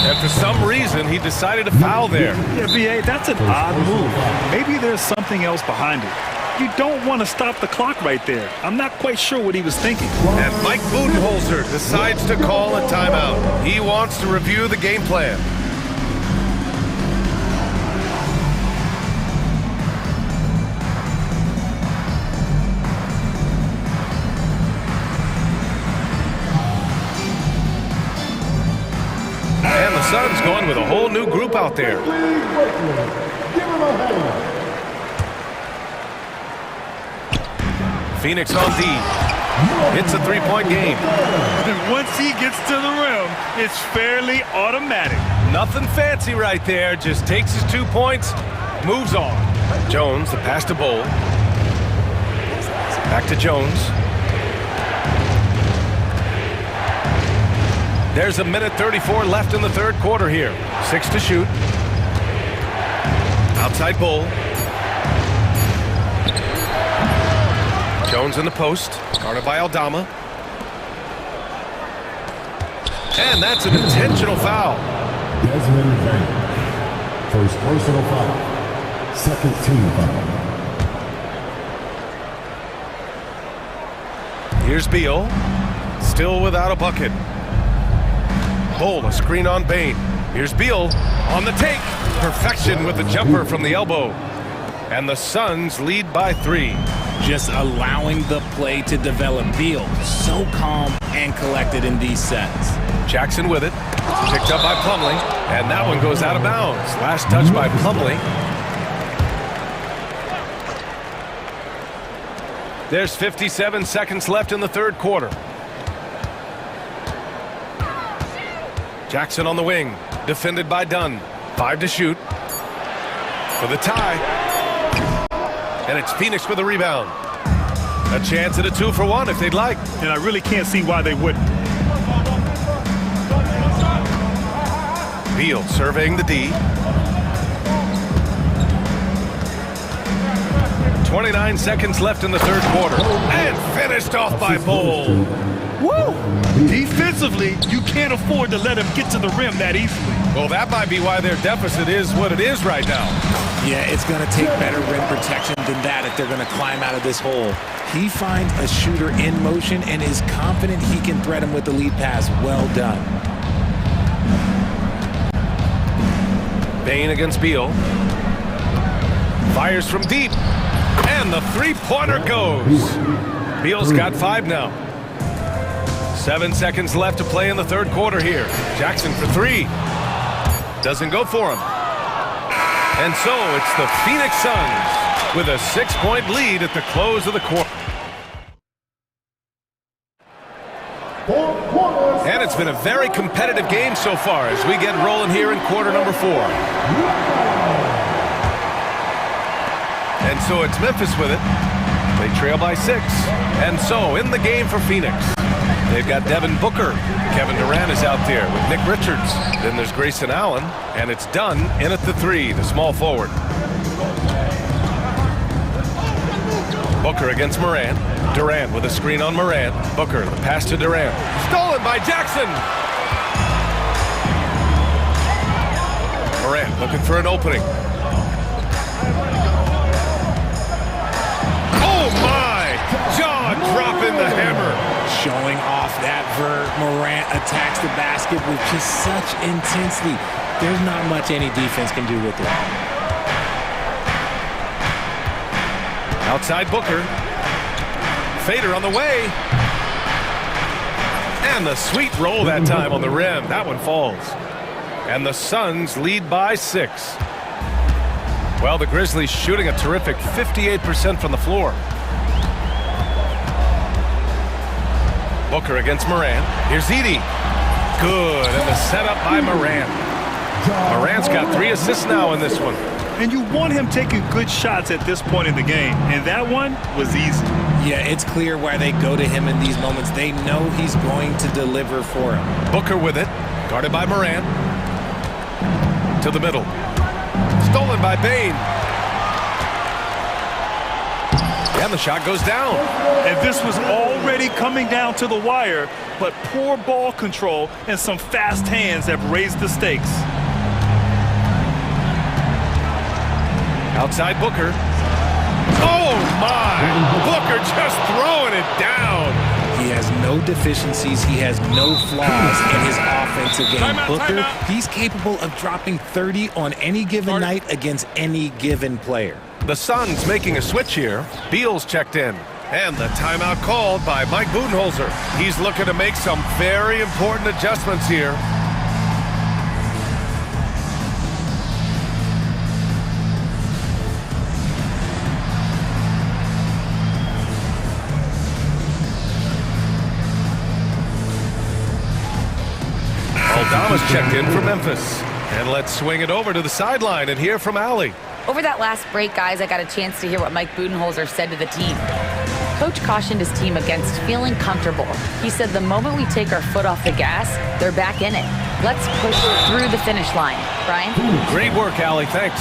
And for some reason, he decided to foul there. Yeah, B.A., that's an odd move. Maybe there's something else behind it. You don't want to stop the clock right there. I'm not quite sure what he was thinking. And Mike Budenholzer decides to call a timeout. He wants to review the game plan. And the Suns going with a whole new group out there. Phoenix on D. It's a three-point game. And once he gets to the rim, it's fairly automatic. Nothing fancy right there. Just takes his 2 points, moves on. Jones, the pass to Bowl. Back to Jones. There's a minute 34 left in the third quarter here. 6 to shoot. Outside Bowl. Jones in the post. Guarded by Aldama. And that's an intentional foul. Desmond Bain. First personal foul. Second team foul. Here's Beal. Still without a bucket. Bowl, a screen on Bain. Here's Beal on the take. Perfection with the jumper from the elbow. And the Suns lead by 3. Just allowing the play to develop. Beal, so calm and collected in these sets. Jackson with it. Picked up by Plumlee. And that one goes out of bounds. Last touch by Plumlee. There's 57 seconds left in the third quarter. Jackson on the wing, defended by Dunn. 5 to shoot for the tie. And it's Phoenix with a rebound. A chance at a 2-for-1 if they'd like. And I really can't see why they wouldn't. Beal surveying the D. 29 seconds left in the third quarter. And finished off by Bowl. Woo! Defensively, you can't afford to let him get to the rim that easily. Well, that might be why their deficit is what it is right now. Yeah, it's going to take better rim protection than that if they're going to climb out of this hole. He finds a shooter in motion and is confident he can thread him with the lead pass. Well done. Bain against Beal. Fires from deep. And the three-pointer goes. Beal's got 5 now. 7 seconds left to play in the third quarter here. Jackson for 3. Doesn't go for him. And so it's the Phoenix Suns with a 6-point lead at the close of the quarter. And it's been a very competitive game so far as we get rolling here in quarter number 4. And so it's Memphis with it. They trail by 6. And so in the game for Phoenix, they've got Devin Booker. Kevin Durant is out there with Nick Richards. Then there's Grayson Allen, and it's Dunn in at the 3, the small forward. Booker against Morant. Durant with a screen on Morant. Booker, the pass to Durant. Stolen by Jackson. Morant looking for an opening. Oh, my! Jaw dropping the hammer. Showing off that vert. Morant attacks the basket with just such intensity. There's not much any defense can do with it. Outside Booker. Fader on the way. And the sweet roll that time on the rim. That one falls. And the Suns lead by 6. Well, the Grizzlies shooting a terrific 58% from the floor. Booker against Morant. Here's Edey. Good. And the setup by Morant. Morant's got 3 assists now in this one. And you want him taking good shots at this point in the game. And that one was easy. Yeah, it's clear why they go to him in these moments. They know he's going to deliver for him. Booker with it. Guarded by Morant. To the middle. Stolen by Bane. And the shot goes down. And this was already coming down to the wire, but poor ball control and some fast hands have raised the stakes. Outside Booker. Oh, my! Booker just throwing it down. He has no deficiencies. He has no flaws in his offensive game. Booker, he's capable of dropping 30 on any given night against any given player. The Suns making a switch here. Beal's checked in. And the timeout called by Mike Budenholzer. He's looking to make some very important adjustments here. Aldama's checked in for Memphis. And let's swing it over to the sideline and hear from Allie. Over that last break, guys, I got a chance to hear what Mike Budenholzer said to the team. Coach cautioned his team against feeling comfortable. He said the moment we take our foot off the gas, they're back in it. Let's push through the finish line. Brian? Great work, Allie. Thanks.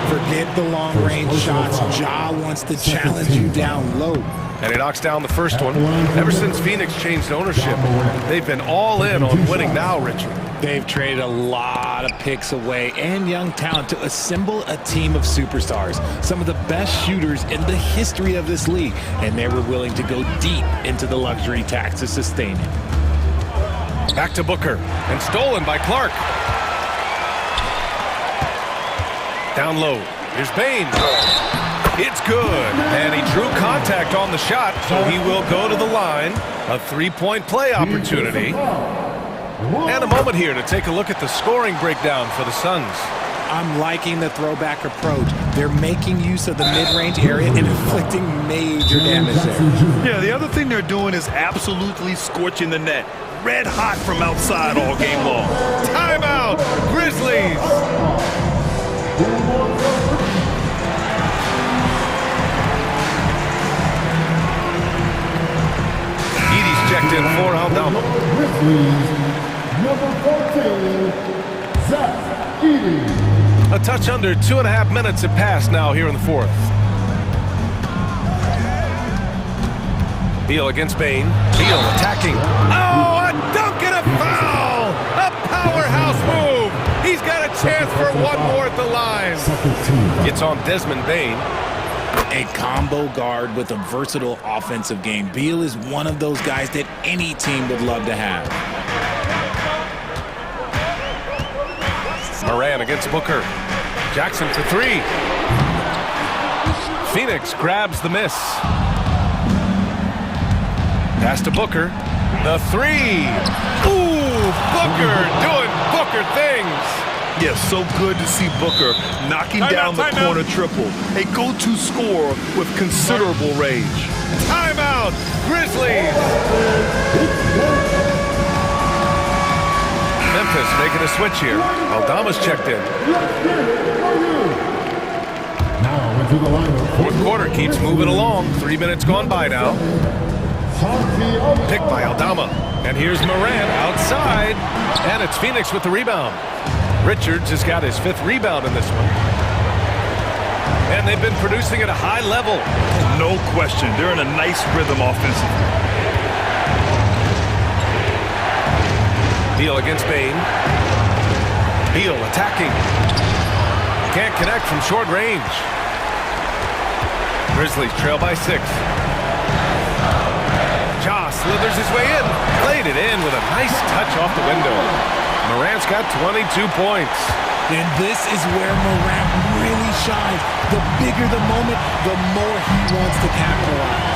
Forget the long-range shots. Ja wants to challenge you down low. And he knocks down the first one. Ever since Phoenix changed ownership, they've been all in on winning now, Richard. They've traded a lot of picks away and young talent to assemble a team of superstars. Some of the best shooters in the history of this league. And they were willing to go deep into the luxury tax to sustain it. Back to Booker. And stolen by Clark. Down low. Here's Bane. It's good. And he drew contact on the shot, so he will go to the line. A three-point play opportunity. And a moment here to take a look at the scoring breakdown for the Suns. I'm liking the throwback approach. They're making use of the mid-range area and inflicting major damage there. Yeah, the other thing they're doing is absolutely scorching the net. Red hot from outside all game long. Timeout, Grizzlies! Edey's checked in for Aldama. Number 14, Zach Edey. A touch under 2.5 minutes have passed now here in the fourth. Beal against Bane. Beal attacking. Oh, a dunk and a foul! A powerhouse move! He's got a chance for one more at the line. It's on Desmond Bane. A combo guard with a versatile offensive game. Beal is one of those guys that any team would love to have. Moran against Booker. Jackson for three. Phoenix grabs the miss. Pass to Booker. The three. Ooh, Booker doing Booker things. Yes, so good to see Booker knocking down the corner triple. A go-to scorer with considerable rage. Timeout, Grizzlies. Memphis making a switch here. Aldama's checked in. Now into the lineup. Fourth quarter keeps moving along. 3 minutes gone by now. Picked by Aldama. And here's Moran outside. And it's Phoenix with the rebound. Richards has got his 5th rebound in this one. And they've been producing at a high level. No question. They're in a nice rhythm offensively. Beal against Bane. Beal attacking. Can't connect from short range. Grizzlies trail by 6. Ja slithers his way in. Played it in with a nice touch off the window. Morant's got 22 points. And this is where Morant really shines. The bigger the moment, the more he wants to capitalize.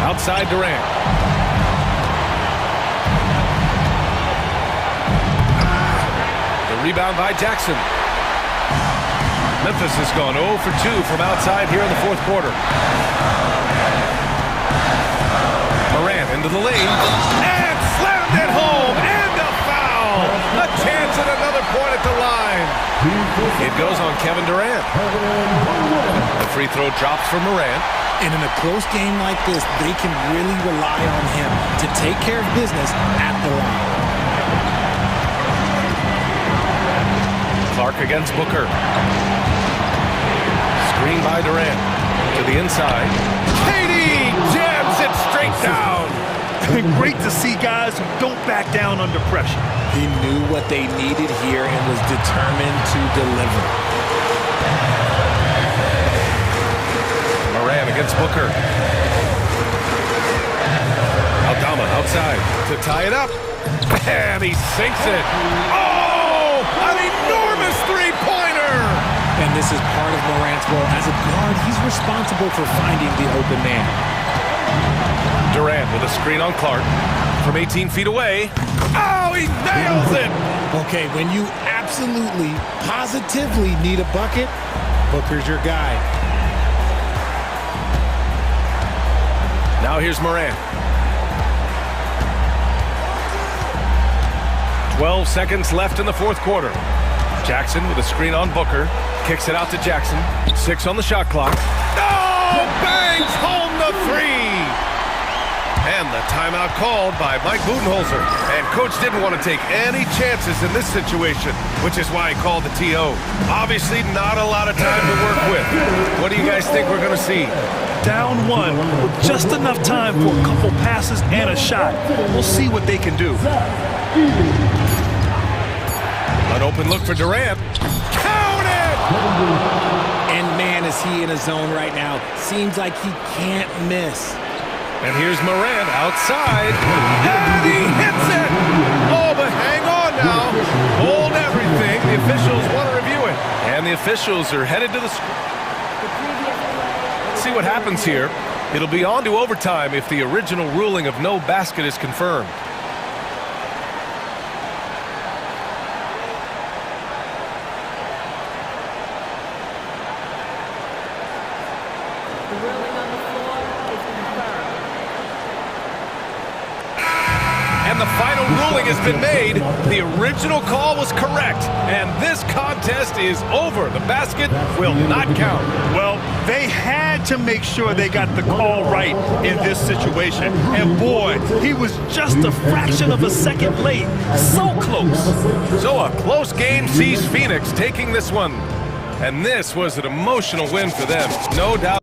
Outside Durant. The rebound by Jackson. Memphis has gone 0 for 2 from outside here in the fourth quarter. Morant into the lane. And slammed it home. And a foul. A chance at another point at the line. It goes on Kevin Durant. The free throw drops for Morant. And in a close game like this, they can really rely on him to take care of business at the line. Clark against Booker. Screen by Durant. To the inside. Katie jams it straight down. Great to see guys who don't back down under pressure. He knew what they needed here and was determined to deliver. Moran against Booker. Aldama outside to tie it up. And he sinks it. Oh, an enormous three-pointer. And this is part of Morant's role. As a guard, he's responsible for finding the open man. Durant with a screen on Clark from 18 feet away. Oh, he nails it! Okay, when you absolutely, positively need a bucket, Booker's your guy. Now here's Morant. 12 seconds left in the fourth quarter. Jackson with a screen on Booker. Kicks it out to Jackson. 6 on the shot clock. Oh, bangs home the three! And the timeout called by Mike Budenholzer. And coach didn't want to take any chances in this situation, which is why he called the TO. Obviously not a lot of time to work with. What do you guys think we're going to see? Down 1 with just enough time for a couple passes and a shot. We'll see what they can do. An open look for Durant. Count it! And man, is he in a zone right now. Seems like he can't miss. And here's Morant outside. And he hits it! Oh, but hang on now. Hold everything. The officials want to review it. And the officials are headed to the screen. Let's see what happens here. It'll be on to overtime if the original ruling of no basket is confirmed. The final ruling has been made. The original call was correct, and this contest is over. The basket will not count. Well, they had to make sure they got the call right in this situation. And boy, he was just a fraction of a second late. So close. So a close game sees Phoenix taking this one. And this was an emotional win for them, no doubt.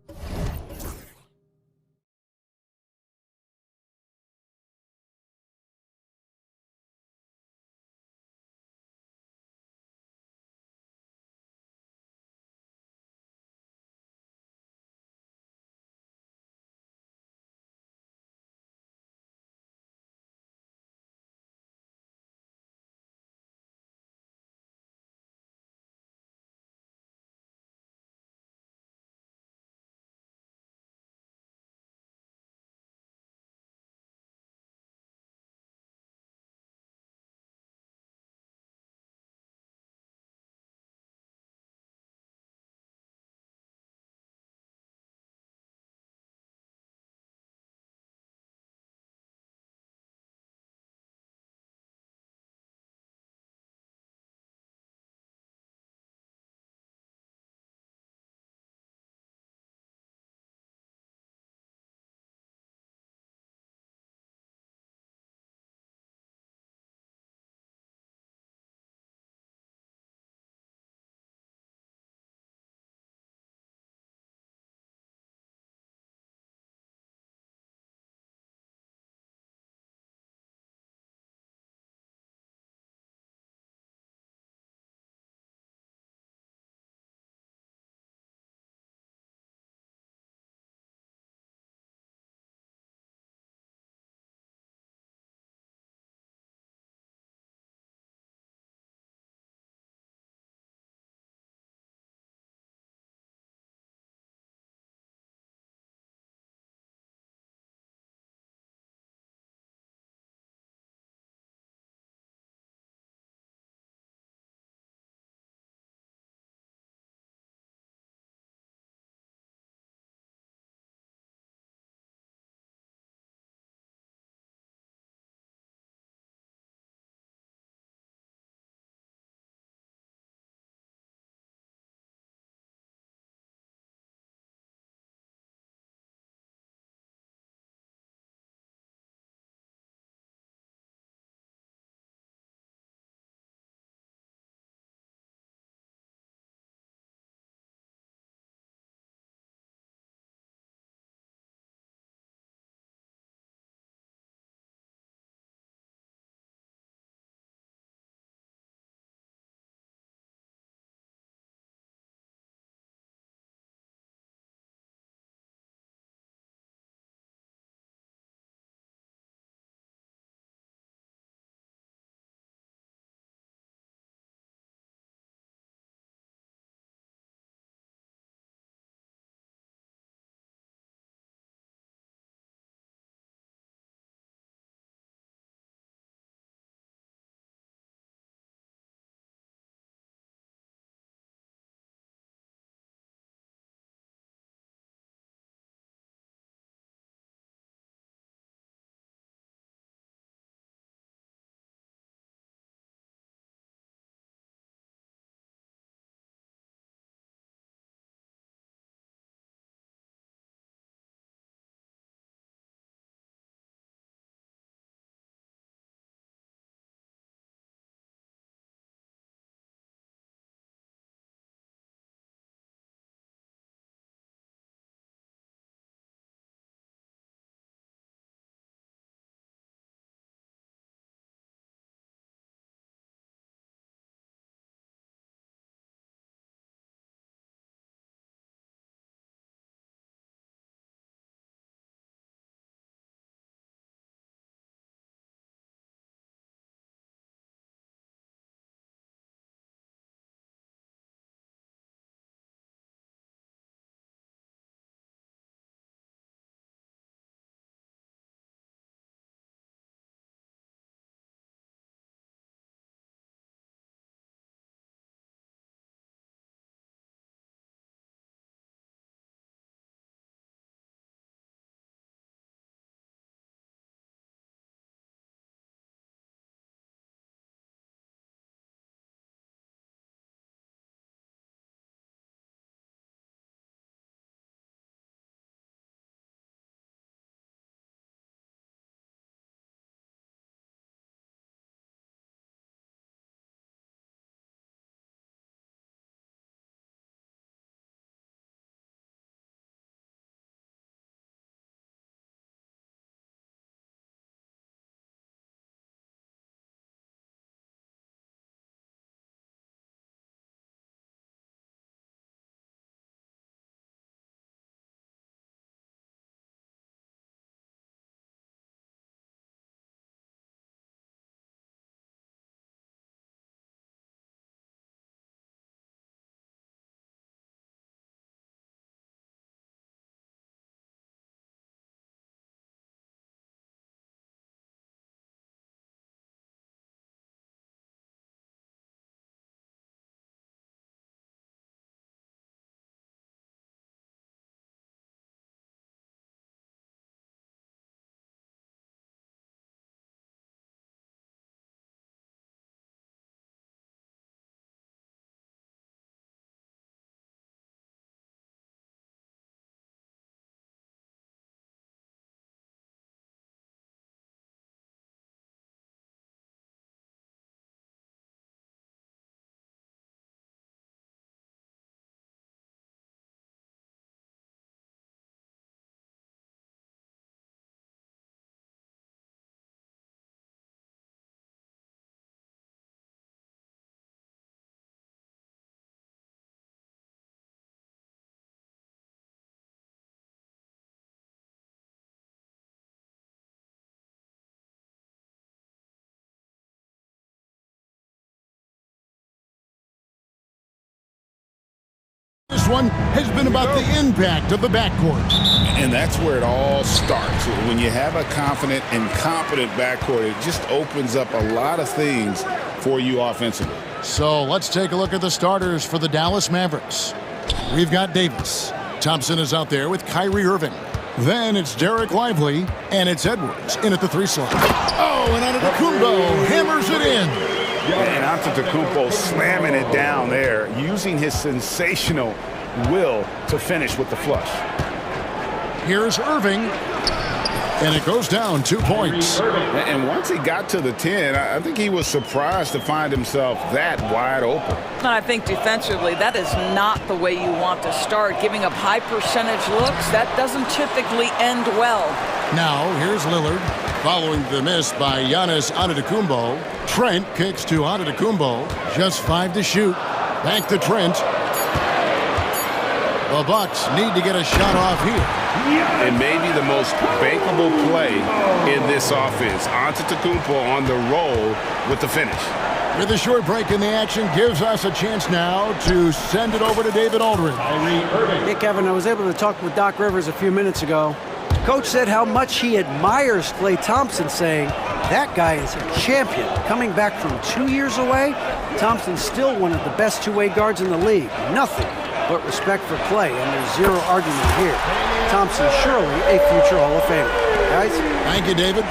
one has been about the impact of the backcourt. And that's where it all starts. When you have a confident and competent backcourt, it just opens up a lot of things for you offensively. So let's take a look at the starters for the Dallas Mavericks. We've got Davis. Thompson is out there with Kyrie Irving. Then it's Derek Lively, and it's Edwards in at the 3 slot. Oh, and Antetokounmpo hammers it in. And Antetokounmpo slamming it down there, using his sensational will to finish with the flush. Here's Irving, and it goes down 2 points. And once he got to the 10, I think he was surprised to find himself that wide open. I think defensively, that is not the way you want to start. Giving up high percentage looks, that doesn't typically end well. Now, here's Lillard, following the miss by Giannis Antetokounmpo. Trent kicks to Antetokounmpo, just 5 to shoot. Back to Trent. The Bucks need to get a shot off here. It may be the most bankable play in this offense. Antetokounmpo on the roll with the finish. With a short break in the action, gives us a chance now to send it over to David Aldridge. Hey, Kevin, I was able to talk with Doc Rivers a few minutes ago. Coach said how much he admires Klay Thompson, saying that guy is a champion. Coming back from 2 years away, Thompson's still one of the best two-way guards in the league. Nothing but respect for Klay, and there's zero argument here. Thompson surely a future Hall of Famer. Guys? Thank you, David.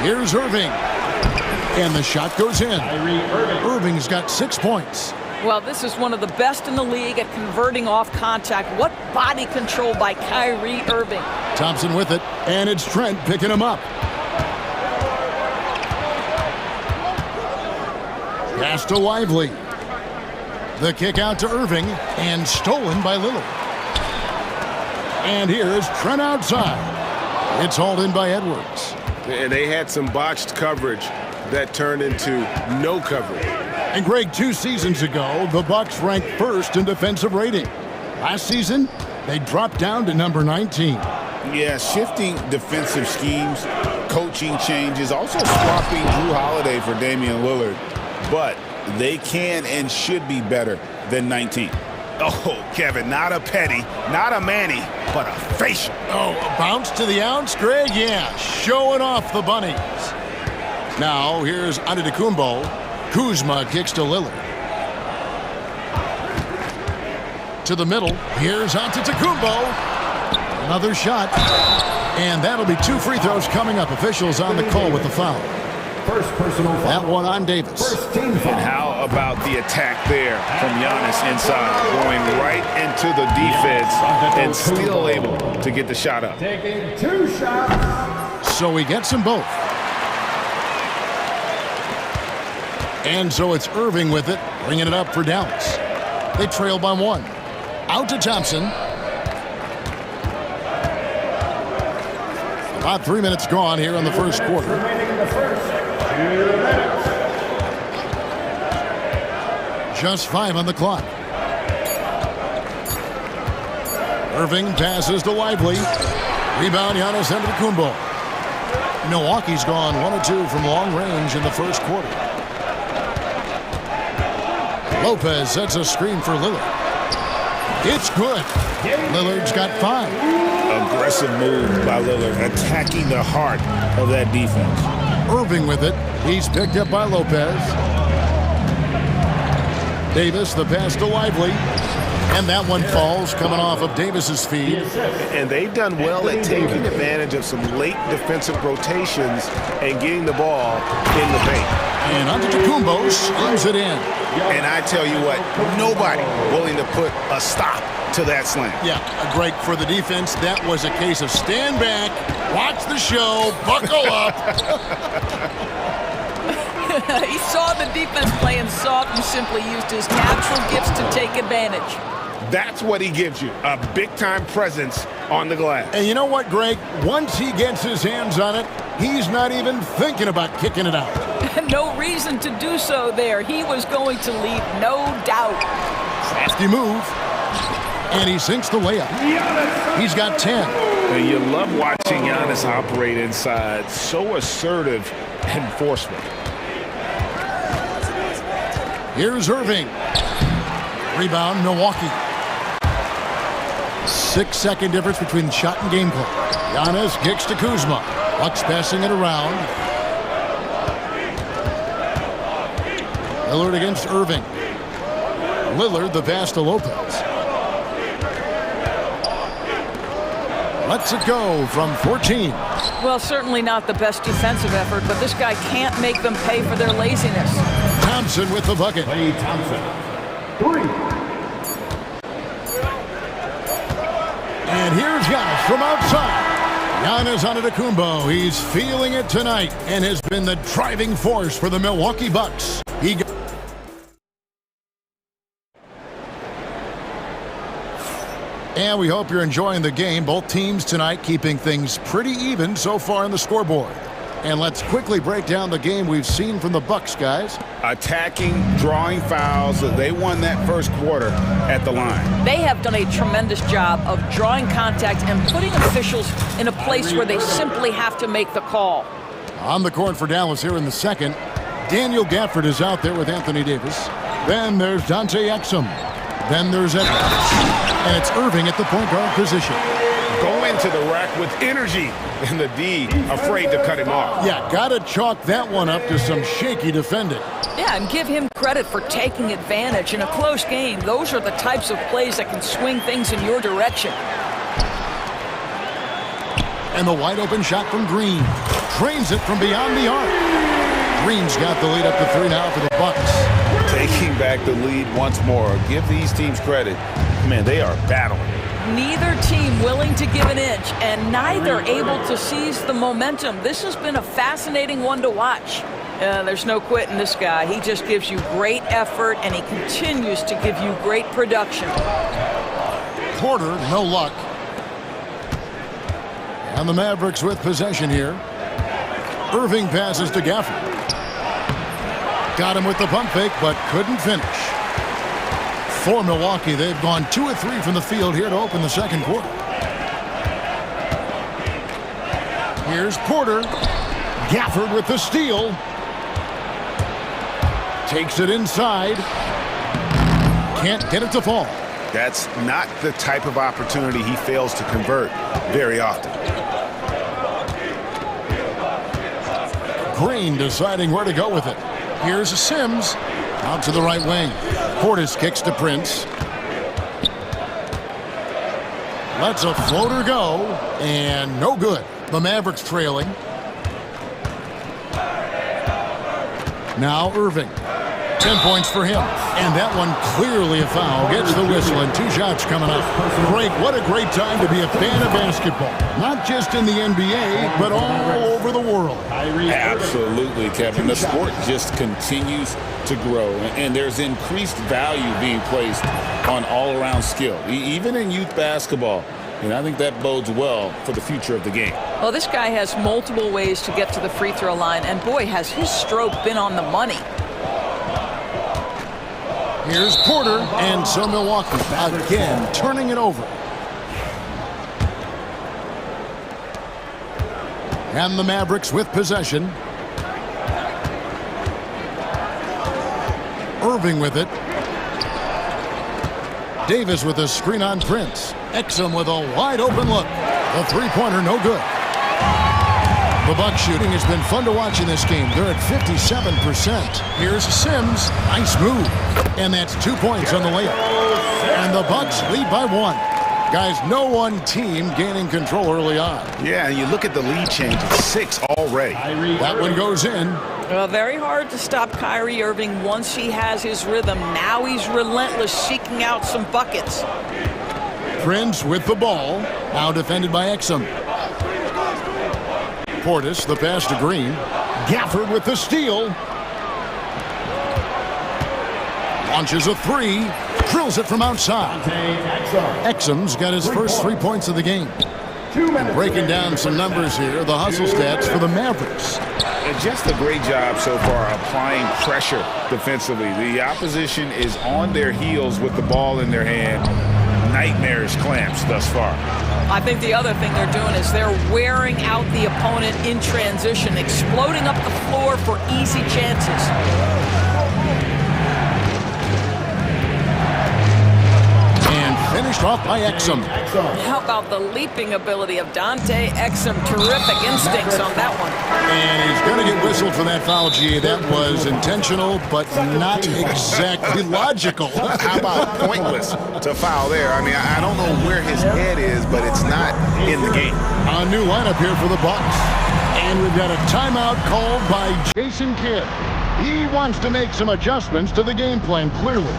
Here's Irving. And the shot goes in. Irving's got 6 points. Well, this is one of the best in the league at converting off contact. What body control by Kyrie Irving. Thompson with it, and it's Trent picking him up. Pass to Lively. The kick out to Irving, and stolen by Lillard. And here's Trent outside. It's hauled in by Edwards. And they had some botched coverage that turned into no coverage. And Greg, 2 seasons ago, the Bucks ranked first in defensive rating. Last season, they dropped down to number 19. Yeah, shifting defensive schemes, coaching changes, also swapping Drew Holiday for Damian Lillard. But they can and should be better than 19. Oh, Kevin, not a petty, not a Manny, but a facial. Oh, a bounce to the ounce, Greg? Yeah, showing off the bunnies. Now, here's Antetokounmpo. Kuzma kicks to Lillard. To the middle. Here's Antetokounmpo. Another shot. And that'll be 2 free throws coming up. Officials on the call with the foul. First personal foul. That one on Davis. First team foul. And how about the attack there from Giannis inside, going right into the defense and still able to get the shot up. Taking 2 shots. So he gets them both. And so it's Irving with it, bringing it up for Dallas. They trail by 1. Out to Thompson. About 3 minutes gone here in the first quarter. Remaining in the first 2 minutes. Just 5 on the clock. Irving passes to Lively. Rebound, Giannis Antetokounmpo. Milwaukee's gone 1 of 2 from long range in the first quarter. Lopez sets a screen for Lillard. It's good. Lillard's got 5. Aggressive move by Lillard, attacking the heart of that defense. Irving with it. He's picked up by Lopez. Davis, the pass to Lively. And that one falls, coming off of Davis's feed. And they've done well at taking advantage of some late defensive rotations and getting the ball in the paint. And Antetokounmpo slams it in. And I tell you what, nobody willing to put a stop to that slam. Yeah, a break for the defense. That was a case of stand back, watch the show, buckle up. He saw the defense playing soft and simply used his natural gifts to take advantage. That's what he gives you, a big-time presence on the glass. And you know what, Greg? Once he gets his hands on it, he's not even thinking about kicking it out. No reason to do so there. He was going to leave, no doubt. Crafty move. And he sinks the layup. He's got 10. And you love watching Giannis operate inside. So assertive and forceful. Here's Irving. Rebound, Milwaukee. 6-second difference between shot and game clock. Giannis kicks to Kuzma. Bucks passing it around. Lillard against Irving. Lillard the pass to Lopez. Lets it go from 14. Well, certainly not the best defensive effort, but this guy can't make them pay for their laziness. Thompson with the bucket. Klay Thompson. 3. And here's Giannis from outside. Giannis Antetokounmpo. He's feeling it tonight and has been the driving force for the Milwaukee Bucks. And we hope you're enjoying the game. Both teams tonight keeping things pretty even so far on the scoreboard. And let's quickly break down the game we've seen from the Bucks, guys. Attacking, drawing fouls. They won that first quarter at the line. They have done a tremendous job of drawing contact and putting officials in a place where they simply have to make the call. On the court for Dallas here in the second, Daniel Gafford is out there with Anthony Davis. Then there's Dante Exum. Then there's Edwards. And it's Irving at the point guard position. Go into the rack with energy, and the D afraid to cut him off. Yeah, gotta chalk that one up to some shaky defending. Yeah, and give him credit for taking advantage in a close game. Those are the types of plays that can swing things in your direction. And the wide open shot from Green. Trains it from beyond the arc. Green's got the lead up to 3 now for the Bucks. Taking back the lead once more. Give these teams credit. Man, they are battling. Neither team willing to give an inch, and neither able to seize the momentum. This has been a fascinating one to watch. There's no quitting this guy. He just gives you great effort, and he continues to give you great production. Porter, no luck. And the Mavericks with possession here. Irving passes to Gafford. Got him with the pump fake, but couldn't finish. For Milwaukee, they've gone 2 of 3 from the field here to open the second quarter. Here's Porter. Gafford with the steal. Takes it inside. Can't get it to fall. That's not the type of opportunity he fails to convert very often. Green deciding where to go with it. Here's Sims. Out to the right wing. Portis kicks to Prince. Lets a floater go. And no good. The Mavericks trailing. Now Irving. 10 points for him. And that one clearly a foul. Gets the whistle and 2 shots coming up. Frank, what a great time to be a fan of basketball. Not just in the NBA, but all over the world. Absolutely, Kevin. The sport just continues to grow. And there's increased value being placed on all-around skill. Even in youth basketball. And I think that bodes well for the future of the game. Well, this guy has multiple ways to get to the free throw line. And boy, has his stroke been on the money. Here's Porter, and so Milwaukee again turning it over. And the Mavericks with possession. Irving with it. Davis with a screen on Prince. Exum with a wide open look. The three-pointer no good. The Bucks shooting has been fun to watch in this game. They're at 57%. Here's Sims. Nice move. And that's 2 points on the layup. And the Bucks lead by 1. Guys, no one team gaining control early on. Yeah, you look at the lead change. It's 6 already. That one goes in. Well, very hard to stop Kyrie Irving once he has his rhythm. Now he's relentless, seeking out some buckets. Prince with the ball. Now defended by Exum. Portis, the pass to Green. Gafford with the steal. Launches a 3. Drills it from outside. Exum's got his first 3 points of the game. And breaking down some numbers here, the hustle stats for the Mavericks. And just a great job so far applying pressure defensively. The opposition is on their heels with the ball in their hand. Nightmarish clamps thus far. I think the other thing they're doing is they're wearing out the opponent in transition, exploding up the floor for easy chances. Passed off by Exum. How about the leaping ability of Dante Exum? Terrific instincts on that one. And he's going to get whistled for that foul, G. That was intentional, but not exactly logical. How about pointless to foul there? I mean, I don't know where his head is, but it's not in the game. A new lineup here for the Bucks. And we've got a timeout called by Jason Kidd. He wants to make some adjustments to the game plan, clearly.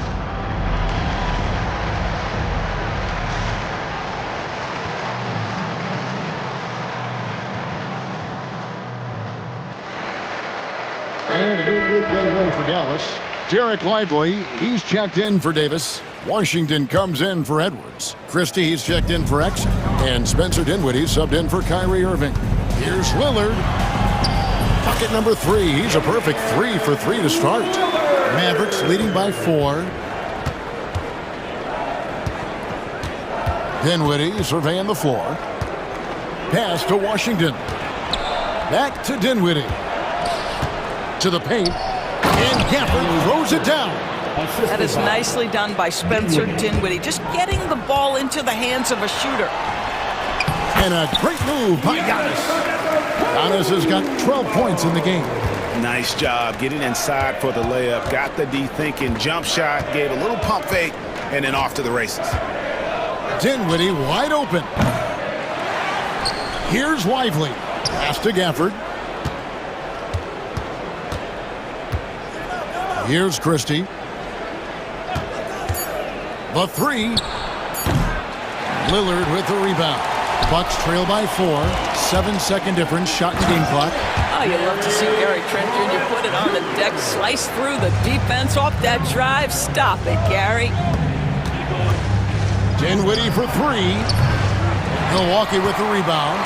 And a good getting ready for Dallas. Derek Lively, he's checked in for Davis. Washington comes in for Edwards. Christie, he's checked in for Exum. And Spencer Dinwiddie subbed in for Kyrie Irving. Here's Lillard. Bucket number 3. He's a perfect 3 for 3 to start. Mavericks leading by 4. Dinwiddie surveying the floor. Pass to Washington. Back to Dinwiddie. To the paint. And Gafford throws it down. That is nicely done by Spencer Dinwiddie. Just getting the ball into the hands of a shooter. And a great move by Giannis. Giannis has got 12 points in the game. Nice job getting inside for the layup. Got the D thinking, jump shot, gave a little pump fake, and then off to the races. Dinwiddie wide open. Here's Lively. Pass to Gafford. Here's Christie. The 3. Lillard with the rebound. Bucks trail by 4. 7-second difference. Shot in game clock. Oh, you love to see Gary Trent Jr. put it on the deck, slice through the defense off that drive. Stop it, Gary. Dinwiddie for 3. Milwaukee with the rebound.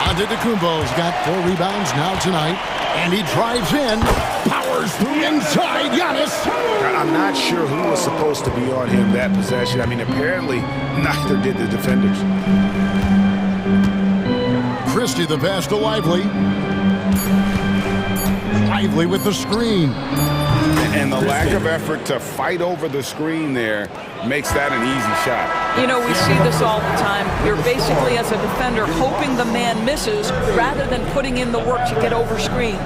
Antetokounmpo's got 4 rebounds now tonight. And he drives in. Powers through inside. Giannis. I'm not sure who was supposed to be on him that possession. I mean, apparently neither did the defenders. Christie the pass to Lively. Lively with the screen. And the lack of effort to fight over the screen there makes that an easy shot. You know, we see this all the time. You're basically, as a defender, hoping the man misses rather than putting in the work to get over screens.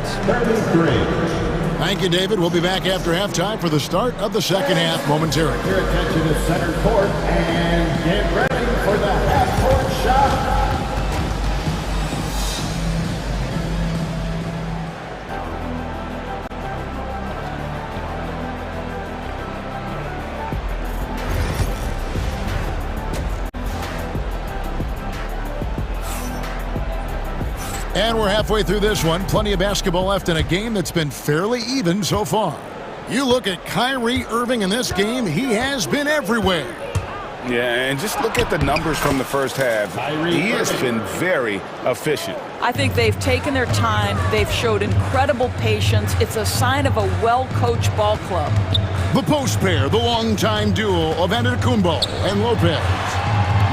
Thank you, David. We'll be back after halftime for the start of the second half momentarily. Your attention to center court and get ready for the half-court shot. And we're halfway through this one. Plenty of basketball left in a game that's been fairly even so far. You look at Kyrie Irving in this game, he has been everywhere. Yeah, and just look at the numbers from the first half. He has been very efficient. I think they've taken their time. They've showed incredible patience. It's a sign of a well-coached ball club. The post pair, the longtime duo of Antetokounmpo and Lopez.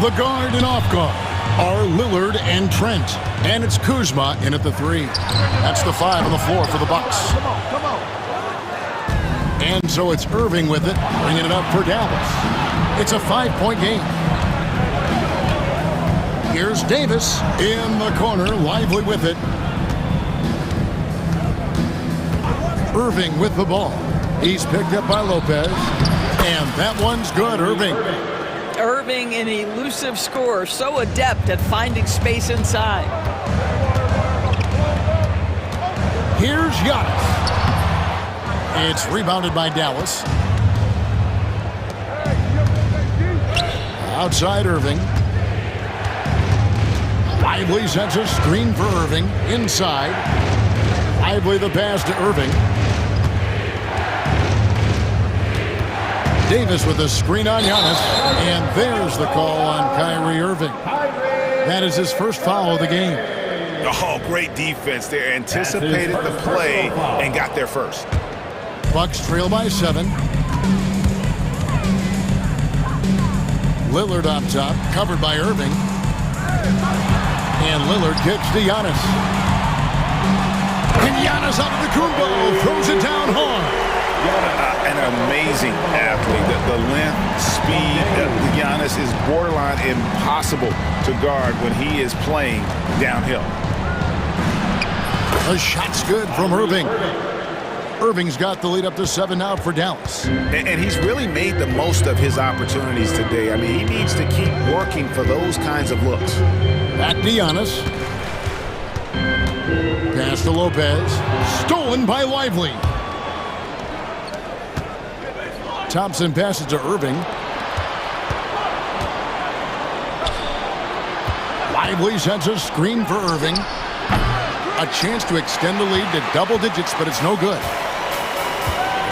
The guard and off guard are Lillard and Trent. And it's Kuzma in at the 3. That's the 5 on the floor for the Bucks. Come on. And so it's Irving with it, bringing it up for Dallas. It's a 5-point game. Here's Davis in the corner, Lively with it. Irving with the ball. He's picked up by Lopez. And that one's good, Irving. Irving, an elusive scorer, so adept at finding space inside. Here's Giannis. It's rebounded by Dallas. Outside Irving. Lively sets a screen for Irving. Inside. Lively the pass to Irving. Davis with a screen on Giannis. And there's the call on Kyrie Irving. That is his first foul of the game. Oh, great defense there. Anticipated the play and got there first. Bucks trail by 7. Lillard up top, covered by Irving. And Lillard kicks to Giannis. And Giannis out of the Kumbo, throws it down hard. An amazing athlete. The length, speed, Giannis is borderline impossible to guard when he is playing downhill. The shot's good from Irving. Irving's got the lead up to 7 now for Dallas. And he's really made the most of his opportunities today. I mean, he needs to keep working for those kinds of looks. Back to Giannis. Pass to Lopez. Stolen by Lively. Thompson passes to Irving. Lively sends a screen for Irving. A chance to extend the lead to double digits, but it's no good.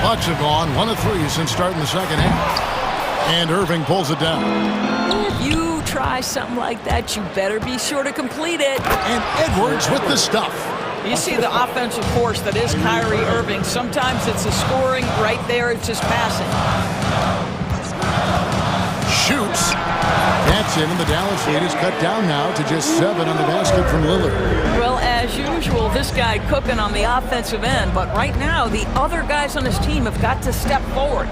Bucks have gone 1 of 3 since starting the second half. And Irving pulls it down. If you try something like that, you better be sure to complete it. And Edwards with the stuff. You see the offensive force that is Kyrie Irving. Sometimes it's the scoring. Right there, it's just passing. Shoots. That's it, and the Dallas lead is cut down now to just 7 on the basket from Lillard. Well, as usual, this guy cooking on the offensive end, but right now, the other guys on his team have got to step forward.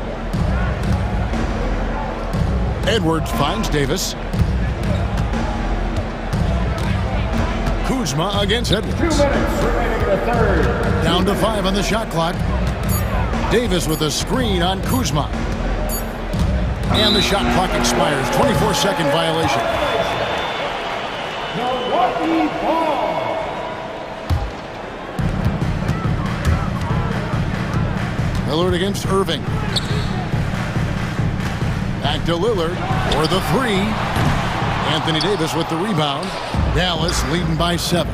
Edwards finds Davis. Kuzma against Edwards. 2 minutes remaining in the third. Down to 5 on the shot clock. Davis with a screen on Kuzma. And the shot clock expires. 24-second violation. Milwaukee ball. Lillard against Irving. Back to Lillard for the 3. Anthony Davis with the rebound. Dallas leading by 7.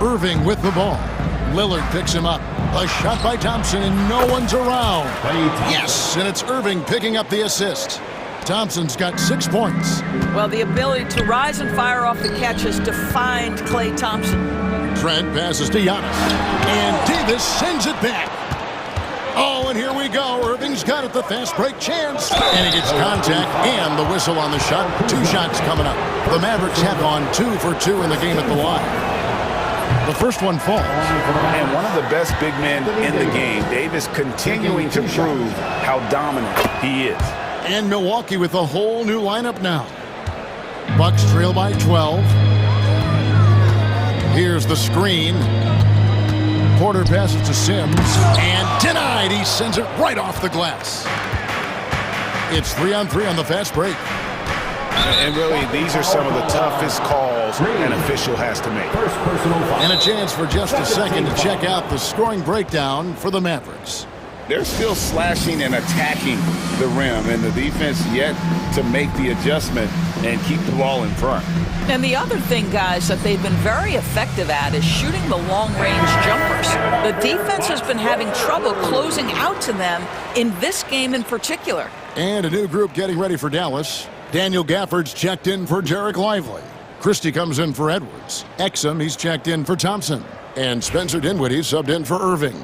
Irving with the ball. Lillard picks him up. A shot by Thompson, and no one's around. Yes, and it's Irving picking up the assist. Thompson's got 6 points. Well, the ability to rise and fire off the catch has defined Klay Thompson. Trent passes to Giannis. And Davis sends it back. Oh, and here we go. Irving's got it, the fast break chance. And he gets contact and the whistle on the shot. 2 shots coming up. The Mavericks have gone 2 for 2 in the game at the line. The first one falls. And one of the best big men in the game, Davis continuing to prove how dominant he is. And Milwaukee with a whole new lineup now. Bucks trail by 12. Here's the screen. Porter passes to Sims. And denied. He sends it right off the glass. It's 3-on-3 on the fast break. And really, these are some of the toughest calls an official has to make. And a chance for just a second to check out the scoring breakdown for the Mavericks. They're still slashing and attacking the rim, and the defense yet to make the adjustment and keep the ball in front. And the other thing, guys, that they've been very effective at is shooting the long-range jumpers. The defense has been having trouble closing out to them in this game in particular. And a new group getting ready for Dallas. Daniel Gafford's checked in for Derek Lively. Christie comes in for Edwards. Exum, he's checked in for Thompson. And Spencer Dinwiddie subbed in for Irving.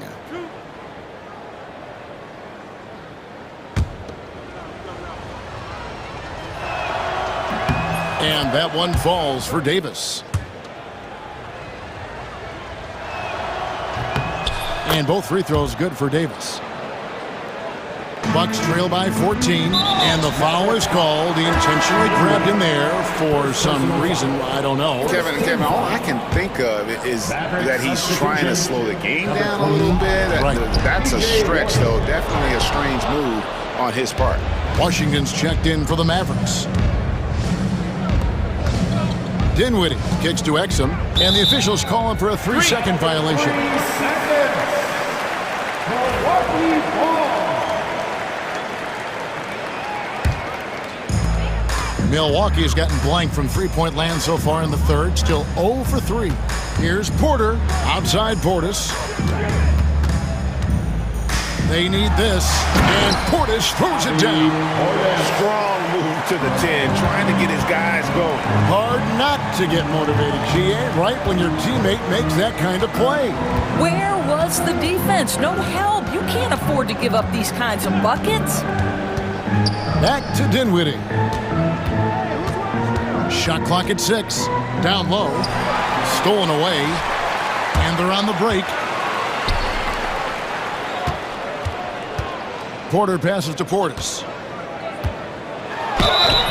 And that one falls for Davis. And both free throws good for Davis. Bucks trail by 14, and the foul is called. He intentionally grabbed him there for some reason, I don't know. Kevin, all I can think of is that he's trying to slow the game down a little bit. Right. That's a stretch, though. Definitely a strange move on his part. Washington's checked in for the Mavericks. Dinwiddie kicks to Exum, and the officials call him for a 3-second violation. Milwaukee has gotten blank from three-point land so far in the third. Still 0 for 3. Here's Porter, outside Portis. They need this, and Portis throws it down. Strong move to the 10, trying to get his guys going. Hard not to get motivated, GA, right when your teammate makes that kind of play. Where was the defense? No help. You can't afford to give up these kinds of buckets. Back to Dinwiddie. Shot clock at 6. Down low. Stolen away. And they're on the break. Porter passes to Portis.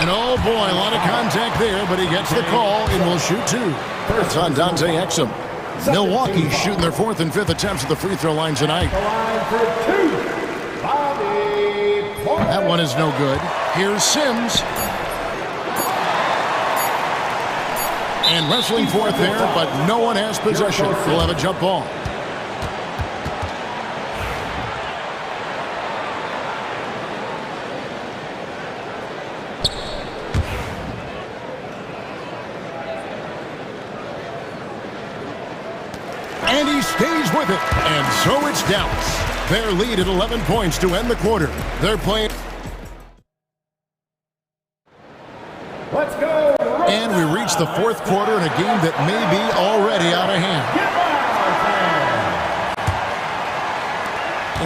And oh boy, a lot of contact there, but he gets the call and will shoot two. It's on Dante Exum. Milwaukee shooting their 4th and 5th attempts at the free throw line tonight. That one is no good. Here's Sims. And wrestling for it there, but no one has possession. We'll have a jump ball. And he stays with it. And so it's Dallas. Their lead at 11 points to end the quarter. They're playing. Let's go. And we reach the 4th quarter in a game that may be already out of hand.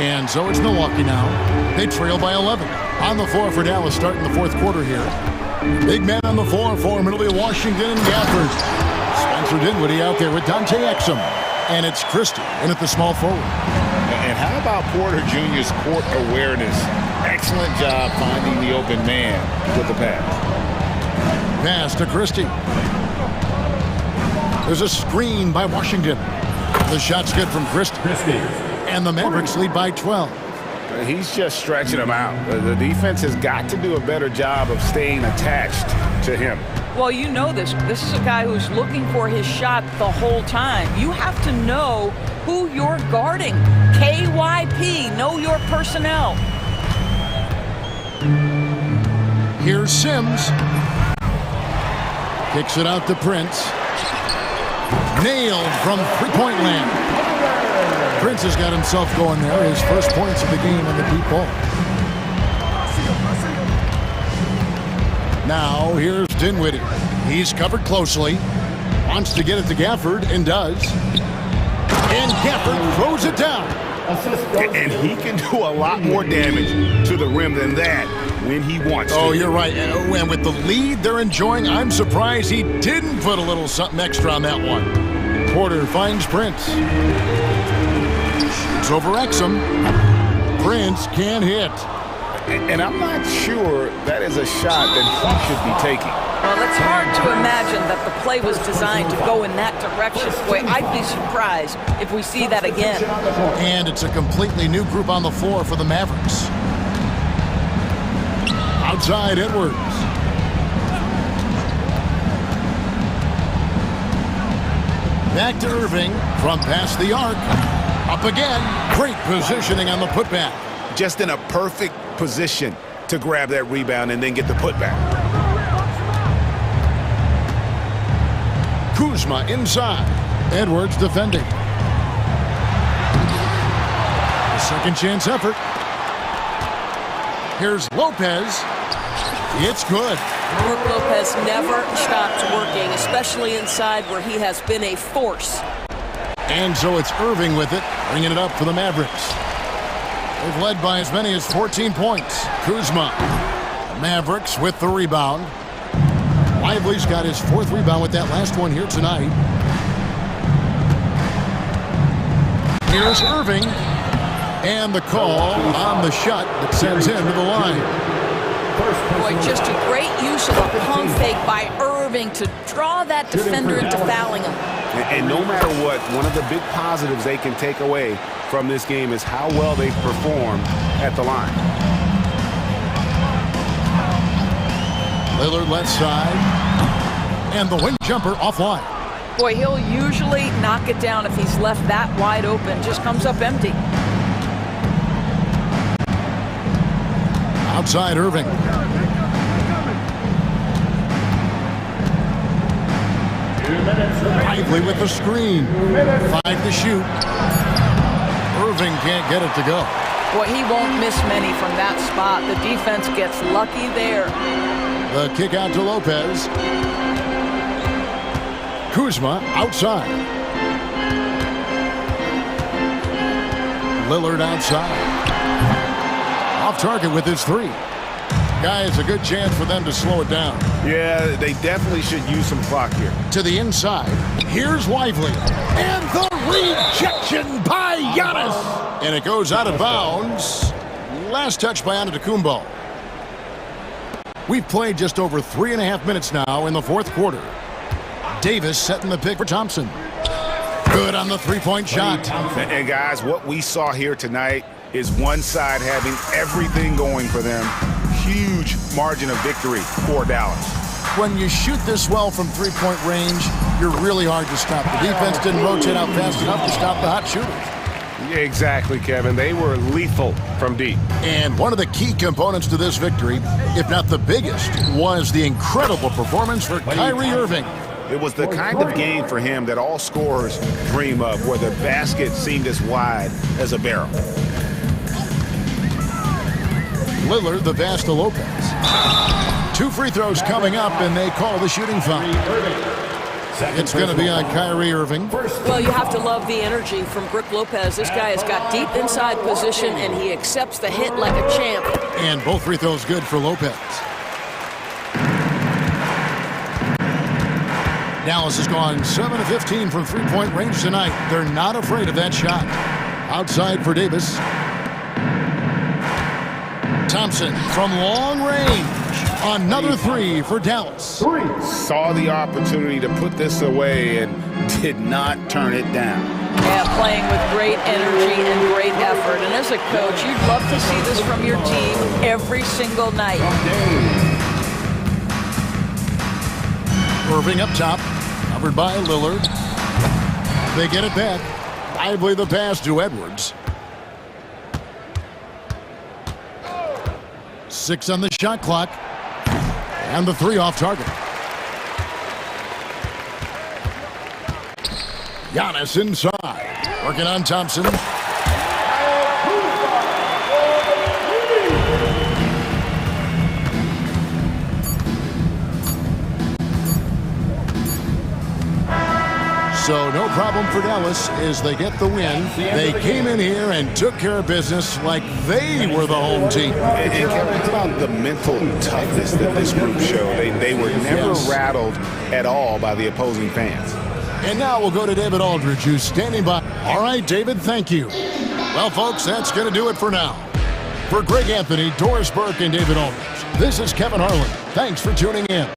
And so it's Milwaukee now. They trail by 11. On the floor for Dallas starting the 4th quarter here. Big man on the floor for Middle Washington and Gafford. Spencer Dinwiddie out there with Dante Exum. And it's Christie in at the small forward. And how about Porter Jr.'s court awareness? Excellent job finding the open man with the pass. Pass to Christie. There's a screen by Washington. The shot's good from Christie. And the Mavericks lead by 12. He's just stretching them out. The defense has got to do a better job of staying attached to him. Well, you know this. This is a guy who's looking for his shot the whole time. You have to know who you're guarding. KYP, know your personnel. Here's Sims. Kicks it out to Prince. Nailed from three-point land. Prince has got himself going there. His first points of the game on the deep ball. Now here's Dinwiddie. He's covered closely. Wants to get it to Gafford and does. And Gafford throws it down. And he can do a lot more damage to the rim than that when he wants to. Oh, you're right. And with the lead they're enjoying, I'm surprised he didn't put a little something extra on that one. Porter finds Prince. Shoots over Exum. Prince can't hit. And I'm not sure that is a shot that he should be taking. Well, it's hard to imagine that the play was designed to go in that direction. Boy, I'd be surprised if we see that again. And it's a completely new group on the floor for the Mavericks. Outside Edwards. Back to Irving from past the arc. Up again. Great positioning on the putback. Just in a perfect position to grab that rebound and then get the putback. Kuzma inside. Edwards defending. A second chance effort. Here's Lopez. It's good. Brook Lopez never stops working, especially inside where he has been a force. And so it's Irving with it, bringing it up for the Mavericks. They've led by as many as 14 points. Kuzma. Mavericks with the rebound. Lively's got his 4th rebound with that last one here tonight. Here's Irving. And the call on the shot that sends him to the line. Boy, just a great use of a pump fake by Irving to draw that defender into fouling him. And no matter what, one of the big positives they can take away from this game is how well they perform at the line. Lillard left side. And the wing jumper offline. Boy, he'll usually knock it down if he's left that wide open. Just comes up empty. Outside Irving. Lively with the screen. 5 to shoot. Irving can't get it to go. Boy, he won't miss many from that spot. The defense gets lucky there. The kick out to Lopez. Kuzma outside. Lillard outside. Off target with his 3. Guys, a good chance for them to slow it down. Yeah, they definitely should use some clock here. To the inside. Here's Lively. And the rejection by Giannis. And it goes out of bounds. last touch by Antetokounmpo. We've played just over 3.5 minutes now in the fourth quarter. Davis setting the pick for Thompson. Good on the three-point shot. And guys, what we saw here tonight is one side having everything going for them. Huge margin of victory for Dallas. When you shoot this well from three-point range, you're really hard to stop. The defense didn't rotate out fast enough to stop the hot shooters. Yeah, exactly, Kevin. They were lethal from deep. And one of the key components to this victory, if not the biggest, was the incredible performance for Kyrie Irving. It was the kind of game for him that all scorers dream of, where the basket seemed as wide as a barrel. Lillard, the pass to Lopez. 2 free throws coming up, and they call the shooting foul. It's going to be on Kyrie Irving. Well, you have to love the energy from Brook Lopez. This guy has got deep inside position, and he accepts the hit like a champ. And both free throws good for Lopez. Dallas has gone 7 of 15 from three-point range tonight. They're not afraid of that shot. Outside for Davis. Thompson from long range. Another 3 for Dallas. Saw the opportunity to put this away and did not turn it down. Yeah, playing with great energy and great effort. And as a coach, you'd love to see this from your team every single night. Irving up top, covered by Lillard. They get it back. Lively the pass to Edwards. 6 on the shot clock. And the 3 off target. Giannis inside. Working on Thompson. So no problem for Dallas as they get the win. They came in here and took care of business like they were the home team. And Kevin, think about the mental toughness that this group showed. They were never rattled at all by the opposing fans. And now we'll go to David Aldridge, who's standing by. All right, David, thank you. Well, folks, that's going to do it for now. For Greg Anthony, Doris Burke, and David Aldridge, this is Kevin Harlan. Thanks for tuning in.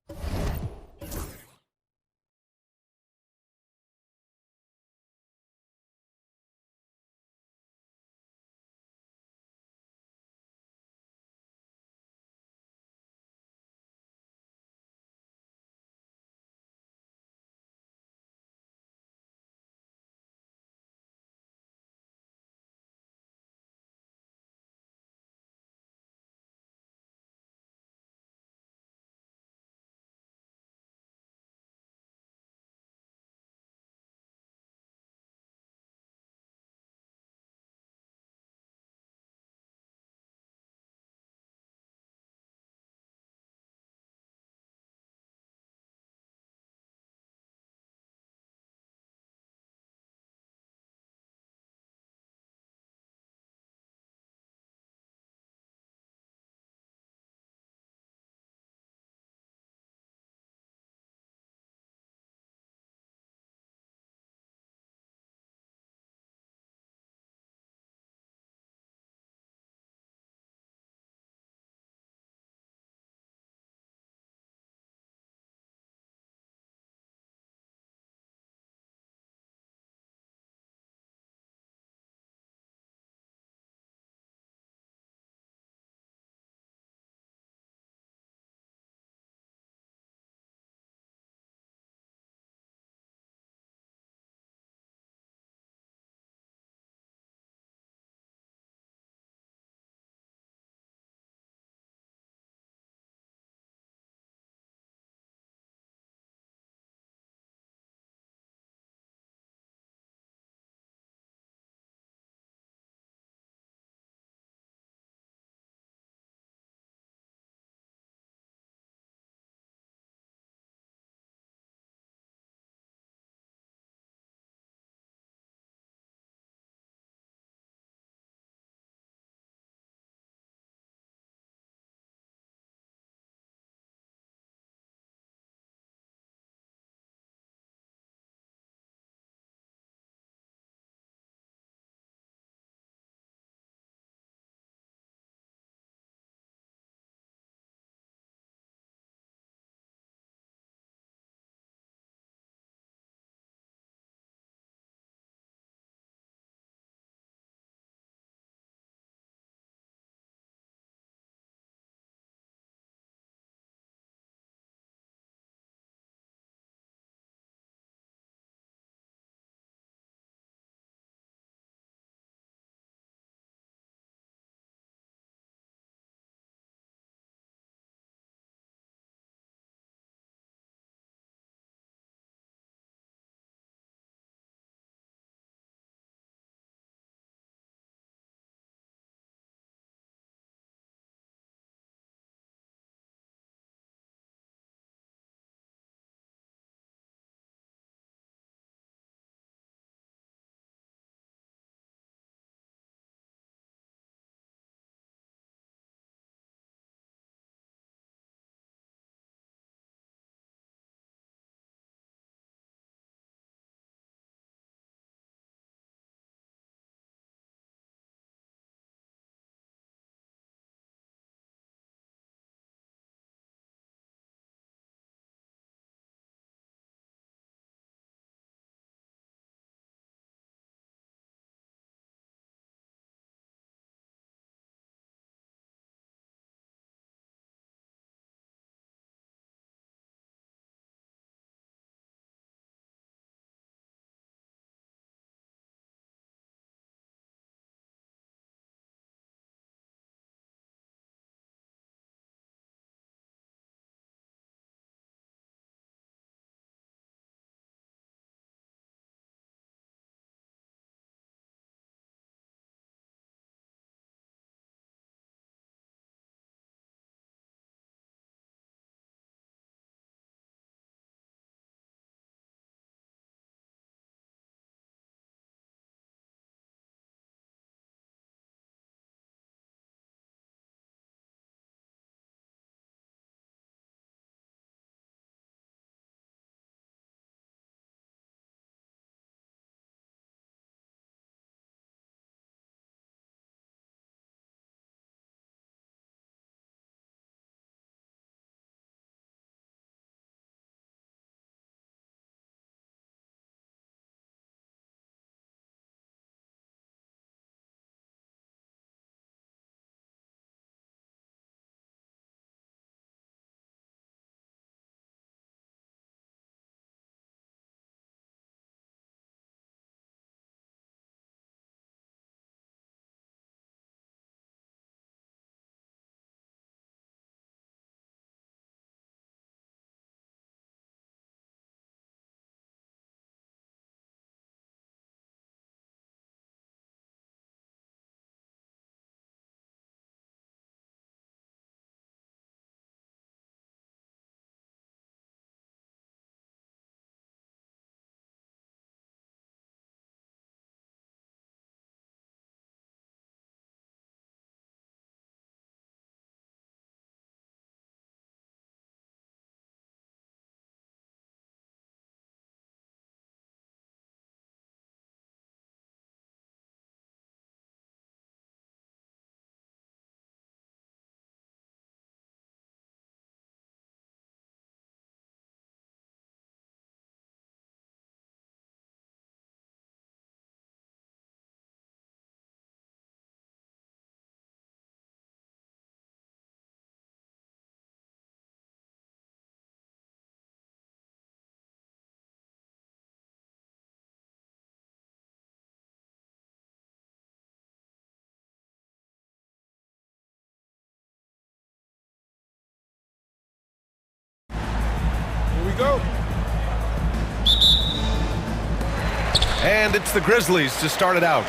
And it's the Grizzlies to start it out.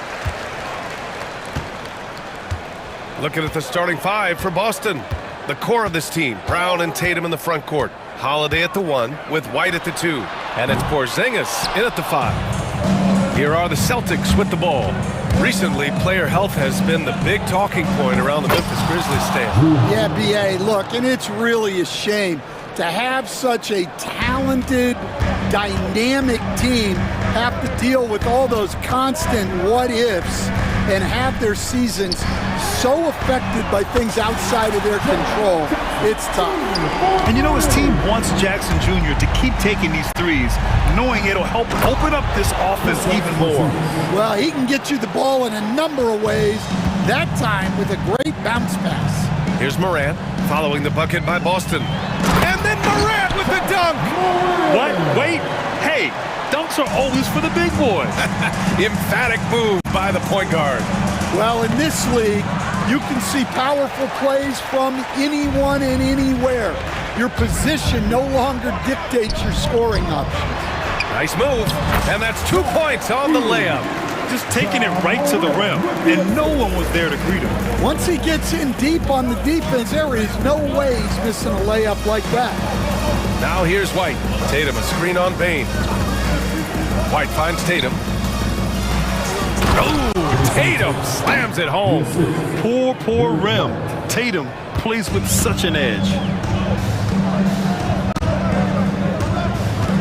Looking at the starting five for Boston. The core of this team, Brown and Tatum in the front court. Holiday at the 1 with White at the 2. And it's Porzingis in at the 5. Here are the Celtics with the ball. Recently, player health has been the big talking point around the Memphis Grizzlies stand. Yeah, B.A., look, and it's really a shame to have such a talented, dynamic team have to deal with all those constant what-ifs and have their seasons so affected by things outside of their control. It's tough. And you know, his team wants Jackson Jr. to keep taking these threes, knowing it'll help open up this offense even more. Well, he can get you the ball in a number of ways, that time with a great bounce pass. Here's Morant, following the bucket by Boston. And then Morant with the dunk! What? Wait. Hey, dunks are always for the big boys. Emphatic move by the point guard. Well, in this league, you can see powerful plays from anyone and anywhere. Your position no longer dictates your scoring options. Nice move, and that's 2 points on the layup. Just taking it right to the rim, and no one was there to greet him. Once he gets in deep on the defense, there is no way he's missing a layup like that. Now here's White. Tatum, a screen on Bane. White finds Tatum. Oh, Tatum slams it home. Poor rim. Tatum plays with such an edge.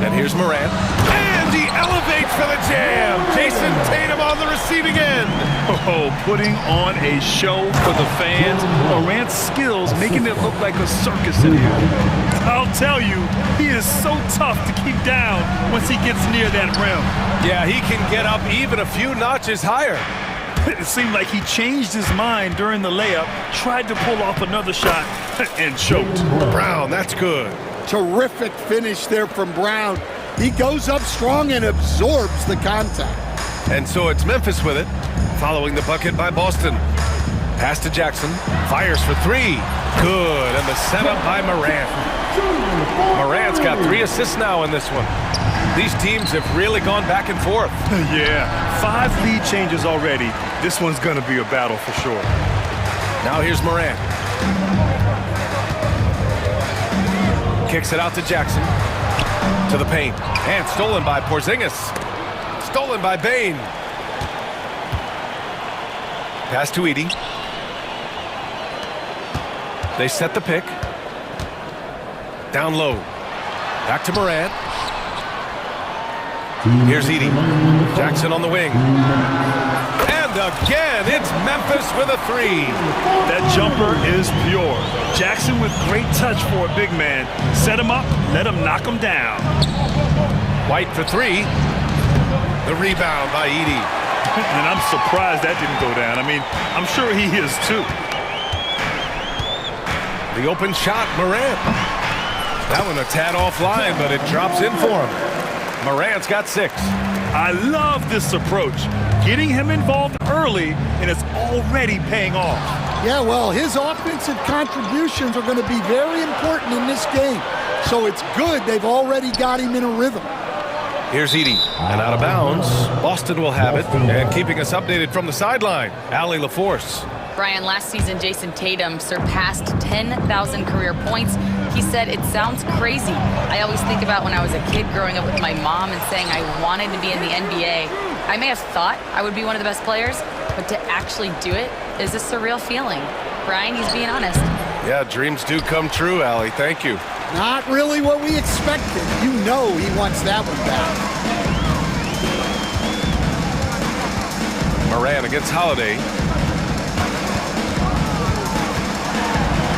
And here's Morant. And he elevates for the jam. Jason Tatum on the receiving end. Oh, putting on a show for the fans. Morant's skills making it look like a circus in here. I'll tell you, he is so tough to keep down once he gets near that rim. Yeah, he can get up even a few notches higher. It seemed like he changed his mind during the layup, tried to pull off another shot, and choked. Brown, that's good. Terrific finish there from Brown. He goes up strong and absorbs the contact. And so it's Memphis with it, following the bucket by Boston. Pass to Jackson, fires for 3. Good, and the setup by Morant. Morant's got 3 assists now in this one. These teams have really gone back and forth. Yeah, 5 lead changes already. This one's going to be a battle for sure. Now here's Morant. Kicks it out to Jackson. To the paint. And stolen by Porzingis. Stolen by Bane. Pass to Edie. They set the pick. Down low. Back to Morant. Here's Edie. Jackson on the wing. And again, it's Memphis with a 3. That jumper is pure. Jackson with great touch for a big man. Set him up, let him knock him down. White for 3. The rebound by Edie. And I'm surprised that didn't go down. I mean, I'm sure he is too. The open shot, Morant. That one a tad offline, but it drops in for him. Morant's got 6. I love this approach. Getting him involved early, and it's already paying off. Yeah, well, his offensive contributions are going to be very important in this game. So it's good they've already got him in a rhythm. Here's Edie, and out of bounds. Boston will have it, and keeping us updated from the sideline, Allie LaForce. Brian, last season, Jason Tatum surpassed 10,000 career points. He said, it sounds crazy. I always think about when I was a kid growing up with my mom and saying I wanted to be in the NBA. I may have thought I would be one of the best players, but to actually do it is a surreal feeling. Brian, he's being honest. Yeah, dreams do come true, Allie. Thank you. Not really what we expected. You know he wants that one back. Morant against Holiday.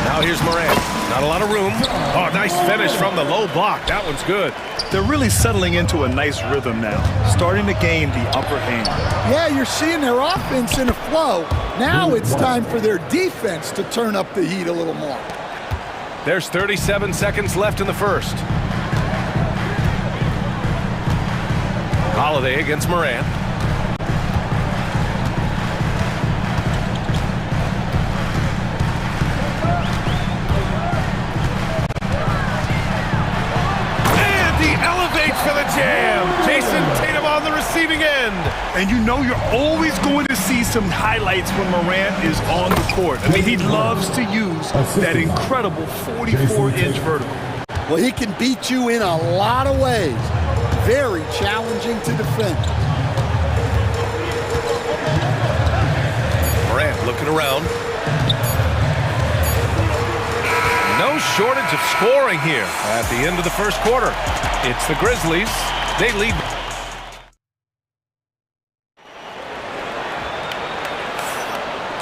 Now here's Morant. Not a lot of room. Oh, nice finish from the low block. That one's good. They're really settling into a nice rhythm now, starting to gain the upper hand. Yeah, you're seeing their offense in a flow. Now it's time for their defense to turn up the heat a little more. There's 37 seconds left in the first. Holiday against Morant. And he elevates for the jam. Jason Tatum on the receiving end. And you know you're always going to see some highlights when Morant is on the court. I mean, he loves to use that incredible 44-inch vertical. Well, he can beat you in a lot of ways. Very challenging to defend. Morant looking around. No shortage of scoring here at the end of the first quarter. It's the Grizzlies. They lead.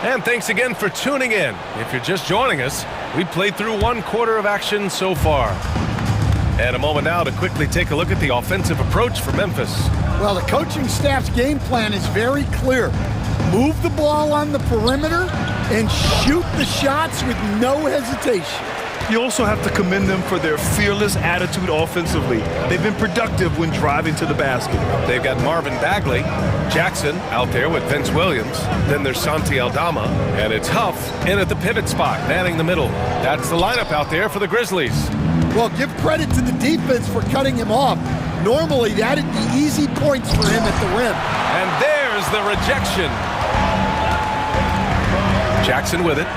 And thanks again for tuning in. If you're just joining us, we played through one quarter of action so far. And a moment now to quickly take a look at the offensive approach for Memphis. Well, the coaching staff's game plan is very clear. Move the ball on the perimeter and shoot the shots with no hesitation. You also have to commend them for their fearless attitude offensively. They've been productive when driving to the basket. They've got Marvin Bagley, Jackson out there with Vince Williams. Then there's Santi Aldama, and it's Huff in at the pivot spot, manning the middle. That's the lineup out there for the Grizzlies. Well, give credit to the defense for cutting him off. Normally, that'd be easy points for him at the rim. And there's the rejection. Jackson with it.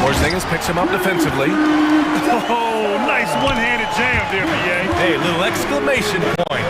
Porzingis picks him up defensively. Oh, nice one-handed jam there, BA. Hey, little exclamation point.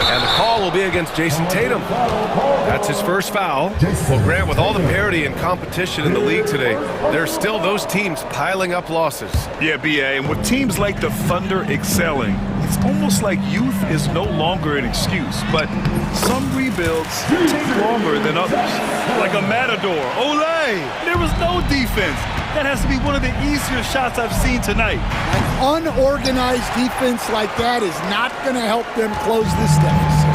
And the call will be against Jason Tatum. That's his first foul. Well, Grant, with all the parity and competition in the league today, there are still those teams piling up losses. Yeah, BA, and with teams like the Thunder excelling, it's almost like youth is no longer an excuse, but some rebuilds take longer than others. Like a Matador. Olay! There was no defense. That has to be one of the easier shots I've seen tonight. An unorganized defense like that is not going to help them close this deficit.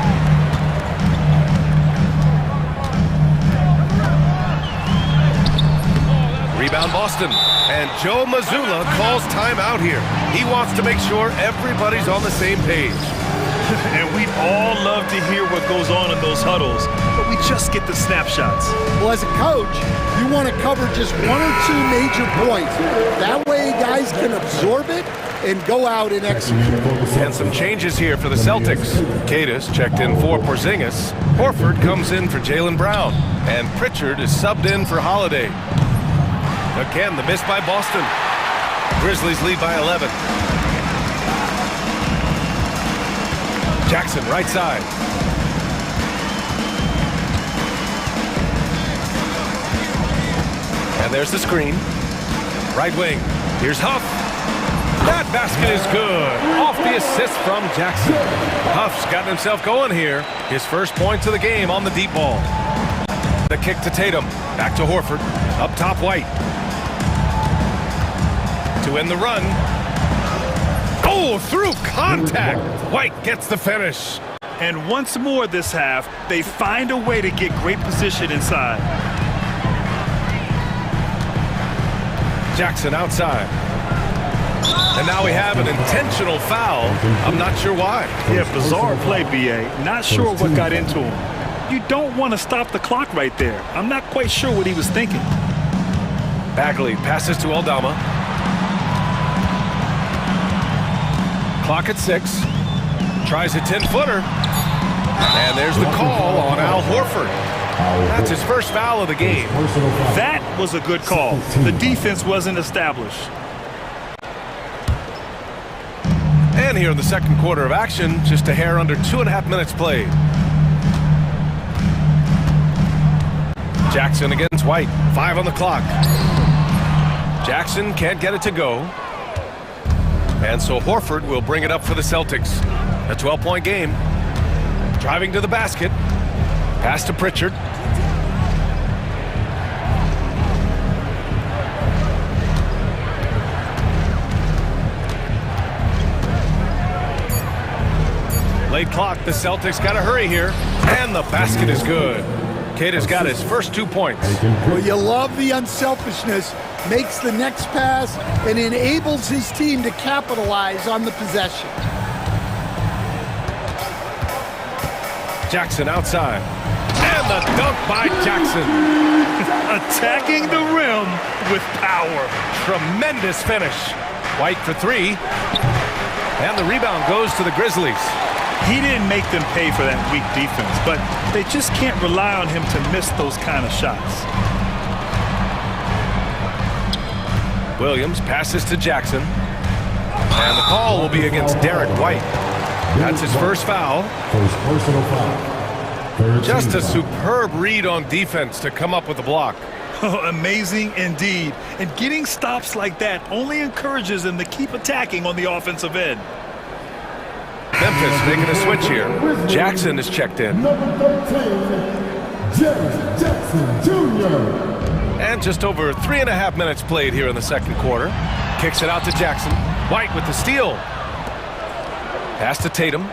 Rebound Boston. And Joe Mazzulla calls timeout here. He wants to make sure everybody's on the same page. And we all love to hear what goes on in those huddles, but we just get the snapshots. Well, as a coach, you want to cover just one or two major points. That way guys can absorb it and go out and execute. And some changes here for the Celtics. Cadis checked in for Porzingis. Horford comes in for Jaylen Brown. And Pritchard is subbed in for Holiday. Again, the miss by Boston. Grizzlies lead by 11. Jackson, right side. And there's the screen. Right wing. Here's Huff. That basket is good. Off the assist from Jackson. Huff's gotten himself going here. His first points of the game on the deep ball. The kick to Tatum. Back to Horford. Up top, White. To end the run. Oh, through contact. White gets the finish. And once more this half, they find a way to get great position inside. Jackson outside. And now we have an intentional foul. I'm not sure why. Yeah, bizarre play, BA. Not sure what got into him. You don't want to stop the clock right there. I'm not quite sure what he was thinking. Bagley passes to Aldama. Clock at 6. Tries a 10-footer. And there's the call on Al Horford. That's his first foul of the game. That was a good call. The defense wasn't established. And here in the second quarter of action, just a hair under 2.5 minutes played. Jackson against White. 5 on the clock. Jackson can't get it to go. And so Horford will bring it up for the Celtics. A 12-point game. Driving to the basket. Pass to Pritchard. Late clock, the Celtics got to hurry here. And the basket is good. Cadis got his first 2 points. Well, you love the unselfishness. Makes the next pass and enables his team to capitalize on the possession. Jackson outside. And the dunk by Jackson. Attacking the rim with power. Tremendous finish. White for 3. And the rebound goes to the Grizzlies. He didn't make them pay for that weak defense, but they just can't rely on him to miss those kind of shots. Williams passes to Jackson. And the call will be against Derek White. That's his first foul. First personal foul. Just a superb read on defense to come up with the block. Amazing indeed. And getting stops like that only encourages them to keep attacking on the offensive end. Memphis making a switch here. Jackson is checked in. Number 13, James Jackson Jr. And just over 3.5 minutes played here in the second quarter. Kicks it out to Jackson. White with the steal. Pass to Tatum.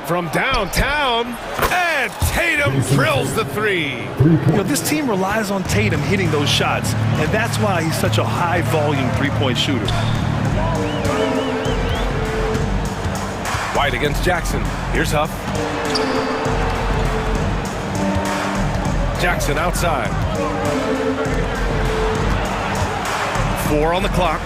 From downtown. And Tatum drills the three. You know, this team relies on Tatum hitting those shots, and that's why he's such a high-volume three-point shooter. White against Jackson. Here's Huff. Jackson outside. 4 on the clock.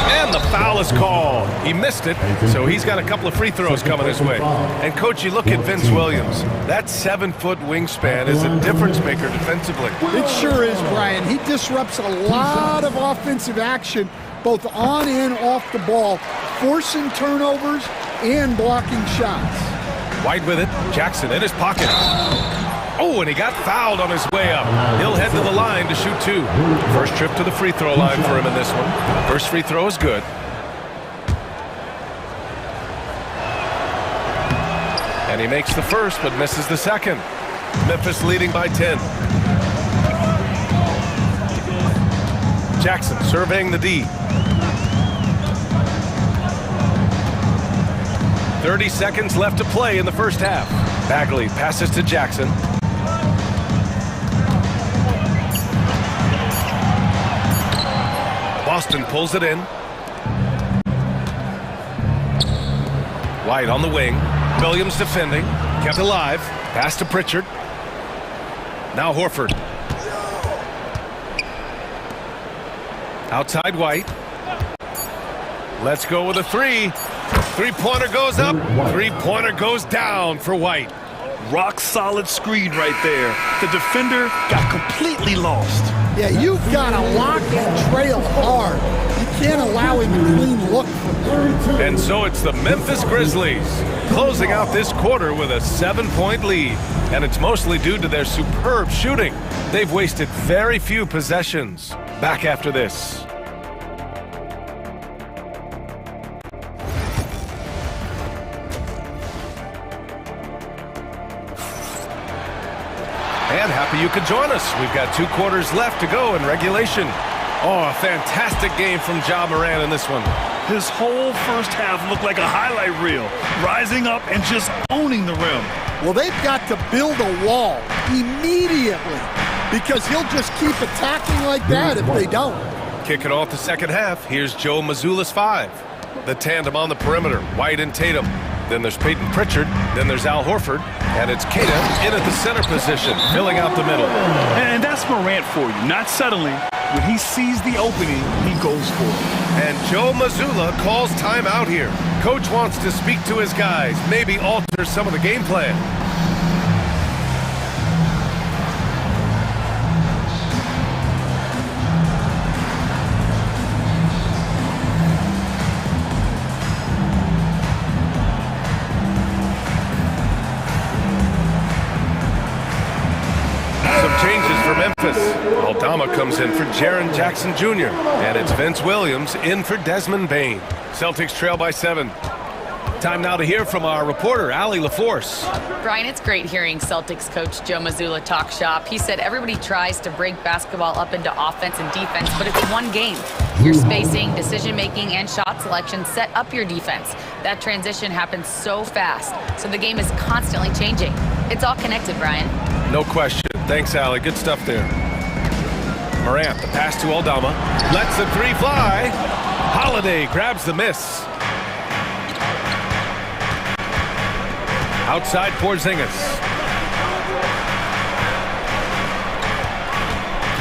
And the foul is called. He missed it, so he's got a couple of free throws coming his way. And, Coach, you look at Vince Williams. That 7-foot wingspan is a difference maker defensively. It sure is, Brian. He disrupts a lot of offensive action, both on and off the ball, forcing turnovers and blocking shots. White with it. Jackson in his pocket. Oh, and he got fouled on his way up. He'll head to the line to shoot 2. First trip to the free throw line for him in this one. First free throw is good. And he makes the first, but misses the second. Memphis leading by 10. Jackson surveying the D. 30 seconds left to play in the first half. Bagley passes to Jackson. Boston pulls it in. White on the wing. Williams defending. Kept alive. Pass to Pritchard. Now Horford. Outside White. Let's go with a 3. Three-pointer goes up. Three-pointer goes down for White. Rock solid screen right there. The defender got completely lost. Yeah, you've got to lock and trail hard. You can't allow him a clean look. And so it's the Memphis Grizzlies closing out this quarter with a 7-point lead. And it's mostly due to their superb shooting. They've wasted very few possessions. Back after this. And happy you could join us. We've got 2 quarters left to go in regulation. Oh, a fantastic game from Ja Morant in this one. His whole first half looked like a highlight reel, rising up and just owning the rim. Well, they've got to build a wall immediately because he'll just keep attacking like that if they don't. Kicking off the second half, here's Joe Mazzulla's 5. The tandem on the perimeter, White and Tatum. Then there's Peyton Pritchard. Then there's Al Horford. And it's Keita in at the center position, filling out the middle. And that's Morant for you. Not settling. When he sees the opening, he goes for it. And Joe Mazzulla calls timeout here. Coach wants to speak to his guys, maybe alter some of the game plan. Changes for Memphis. Aldama comes in for Jaren Jackson Jr. And it's Vince Williams in for Desmond Bane. Celtics trail by 7. Time now to hear from our reporter, Allie LaForce. Brian, it's great hearing Celtics coach Joe Mazzulla talk shop. He said everybody tries to break basketball up into offense and defense, but it's one game. Your spacing, decision-making, and shot selection set up your defense. That transition happens so fast, so the game is constantly changing. It's all connected, Brian. No question. Thanks, Allie. Good stuff there. Morant, the pass to Aldama. Lets the 3 fly. Holiday grabs the miss. Outside Porzingis.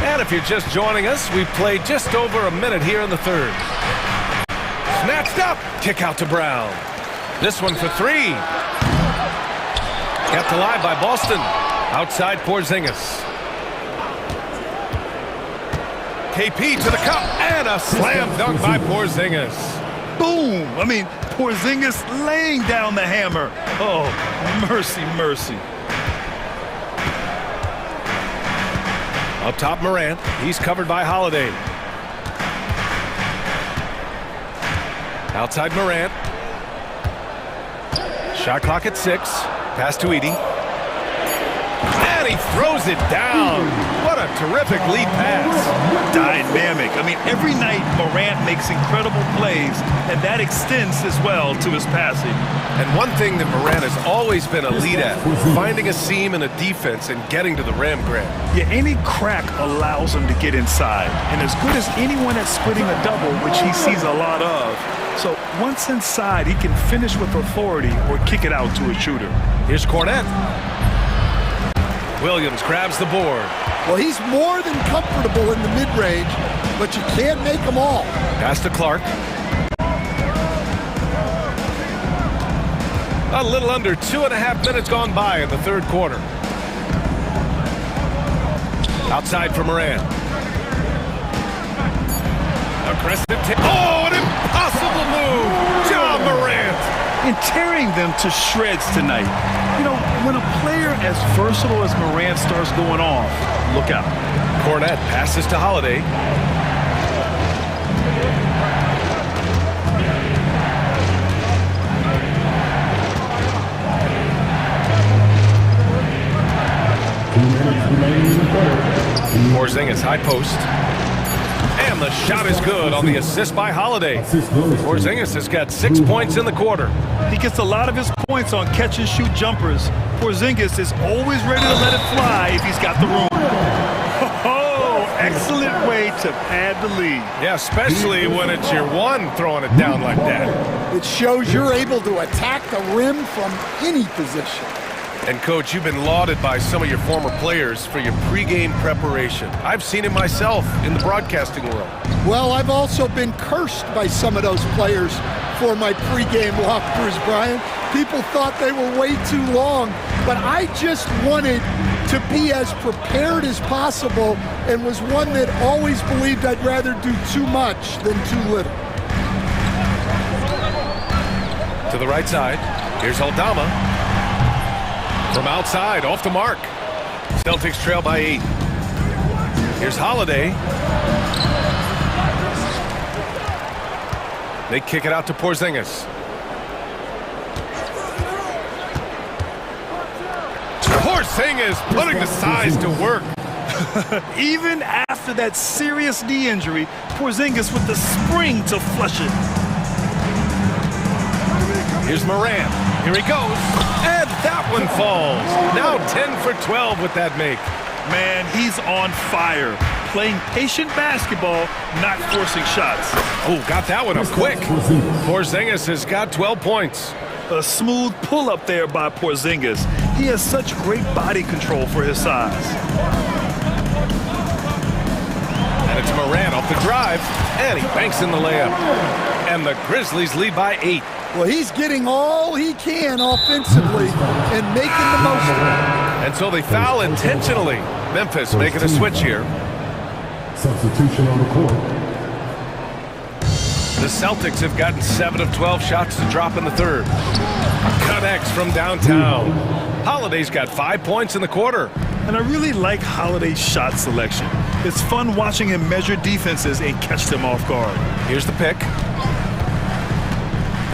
And if you're just joining us, we've played just over a minute here in the third. Snatched up. Kick out to Brown. This one for three. Kept alive by Boston. Outside Porzingis. KP to the cup, and a slam dunk by Porzingis. Boom! I mean, Porzingis laying down the hammer. Oh, mercy, mercy. Up top, Morant. He's covered by Holiday. Outside Morant. Shot clock at 6. Pass to Edey. And he throws it down. What a terrific lead pass. Dynamic. I mean, every night Morant makes incredible plays, and that extends as well to his passing. And one thing that Morant has always been elite at, finding a seam in a defense and getting to the rim, Grant. Yeah, any crack allows him to get inside. And as good as anyone at splitting a double, which he sees a lot of. So once inside, he can finish with authority or kick it out to a shooter. Here's Cornette. Williams grabs the board. Well, he's more than comfortable in the mid-range, but you can't make them all. Pass to Clark. A little under 2.5 minutes gone by in the third quarter. Outside for Morant. Aggressive take. Oh, an impossible move. John Morant. And tearing them to shreds tonight. You know, when a player as versatile as Morant starts going off, look out. Cornette passes to Holiday. Porzingis high post. And the shot is good on the assist by Holiday. Porzingis has got 6 points in the quarter. He gets a lot of his points on catch-and-shoot jumpers. Porzingis is always ready to let it fly if he's got the room. Oh, excellent way to pad the lead. Yeah, especially when it's your one throwing it down like that. It shows you're able to attack the rim from any position. And, Coach, you've been lauded by some of your former players for your pregame preparation. I've seen it myself in the broadcasting world. Well, I've also been cursed by some of those players for my pregame walkthroughs, Brian. People thought they were way too long, but I just wanted to be as prepared as possible and was one that always believed I'd rather do too much than too little. To the right side, here's Aldama. From outside, off the mark. Celtics trail by 8. Here's Holiday. They kick it out to Porzingis. Porzingis putting the size to work. Even after that serious knee injury, Porzingis with the spring to flush it. Here's Morant. Here he goes. And that one falls. Now 10 for 12 with that make. Man, he's on fire. Playing patient basketball, not forcing shots. Oh, got that one up quick. Porzingis has got 12 points. A smooth pull-up there by Porzingis. He has such great body control for his size. And it's Morant off the drive. And he banks in the layup. And the Grizzlies lead by 8. Well, he's getting all he can offensively and making the most of it. And so they foul intentionally. Memphis making a switch here. Substitution on the court. The Celtics have gotten 7 of 12 shots to drop in the third. Connects from downtown. Holiday's got 5 points in the quarter. And I really like Holiday's shot selection. It's fun watching him measure defenses and catch them off guard. Here's the pick.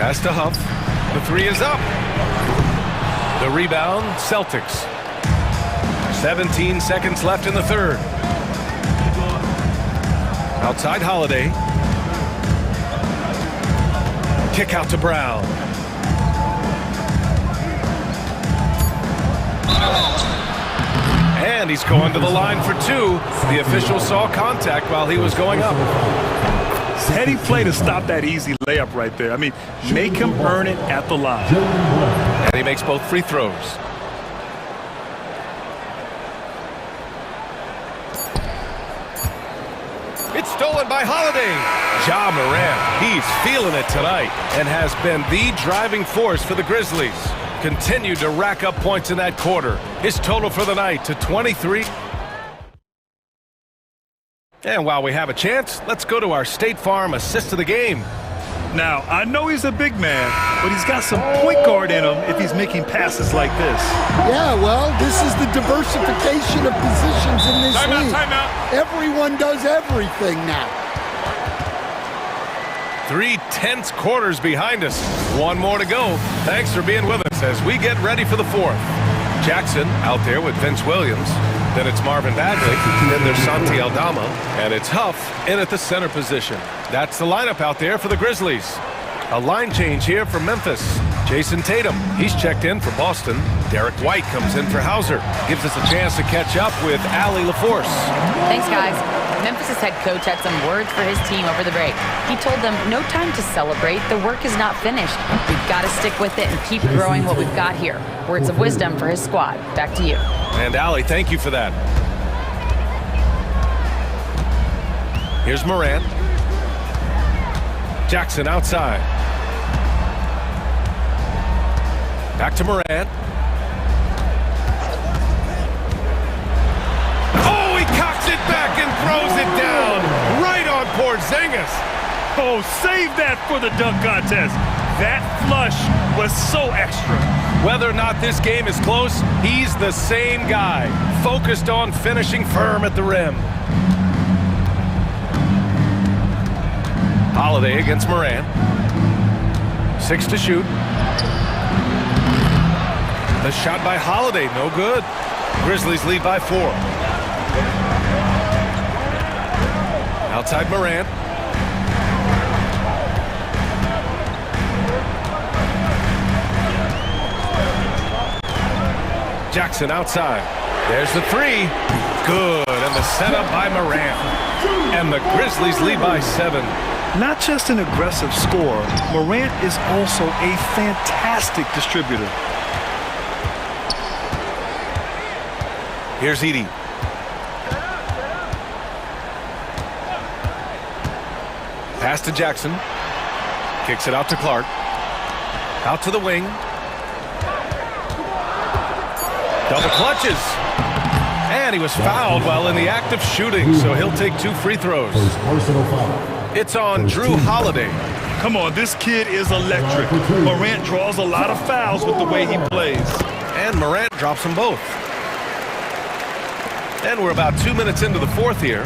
Pass to Huff. The three is up. The rebound, Celtics. 17 seconds left in the third. Outside Holiday. Kick out to Brown. And he's going to the line for 2. The official saw contact while he was going up. Heady play to stop that easy layup right there. I mean, make him earn it at the line. And he makes both free throws. It's stolen by Holiday. Ja Morant, he's feeling it tonight and has been the driving force for the Grizzlies. Continued to rack up points in that quarter. His total for the night to 23. And while we have a chance, let's go to our State Farm assist of the game. Now, I know he's a big man, but he's got some point guard in him if he's making passes like this. Yeah, well, this is the diversification of positions in this league. Timeout. Everyone does everything now. 3 tense quarters behind us. One more to go. Thanks for being with us as we get ready for the fourth. Jackson out there with Vince Williams. Then it's Marvin Bagley. Then there's Santi Aldama. And it's Huff in at the center position. That's the lineup out there for the Grizzlies. A line change here for Memphis. Jason Tatum, he's checked in for Boston. Derek White comes in for Hauser. Gives us a chance to catch up with Allie LaForce. Thanks, guys. Memphis' head coach had some words for his team over the break. He told them, no time to celebrate. The work is not finished. We've got to stick with it and keep growing what we've got here. Words of wisdom for his squad. Back to you. And Allie, thank you for that. Here's Morant. Jackson outside. Back to Morant. Oh, he cocks it back and throws it down. Right on Porzingis. Oh, save that for the dunk contest. That flush was so extra. Whether or not this game is close, he's the same guy. Focused on finishing firm at the rim. Holiday against Morant. 6 to shoot. The shot by Holiday, no good. Grizzlies lead by 4. Outside Morant. Jackson outside. There's the 3. Good, and the setup by Morant. And the Grizzlies lead by 7. Not just an aggressive scorer, Morant is also a fantastic distributor. Here's Edie. Pass to Jackson. Kicks it out to Clark. Out to the wing. Double clutches. And he was fouled while in the act of shooting, so he'll take 2 free throws. It's on Drew Holiday. Come on, this kid is electric. Morant draws a lot of fouls with the way he plays. And Morant drops them both. And we're about 2 minutes into the fourth here.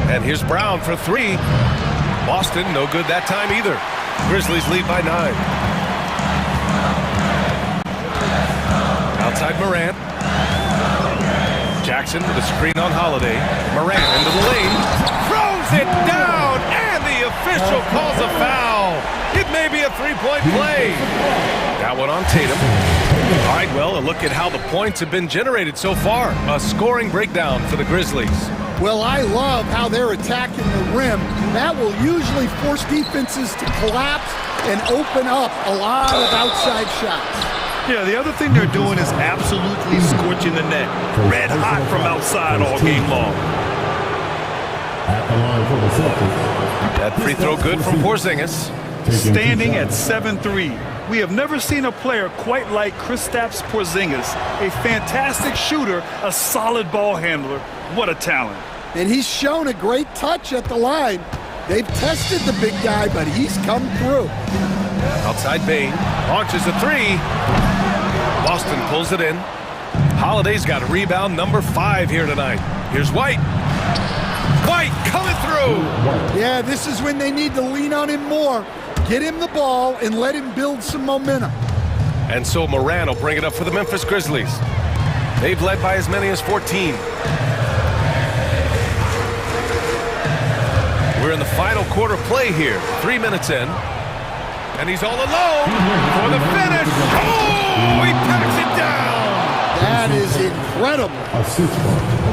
And here's Brown for 3. Boston, no good that time either. Grizzlies lead by 9. Outside Morant. Jackson with a screen on Holiday. Morant into the lane. Throws it down, and the official calls a foul. It may be a 3-point play. That one on Tatum. All right, well, a look at how the points have been generated so far. A scoring breakdown for the Grizzlies. Well, I love how they're attacking the rim. That will usually force defenses to collapse and open up a lot of outside shots. Yeah, the other thing they're doing is absolutely scorching the net. Red hot from outside all game long. At the line for the Celtics. That free throw good from Porzingis. Standing at 7-3. We have never seen a player quite like Kristaps Porzingis. A fantastic shooter, a solid ball handler. What a talent. And he's shown a great touch at the line. They've tested the big guy, but he's come through. Outside Bain. Launches a 3. Boston pulls it in. Holiday's got rebound number 5 here tonight. Here's White. White coming through. Yeah, this is when they need to lean on him more. Get him the ball and let him build some momentum. And so Morant will bring it up for the Memphis Grizzlies. They've led by as many as 14. We're in the final quarter play here. 3 minutes in. And he's all alone for the finish. Oh, he packs it down. That is incredible.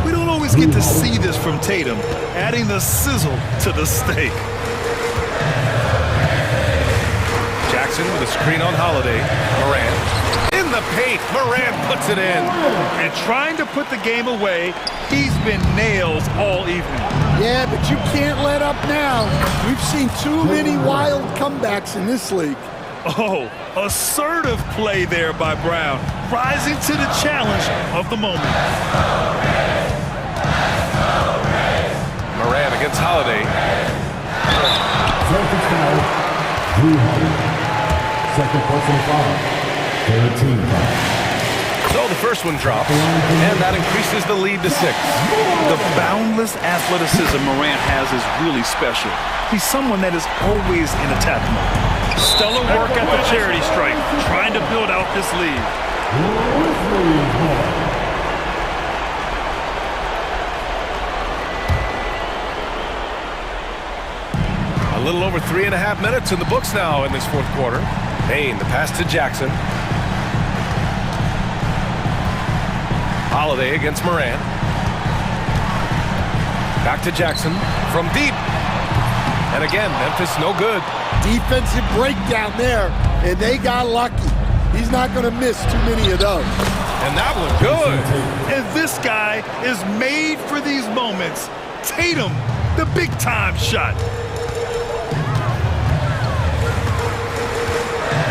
We don't always get to see this from Tatum, adding the sizzle to the steak. Jackson with a screen on Holiday. Morant in the the paint. Morant puts it in. And trying to put the game away, he's been nails all evening. Yeah, but you can't let up now. We've seen too many wild comebacks in this league. Oh, assertive play there by Brown, rising to the challenge of the moment. Morant against Holiday. Celtics foul. Drew Holiday. Second personal foul. 13 foul. So the first one drops, and that increases the lead to 6. The boundless athleticism Morant has is really special. He's someone that is always in attack mode. Stellar work at the charity stripe, trying to build out this lead. A little over 3.5 minutes in the books now in this fourth quarter. Payne, the pass to Jackson. Holiday against Morant. Back to Jackson from deep. And again, Memphis no good. Defensive breakdown there, and they got lucky. He's not going to miss too many of those. And that was good. And this guy is made for these moments. Tatum, the big-time shot.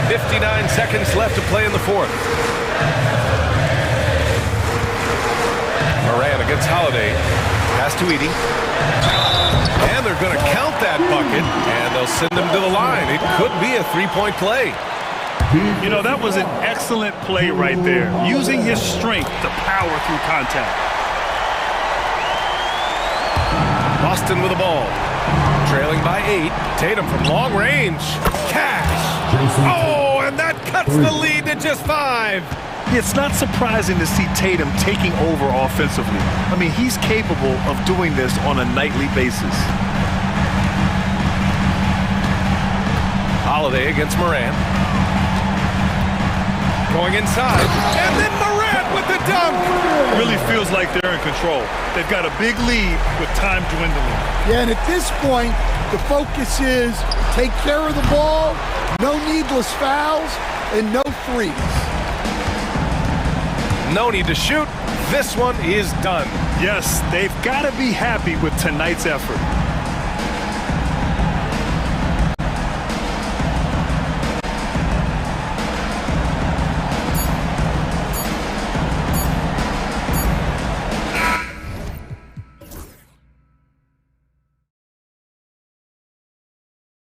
59 seconds left to play in the fourth. Morant against Holiday. Pass to Edey. And they're going to count that bucket, and they'll send him to the line. It could be a three-point play. You know, that was an excellent play right there, using his strength to power through contact. Boston with the ball. Trailing by 8. Tatum from long range. Cash. Oh, and that cuts the lead to just 5. It's not surprising to see Tatum taking over offensively. I mean, he's capable of doing this on a nightly basis. Holiday against Morant. Going inside. And then Morant with the dunk. Really feels like they're in control. They've got a big lead with time dwindling. Yeah, and at this point, the focus is take care of the ball, no needless fouls, and no threes. No need to shoot. This one is done. Yes, they've got to be happy with tonight's effort.